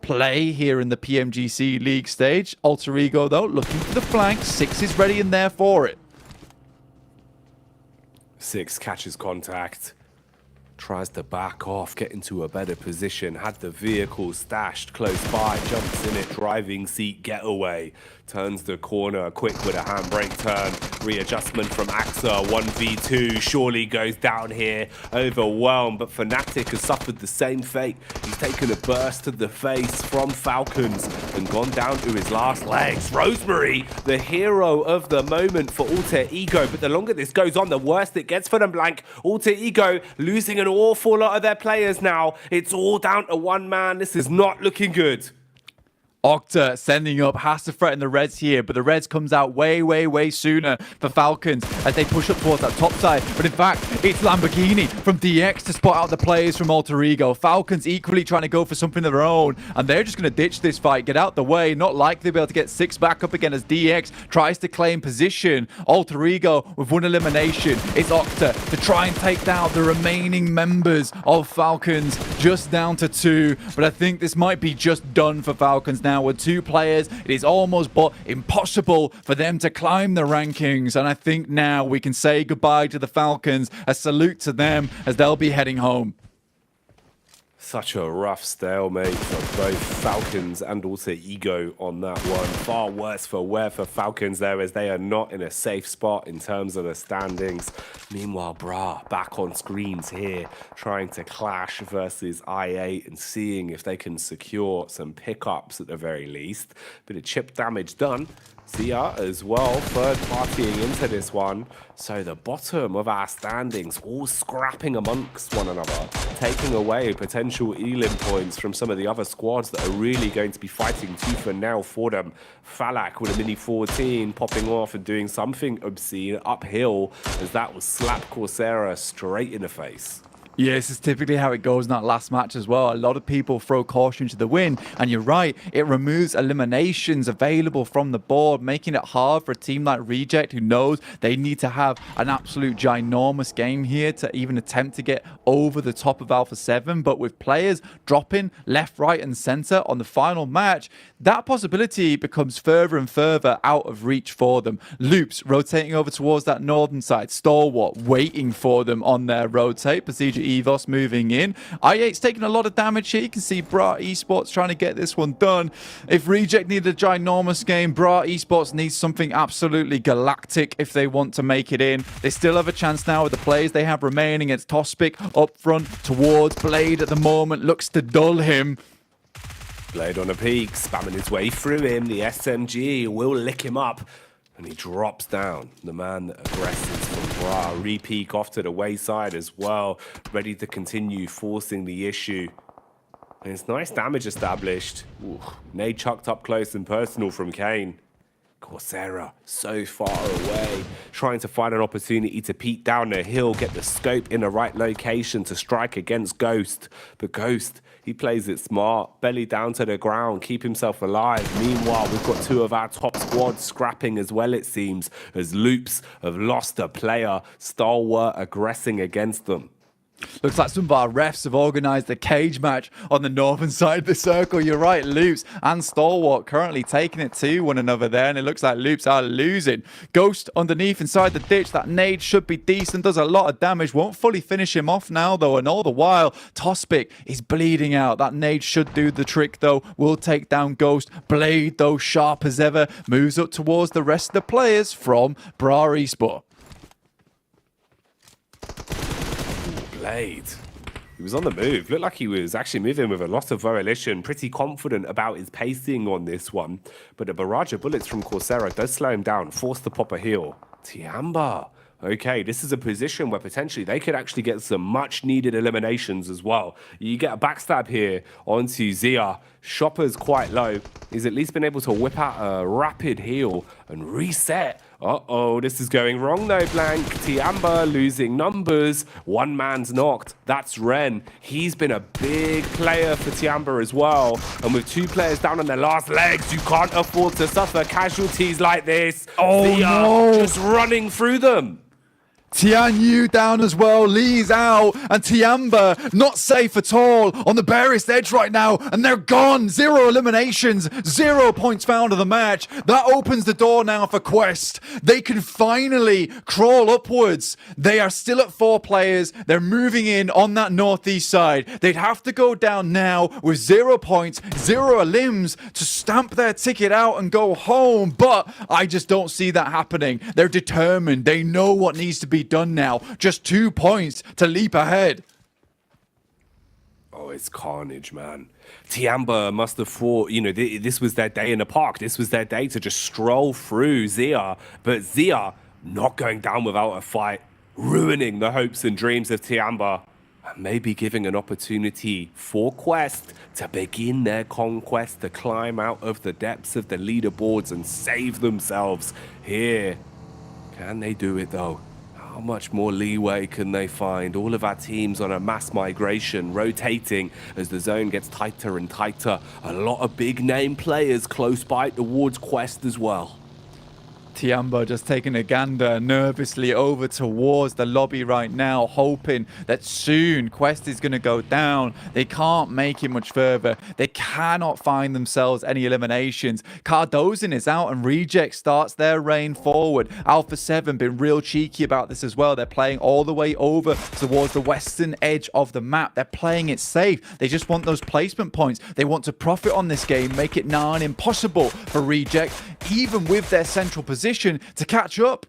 play here in the PMGC League stage. Alter Ego, though, looking for the flank. 6 is ready in there for it. 6 catches contact, tries to back off, get into a better position, had the vehicle stashed close by, jumps in it, driving seat getaway, turns the corner quick with a handbrake turn, readjustment from Axa, 1v2, surely goes down here, overwhelmed, but Fnatic has suffered the same fate. He's taken a burst to the face from Falcons and gone down to his last legs. Rosemary, the hero of the moment for Alter Ego, but the longer this goes on, the worse it gets for them, Blank. Alter Ego losing an awful lot of their players now. It's all down to one man. This is not looking good. Octa sending up, has to threaten the Reds here, but the Reds comes out way sooner for Falcons as they push up towards that top side. But in fact, it's Lamborghini from DX to spot out the players from Alter Ego. Falcons equally trying to go for something of their own, and they're just going to ditch this fight, get out the way. Not likely to be able to get 6 back up again as DX tries to claim position. Alter Ego with 1 elimination. It's Octa to try and take down the remaining members of Falcons, just down to 2. But I think this might be just done for Falcons now. With 2 players, it is almost but impossible for them to climb the rankings, and I think now we can say goodbye to the Falcons, a salute to them as they'll be heading home. Such a rough stalemate for both Falcons and also Ego on that one. Far worse for wear for Falcons there, as they are not in a safe spot in terms of the standings. Meanwhile, Bra back on screens here, trying to clash versus I8 and seeing if they can secure some pickups at the very least. Bit of chip damage done. Zia as well, third partying into this one. So the bottom of our standings, all scrapping amongst one another, taking away potential Elim points from some of the other squads that are really going to be fighting tooth and nail for them. Falak with a mini 14 popping off and doing something obscene uphill, as that was slap Coursera straight in the face. Yeah, this is typically how it goes in that last match as well. A lot of people throw caution to the wind, and you're right, it removes eliminations available from the board, making it hard for a team like Reject, who knows they need to have an absolute ginormous game here to even attempt to get over the top of Alpha 7. But with players dropping left, right, and center on the final match, that possibility becomes further and further out of reach for them. Loops rotating over towards that northern side. Stalwart waiting for them on their rotate. PMGC Evos moving in. i8's taking a lot of damage here. You can see Bra Esports trying to get this one done. If Reject needed a ginormous game, Bra Esports needs something absolutely galactic if they want to make it in. They still have a chance now with the players they have remaining. It's Tospic up front towards Blade at the moment. Looks to dull him. Blade on a peak, spamming his way through him. The SMG will lick him up. And he drops down. The man that aggresses from Bra. Re-peek off to the wayside as well. Ready to continue forcing the issue. And it's nice damage established. Ooh, nade chucked up close and personal from Kane. Coursera so far away, trying to find an opportunity to peek down the hill, get the scope in the right location to strike against Ghost. But Ghost, he plays it smart, belly down to the ground, keep himself alive. Meanwhile, we've got two of our top squads scrapping as well, it seems, as Loops have lost a player, Stalwart aggressing against them. Looks like some of our refs have organised a cage match on the northern side of the circle. You're right, Loops and Stalwart currently taking it to one another there, and it looks like Loops are losing. Ghost underneath inside the ditch. That nade should be decent, does a lot of damage. Won't fully finish him off now, though, and all the while, Tospic is bleeding out. That nade should do the trick, though. Will take down Ghost. Blade, though, sharp as ever, moves up towards the rest of the players from Bra Esport. Blade. He was on the move. Looked like he was actually moving with a lot of volition. Pretty confident about his pacing on this one. But a barrage of bullets from Coursera does slow him down. Forced to pop a heal. Tiamba. Okay, this is a position where potentially they could actually get some much-needed eliminations as well. You get a backstab here onto Zia. Shopper's quite low. He's at least been able to whip out a rapid heal and reset. Uh-oh, this is going wrong though, Blank. Tiamba losing numbers. One man's knocked. That's Ren. He's been a big player for Tiamba as well. And with two players down on their last legs, you can't afford to suffer casualties like this. Oh, Zia no. just running through them. Tian Yu down as well, Lee's out, and Tiamba not safe at all on the barest edge right now, and they're gone. 0 eliminations, 0 points found of the match. That opens the door now for Quest. They can finally crawl upwards. They are still at 4 players. They're moving in on that northeast side. They'd have to go down now with 0 points, 0 elims to stamp their ticket out and go home, but I just don't see that happening. They're determined. They know what needs to be done now. Just 2 points to leap ahead. Oh, it's carnage, man. Tiamba must have thought, you know, this was their day in the park. This was their day to just stroll through Zia. But Zia not going down without a fight, ruining the hopes and dreams of Tiamba. And maybe giving an opportunity for Quest to begin their conquest, to climb out of the depths of the leaderboards and save themselves here. Can they do it, though? How much more leeway can they find? All of our teams on a mass migration, rotating as the zone gets tighter and tighter. A lot of big name players close by towards Quest as well. Tiamba just taking a gander nervously over towards the lobby right now, hoping that soon Quest is going to go down. They can't make it much further. They cannot find themselves any eliminations. Cardozin is out and Reject starts their reign forward. Alpha 7 been real cheeky about this as well. They're playing all the way over towards the western edge of the map. They're playing it safe. They just want those placement points. They want to profit on this game, make it now impossible for Reject, even with their central position, to catch up.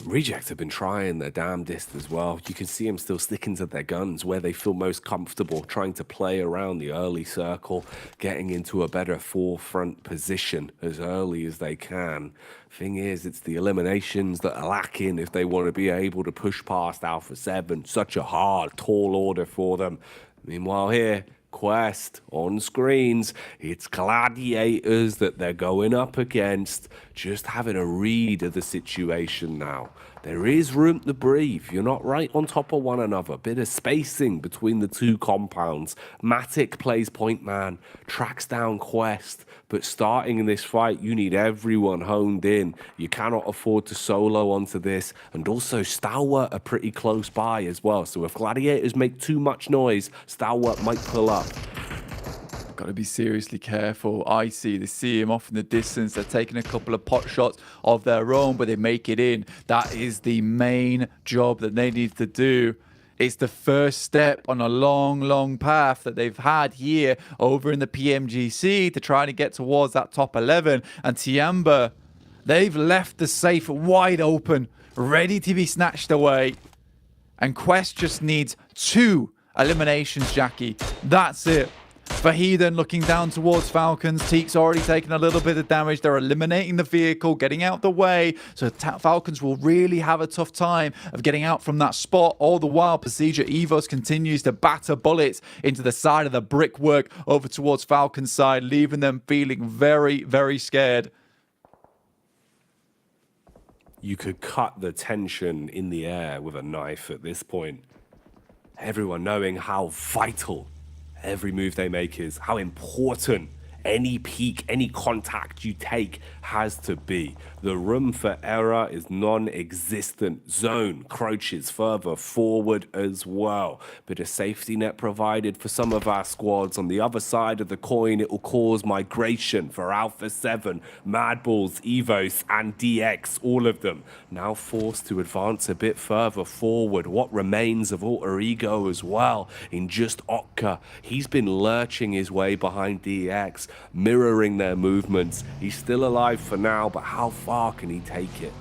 Reject have been trying their damnedest as well. You can see them still sticking to their guns where they feel most comfortable, trying to play around the early circle, getting into a better forefront position as early as they can. Thing is, it's the eliminations that are lacking if they want to be able to push past Alpha 7. Such a hard, tall order for them. Meanwhile here, Quest on screens, it's Gladiators that they're going up against, just having a read of the situation now. There is room to breathe. You're not right on top of one another. Bit of spacing between the two compounds. Matic plays point man, tracks down Quest, but starting in this fight, you need everyone honed in. You cannot afford to solo onto this, and also Stalwart are pretty close by as well. So if Gladiators make too much noise, Stalwart might pull up. got to be seriously careful. They see him off in the distance. They're taking a couple of pot shots of their own, but they make it in. That is the main job that they need to do. It's the first step on a long, long path that they've had here over in the PMGC to try to get towards that top 11. And Tiamba, they've left the safe wide open, ready to be snatched away. And Quest just needs 2 eliminations, Jackie. That's it. Fahiden looking down towards Falcons. Teek's already taken a little bit of damage. They're eliminating the vehicle, getting out the way. So Falcons will really have a tough time of getting out from that spot. All the while, Procedure Evos continues to batter bullets into the side of the brickwork over towards Falcons' side, leaving them feeling very, very scared. You could cut the tension in the air with a knife at this point. Everyone knowing how vital every move they make is, how important any peek, any contact you take has to be. The room for error is non-existent. Zone crouches further forward as well. Bit of safety net provided for some of our squads. On the other side of the coin, it will cause migration for Alpha 7, Mad Balls, Evos, and DX, all of them now forced to advance a bit further forward. What remains of Alter Ego as well in just Otka. He's been lurching his way behind DX, mirroring their movements. He's still alive for now, but how far can he take it?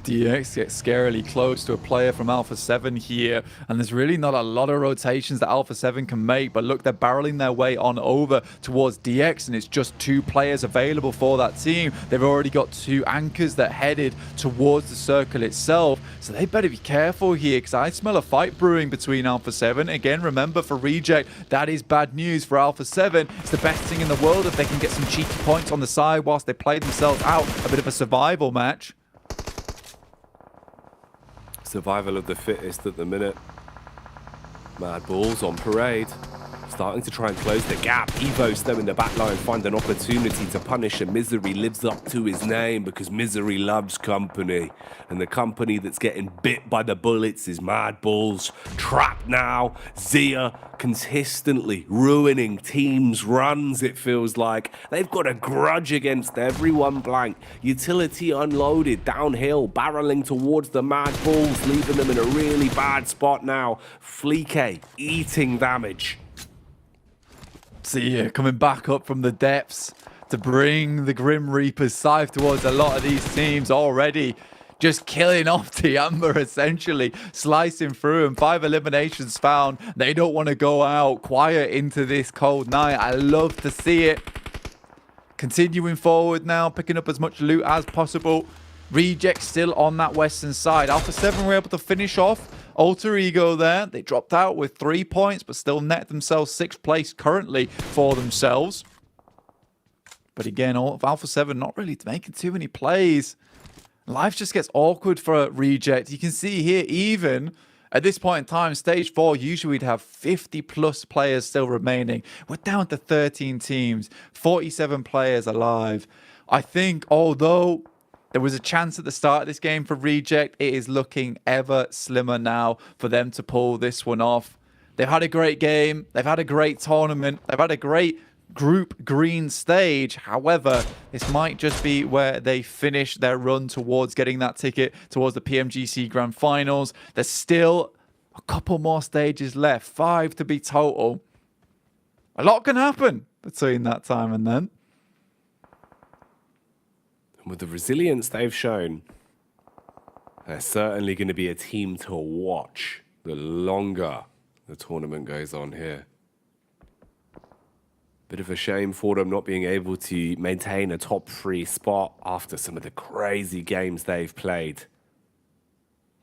DX gets scarily close to a player from Alpha 7 here, and there's really not a lot of rotations that Alpha 7 can make, but look, they're barreling their way on over towards DX, and it's just 2 players available for that team. They've already got 2 anchors that headed towards the circle itself, so they better be careful here, because I smell a fight brewing between Alpha 7. Again, remember, for Reject, that is bad news for Alpha 7. It's the best thing in the world if they can get some cheeky points on the side whilst they play themselves out. A bit of a survival match. Survival of the fittest at the minute. Mad Balls on parade. Starting to try and close the gap. Evos, though, in the back line find an opportunity to punish, and Misery lives up to his name because Misery loves company. And the company that's getting bit by the bullets is Mad Balls. Trapped now. Zia consistently ruining teams' runs, it feels like. They've got a grudge against everyone blank. Utility unloaded, downhill, barreling towards the Mad Balls, leaving them in a really bad spot now. Fleeke eating damage. Zia coming back up from the depths to bring the Grim Reaper's scythe towards a lot of these teams already. Just killing off Tiamba, essentially, slicing through, and 5 eliminations found. They don't want to go out quiet into this cold night. I love to see it. Continuing forward now, picking up as much loot as possible. Reject still on that western side. Alpha 7 were able to finish off Alter Ego there. They dropped out with 3 points, but still net themselves 6th place currently for themselves. But again, Alpha 7 not really making too many plays. Life just gets awkward for Reject. You can see here, even at this point in time, stage 4, usually we'd have 50 plus players still remaining. We're down to 13 teams, 47 players alive. I think although there was a chance at the start of this game for Reject, it is looking ever slimmer now for them to pull this one off. They've had a great game. They've had a great tournament. They've had a great Group Green stage. However, this might just be where they finish their run towards getting that ticket towards the PMGC Grand Finals. There's still a couple more stages left, 5 to be total. A lot can happen between that time and then. And with the resilience they've shown, they're certainly going to be a team to watch the longer the tournament goes on here. Bit of a shame for them not being able to maintain a top 3 spot after some of the crazy games they've played.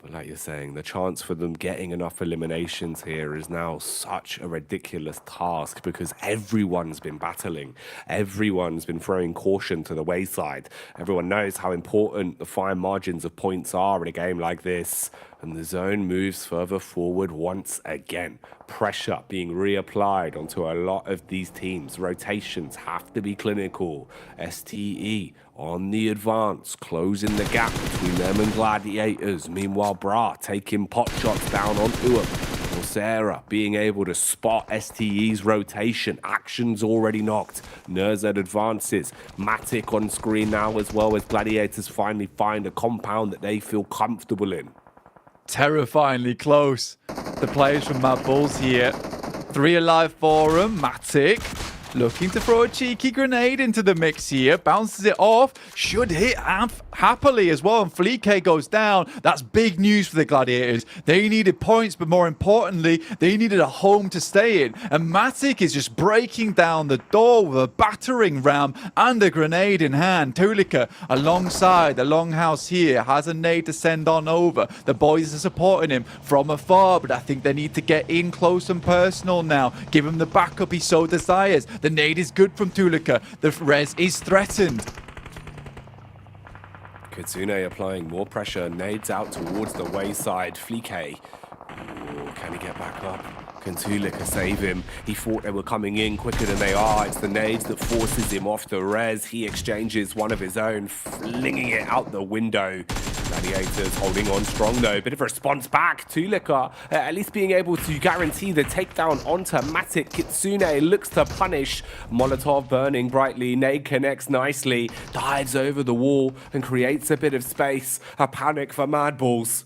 But like you're saying, the chance for them getting enough eliminations here is now such a ridiculous task because everyone's been battling. Everyone's been throwing caution to the wayside. Everyone knows how important the fine margins of points are in a game like this. And the zone moves further forward once again. Pressure being reapplied onto a lot of these teams. Rotations have to be clinical. STE on the advance, closing the gap between them and Gladiators. Meanwhile, Bra taking pot shots down onto him. We'll Sarah being able to spot STE's rotation. Action's already knocked. Nerzed advances. Matic on screen now as well, as Gladiators finally find a compound that they feel comfortable in. Terrifyingly close. The players from Mad Bulls here. 3 alive for him. Matic looking to throw a cheeky grenade into the mix here. Bounces it off. Should hit happily as well. And Fleek goes down. That's big news for the Gladiators. They needed points, but more importantly, they needed a home to stay in. And Matic is just breaking down the door with a battering ram and a grenade in hand. Tulika alongside the longhouse here has a nade to send on over. The boys are supporting him from afar, but I think they need to get in close and personal now. Give him the backup he so desires. The nade is good from Tulika. The res is threatened. Kitsune applying more pressure. Nades out towards the wayside. Fleek. Can he get back up? Can Tulika save him? He thought they were coming in quicker than they are. It's the nades that forces him off the res. He exchanges one of his own, flinging it out the window. Gladiators holding on strong though. Bit of a response back. Tulika at least being able to guarantee the takedown onto Matic. Kitsune looks to punish. Molotov burning brightly. Nade connects nicely. Dives over the wall and creates a bit of space. A panic for Mad Bulls.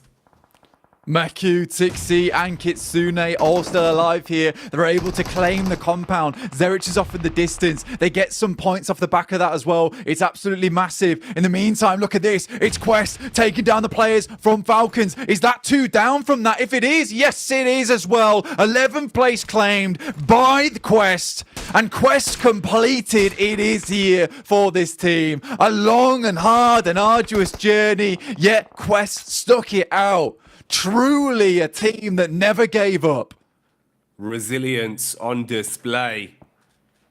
Maku, Tixi, and Kitsune all still alive here. They're able to claim the compound. Zerich is off in the distance. They get some points off the back of that as well. It's absolutely massive. In the meantime, look at this. It's Quest taking down the players from Falcons. Is that 2 down from that? If it is, yes, it is as well. 11th place claimed by the Quest. And Quest completed. It is here for this team. A long and hard and arduous journey, yet Quest stuck it out. Truly a team that never gave up. Resilience on display.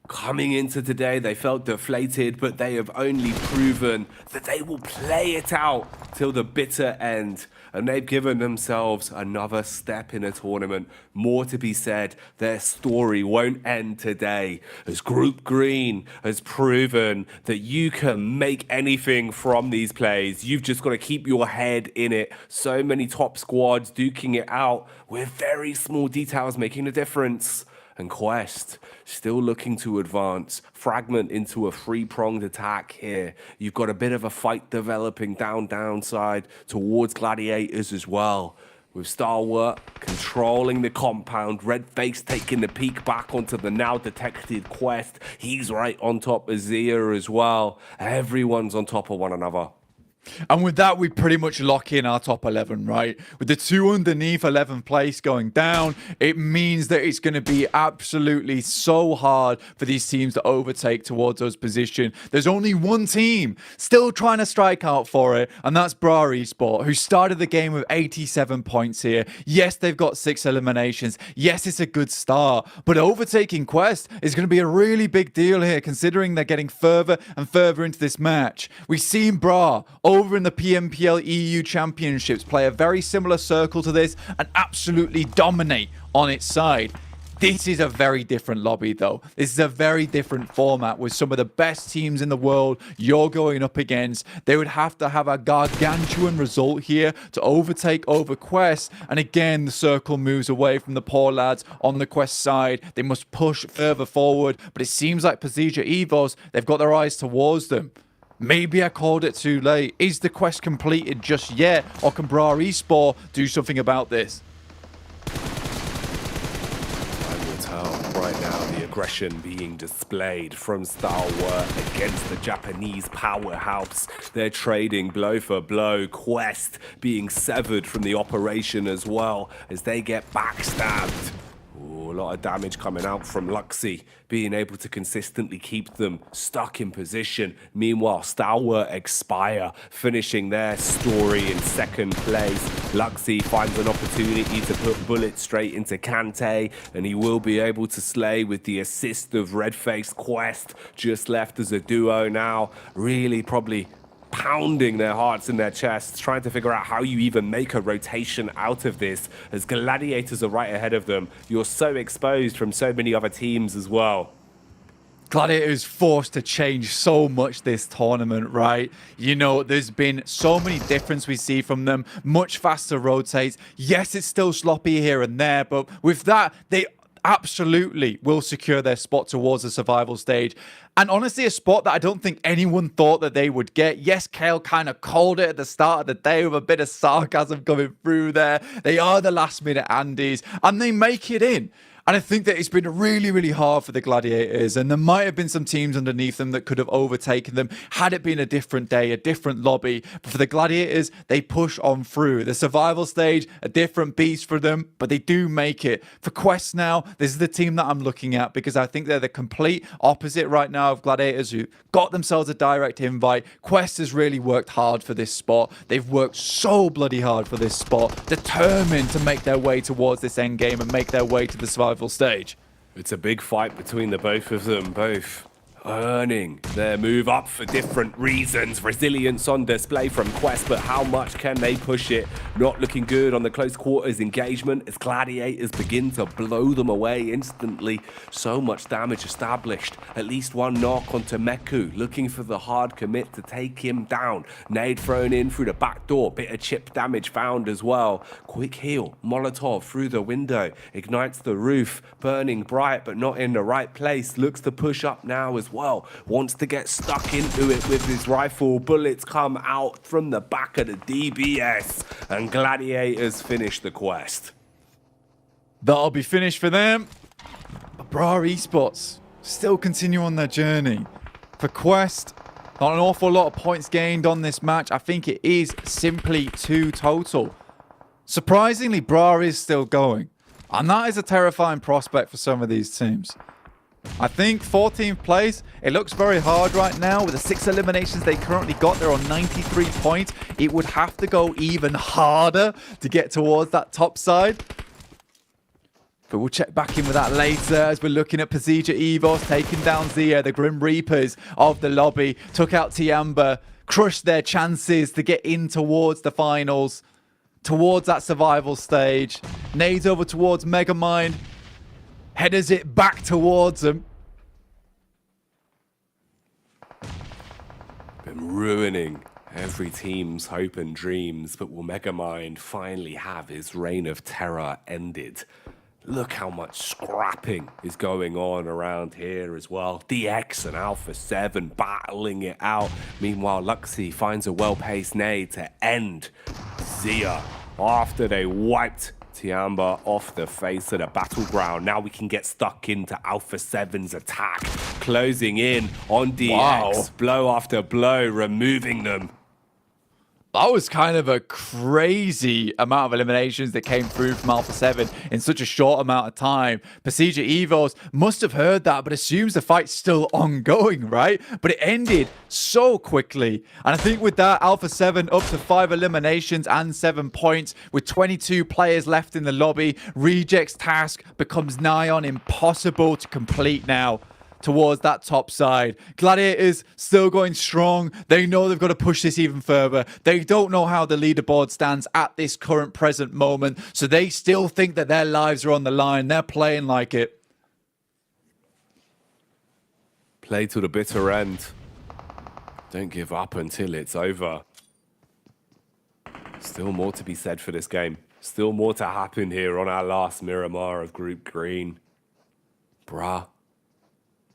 Coming into today, they felt deflated, but they have only proven that they will play it out till the bitter end. And they've given themselves another step in a tournament. More to be said, their story won't end today, as Group Green has proven that you can make anything from these plays. You've just got to keep your head in it. So many top squads duking it out with very small details making a difference. And Quest still looking to advance. Fragment into a 3-pronged attack here. You've got a bit of a fight developing downside towards Gladiators as well. With Stalwart controlling the compound. Redface taking the peek back onto the now detected Quest. He's right on top of Zia as well. Everyone's on top of one another. And with that, we pretty much lock in our top 11, right? With the 2 underneath 11th place going down, it means that it's going to be absolutely so hard for these teams to overtake towards us position. There's only one team still trying to strike out for it, and that's Bra Esport, who started the game with 87 points here. Yes, they've got 6 eliminations. Yes, it's a good start, but overtaking Quest is going to be a really big deal here, considering they're getting further and further into this match. We've seen Bra over in the PMPL EU Championships play a very similar circle to this and absolutely dominate on its side. This is a very different lobby though. This is a very different format with some of the best teams in the world you're going up against. They would have to have a gargantuan result here to overtake over Quest. And again, the circle moves away from the poor lads on the Quest side. They must push further forward, but it seems like Pasija Evos, they've got their eyes towards them. Maybe I called it too late. Is the quest completed just yet? Or can Bra Esport do something about this? I will tell right now the aggression being displayed from Stalwart against the Japanese powerhouse. They're trading blow for blow. Quest being severed from the operation as well as they get backstabbed. Ooh, a lot of damage coming out from Luxy, being able to consistently keep them stuck in position. Meanwhile, Stalwart expire, finishing their story in 2nd place. Luxy finds an opportunity to put bullets straight into Kante, and he will be able to slay with the assist of Redface. Quest just left as a duo now, really probably pounding their hearts in their chests, trying to figure out how you even make a rotation out of this, as Gladiators are right ahead of them. You're so exposed from so many other teams as well. Gladiators forced to change so much this tournament, right? You know, there's been so many differences we see from them. Much faster rotates. Yes, it's still sloppy here and there, but with that, they absolutely will secure their spot towards the survival stage. And honestly, a spot that I don't think anyone thought that they would get. Yes, Kale kind of called it at the start of the day with a bit of sarcasm coming through there. They are the last minute Andes, and they make it in. And I think that it's been really, really hard for the Gladiators. And there might have been some teams underneath them that could have overtaken them had it been a different day, a different lobby. But for the Gladiators, they push on through. The survival stage, a different beast for them, but they do make it. For Quest now, this is the team that I'm looking at because I think they're the complete opposite right now of Gladiators who got themselves a direct invite. Quest has really worked hard for this spot. They've worked so bloody hard for this spot, determined to make their way towards this end game and make their way to the survival stage. It's a big fight between the both of them, both earning their move up for different reasons. Resilience on display from Quest, but how much can they push it? Not looking good on the close quarters engagement as Gladiators begin to blow them away instantly. So much damage established. At least one knock onto Meku, looking for the hard commit to take him down. Nade thrown in through the back door. Bit of chip damage found as well. Quick heal. Molotov through the window. Ignites the roof. Burning bright, but not in the right place. Looks to push up now as well. Wants to get stuck into it with his rifle. Bullets come out from the back of the DBS. And Gladiators finish the quest. That'll be finished for them. But Bra Esports still continue on their journey. For Quest, not an awful lot of points gained on this match. I think it is simply 2 total. Surprisingly, Bra is still going. And that is a terrifying prospect for some of these teams. I think 14th place, it looks very hard right now. With the 6 eliminations they currently got, they're on 93 points. It would have to go even harder to get towards that top side. But we'll check back in with that later as we're looking at PMGC Evos taking down Zia, the Grim Reapers of the lobby. Took out Tiamba, crushed their chances to get in towards the finals, towards that survival stage. Nades over towards Megamind. Headers it back towards them. Been ruining every team's hope and dreams, but will Megamind finally have his reign of terror ended? Look how much scrapping is going on around here as well. DX and Alpha 7 battling it out. Meanwhile, Luxy finds a well-paced nade to end Zia after they wiped Tiamba off the face of the battleground. Now we can get stuck into Alpha 7's attack. Closing in on DX. Wow. Blow after blow, removing them. That was kind of a crazy amount of eliminations that came through from Alpha 7 in such a short amount of time. PMGC Evos must have heard that, but assumes the fight's still ongoing, right? But it ended so quickly. And I think with that, Alpha 7 up to 5 eliminations and 7 points with 22 players left in the lobby. Reject's task becomes nigh on impossible to complete now. Towards that top side. Gladiators still going strong. They know they've got to push this even further. They don't know how the leaderboard stands at this current present moment, so they still think that their lives are on the line. They're playing like it. Play to the bitter end. Don't give up until it's over. Still more to be said for this game. Still more to happen here on our last Miramar of Group Green. Bruh.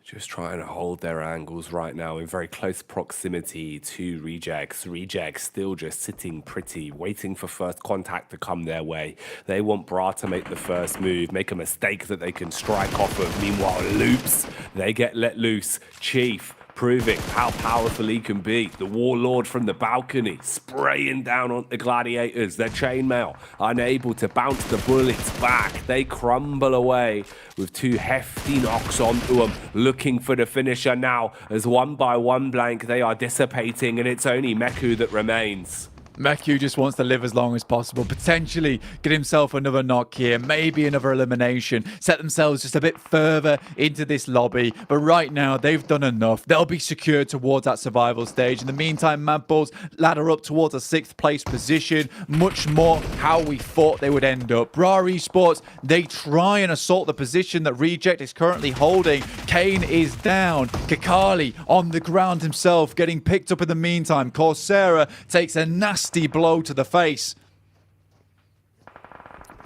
Just trying to hold their angles right now in very close proximity to Rejects. Rejects still just sitting pretty, waiting for first contact to come their way. They want Bra to make the first move, make a mistake that they can strike off of. Meanwhile, Loops, they get let loose. Chief proving how powerful he can be. The Warlord from the balcony, spraying down on the Gladiators. Their chainmail, unable to bounce the bullets back. They crumble away with 2 hefty knocks onto them, looking for the finisher now. As one by one blank, they are dissipating, and it's only Meku that remains. Meku just wants to live as long as possible, potentially get himself another knock here, maybe another elimination, set themselves just a bit further into this lobby. But right now, they've done enough. They'll be secured towards that survival stage. In the meantime, Mad Bulls ladder up towards a 6th place position. Much more how we thought they would end up. Bra Esports, they try and assault the position that Reject is currently holding. Kane is down. Kakali on the ground himself, getting picked up in the meantime. Coursera takes a nasty blow to the face.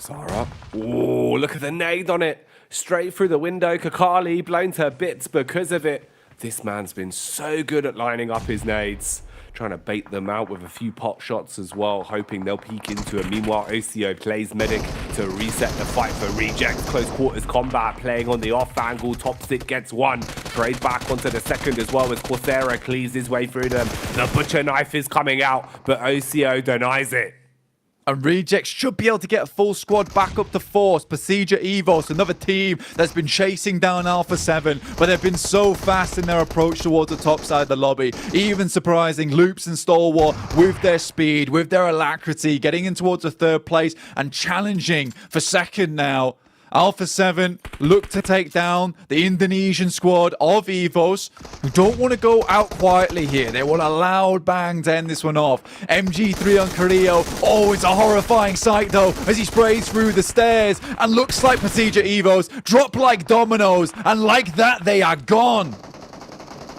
Zara. Oh, look at the nade on it. Straight through the window. Kakali blown to bits because of it. This man's been so good at lining up his nades. Trying to bait them out with a few pot shots as well, hoping they'll peek into it. Meanwhile, OCO plays Medic to reset the fight for Rejects. Close quarters combat, playing on the off angle. Top stick gets one. Trade back onto the second as well as Coursera cleaves his way through them. The butcher knife is coming out, but OCO denies it. And Rejects should be able to get a full squad back up to force. Pasija Evos, another team that's been chasing down Alpha 7, but they've been so fast in their approach towards the top side of the lobby. Even surprising Loops and Stalwart with their speed, with their alacrity, getting in towards the third place and challenging for second now. Alpha 7 look to take down the Indonesian squad of Evos, who don't want to go out quietly here. They want a loud bang to end this one off. MG3 on Carrillo. Oh, it's a horrifying sight, though, as he sprays through the stairs. And looks like Pasija Evos drop like dominoes. And like that, they are gone.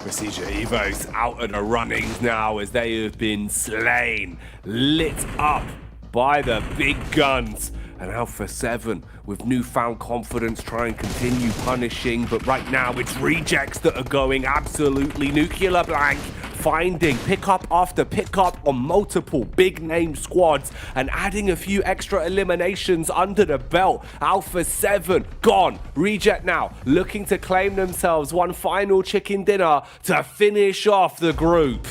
Pasija Evos out of the runnings now as they have been slain, lit up by the big guns. And Alpha 7 with newfound confidence try and continue punishing, but right now it's Rejects that are going absolutely nuclear blank, finding pickup after pickup on multiple big name squads and adding a few extra eliminations under the belt. Alpha 7 gone. Reject now looking to claim themselves one final chicken dinner to finish off the group.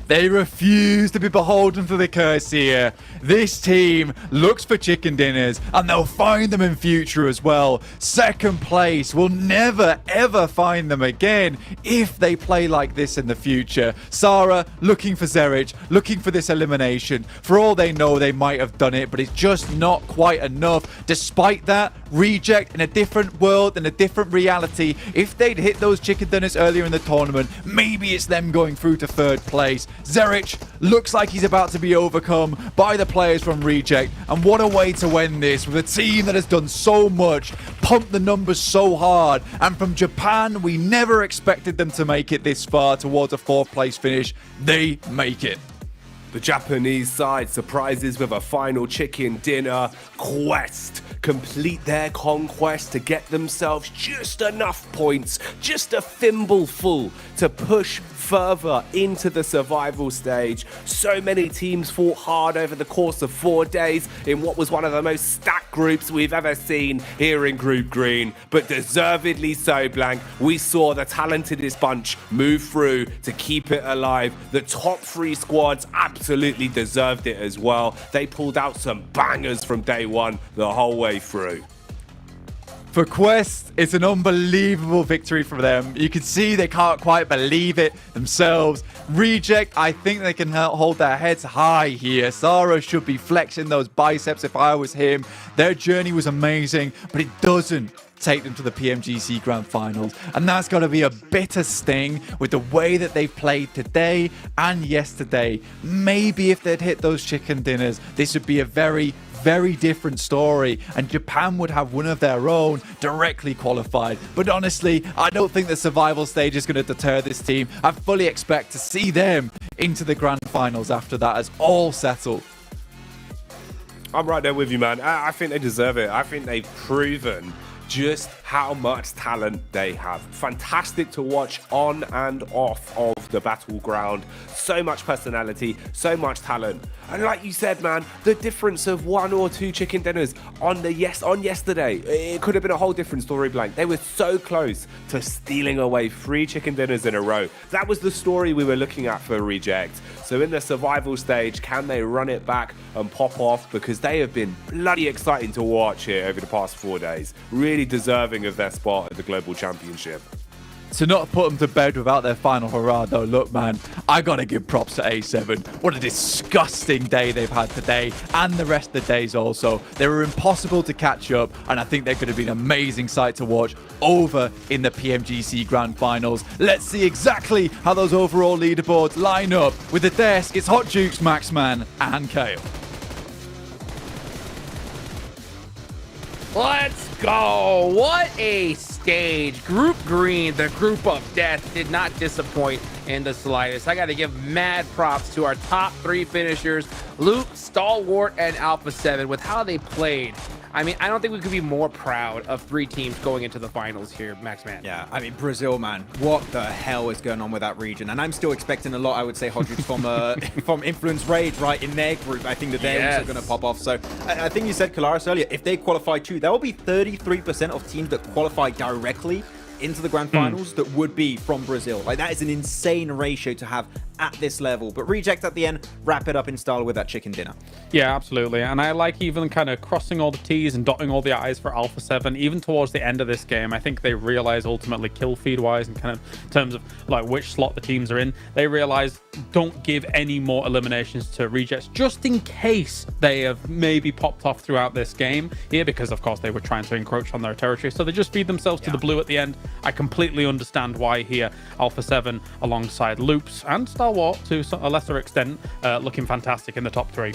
They refuse to be beholden to the curse here. This team looks for chicken dinners, and they'll find them in future as well. Second place will never ever find them again if they play like this in the future. Sarah looking for Zerich, looking for this elimination. For all they know, they might have done it, but it's just not quite enough. Despite that, Reject in a different world, in a different reality. If they'd hit those chicken dinners earlier in the tournament, maybe it's them going through to third place. Zerich looks like he's about to be overcome by the players from Reject, and what a way to win this with a team that has done so much, pumped the numbers so hard, and from Japan we never expected them to make it this far towards a fourth place finish. They make it. The Japanese side surprises with a final chicken dinner quest. Complete their conquest to get themselves just enough points, just a thimbleful to push further into the survival stage. So many teams fought hard over the course of 4 days in what was one of the most stacked groups we've ever seen here in Group Green, but deservedly so, Blank. We saw the talentedest bunch move through to keep it alive. The top 3 squads absolutely deserved it as well. They pulled out some bangers from day one the whole way through. For Quest, it's an unbelievable victory for them. You can see they can't quite believe it themselves. Reject, I think they can hold their heads high here. Sarah should be flexing those biceps if I was him. Their journey was amazing, but it doesn't take them to the PMGC Grand Finals. And that's got to be a bitter sting with the way that they've played today and yesterday. Maybe if they'd hit those chicken dinners, this would be a very different story, and Japan would have one of their own directly qualified. But honestly, I don't think the survival stage is going to deter this team. I fully expect to see them into the Grand Finals after that is all settled. I'm right there with you, man. I think they deserve it. I think they've proven just how much talent they have. Fantastic to watch on and off of the battleground. So much personality, so much talent. And like you said, man, the difference of 1 or 2 chicken dinners on yesterday, it could have been a whole different story, Blank. They were so close to stealing away 3 chicken dinners in a row. That was the story we were looking at for Reject. So in the survival stage, can they run it back and pop off? Because they have been bloody exciting to watch here over the past 4 days. Really deserving of their spot at the Global Championship. To not put them to bed without their final hurrah, though, look, man, I gotta give props to A7. What a disgusting day they've had today, and the rest of the days also. They were impossible to catch up, and I think they're going to be an amazing sight to watch over in the PMGC Grand Finals. Let's see exactly how those overall leaderboards line up. With the desk, it's Hot Jukes, Maxman, and Kale. Let's go. What a stage. Group Green, the group of death, did not disappoint in the slightest. I got to give mad props to our top 3 finishers, Luke, Stalwart, and Alpha 7, with how they played. I mean, I don't think we could be more proud of 3 teams going into the finals here, Max Man. Yeah, I mean, Brazil, man, what the hell is going on with that region? And I'm still expecting a lot, I would say, Hodges, from Influence Rage, right, in their group. I think that they're also going to pop off. So I think you said, Kalaris, earlier, if they qualify too, there will be 33% of teams that qualify directly into the grand finals that would be from Brazil. Like, that is an insane ratio to have at this level. But Reject at the end, wrap it up in style with that chicken dinner. Yeah, absolutely. And I like even kind of crossing all the T's and dotting all the I's for Alpha 7. Even towards the end of this game, I think they realize ultimately kill feed wise and kind of in terms of like which slot the teams are in, they realize don't give any more eliminations to Rejects just in case they have maybe popped off throughout this game here, because of course they were trying to encroach on their territory. So they just feed themselves to the blue at the end. I completely understand why here. Alpha 7 alongside Loops and Stalwart to a lesser extent looking fantastic in the top 3.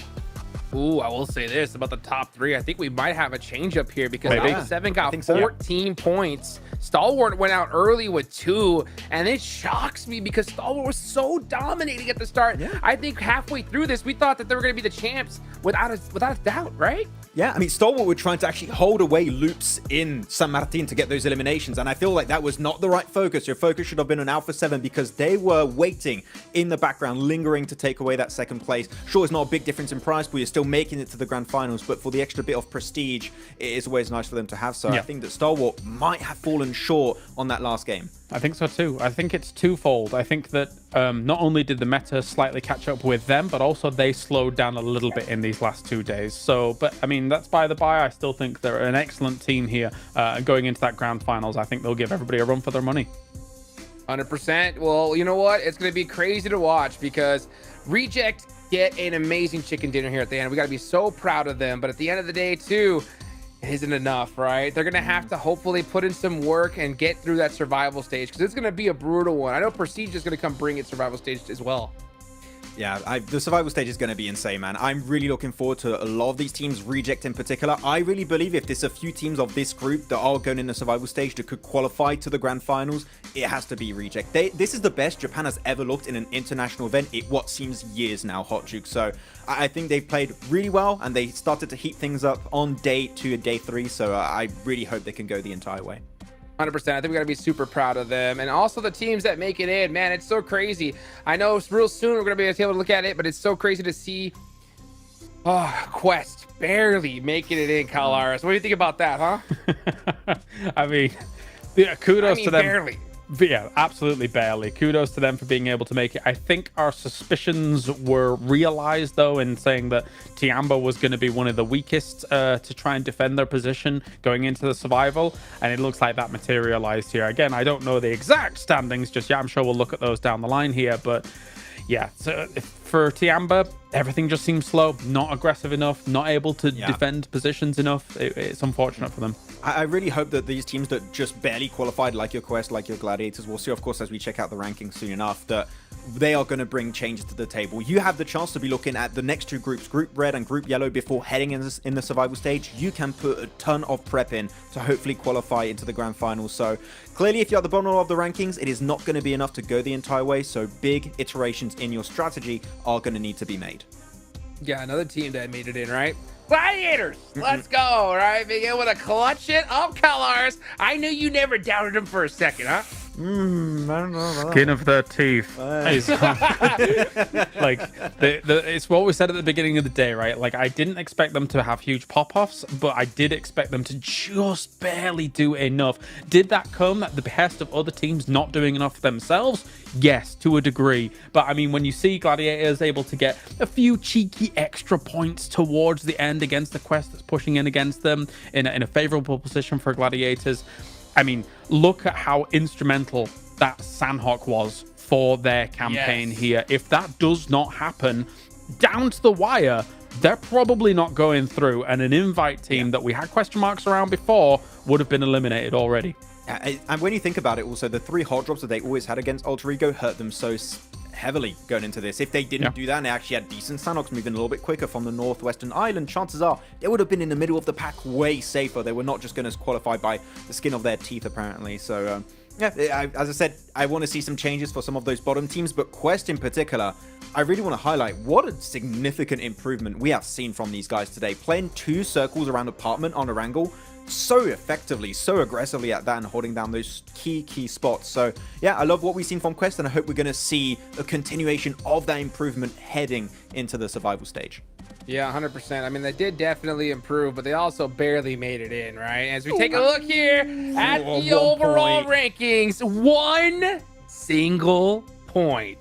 Ooh, I will say this about the top 3. I think we might have a change up here because Maybe. Alpha 7 got 14 points. Stalwart went out early with 2, and it shocks me because Stalwart was so dominating at the start. I think halfway through this, we thought that they were going to be the champs without a doubt, right? Yeah, I mean, Stalwart were trying to actually hold away Loops in San Martin to get those eliminations, and I feel like that was not the right focus. Your focus should have been on Alpha 7 because they were waiting in the background, lingering to take away that second place. Sure, it's not a big difference in prize, but you're still making it to the grand finals, but for the extra bit of prestige, it is always nice for them to have. So I think that Stalwart might have fallen short on that last game. I think so too. I think it's twofold. I think that not only did the meta slightly catch up with them, but also they slowed down a little bit in these last 2 days. So, but I mean, that's by the by. I still think they're an excellent team here. Going into that grand finals, I think they'll give everybody a run for their money. 100%. Well, you know what? It's going to be crazy to watch because Reject get an amazing chicken dinner here at the end. We got to be so proud of them. But at the end of the day, too, it isn't enough, right? They're going to have to hopefully put in some work and get through that survival stage because it's going to be a brutal one. I know Prestige is going to come bring its survival stage as well. Yeah, the survival stage is going to be insane, man. I'm really looking forward to a lot of these teams, Reject in particular. I really believe if there's a few teams of this group that are going in the survival stage that could qualify to the grand finals, it has to be Reject. This is the best Japan has ever looked in an international event in what seems years now, Hot Juke. So I think they've played really well and they started to heat things up on day 2 and day 3. So I really hope they can go the entire way. 100%. I think we got to be super proud of them. And also the teams that make it in, man, it's so crazy. I know real soon we're going to be able to look at it, but it's so crazy to see Quest barely making it in, Kalaris. What do you think about that, huh? I mean, kudos to them. Barely. Yeah, absolutely barely. Kudos to them for being able to make it. I think our suspicions were realized, though, in saying that Tiamba was going to be one of the weakest to try and defend their position going into the survival, and it looks like that materialized here. Again, I don't know the exact standings just yet. I'm sure we'll look at those down the line here, but yeah, so for Tiamba, everything just seems slow, not aggressive enough, not able to defend positions enough. It's unfortunate for them. I really hope that these teams that just barely qualified, like your Quest, like your Gladiators, we'll see, of course, as we check out the rankings soon enough, that they are going to bring changes to the table. You have the chance to be looking at the next 2 groups, Group Red and Group Yellow, before heading in the survival stage. You can put a ton of prep in to hopefully qualify into the grand finals. So clearly, if you're at the bottom of the rankings, it is not going to be enough to go the entire way. So big iterations in your strategy are going to need to be made. Yeah, another team that made it in, right? Gladiators, let's go, right? Being able to clutch it up, Kalaris. I knew you never doubted him for a second, huh? I don't know. Skin of their teeth. Like, it's what we said at the beginning of the day, right? Like, I didn't expect them to have huge pop-offs, but I did expect them to just barely do enough. Did that come at the behest of other teams not doing enough themselves? Yes, to a degree. But I mean, when you see Gladiators able to get a few cheeky extra points towards the end against the Quest that's pushing in against them in a favorable position for Gladiators, I mean, look at how instrumental that Sandhawk was for their campaign here. If that does not happen, down to the wire, they're probably not going through, and an invite team that we had question marks around before would have been eliminated already. And when you think about it, also, the 3 hot drops that they always had against Alter Ego hurt them so heavily going into this. If they didn't do that and they actually had decent Sanox moving a little bit quicker from the northwestern island, chances are they would have been in the middle of the pack way safer. They were not just going to qualify by the skin of their teeth, apparently. So, as I said, I want to see some changes for some of those bottom teams, but Quest in particular, I really want to highlight what a significant improvement we have seen from these guys today. Playing 2 circles around apartment on Erangel so effectively, so aggressively at that and holding down those key spots. So yeah, I love what we've seen from Quest, and I hope we're going to see a continuation of that improvement heading into the survival stage. Yeah, 100%. I mean, they did definitely improve, but they also barely made it in, right? As we take a look here at the overall rankings, 1 single point.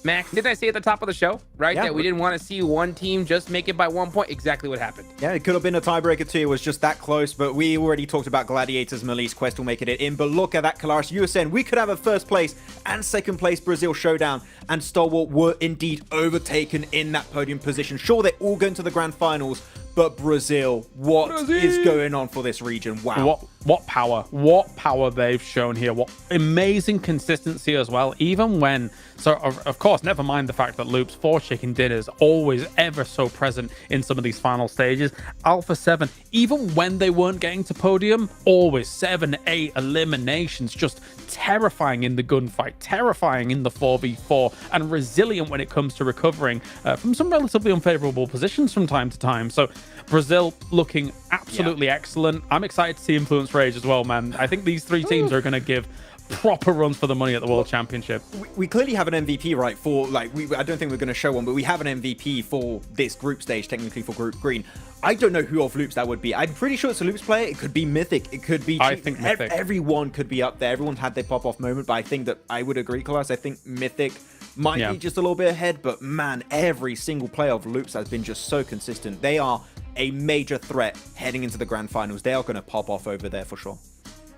Max, didn't I say at the top of the show, right, that we didn't want to see one team just make it by 1 point? Exactly what happened. Yeah, it could have been a tiebreaker too. It was just that close, but we already talked about Gladiators, Melise, Quest will make it in. But look at that, Kalaris. You were saying we could have a first place and second place Brazil showdown, and Stalwart were indeed overtaken in that podium position. Sure, they're all going to the Grand Finals, but Brazil, what is going on for this region? Wow. What power they've shown here. What amazing consistency as well. Even when, so of course, never mind the fact that Loop's 4 chicken dinners always ever so present in some of these final stages. Alpha 7, even when they weren't getting to podium, always 7, 8 eliminations, just terrifying in the gunfight, terrifying in the 4v4, and resilient when it comes to recovering from some relatively unfavorable positions from time to time. So Brazil looking absolutely excellent. I'm excited to see Influence Rage as well, man. I think these 3 teams are going to give proper runs for the money at the World Championship. We clearly have an MVP, right? For like, I don't think we're going to show one, but we have an MVP for this group stage, technically for Group Green. I don't know who of Loops that would be. I'm pretty sure it's a Loops player. It could be Mythic. It could be... I think Mythic. Everyone could be up there. Everyone's had their pop-off moment, but I think that I would agree, Klaus. I think Mythic might be just a little bit ahead, but man, every single player of Loops has been just so consistent. They are a major threat heading into the Grand Finals. They are going to pop off over there for sure.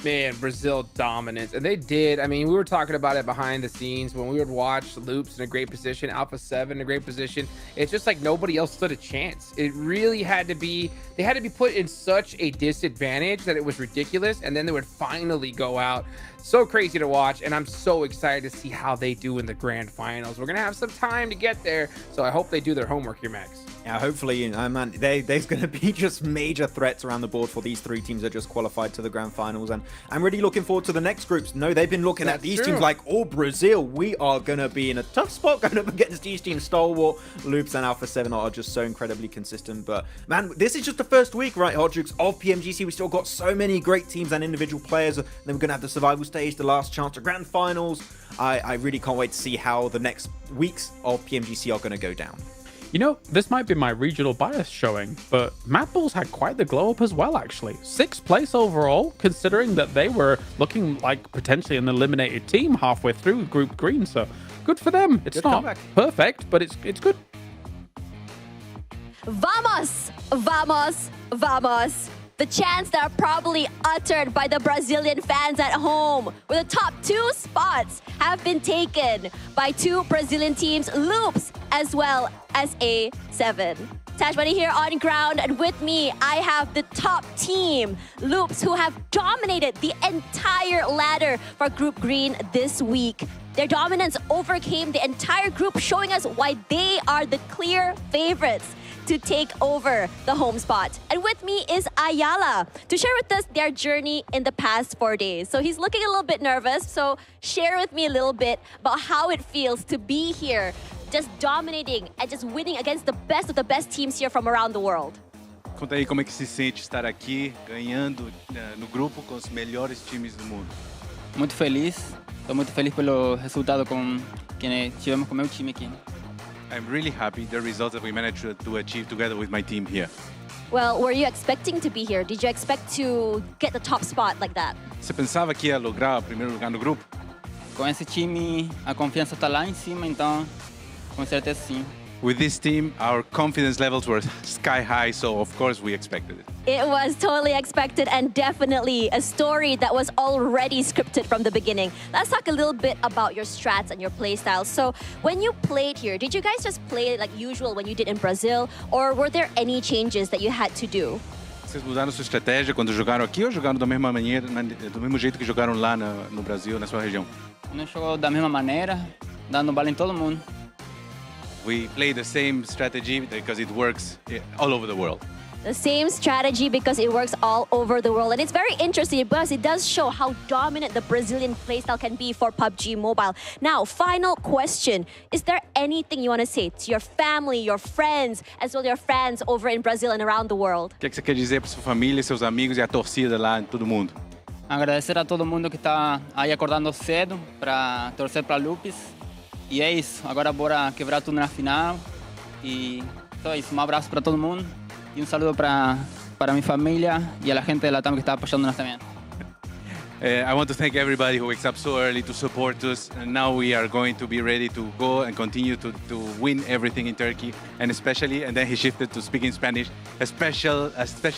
Man, Brazil dominance. And they did. I mean, we were talking about it behind the scenes when we would watch Loops in a great position, Alpha 7 in a great position. It's just like nobody else stood a chance. It really had to be, they had to be put in such a disadvantage that it was ridiculous. And then they would finally go out. So crazy to watch. And I'm so excited to see how they do in the Grand Finals. We're going to have some time to get there. So I hope they do their homework here, Max. Yeah, hopefully, man, there's going to be just major threats around the board for these 3 teams that just qualified to the Grand Finals. And I'm really looking forward to the next groups. No, they've been looking at these teams like, oh, Brazil, we are going to be in a tough spot going up against these teams. Stalwart, Loops, and Alpha 7 are just so incredibly consistent. But, man, this is just the first week, right, Hodgix, of PMGC. We still got so many great teams and individual players. Then we're going to have the survival stage, the last chance to Grand Finals. I really can't wait to see how the next weeks of PMGC are going to go down. You know, this might be my regional bias showing, but Mad Bulls had quite the glow up as well, actually. 6th place overall, considering that they were looking like potentially an eliminated team halfway through Group Green, so good for them. It's not perfect, but it's good. Vamos! Vamos! Vamos! The chants that are probably uttered by the Brazilian fans at home, where the top 2 spots have been taken by 2 Brazilian teams, Loops as well as A7. Tash Bunny here on ground, and with me, I have the top team, Loops, who have dominated the entire ladder for Group Green this week. Their dominance overcame the entire group, showing us why they are the clear favorites to take over the home spot. And with me is Ayala to share with us their journey in the past 4 days. So he's looking a little bit nervous, so share with me a little bit about how it feels to be here, just dominating and just winning against the best of the best teams here from around the world. Conta aí como é que se sente estar aqui, ganhando no grupo com os melhores times do mundo. Muito feliz, estou muito feliz pelo resultado que tivemos com o meu time aqui. I'm really happy the results that we managed to achieve together with my team here. Well, were you expecting to be here? Did you expect to get the top spot like that? Você pensava que ia lograr o primeiro lugar no grupo? Com esse time, a confiança está lá em cima, então, com certeza sim. With this team, our confidence levels were sky high, so of course we expected it. It was totally expected and definitely a story that was already scripted from the beginning. Let's talk a little bit about your strats and your play styles. So when you played here, did you guys just play like usual when you did in Brazil, or were there any changes that you had to do? Vocês mudaram sua estratégia quando jogaram aqui ou jogaram da mesma maneira, do mesmo jeito que jogaram lá no Brasil, na sua região? Não jogou da mesma maneira, dando bala en todo el mundo. We play the same strategy because it works all over the world. The same strategy because it works all over the world. And it's very interesting because it does show how dominant the Brazilian playstyle can be for PUBG Mobile. Now, final question. Is there anything you want to say to your family, your friends, as well as your fans over in Brazil and around the world? O que você quer dizer para sua família, seus amigos e a torcida lá em todo mundo? Agradecer a todo mundo que está aí acordando cedo para torcer para Lupis. E é isso. Agora bora quebrar tudo na final. E só isso. Abraço para todo mundo. Y un saludo para mi familia y a la gente de Latam que está apoyándonos también. I want to thank everybody who wakes up so early to support us. And now we are going to be ready to go and continue to win everything in Turkey. And especially, and then he shifted to speaking Spanish, a special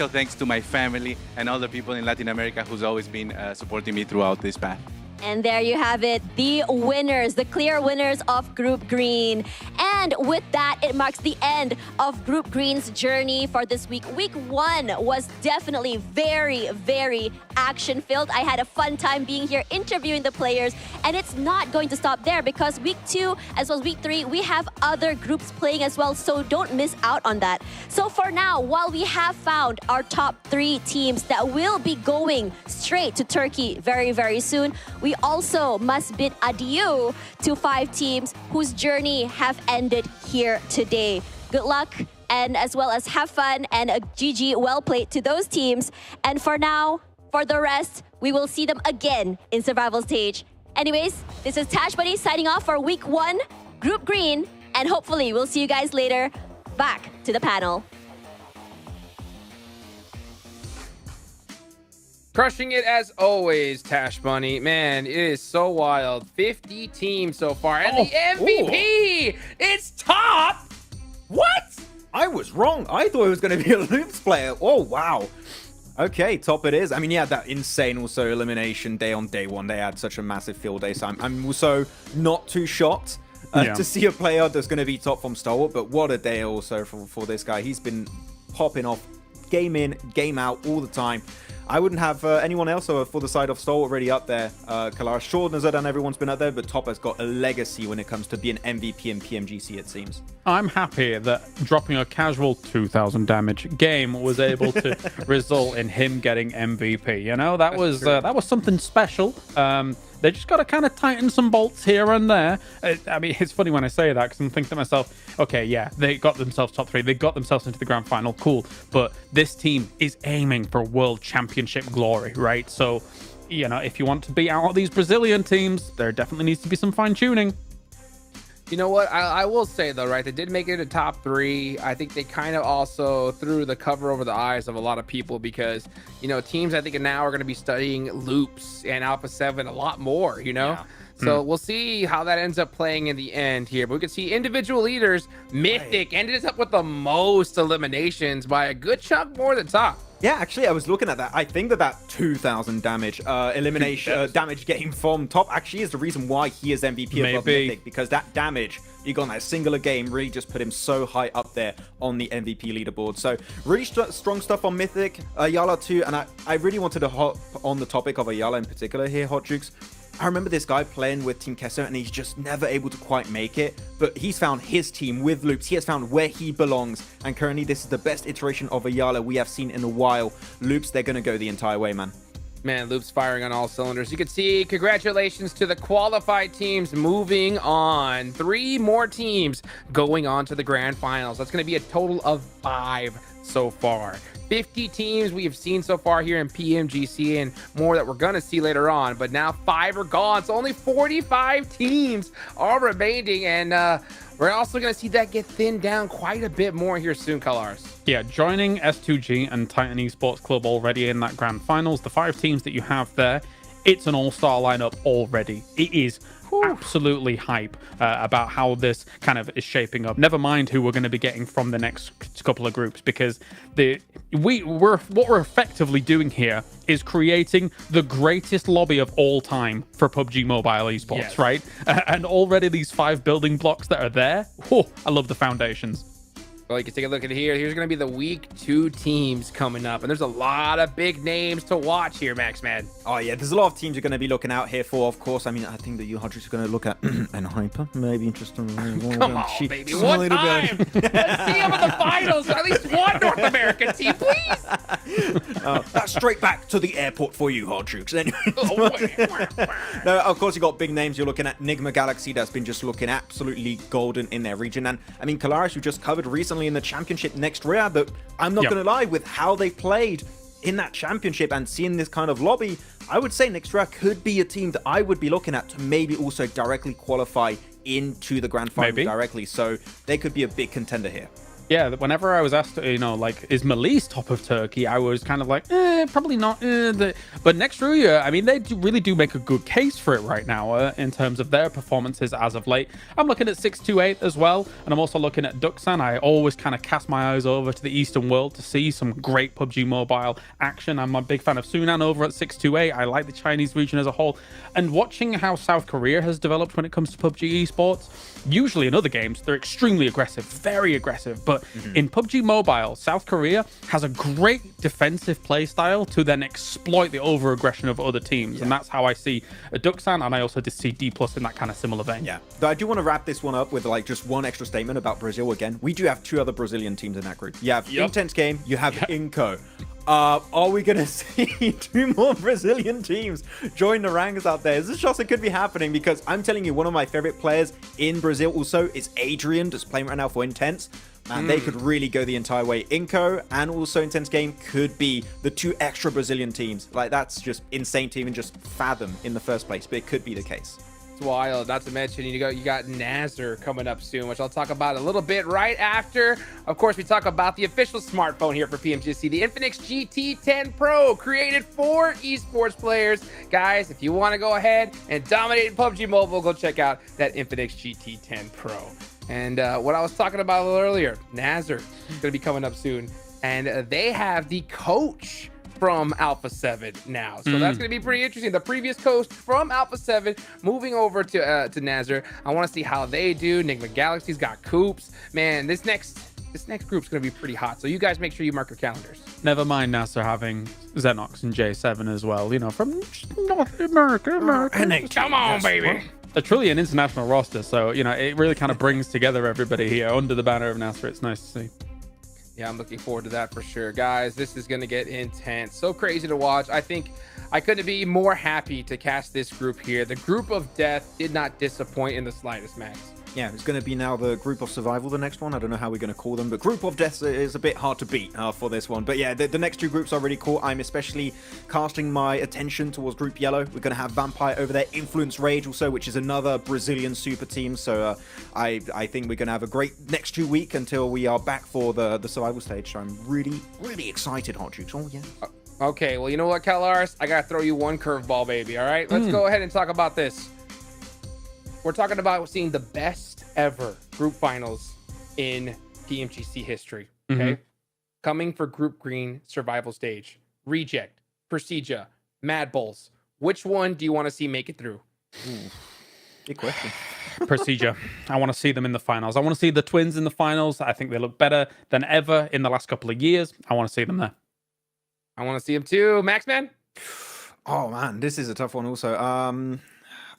thanks to my family and all the people in Latin America who's always been supporting me throughout this path. And there you have it, the winners, the clear winners of Group Green. And with that, it marks the end of Group Green's journey for this week. Week 1 was definitely very, very action-filled. I had a fun time being here interviewing the players, and it's not going to stop there because Week 2 as well as Week 3, we have other groups playing as well, so don't miss out on that. So for now, while we have found our top 3 teams that will be going straight to Turkey very, very soon, we also must bid adieu to 5 teams whose journey have ended here today. Good luck and as well as have fun and a GG well played to those teams. And for now, for the rest, we will see them again in survival stage. Anyways, this is Tash Buddy signing off for Week 1, Group Green, and hopefully we'll see you guys later. Back to the panel. Crushing it as always, Tash Bunny. Man, it is so wild. 50 teams so far. And the MVP, it's top. What? I was wrong. I thought it was going to be a Loops player. Oh, wow. Okay, top it is. I mean, yeah, that insane also elimination day on day 1. They had such a massive field day. So I'm also not too shocked to see a player that's going to be top from Stalwart. But what a day also for this guy. He's been popping off game in, game out all the time. I wouldn't have anyone else for the side of Stalwart already up there. Kalara, sure, Nazadan, everyone's been up there, but Top has got a legacy when it comes to being MVP in PMGC, it seems. I'm happy that dropping a casual 2,000 damage game was able to result in him getting MVP. You know, that was something special. They just got to kind of tighten some bolts here and there. I mean, it's funny when I say that because I'm thinking to myself, okay, yeah, they got themselves top 3. They got themselves into the grand final. Cool. But this team is aiming for world championship glory, right? So, you know, if you want to beat out these Brazilian teams, there definitely needs to be some fine tuning. You know what? I will say, though, right? They did make it a top 3. I think they kind of also threw the cover over the eyes of a lot of people because, you know, teams I think now are going to be studying Loops and Alpha 7 a lot more, you know? Yeah. So we'll see how that ends up playing in the end here. But we can see individual leaders. Mythic ended up with the most eliminations by a good chunk more than Top. Yeah, actually, I was looking at that. I think that 2,000 damage elimination damage game from Top actually is the reason why he is MVP above Mythic, because that damage he got in that singular game really just put him so high up there on the MVP leaderboard. So really strong stuff on Mythic, Ayala too, and I really wanted to hop on the topic of Ayala in particular here, Hot Jukes. I remember this guy playing with Team Kessler and he's just never able to quite make it, but he's found his team with Loops. He has found where he belongs, and currently this is the best iteration of Ayala we have seen in a while. Loops, they're going to go the entire way, man. Man, Loops firing on all cylinders. You can see congratulations to the qualified teams moving on. 3 more teams going on to the grand finals. That's going to be a total of 5 so far. 50 teams we have seen so far here in PMGC and more that we're going to see later on. But now 5 are gone. So only 45 teams are remaining. And we're also going to see that get thinned down quite a bit more here soon, Colors. Yeah, joining S2G and Titan Esports Club already in that grand finals. The 5 teams that you have there, it's an all-star lineup already. It is absolutely hype about how this kind of is shaping up. Never mind who we're going to be getting from the next couple of groups, because what we're effectively doing here is creating the greatest lobby of all time for PUBG Mobile Esports, right? And already these 5 building blocks that are there, I love the foundations. Well, you can take a look at it here. Here's going to be the week 2 teams coming up. And there's a lot of big names to watch here, Maxman. Oh, yeah. There's a lot of teams you're going to be looking out here for, of course. I mean, I think that you, Hodges, are going to look at and Hyper. Maybe interesting. Come on, baby. One time. Let's see them in the finals. At least one North American team, please. That's straight back to the airport for you, Hodges. Anyway. No, of course, you got big names. You're looking at Nigma Galaxy. That's been just looking absolutely golden in their region. And, I mean, Kalaris, you just covered recently in the championship next year, but I'm not going to lie, with how they played in that championship and seeing this kind of lobby, I would say Nixra could be a team that I would be looking at to maybe also directly qualify into the grand final directly. So they could be a big contender here. Yeah, whenever I was asked, like, is Malise top of Turkey, I was kind of like, probably not. But next year, I mean, they really do make a good case for it right now in terms of their performances as of late. I'm looking at 628 as well, and I'm also looking at Duxan. I always kind of cast my eyes over to the Eastern world to see some great PUBG Mobile action. I'm a big fan of Sunan over at 628. I like the Chinese region as a whole. And watching how South Korea has developed when it comes to PUBG esports, usually in other games, they're extremely aggressive, very aggressive. But in PUBG Mobile, South Korea has a great defensive play style to then exploit the over-aggression of other teams. And that's how I see Duxan, and I also see D+ in that kind of similar vein. Yeah. Though I do want to wrap this one up with like just one extra statement about Brazil again. We do have 2 other Brazilian teams in that group. You have Intense Game, you have Inco. Are we going to see 2 more Brazilian teams join the ranks out there? This is just, it could be happening, because I'm telling you, one of my favorite players in Brazil also is Adrian, just playing right now for Intense. And they could really go the entire way. Inco and also Intense Game could be the 2 extra Brazilian teams. Like, that's just insane to even just fathom in the first place, but it could be the case. It's wild. Not to mention, you got Nazar coming up soon, which I'll talk about a little bit right after. Of course, we talk about the official smartphone here for PMGC, the Infinix GT10 Pro, created for esports players. Guys, if you want to go ahead and dominate in PUBG Mobile, go check out that Infinix GT10 Pro. And what I was talking about a little earlier, Nazar is going to be coming up soon, and they have the coach from Alpha 7 now. So that's going to be pretty interesting. The previous coach from Alpha 7 moving over to Nazar. I want to see how they do. Nigma Galaxy's got Coops. Man, this next group's going to be pretty hot. So you guys make sure you mark your calendars. Never mind Nazar having Xenox and J7 as well, from North America. Come on, baby. They're truly an international roster, so it really kind of brings together everybody here under the banner of Nazar. It's nice to see. Yeah, I'm looking forward to that for sure. Guys, this is going to get intense. So crazy to watch. I think I couldn't be more happy to cast this group here. The group of death did not disappoint in the slightest, Max. Yeah, it's going to be now the Group of Survival, the next one. I don't know how we're going to call them, but Group of Death is a bit hard to beat for this one. But yeah, the next 2 groups are really cool. I'm especially casting my attention towards Group Yellow. We're going to have Vampire over there, Influence Rage also, which is another Brazilian super team. So I think we're going to have a great next 2 weeks until we are back for the survival stage. So I'm really, really excited, Hot Jukes. Oh, yeah. Okay, well, you know what, Kalaris? I got to throw you one curveball, baby, all right? Let's go ahead and talk about this. We're talking about seeing the best ever group finals in PMGC history, okay? Coming for Group Green survival stage. Reject, Procedure, Mad Bulls. Which one do you want to see make it through? Good question. Procedure. I want to see them in the finals. I want to see the Twins in the finals. I think they look better than ever in the last couple of years. I want to see them there. I want to see them too. Maxman? Oh, man, this is a tough one also.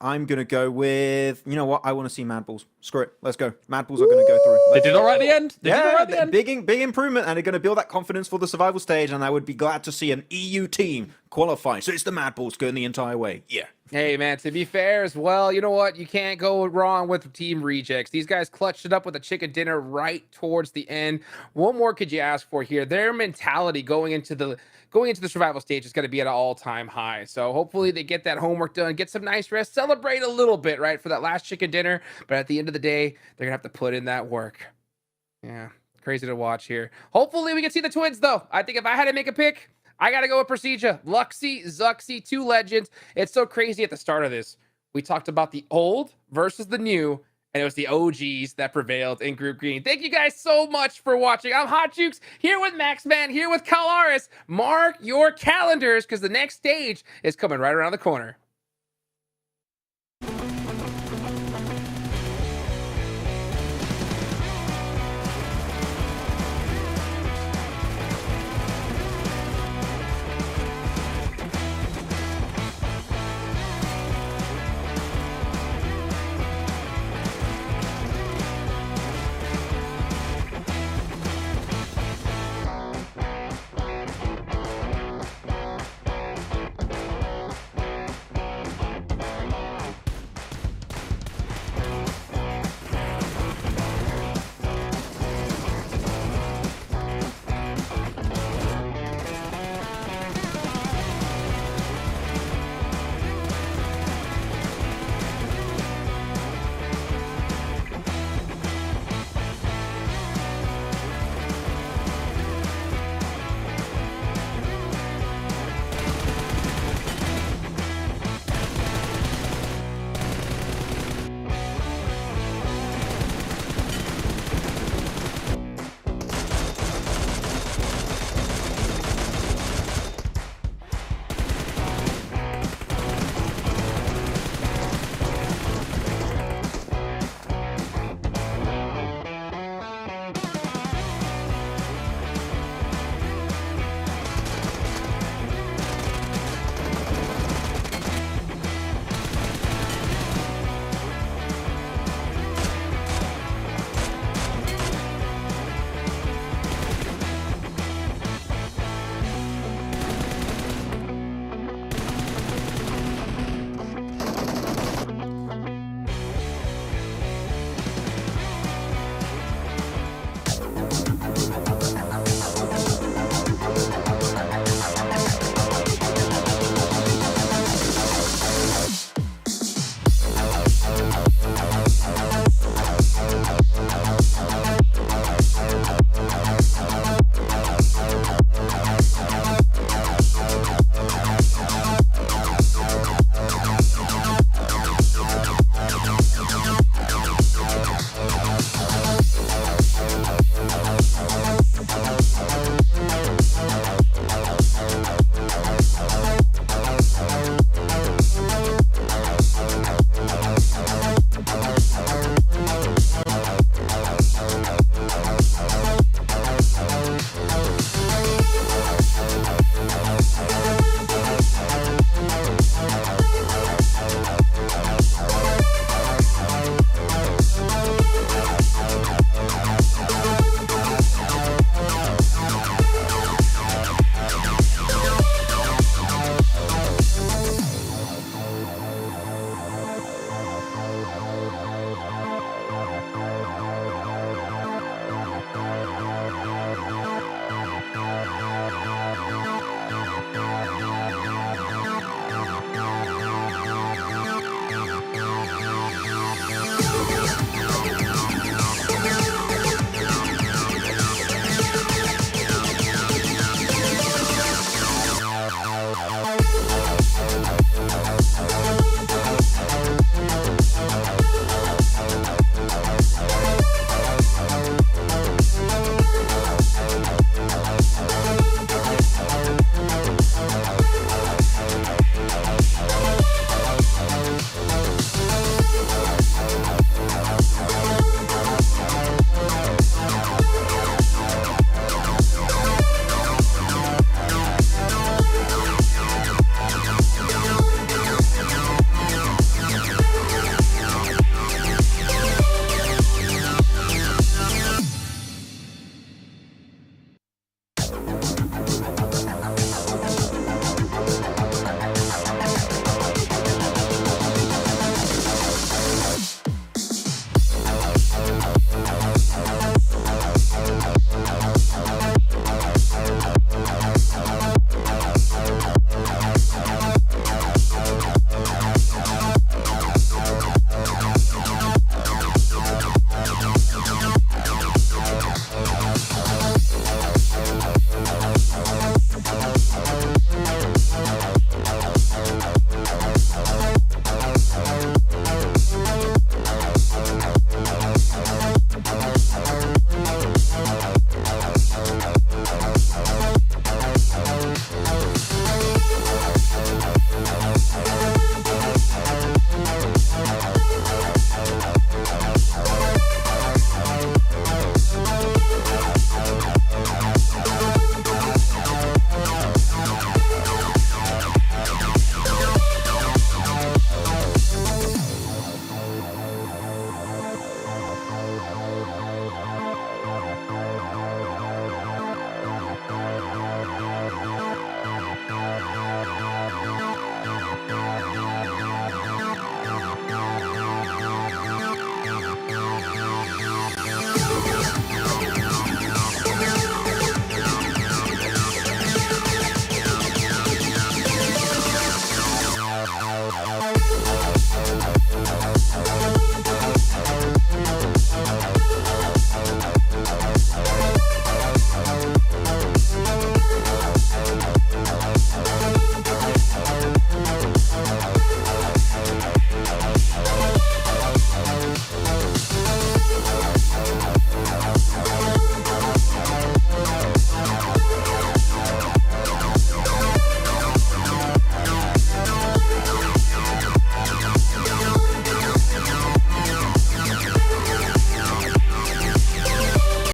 I'm going to go with, you know what? I want to see Mad Bulls. Screw it. Let's go. Mad Bulls are going to go through. They did all right at the end. Big improvement, and they're going to build that confidence for the survival stage, and I would be glad to see an EU team qualify. So it's the Mad Bulls going the entire way. Yeah. Hey, man, to be fair as well, you know what? You can't go wrong with Team Rejects. These guys clutched it up with a chicken dinner right towards the end. What more could you ask for here? Their mentality going into the survival stage is going to be at an all-time high. So hopefully they get that homework done, get some nice rest, celebrate a little bit, right, for that last chicken dinner. But at the end of the day, they're going to have to put in that work. Yeah, crazy to watch here. Hopefully we can see the Twins, though. I think if I had to make a pick, I got to go with Procedure. Luxy, Zuxy, 2 legends. It's so crazy at the start of this. We talked about the old versus the new, and it was the OGs that prevailed in Group Green. Thank you guys so much for watching. I'm Hot Jukes, here with Maxman, here with Kalaris. Mark your calendars, because the next stage is coming right around the corner.